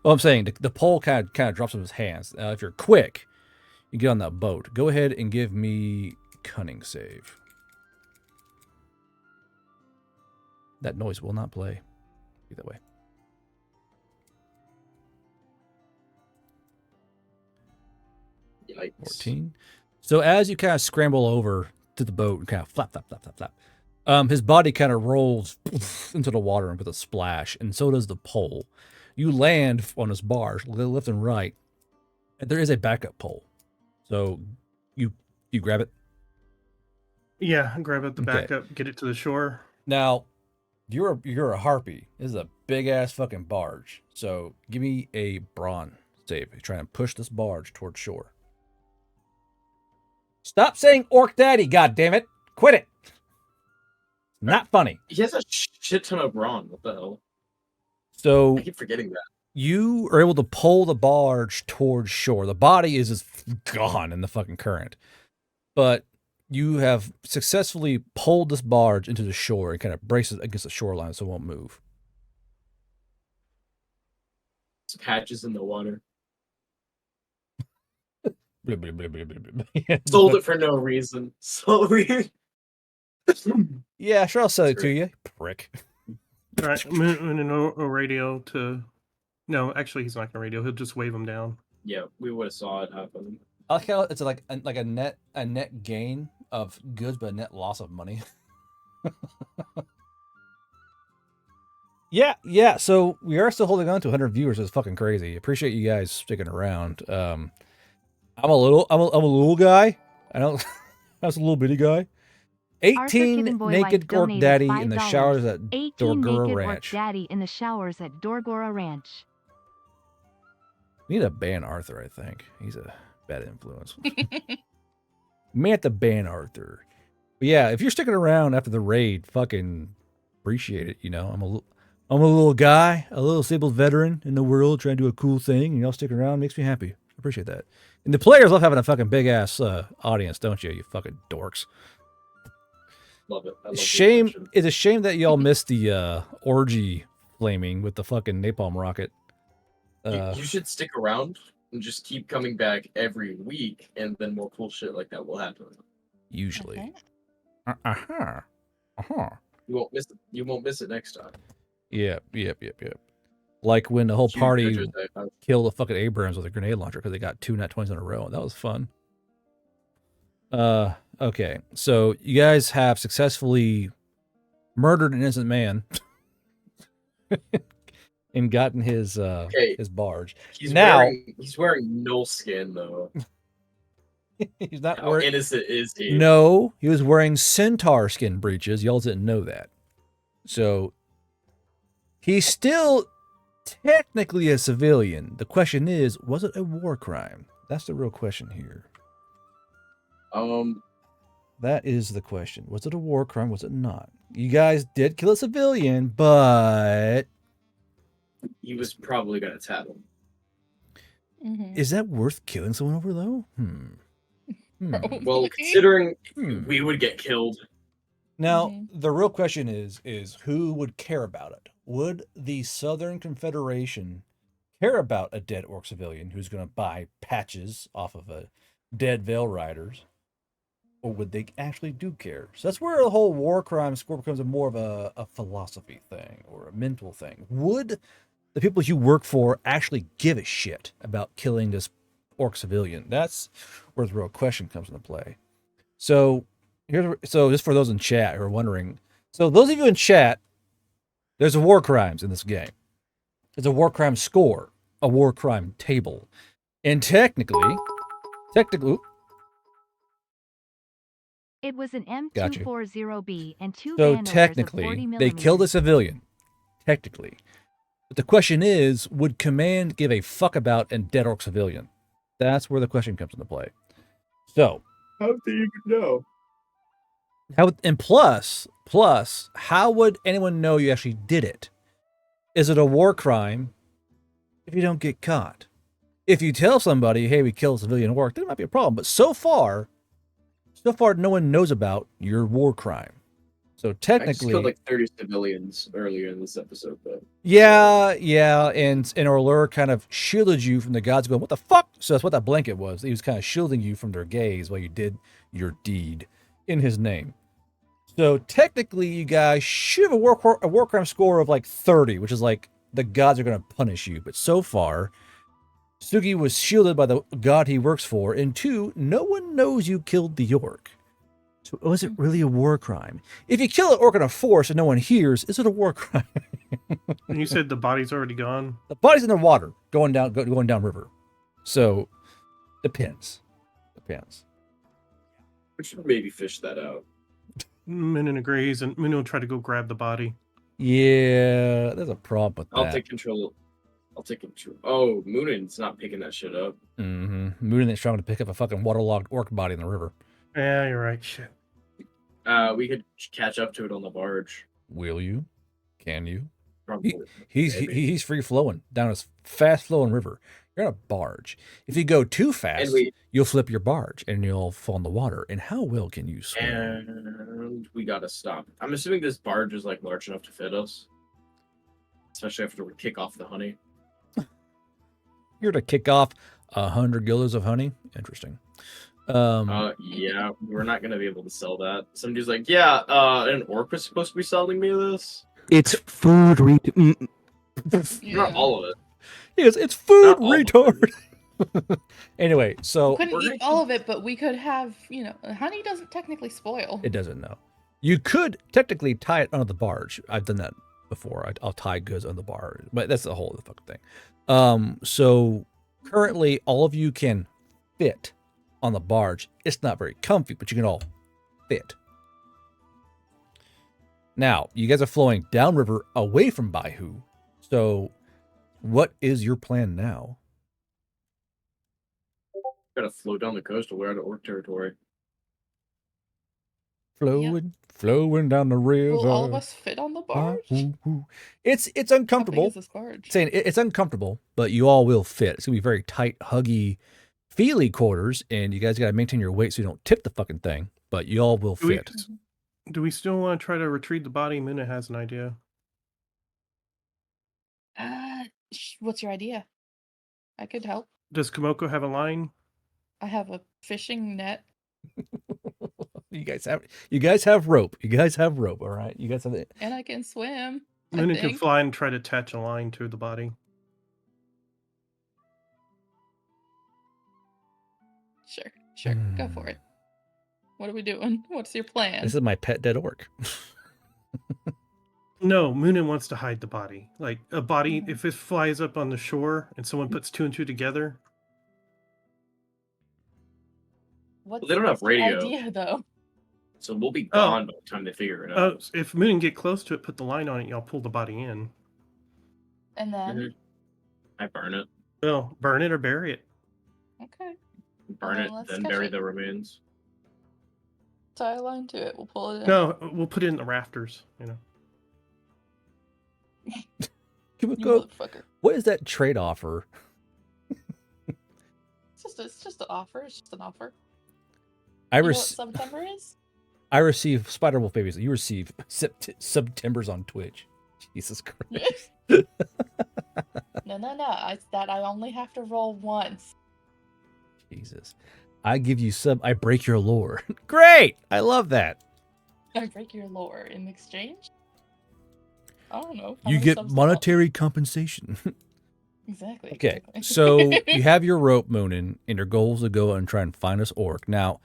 Well, I'm saying the pole kind of drops from his hands. If you're quick, you get on that boat. Go ahead and give me cunning save. That noise will not play. Be that way. Yikes. 14. So as you kind of scramble over to the boat and kind of flap, his body kind of rolls into the water with a splash, and so does the pole. You land on his barge, left and right, and there is a backup pole. So you grab it. Yeah, grab it the Okay. backup, get it to the shore. Now, you're a harpy. This is a big ass fucking barge. So give me a brawn save. You're trying to push this barge towards shore. Stop saying orc daddy, god damn it. Quit it. Not funny. He has a shit ton of brawn. What the hell? So I keep forgetting that. you are able to pull the barge towards shore. The body is just gone in the fucking current. But you have successfully pulled this barge into the shore and kind of braces against the shoreline so it won't move. It's patches in the water. Blah, blah, blah, blah, blah, blah. Sold it for no reason. So weird. Yeah, sure, I'll sell it to you, prick. All right, I'm gonna radio to. No, actually, he's not gonna radio. He'll just wave him down. Yeah, we would have saw it happen. I like how it's like a net gain of goods, but a net loss of money. Yeah. So we are still holding on to 100 viewers. It's fucking crazy. Appreciate you guys sticking around. I'm a little guy. I don't. I was a little bitty guy. 18 naked orc daddy in the showers at 18 Dorgora naked orc Ranch. daddy in the showers at Dorgora Ranch. We need to ban Arthur. I think he's a bad influence. May have to ban Arthur. But yeah, if you're sticking around after the raid, fucking appreciate it. You know, I'm a little guy, a little disabled veteran in the world trying to do a cool thing, and y'all sticking around makes me happy. I appreciate that. And the players love having a fucking big ass audience, don't you? You fucking dorks. Love it. I love the Shame. attention. It's a shame that y'all missed the orgy flaming with the fucking napalm rocket. You should stick around and just keep coming back every week, and then more cool shit like that will happen. Usually. Okay. You won't miss it. You won't miss it next time. Yep. Like when the whole Huge party pictures that- killed the fucking Abrams with a grenade launcher because they got 2 nat 20s in a row. That was fun. Okay. So you guys have successfully murdered an innocent man and gotten his Okay. his barge. He's Now- wearing no skin though. He's not How wearing. innocent is he? No, he was wearing centaur skin breeches. Y'all didn't know that. So he's still technically a civilian. The question is, was it a war crime? That's the real question here. That is the question. Was it a war crime? Was it not? You guys did kill a civilian, but He was probably gonna tap him. Mhm. is that worth killing someone over though? Probably. Well, considering Hmm. we would get killed. Now, Mhm. the real question is who would care about it? Would the Southern Confederation care about a dead orc civilian who's going to buy patches off of a dead Veil Riders? Or would they actually do care? So that's where the whole war crime score becomes more of a philosophy thing or a mental thing. Would the people you work for actually give a shit about killing this orc civilian? That's where the real question comes into play. So so just for those in chat who are wondering, so those of you in chat, there's a war crimes in this game. There's a war crime score, a war crime table, and technically, It was an Gotcha. M240B and two so bandoliers of 40 technically, they killed a millimeters. civilian. Technically, but the question is, would command give a fuck about a dead orc civilian? That's where the question comes into play. So, How do you even know? plus, how would anyone know you actually did it? Is it a war crime if you don't get caught? If you tell somebody, hey, we killed a civilian orc, that might be a problem. But so far, no one knows about your war crime. So I just technically, killed like 30 civilians earlier in this episode, though. yeah, and Orlur kind of shielded you from the gods going, what the fuck? So that's what that blanket was. He was kind of shielding you from their gaze while you did your deed in his name. So technically, you guys should have a war crime score of like 30, which is like the gods are going to punish you. But so far, Sugi was shielded by the god he works for, and 2, no one knows you killed the orc. So was it really a war crime? If you kill an orc in a forest and no one hears, is it a war crime? And you said the body's already gone. The body's in the water, going down river. So depends. We should maybe fish that out. Moonin agrees, and Moonin will try to go grab the body. Yeah, there's a problem with that. I'll take control. Oh, Moonin's not picking that shit up. Moonin ain't strong to pick up a fucking waterlogged orc body in the river. Yeah, you're right. Shit. We could catch up to it on the barge. Will you? Can you? Probably. He's free flowing down a fast flowing river. You're on a barge. If you go too fast, you'll flip your barge and you'll fall in the water. And how well can you swim? And we gotta stop. I'm assuming this barge is like large enough to fit us, especially after we kick off the honey. You're to kick off 100 gills of honey. Interesting. Yeah, we're not gonna be able to sell that. Somebody's like, yeah, an orc was supposed to be selling me this. It's food. Not all of it. Yes, it's food, Not all of retard. Anyway, so Couldn't eat all of it, but we could have, honey doesn't technically spoil. it doesn't know. You could technically tie it under the barge. I've done that before. I'll tie goods on the barge, but that's the whole other fucking thing. So currently, all of you can fit on the barge. It's not very comfy, but you can all fit. Now, you guys are flowing downriver away from Baihu. So, what is your plan now? Gotta float down the coast away out of orc territory. Flowing down the river. Will all of us fit on the barge? It's How big uncomfortable. is this barge? Saying it's uncomfortable, but you all will fit. It's gonna be very tight, huggy, feely quarters, and you guys gotta maintain your weight so you don't tip the fucking thing. But you all will fit. Do we still want to try to retrieve the body? Moonin has an idea. What's your idea? I could help. Does Komoko have a line? I have a fishing net. You guys have rope. All right. You guys have it. And I can swim. Moonin can fly and try to attach a line to the body. Sure. Go for it. What are we doing? What's your plan? This is my pet dead orc. No, Moonin wants to hide the body. Like a body, if it flies up on the shore and someone puts 2 and 2 together. What's, they don't have what's the radio. idea though? So we'll be Oh. gone by the time they figure it out. If Moon can get close to it, put the line on it, y'all pull the body in. And then Mhm. I burn it. Well, burn it or bury it. okay, Burn then it, let's then sketch bury it. the remains. tie a line to it. We'll pull it in. No, we'll put it in the rafters. You know. You Kimiko, motherfucker. what is that trade offer? It's just an offer. It's just an offer. I You know what rec- September is? I receive Spider Wolf babies. You receive Septembers on Twitch. Jesus Christ. No. I only have to roll once. Jesus. I give you I break your lore. Great! I love that. I break your lore in exchange. I don't know. how You many get subs do you want? monetary compensation. Exactly. Okay, exactly. so you have your rope, Moonin, and your goal is to go and try and find this orc. Now,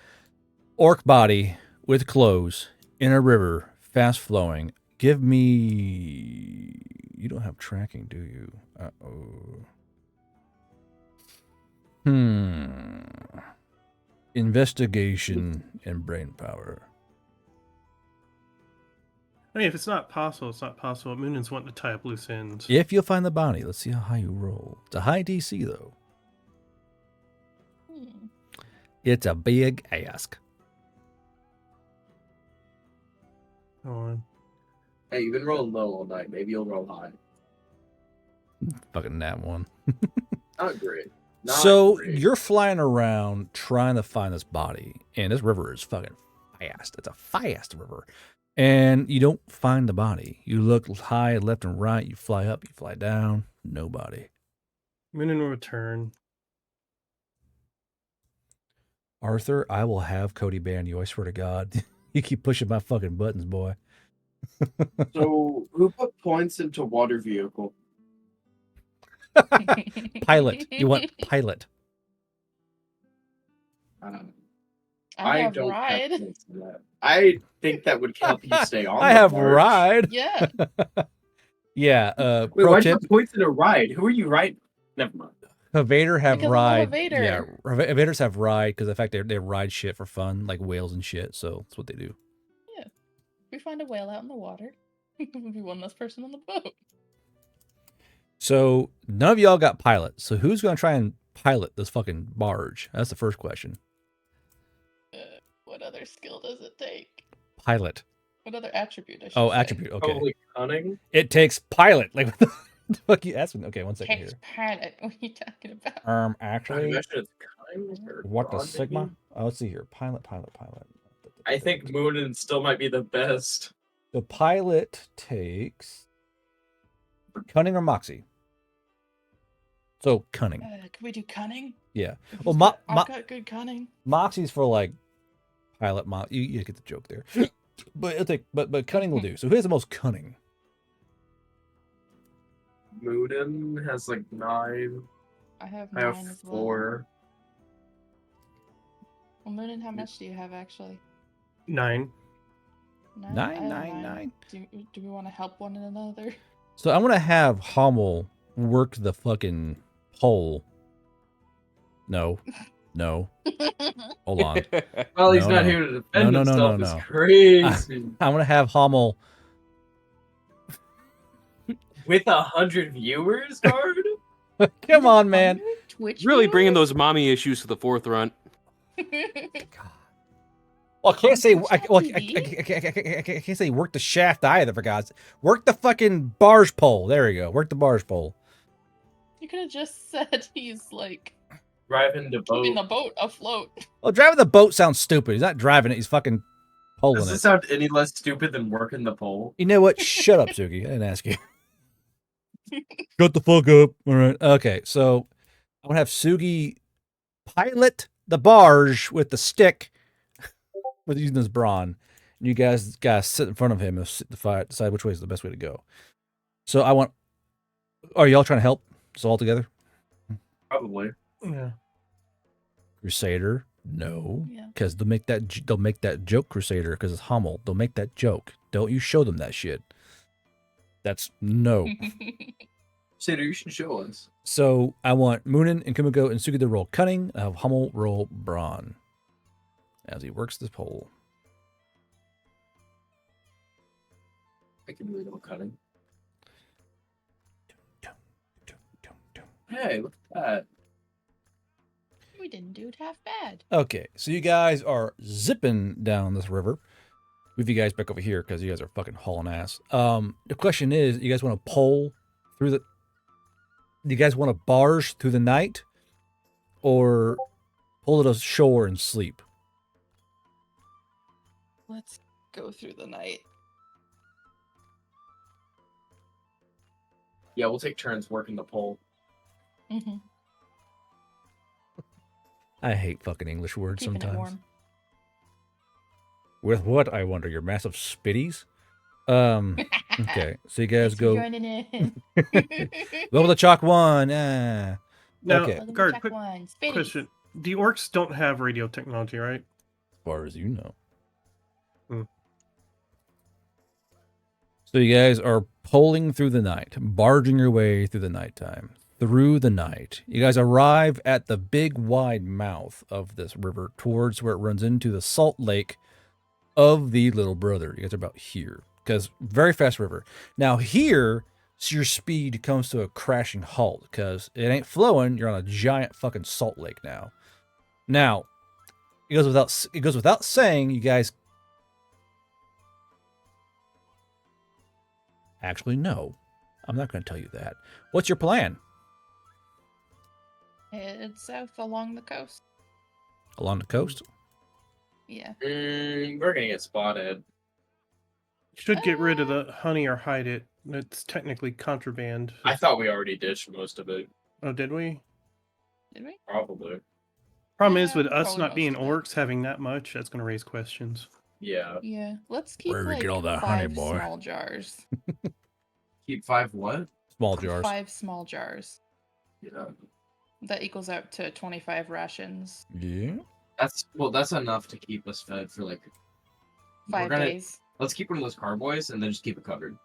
orc body with clothes in a river, fast flowing. Give me. You don't have tracking, do you? Uh-oh. Investigation and brain power. I mean, if it's not possible, it's not possible. Moon's wanting to tie up loose ends. If you'll find the body, let's see how high you roll. It's a high DC, though. Hmm. It's a big ask. Hold on. Hey, you've been rolling low all night. Maybe you'll roll high. Fucking that one. Not great. Not So great. you're flying around trying to find this body, and this river is fucking fast. It's a fast river. And you don't find the body. You look high, left and right. You fly up, you fly down. Nobody. Moon will return. Arthur, I will have Cody ban you. I swear to God. You keep pushing my fucking buttons, boy. So, who put points into water vehicle? Pilot. You want pilot. I have don't ride. have points in that. I think that would help you stay on. I the have barge. ride. Yeah. Yeah. Wait, Pro why'd you tip. put points in a ride? Who are you riding? Never mind. Evader have Because I love ride. Evader. Yeah, evaders have ride because the fact they ride shit for fun, like whales and shit. So that's what they do. We find a whale out in the water. We'll be one less person on the boat. So none of y'all got pilot. So who's gonna try and pilot this fucking barge? That's the first question. What other skill does it take? Pilot. What other attribute? I should Oh, say. attribute. Okay. Probably cunning. It takes pilot. Like what the fuck you asking? Okay, one second Takes here. pilot. What are you talking about? I Actually, imagine it's cunning. Or what the broad, sigma? maybe? Oh, let's see here. Pilot. I think Moonin still might be the best. The pilot takes cunning or moxie. So cunning. Can we do cunning? Yeah. If Well, he's got- I've got good cunning. Moxie's for like pilot. You get the joke there. But it'll take. But cunning will do. So who has the most cunning? Moonin has like 9. I have I have 9 as well. 4. Well, Moonin, how much do you have actually? 9. 9? Nine, I have nine, nine. Do we want to help one another? So I'm gonna have Hummel work the fucking pole. No. Hold on. Well, he's No, not no. here to defend No. himself. It's crazy. I'm gonna have Hummel. With 100 viewers, guard? Come on, man. Twitch Really bringing viewers? those mommy issues to the forefront. Well, I can't say. Twitch.tv? I can't say work the shaft either. For God's, work the fucking barge pole. There we go. Work the barge pole. You could have just said he's like Driving the keeping the boat. boat afloat. Well, driving the boat sounds stupid. He's not driving it. He's fucking poling Does it. this sound any less stupid than working the pole? You know what? Shut up, Suki. I didn't ask you. Shut the fuck up. All right. Okay, so I'm gonna have Sugi pilot the barge with the stick with using his brawn. And you guys sit in front of him and decide which way is the best way to go. So I want. Are y'all trying to help us all together? Probably. Yeah. Crusader, no, Yeah. because they'll make that joke. Crusader, because it's Hummel. They'll make that joke. Don't you show them that shit. That's no. Crusader, you should show us. So I want Moonin and Kumiko and Sugi to roll cunning. I have Hummel roll brawn. as he works the pole. I can do a little cutting. Hey, look at that. We didn't do it half bad. Okay, so you guys are zipping down this river. Move you guys back over here because you guys are fucking hauling ass. The question is, you guys want to pole through the? Do you guys want to barge through the night, or pull to shore and sleep? Let's go through the night. Yeah, we'll take turns working the pole. Mm-hmm. I hate fucking English words Keeping it sometimes. warm. With what, I wonder? Your massive spitties? Okay, so you guys Thanks for go. joining in. Go with the chalk one. Ah. Now, Okay. Welcome to guard, Check quick One. Spitties. question. The orcs don't have radio technology, right? As far as you know. Hmm. So you guys are poling through the night, barging your way through the nighttime. Through the night, you guys arrive at the big wide mouth of this river towards where it runs into the salt lake of the Little Brother. You guys are about here because very fast river. Now here, your speed comes to a crashing halt because it ain't flowing. You're on a giant fucking salt lake now. Now, it goes without saying, you guys. Actually, no, I'm not going to tell you that. What's your plan? Head south along the coast. Along the coast? Yeah. We're gonna get spotted. Should get rid of the honey or hide it. It's technically contraband. I thought we already dished most of it. Oh, did we? Did we? Probably. Problem is, Yeah, with us probably not being most of it. orcs having that much, that's going to raise questions. Yeah. Yeah. Let's keep Where we like get all that honey, 5 boy? small jars. Keep 5 what? Small jars. 5 small jars. Yeah. That equals out to 25 rations. Yeah. That's enough to keep us fed for like 5 days. Let's keep one of those carboys and then just keep it covered.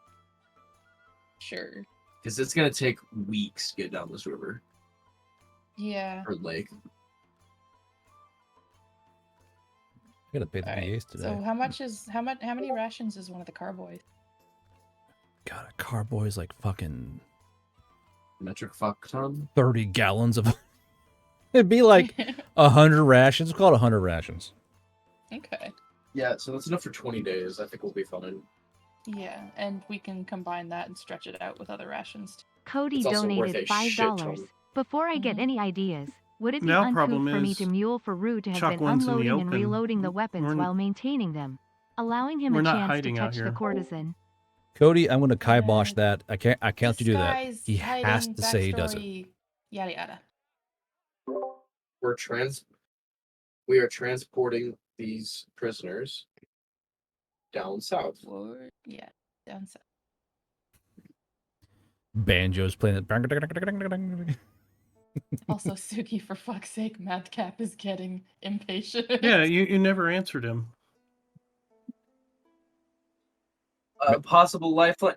Sure. Because it's gonna take weeks to get down this river Yeah. or lake. I gotta pay the Alright, VAs today. so how many rations is one of the carboys? God, a carboy is like fucking Metric fuck ton. 30 gallons of. It'd be like 100 rations. We'll call it 100 rations. Okay. Yeah, so that's enough for 20 days. I think we'll be fine. Yeah, and we can combine that and stretch it out with other rations. Cody It's also worth donated a shit $5. ton. Before I get Mhm. any ideas, would it be Now uncouth problem for me is, to mule for Rue to have Chuck been one's in the unloading and open. reloading the weapons We're- while maintaining them, allowing him We're a not chance to hiding out touch the here. courtesan? Cody, I'm gonna kibosh that. I can't let you do This that. guy's He has hiding, to say he doesn't. backstory, Yada yada. We are transporting these prisoners down south. Yeah, down south. Banjo's playing it. Also, Suki, for fuck's sake, Madcap is getting impatient. Yeah, you never answered him. Possible lifeline.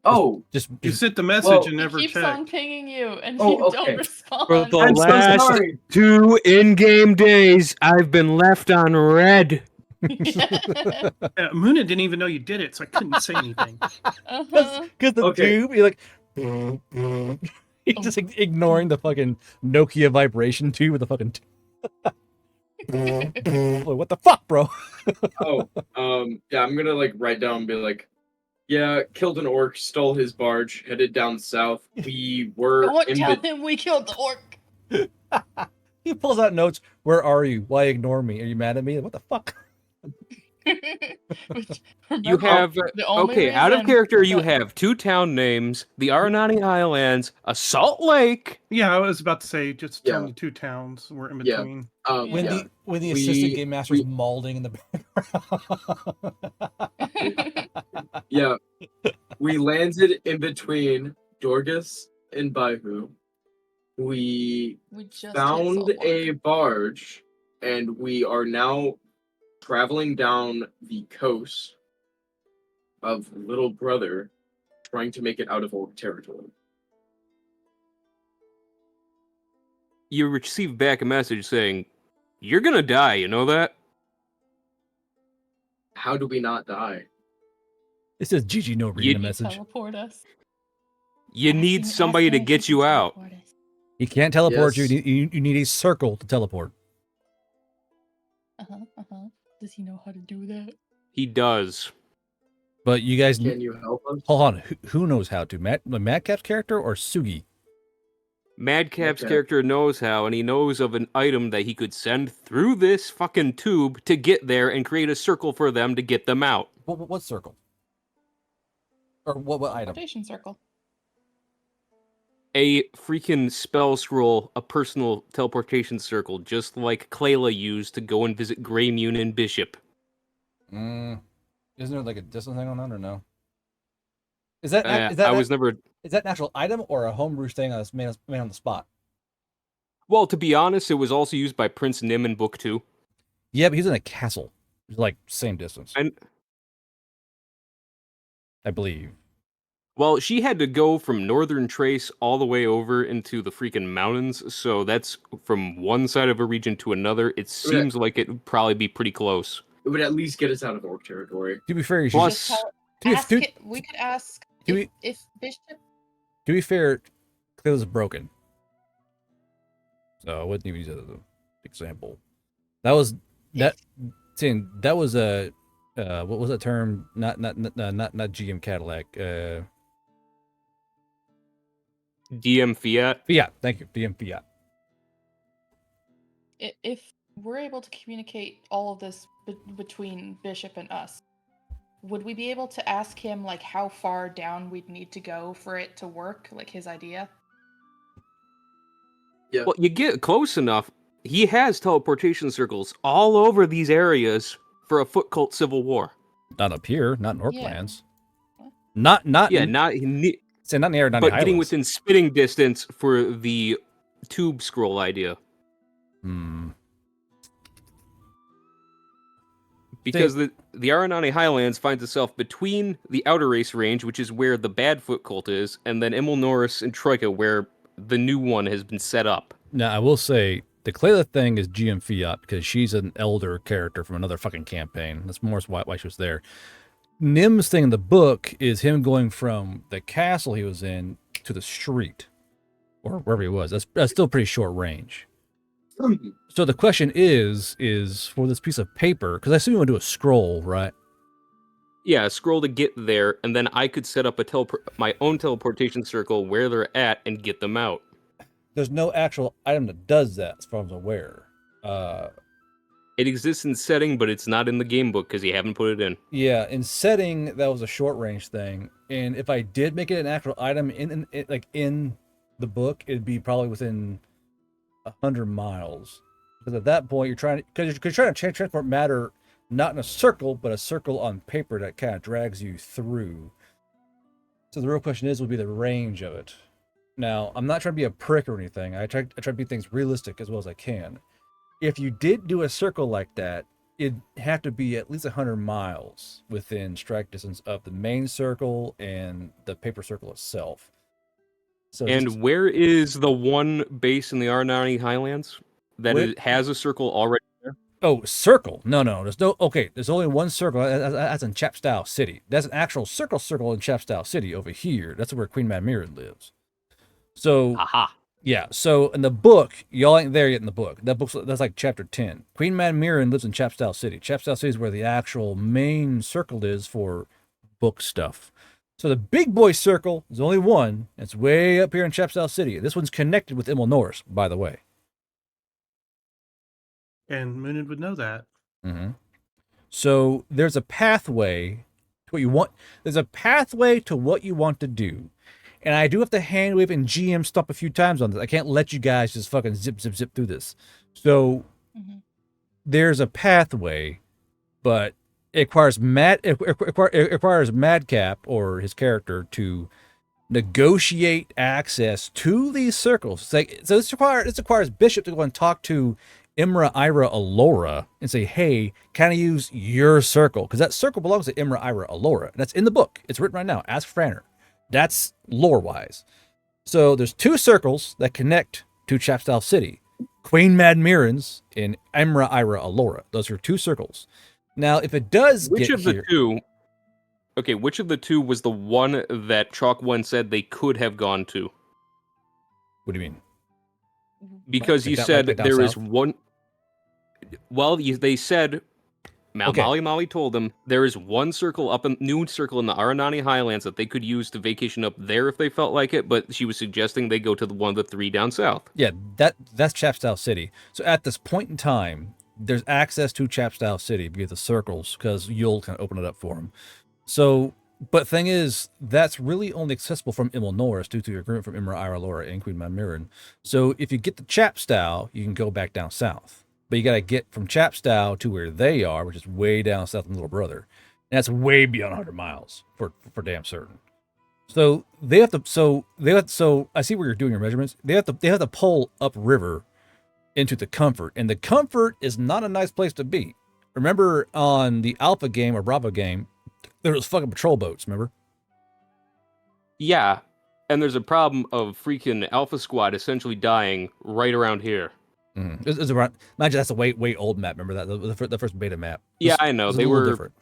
Oh, You sent the message Well, and He never keeps checked. on pinging you, and Oh, you okay. don't respond. For the I'm so last sorry. 2 in-game days, I've been left on red. Yeah. Muna didn't even know you did it, so I couldn't say anything. Uh-huh. Because the Okay. tube, you're like. He's just ignoring the fucking Nokia vibration tube with the fucking. What the fuck, bro? Yeah, I'm gonna like write down and be like, yeah, killed an orc, stole his barge, headed down south. We were Don't in tell him we killed the orc. He pulls out notes. Where are you? Why ignore me? Are you mad at me? What the fuck? Which, You remember, have the only okay, out of reason character. You that- have 2 town names: the Aranani Highlands, a Salt Lake. Yeah, I was about to say, just Yeah. telling you 2 towns were in Yeah. between. When Yeah. the We- assistant game master's we- mauling in the background. Yeah, we landed in between Dorgus and Baihu. We we just hit found Salt a Lake. barge, and we are now traveling down the coast of Little Brother, trying to make it out of orc territory. You receive back a message saying, "You're gonna die." You know that? How do we not die? It says GG no reading You- the Can you message. teleport us? You need Ask somebody him to if he get can you out. teleport us. He can't teleport Yes. you. You need a circle to teleport. Does he know how to do that? He does. But you guys, Can you help us? hold on. Who knows how to? Madcap's character or Sugi? Madcap's Okay. character knows how, and he knows of an item that he could send through this fucking tube to get there and create a circle for them to get them out. What circle? Or what item? Teleportation circle. A freaking spell scroll, a personal teleportation circle, just like Clayla used to go and visit Greymune and Bishop. Isn't there like a distance thing on that or no? Is that I was never. is that an actual item or a homebrew thing that's made on the spot? Well, to be honest, it was also used by Prince Nim in Book 2. Yeah, but he's in a castle. It's like same distance, And I believe. well, she had to go from Northern Trace all the way over into the freaking mountains, so that's from one side of a region to another. It seems like it would probably be pretty close. It would at least get us out of Orc territory. To be fair, you should Plus- Just to be- ask to- it, we could ask to if Bishop. To be fair, Clayla's broken. So I wouldn't even use it as an example. That was that saying that was a what was that term? Not GM Cadillac. DM Fiat. Fiat. Thank you. DM Fiat. If we're able to communicate all of this between Bishop and us, would we be able to ask him like how far down we'd need to go for it to work, like his idea? Well, you get close enough. He has teleportation circles all over these areas for a foot cult civil war. Not up here. Not in Yeah. Orklands. Not Yeah, in, not say not in the air. Not in but the getting Highlands. within spitting distance for the tube scroll idea. Because the Aranani Highlands finds itself between the Outer Race range, which is where the bad foot cult is, and then Emil Norris and Troika, where the new one has been set up. Now I will say the Clayla thing is GM Fiat because she's an elder character from another fucking campaign. That's more why she was there. Nim's thing in the book is him going from the castle he was in to the street or wherever he was. That's still pretty short range. So the question is for this piece of paper, because I assume you want to do a scroll, right? Yeah, a scroll to get there, and then I could set up my own teleportation circle where they're at and get them out. There's no actual item that does that, as far as I'm aware. It exists in setting, but it's not in the game book because you haven't put it in. Yeah, in setting that was a short range thing, and if I did make it an actual item in the book, it'd be probably within 100 miles. Because at that point, you're trying to transport matter not in a circle, but a circle on paper that kind of drags you through. So the real question would be the range of it. Now, I'm not trying to be a prick or anything. I try to be things realistic as well as I can. If you did do a circle like that, it'd have to be at least 100 miles within strike distance of the main circle and the paper circle itself. So And where is the one base in the Aranani Highlands that has a circle already there? Oh, circle? No. There's no. Okay, there's only one circle. That's in Chapstow City. That's an actual circle in Chapstow City over here. That's where Queen Madmirren lives. So, Aha. yeah. So in the book, y'all ain't there yet in the book. That's like chapter 10. Queen Madmirren lives in Chapstow City. Chapstow City is where the actual main circle is for book stuff. So the big boy circle is only one. It's way up here in Chapstow City. This one's connected with Emil Norris, by the way. And Moonin would know that. Mm-hmm. So there's a pathway to what you want. There's a pathway to what you want to do. And I do have to hand wave and GM stop a few times on this. I can't let you guys just fucking zip through this. So there's a pathway, but it requires Madcap or his character to negotiate access to these circles. So this requires Bishop to go and talk to Imra Ira Alora and say, hey, can I use your circle? Because that circle belongs to Imra Ira Alora. That's in the book. It's written right now. Ask Franner. That's lore-wise. So there's two circles that connect to Chapstow City. Queen Madmirren's and Imra Ira Alora. Those are two circles. Now, if it does Which get of the here, two? Okay, which of the two was the one that Chalk One said they could have gone to? what do you mean? Because Like you that- said like down there is south? one. Well, they said. Okay. Molly told them there is one circle up in new circle in the Aranani Highlands that they could use to vacation up there if they felt like it, but she was suggesting they go to one of the 3 down south. Yeah, that's Chapstow City. So at this point in time, there's access to Chapstow City via the circles because you'll kind of open it up for them. So, but thing is, that's really only accessible from Imel Norris due to your agreement from Imra Ira Laura and Queen Mamirin. So if you get to Chapstow, you can go back down south. But you got to get from Chapstow to where they are, which is way down south in Little Brother. And that's way beyond 100 miles for damn certain. So they have to. So I see where you're doing your measurements. They have to pull upriver into the Comfort, and the Comfort is not a nice place to be. Remember on the Alpha game or Bravo game, there was fucking patrol boats. Remember? Yeah, and there's a problem of freaking Alpha Squad essentially dying right around here. It's around. Imagine that's a way old map. Remember that the first beta map. Yeah, I know It's they a little were different.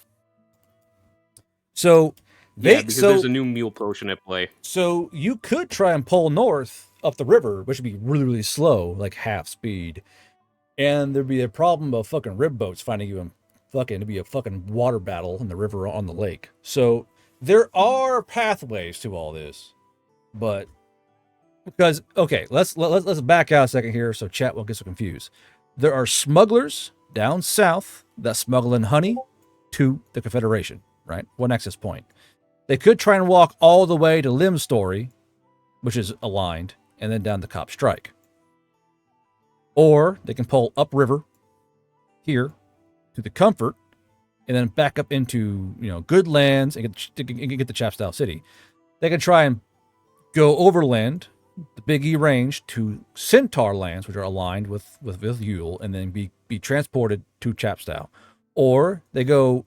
So yeah, because there's a new mule potion at play. So you could try and pull north up the river, which would be really, really slow, like half speed. And there'd be a problem of fucking rib boats finding you and it'd be a fucking water battle in the river on the lake. So there are pathways to all this. But because okay, let's back out a second here so chat won't get so confused. There are smugglers down south that smuggle in honey to the Confederation, right? One access point. They could try and walk all the way to Lim's Story, which is aligned, and then down to Cop Strike. Or they can pull upriver here to the Comfort, and then back up into good lands and get to Chapstow City. They can try and go overland, the Big E range, to Centaur lands, which are aligned with Yule, and then be transported to Chapstow. Or they go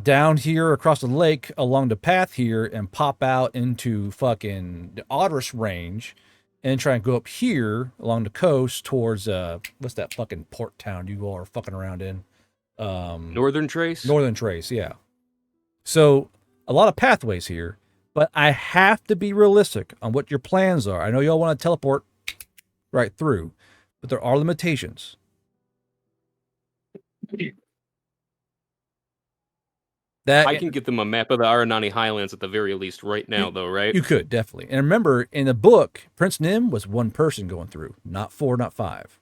down here across the lake along the path here and pop out into fucking the Otter's range and try and go up here along the coast towards what's that fucking port town you all are fucking around in? Northern Trace? Northern Trace, yeah. So a lot of pathways here, but I have to be realistic on what your plans are. I know y'all want to teleport right through, but there are limitations. That I can get them a map of the Aranani Highlands at the very least right now, though, right? You could, definitely. And remember, in the book, Prince Nim was one person going through, not 4, not 5.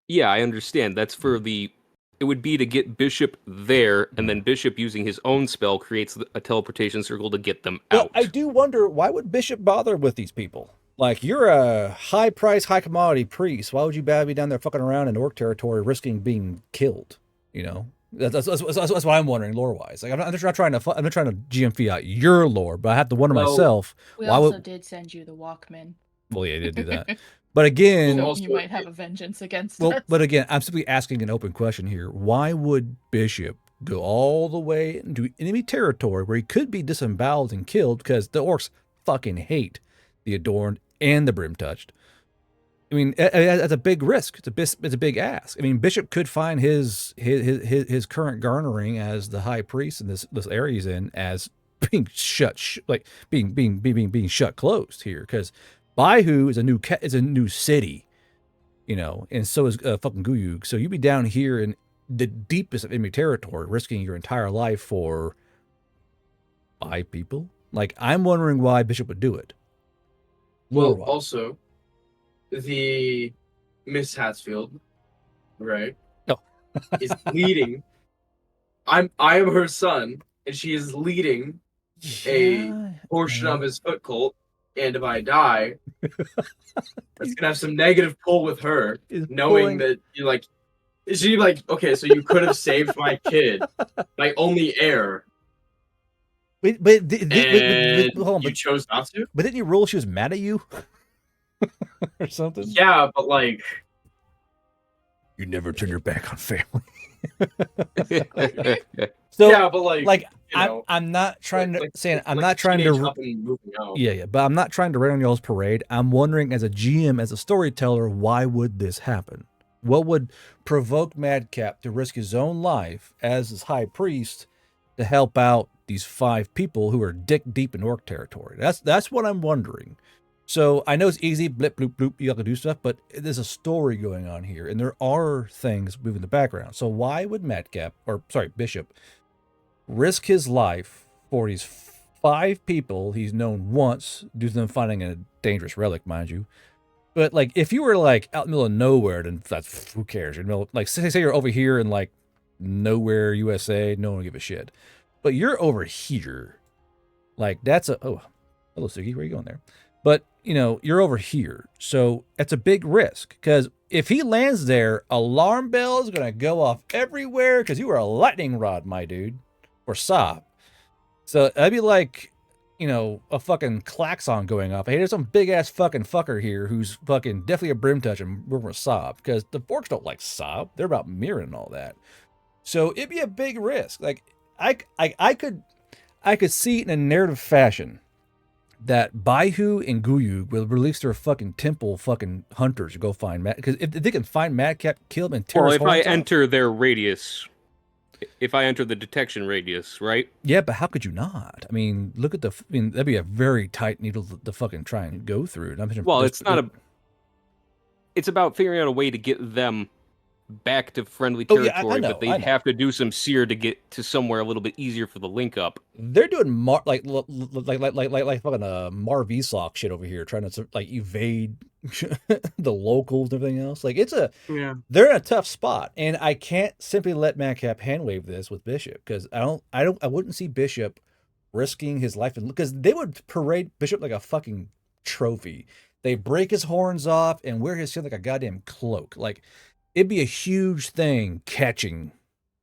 Yeah, I understand. That's for it would be to get Bishop there, and then Bishop using his own spell creates a teleportation circle to get them Well, out. I do wonder, why would Bishop bother with these people? Like, you're a high price, high commodity priest. Why would you be down there fucking around in orc territory risking being killed? That's what I'm wondering lore wise. Like, I'm not trying to GM out your lore, but I have to wonder myself. We why also would? did send you the Walkman. Well, yeah, I did do that. But again, So also- you might have a vengeance against well, us. but again, I'm simply asking an open question here. Why would Bishop go all the way into enemy territory where he could be disemboweled and killed because the orcs fucking hate the Adorned and the Brim Touched? I mean, that's a big risk. It's a big ask. I mean, Bishop could find his current garnering as the high priest in this area he's in as being being shut closed here because Baihu is a new city, and so is fucking Guyug. So you'd be down here in the deepest of enemy territory, risking your entire life for 5 people. Like, I'm wondering why Bishop would do it. Well, Lore-wise. also, the Miss Hatsfield, right? No. Is leading. I am her son, and she is leading a portion of his foot cult. And if I die, it's gonna have some negative pull with her, knowing that you're like, she like, okay, so you could have saved my kid, my only heir, Wait, and hold on, you chose not to. but didn't you rule she was mad at you or something? Yeah, but like, You never turn your back on family. So yeah, but like you know, I'm not trying to like- saying I'm like not trying teenage to up and moving out. yeah, but I'm not trying to rain on y'all's parade. I'm wondering, as a GM, as a storyteller, why would this happen? What would provoke Madcap to risk his own life as his high priest to help out these 5 people who are dick deep in orc territory? That's what I'm wondering. So I know it's easy, blip, bloop, bloop, you got to do stuff, but there's a story going on here, and there are things moving in the background. So why would Bishop, risk his life for these 5 people he's known once due to them finding a dangerous relic, mind you? But like, if you were like out in the middle of nowhere, then that's who cares? You're in the middle, like, say you're over here in like nowhere, USA, no one will give a shit. But you're over here, like that's hello Sugi, where are you going there? But you know, you're over here, so it's a big risk because if he lands there, alarm bells are gonna go off everywhere because you are a lightning rod, my dude, or Saab. So that'd be like, you know, a fucking klaxon going off. Hey, there's some big ass fucking fucker here who's fucking definitely a brim touch and we're gonna Saab because the forks don't like Saab. They're about mirroring and all that. So it'd be a big risk. Like I could see in a narrative fashion that Baihu and Guyu will release their fucking temple fucking hunters to go find Matt. Because if they can find Madcap, kill him, and tear his Well, if I horns off- enter their radius, if I enter the detection radius, right? Yeah, but how could you not? I mean, look at that'd be a very tight needle to fucking try and go through. Well, it's not it's about figuring out a way to get them back to friendly Oh, yeah, territory, I know, but they'd have to do some seer to get to somewhere a little bit easier for the link up. They're doing like fucking Mar Vsauc shit over here, trying to like evade the locals and everything else. Like they're in a tough spot, and I can't simply let Madcap handwave this with Bishop because I wouldn't see Bishop risking his life because they would parade Bishop like a fucking trophy. They break his horns off and wear his shit like a goddamn cloak. Like it'd be a huge thing catching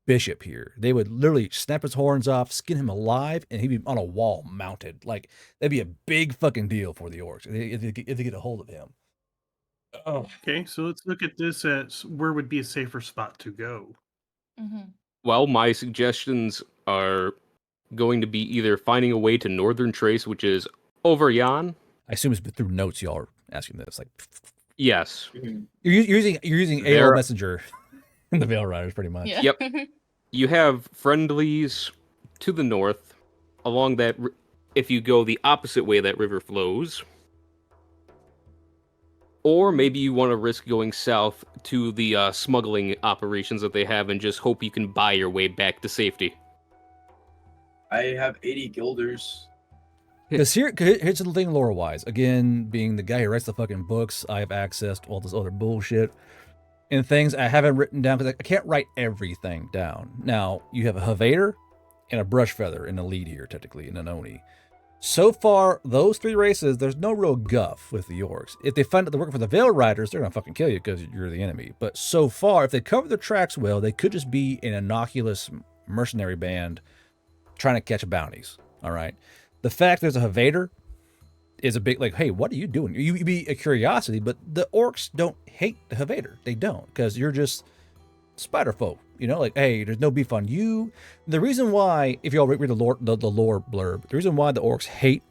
Bishop here. They would literally snap his horns off, skin him alive, and he'd be on a wall mounted. Like that'd be a big fucking deal for the orcs if they get a hold of him. Oh. Okay, so let's look at this as where would be a safer spot to go. Mm-hmm. Well, my suggestions are going to be either finding a way to Northern Trace, which is over yon. I assume it's through notes y'all are asking this. Like, yes, you're using AOL Messenger in the Veil Riders, pretty much. Yeah. Yep. You have friendlies to the north along that. If you go the opposite way that river flows, or maybe you want to risk going south to the smuggling operations that they have and just hope you can buy your way back to safety. I have 80 guilders. Because here's the thing, lore-wise. Again, being the guy who writes the fucking books, I have access to all this other bullshit and things I haven't written down because I can't write everything down. Now, you have a Havader and a Brush Feather in the lead here, technically, in an Oni. So far, those 3 races, there's no real guff with the orcs. If they find out they're working for the Veil Riders, they're going to fucking kill you because you're the enemy. But so far, if they cover their tracks well, they could just be an innocuous mercenary band trying to catch bounties, all right? The fact there's a Havader is a big, like, hey, what are you doing? You'd be a curiosity, but the orcs don't hate the Havader. They don't, because you're just spider folk. You know, like, hey, there's no beef on you. The reason why, if y'all read the lore blurb, the reason why the orcs hate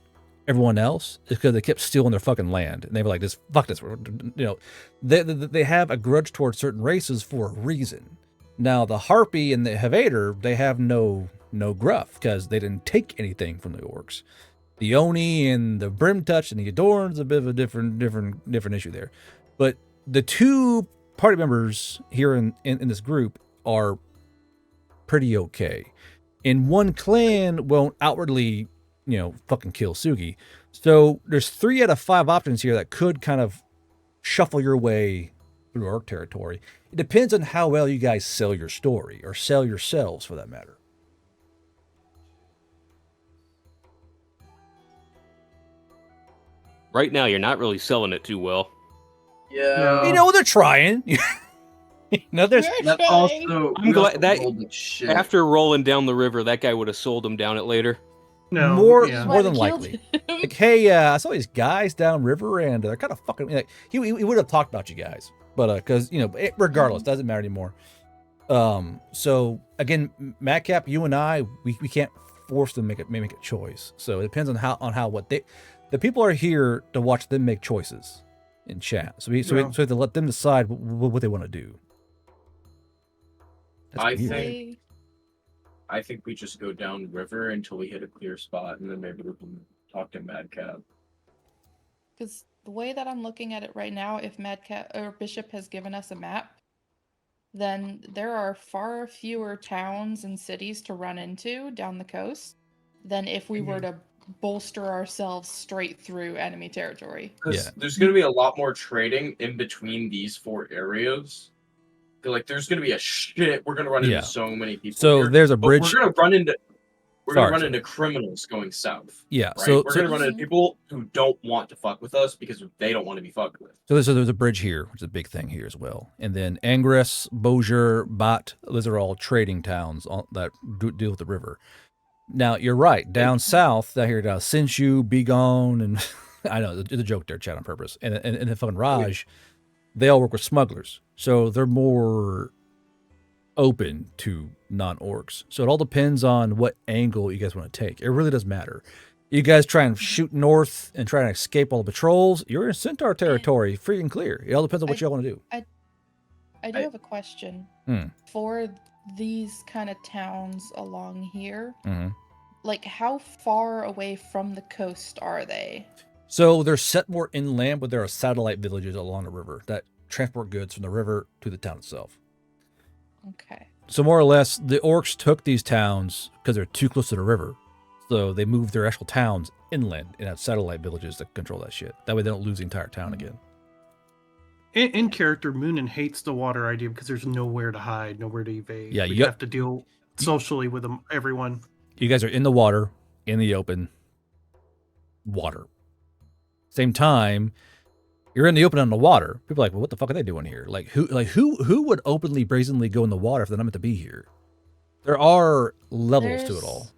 everyone else is because they kept stealing their fucking land. And they were like, fuck this. You know, they have a grudge towards certain races for a reason. Now, the Harpy and the Havader, they have no gruff because they didn't take anything from the orcs. The Oni and the Brim Touch and the Adorn's a bit of a different issue there. But the 2 party members here in this group are pretty okay. And one clan won't outwardly, you know, fucking kill Sugi. So there's 3 out of 5 options here that could kind of shuffle your way through orc territory. It depends on how well you guys sell your story, or sell yourselves for that matter. Right now, you're not really selling it too well. Yeah. You know, they're trying. No, there's That also, I'm glad also that rolled like shit. after rolling down the river, that guy would have sold him down it later. No, more yeah. more than Why they killed likely. him. Like, hey, I saw these guys downriver, and they're kind of fucking. Like, he would have talked about you guys, but because you know, regardless, doesn't matter anymore. So again, Madcap, you and I, we can't force them to make a choice. So it depends on how what the people are here to watch them make choices. in chat. So we Yeah. have to let them decide what they want to do. That's I weird. think- I think we just go down river until we hit a clear spot, and then maybe we can talk to Madcap. Because the way that I'm looking at it right now, if Madcap or Bishop has given us a map, then there are far fewer towns and cities to run into down the coast than if we were to bolster ourselves straight through enemy territory. Because Yeah. there's going to be a lot more trading in between these 4 areas. Like, there's going to be a shit. We're going to run Yeah. into so many people. So here, there's a but bridge. We're going to run into. We're Sorry, gonna run sorry. into criminals going south. Yeah. Right? So we're gonna run into Mhm. people who don't want to fuck with us because they don't want to be fucked with. So there's a bridge here, which is a big thing here as well. And then Angres, Beaujeu, Bat, those are all trading towns that deal with the river. Now, you're right. Down south, down here, Sinshu, Begone, and I know, it's a joke there, chat on purpose. And the fucking Raj, they all work with smugglers. So they're more open to non-orcs. So it all depends on what angle you guys want to take. It really does matter. You guys try and shoot north and try and escape all the patrols, you're in Centaur territory, free and clear. It all depends on what y'all want to do. I do have a question. Hmm. For these kind of towns along here, Mm-hmm. like how far away from the coast are they? So they're set more inland, but there are satellite villages along the river that transport goods from the river to the town itself. Okay. So more or less, the orcs took these towns because they're too close to the river. So they moved their actual towns inland and have satellite villages that control that shit. That way they don't lose the entire town again. In character, Moonin hates the water idea because there's nowhere to hide, nowhere to evade. Yeah, we you- have to deal socially with everyone. You guys are in the water, in the open, water. Same time, you're in the open on the water. People are like, well, what the fuck are they doing here? Who would openly, brazenly go in the water if they're not meant to be here? There are levels to it all.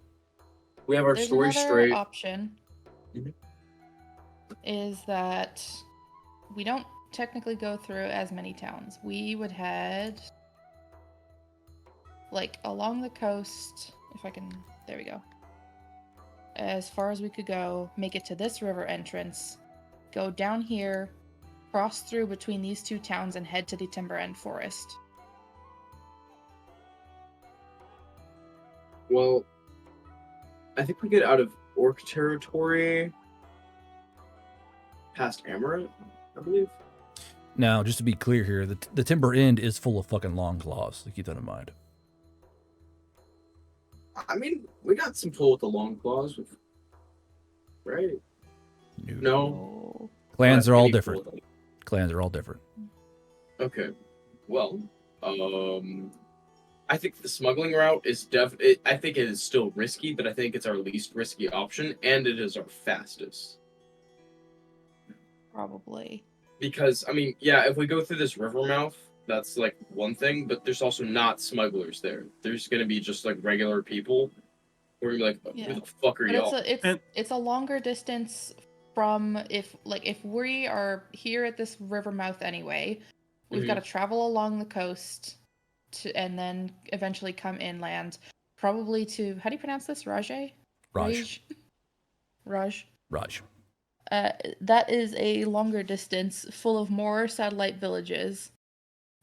We have our There's story another straight. option. Mhm. Is that we don't technically go through as many towns. We would head like along the coast, if I can, there we go. As far as we could go, make it to this river entrance, go down here, cross through between these 2 towns and head to the Timber End Forest. Well, I think we get out of orc territory past Amaret, I believe. Now, just to be clear here, the Timber End is full of fucking long claws. So keep that in mind. I mean, we got some pull with the long claws, right? No. Clans Not are all any different. pull with Clans are all different. it. Okay. Well, I think the smuggling route is I think it is still risky, but I think it's our least risky option, and it is our fastest. Probably. Because, I mean, yeah, if we go through this river mouth, that's like one thing, but there's also not smugglers there. There's gonna be just like regular people. We're gonna be like, Yeah. who the fuck are But y'all? it's a longer distance from if we are here at this river mouth anyway, we've got to travel along the coast and then eventually come inland, probably to, how do you pronounce this? Raj. Raj. That is a longer distance full of more satellite villages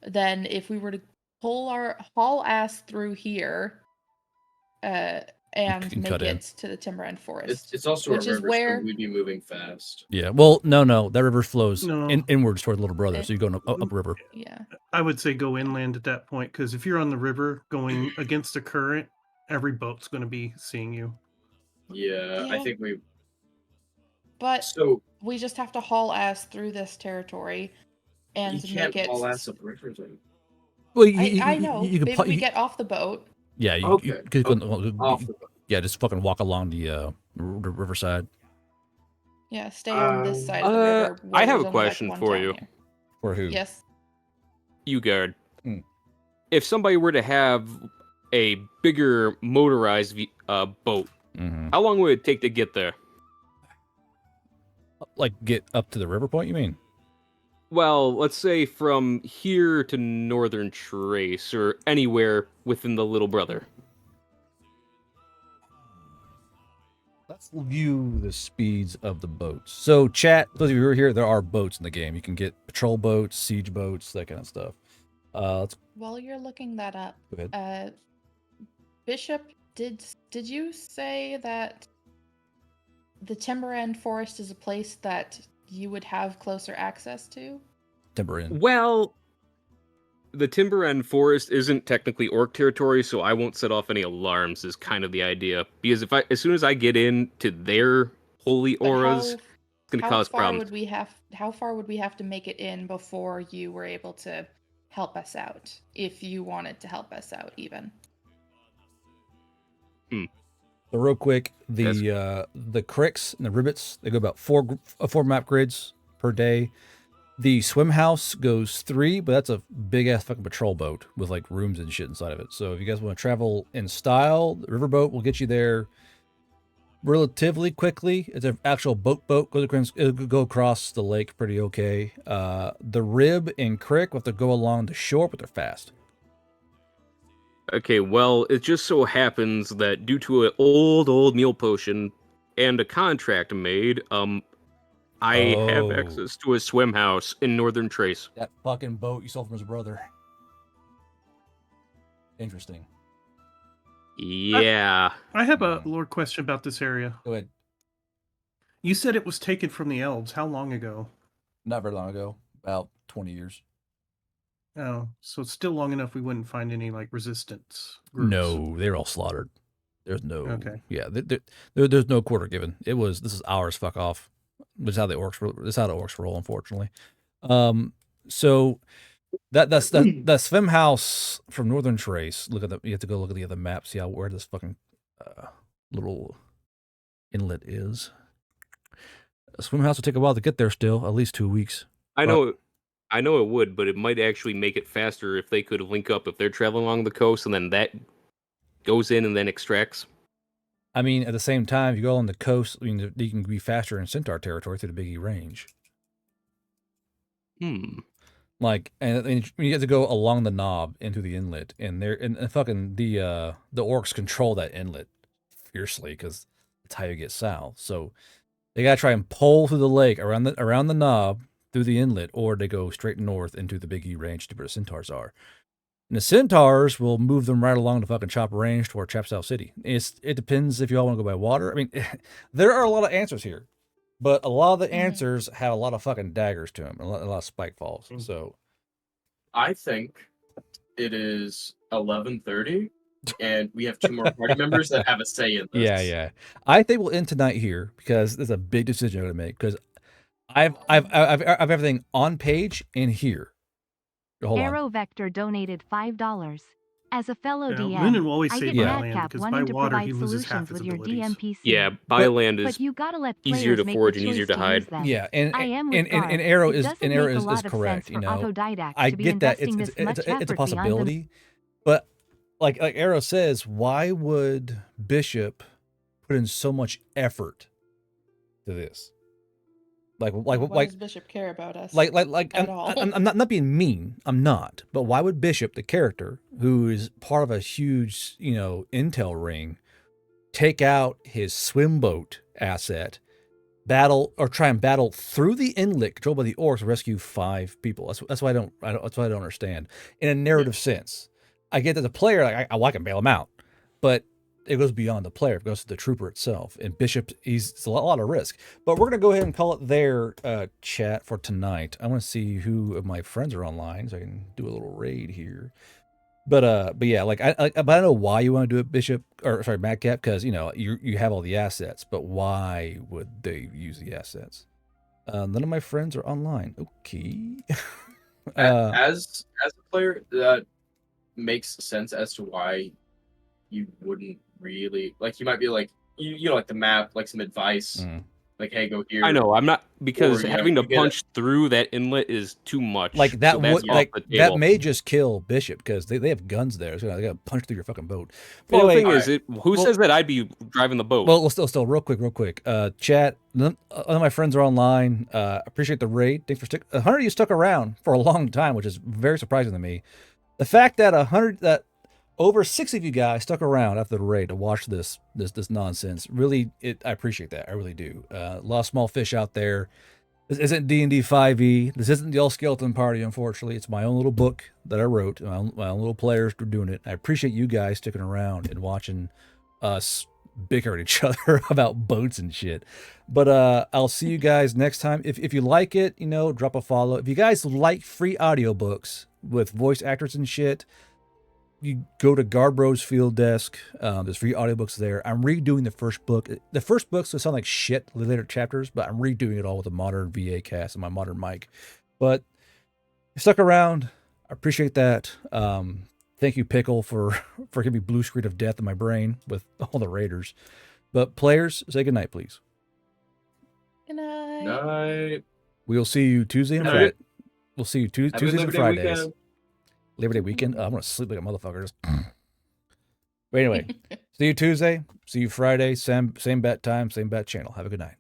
than if we were to haul ass through here and make it to the Timber End Forest. It's also which a is river, where so we'd be moving fast. Yeah. Well, no. That river flows No. inwards toward Little Brother. So you're going upriver. Yeah. I would say go inland at that point because if you're on the river going against the current, every boat's going to be seeing you. Yeah, I Yeah. think we. But So we just have to haul ass through this territory and you can't make it. haul ass up river thing. Well, I know. You can Maybe we get off the boat. Yeah. Okay. You yeah, just fucking walk along the riverside. Yeah, stay on this side of the river. I where have there's a only, question one for town you. here. For who? Yes. You guard. Hmm. If somebody were to have a bigger motorized boat, Mm-hmm. how long would it take to get there? Like get up to the river point, you mean? Well, let's say from here to Northern Trace or anywhere within the Little Brother. let's view the speeds of the boats. So, chat, those of you who are here, there are boats in the game. You can get patrol boats, siege boats, that kind of stuff. Let's While you're looking that up, go ahead. Bishop, did you say that the Timber End Forest is a place that you would have closer access to? Timber Inn. Well, the Timber End Forest isn't technically orc territory, so I won't set off any alarms. Is kind of the idea. Because as soon as I get into their holy But auras, it's going to cause problems. How far would we have to make it in before you were able to help us out? If you wanted to help us out, even. So real quick, the cricks and the rivets, they go about four map grids per day. The swim house goes 3, but that's a big ass fucking patrol boat with like rooms and shit inside of it. So if you guys want to travel in style, the riverboat will get you there relatively quickly. It's an actual boat. It'll go across the lake pretty okay. The rib and crick will have to go along the shore, but they're fast. Okay, well, it just so happens that due to an old meal potion and a contract made, I have access to a swim house in Northern Trace. That fucking boat you sold from his brother. Interesting. Yeah. I have a lore question about this area. Go ahead. You said it was taken from the elves. How long ago? Not very long ago. About 20 years. Oh, so it's still long enough we wouldn't find any like resistance groups. No, they're all slaughtered. There's no. Okay. Yeah, there's no quarter given. This is ours. Fuck off. This is how the orcs roll, unfortunately. So that's the swim house from Northern Trace. You have to go look at the other map, see where this fucking little inlet is. A swim house will take a while to get there. Still, at least 2 weeks. I know it would, but it might actually make it faster if they could link up if they're traveling along the coast and then that goes in and then extracts. I mean, at the same time, if you go on the coast, I mean, you can be faster in Centaur territory through the Big E range. Like, and you have to go along the knob into the inlet, and fucking the orcs control that inlet fiercely because that's how you get south. So they gotta try and pull through the lake around the knob through the inlet, or they go straight north into the Big E range to where the Centaurs are. And the Centaurs will move them right along the fucking Chop range toward Chapsal City. It depends if you all want to go by water. I mean, there are a lot of answers here, but a lot of the answers have a lot of fucking daggers to them, and a lot of spike falls. So, I think it is 11:30, and we have 2 more party members that have a say in this. Yeah. I think we'll end tonight here because there's a big decision I'm going to make because I've everything on page in here. Hold Arrow on. Vector donated $5. As a fellow DM, Moonin will always I say get by land madcap because wanting by to water provide he loses half solutions his with your abilities. DMPC. Yeah, by land is But you gotta let easier players to make forge the and easier choice to hide. use them. Yeah, and I am with and Garth. Arrow It is doesn't and make Arrow a is lot of correct. sense You for know, autodidacts I to be get that investing this much it's a effort beyond possibility, but like Arrow says, why would Bishop put in so much effort to this? Why does Bishop care about us? At all? I'm not being mean. I'm not. But why would Bishop, the character who is part of a huge, intel ring, take out his swim boat asset, try and battle through the inlet controlled by the orcs, rescue 5 people? That's why I don't understand. In a narrative sense, I get that the player, I can bail him out, but it goes beyond the player. It goes to the trooper itself. And Bishop, it's a lot of risk. But we're gonna go ahead and call it their chat for tonight. I want to see who of my friends are online so I can do a little raid here. But yeah, but I don't know why you want to do it, Bishop, or sorry, Madcap, because you have all the assets. But why would they use the assets? None of my friends are online. Okay. As a player, that makes sense as to why you wouldn't really like. You might be like, like the map, like some advice, like, hey, go here. I know I'm not, because Or, having to punch through that inlet is too much. Like that so that's would off the that table. may just kill Bishop because they have guns there. So they got to punch through your fucking boat. But Well, anyway, the thing is, who says that I'd be driving the boat? Well, still, real quick. Chat. None of my friends are online. Appreciate the raid. Thanks for sticking. 100 of you stuck around for a long time, which is very surprising to me. The fact that over 60 of you guys stuck around after the raid to watch this nonsense. Really, I appreciate that. I really do. A lot of small fish out there. This isn't D&D 5e. This isn't the All Skeleton Party, unfortunately. It's my own little book that I wrote. My own little players are doing it. I appreciate you guys sticking around and watching us bicker at each other about boats and shit. But I'll see you guys next time. If you like it, drop a follow. If you guys like free audiobooks with voice actors and shit, you go to Garbro's Field Desk. There's free audiobooks there. I'm redoing the first book. The first book's going to sound like shit, the later chapters, but I'm redoing it all with a modern VA cast and my modern mic. But you stuck around. I appreciate that. Thank you, Pickle, for giving me blue screen of death in my brain with all the raiders. But players, say goodnight, please. Good night. Night. We'll see you Tuesday and Good Friday. night. We'll see you Have a good Tuesdays and Labor Day Fridays. weekend. Labor Day weekend? I'm going to sleep like a motherfucker. But anyway, see you Tuesday. See you Friday. Same bat time, same bat channel. Have a good night.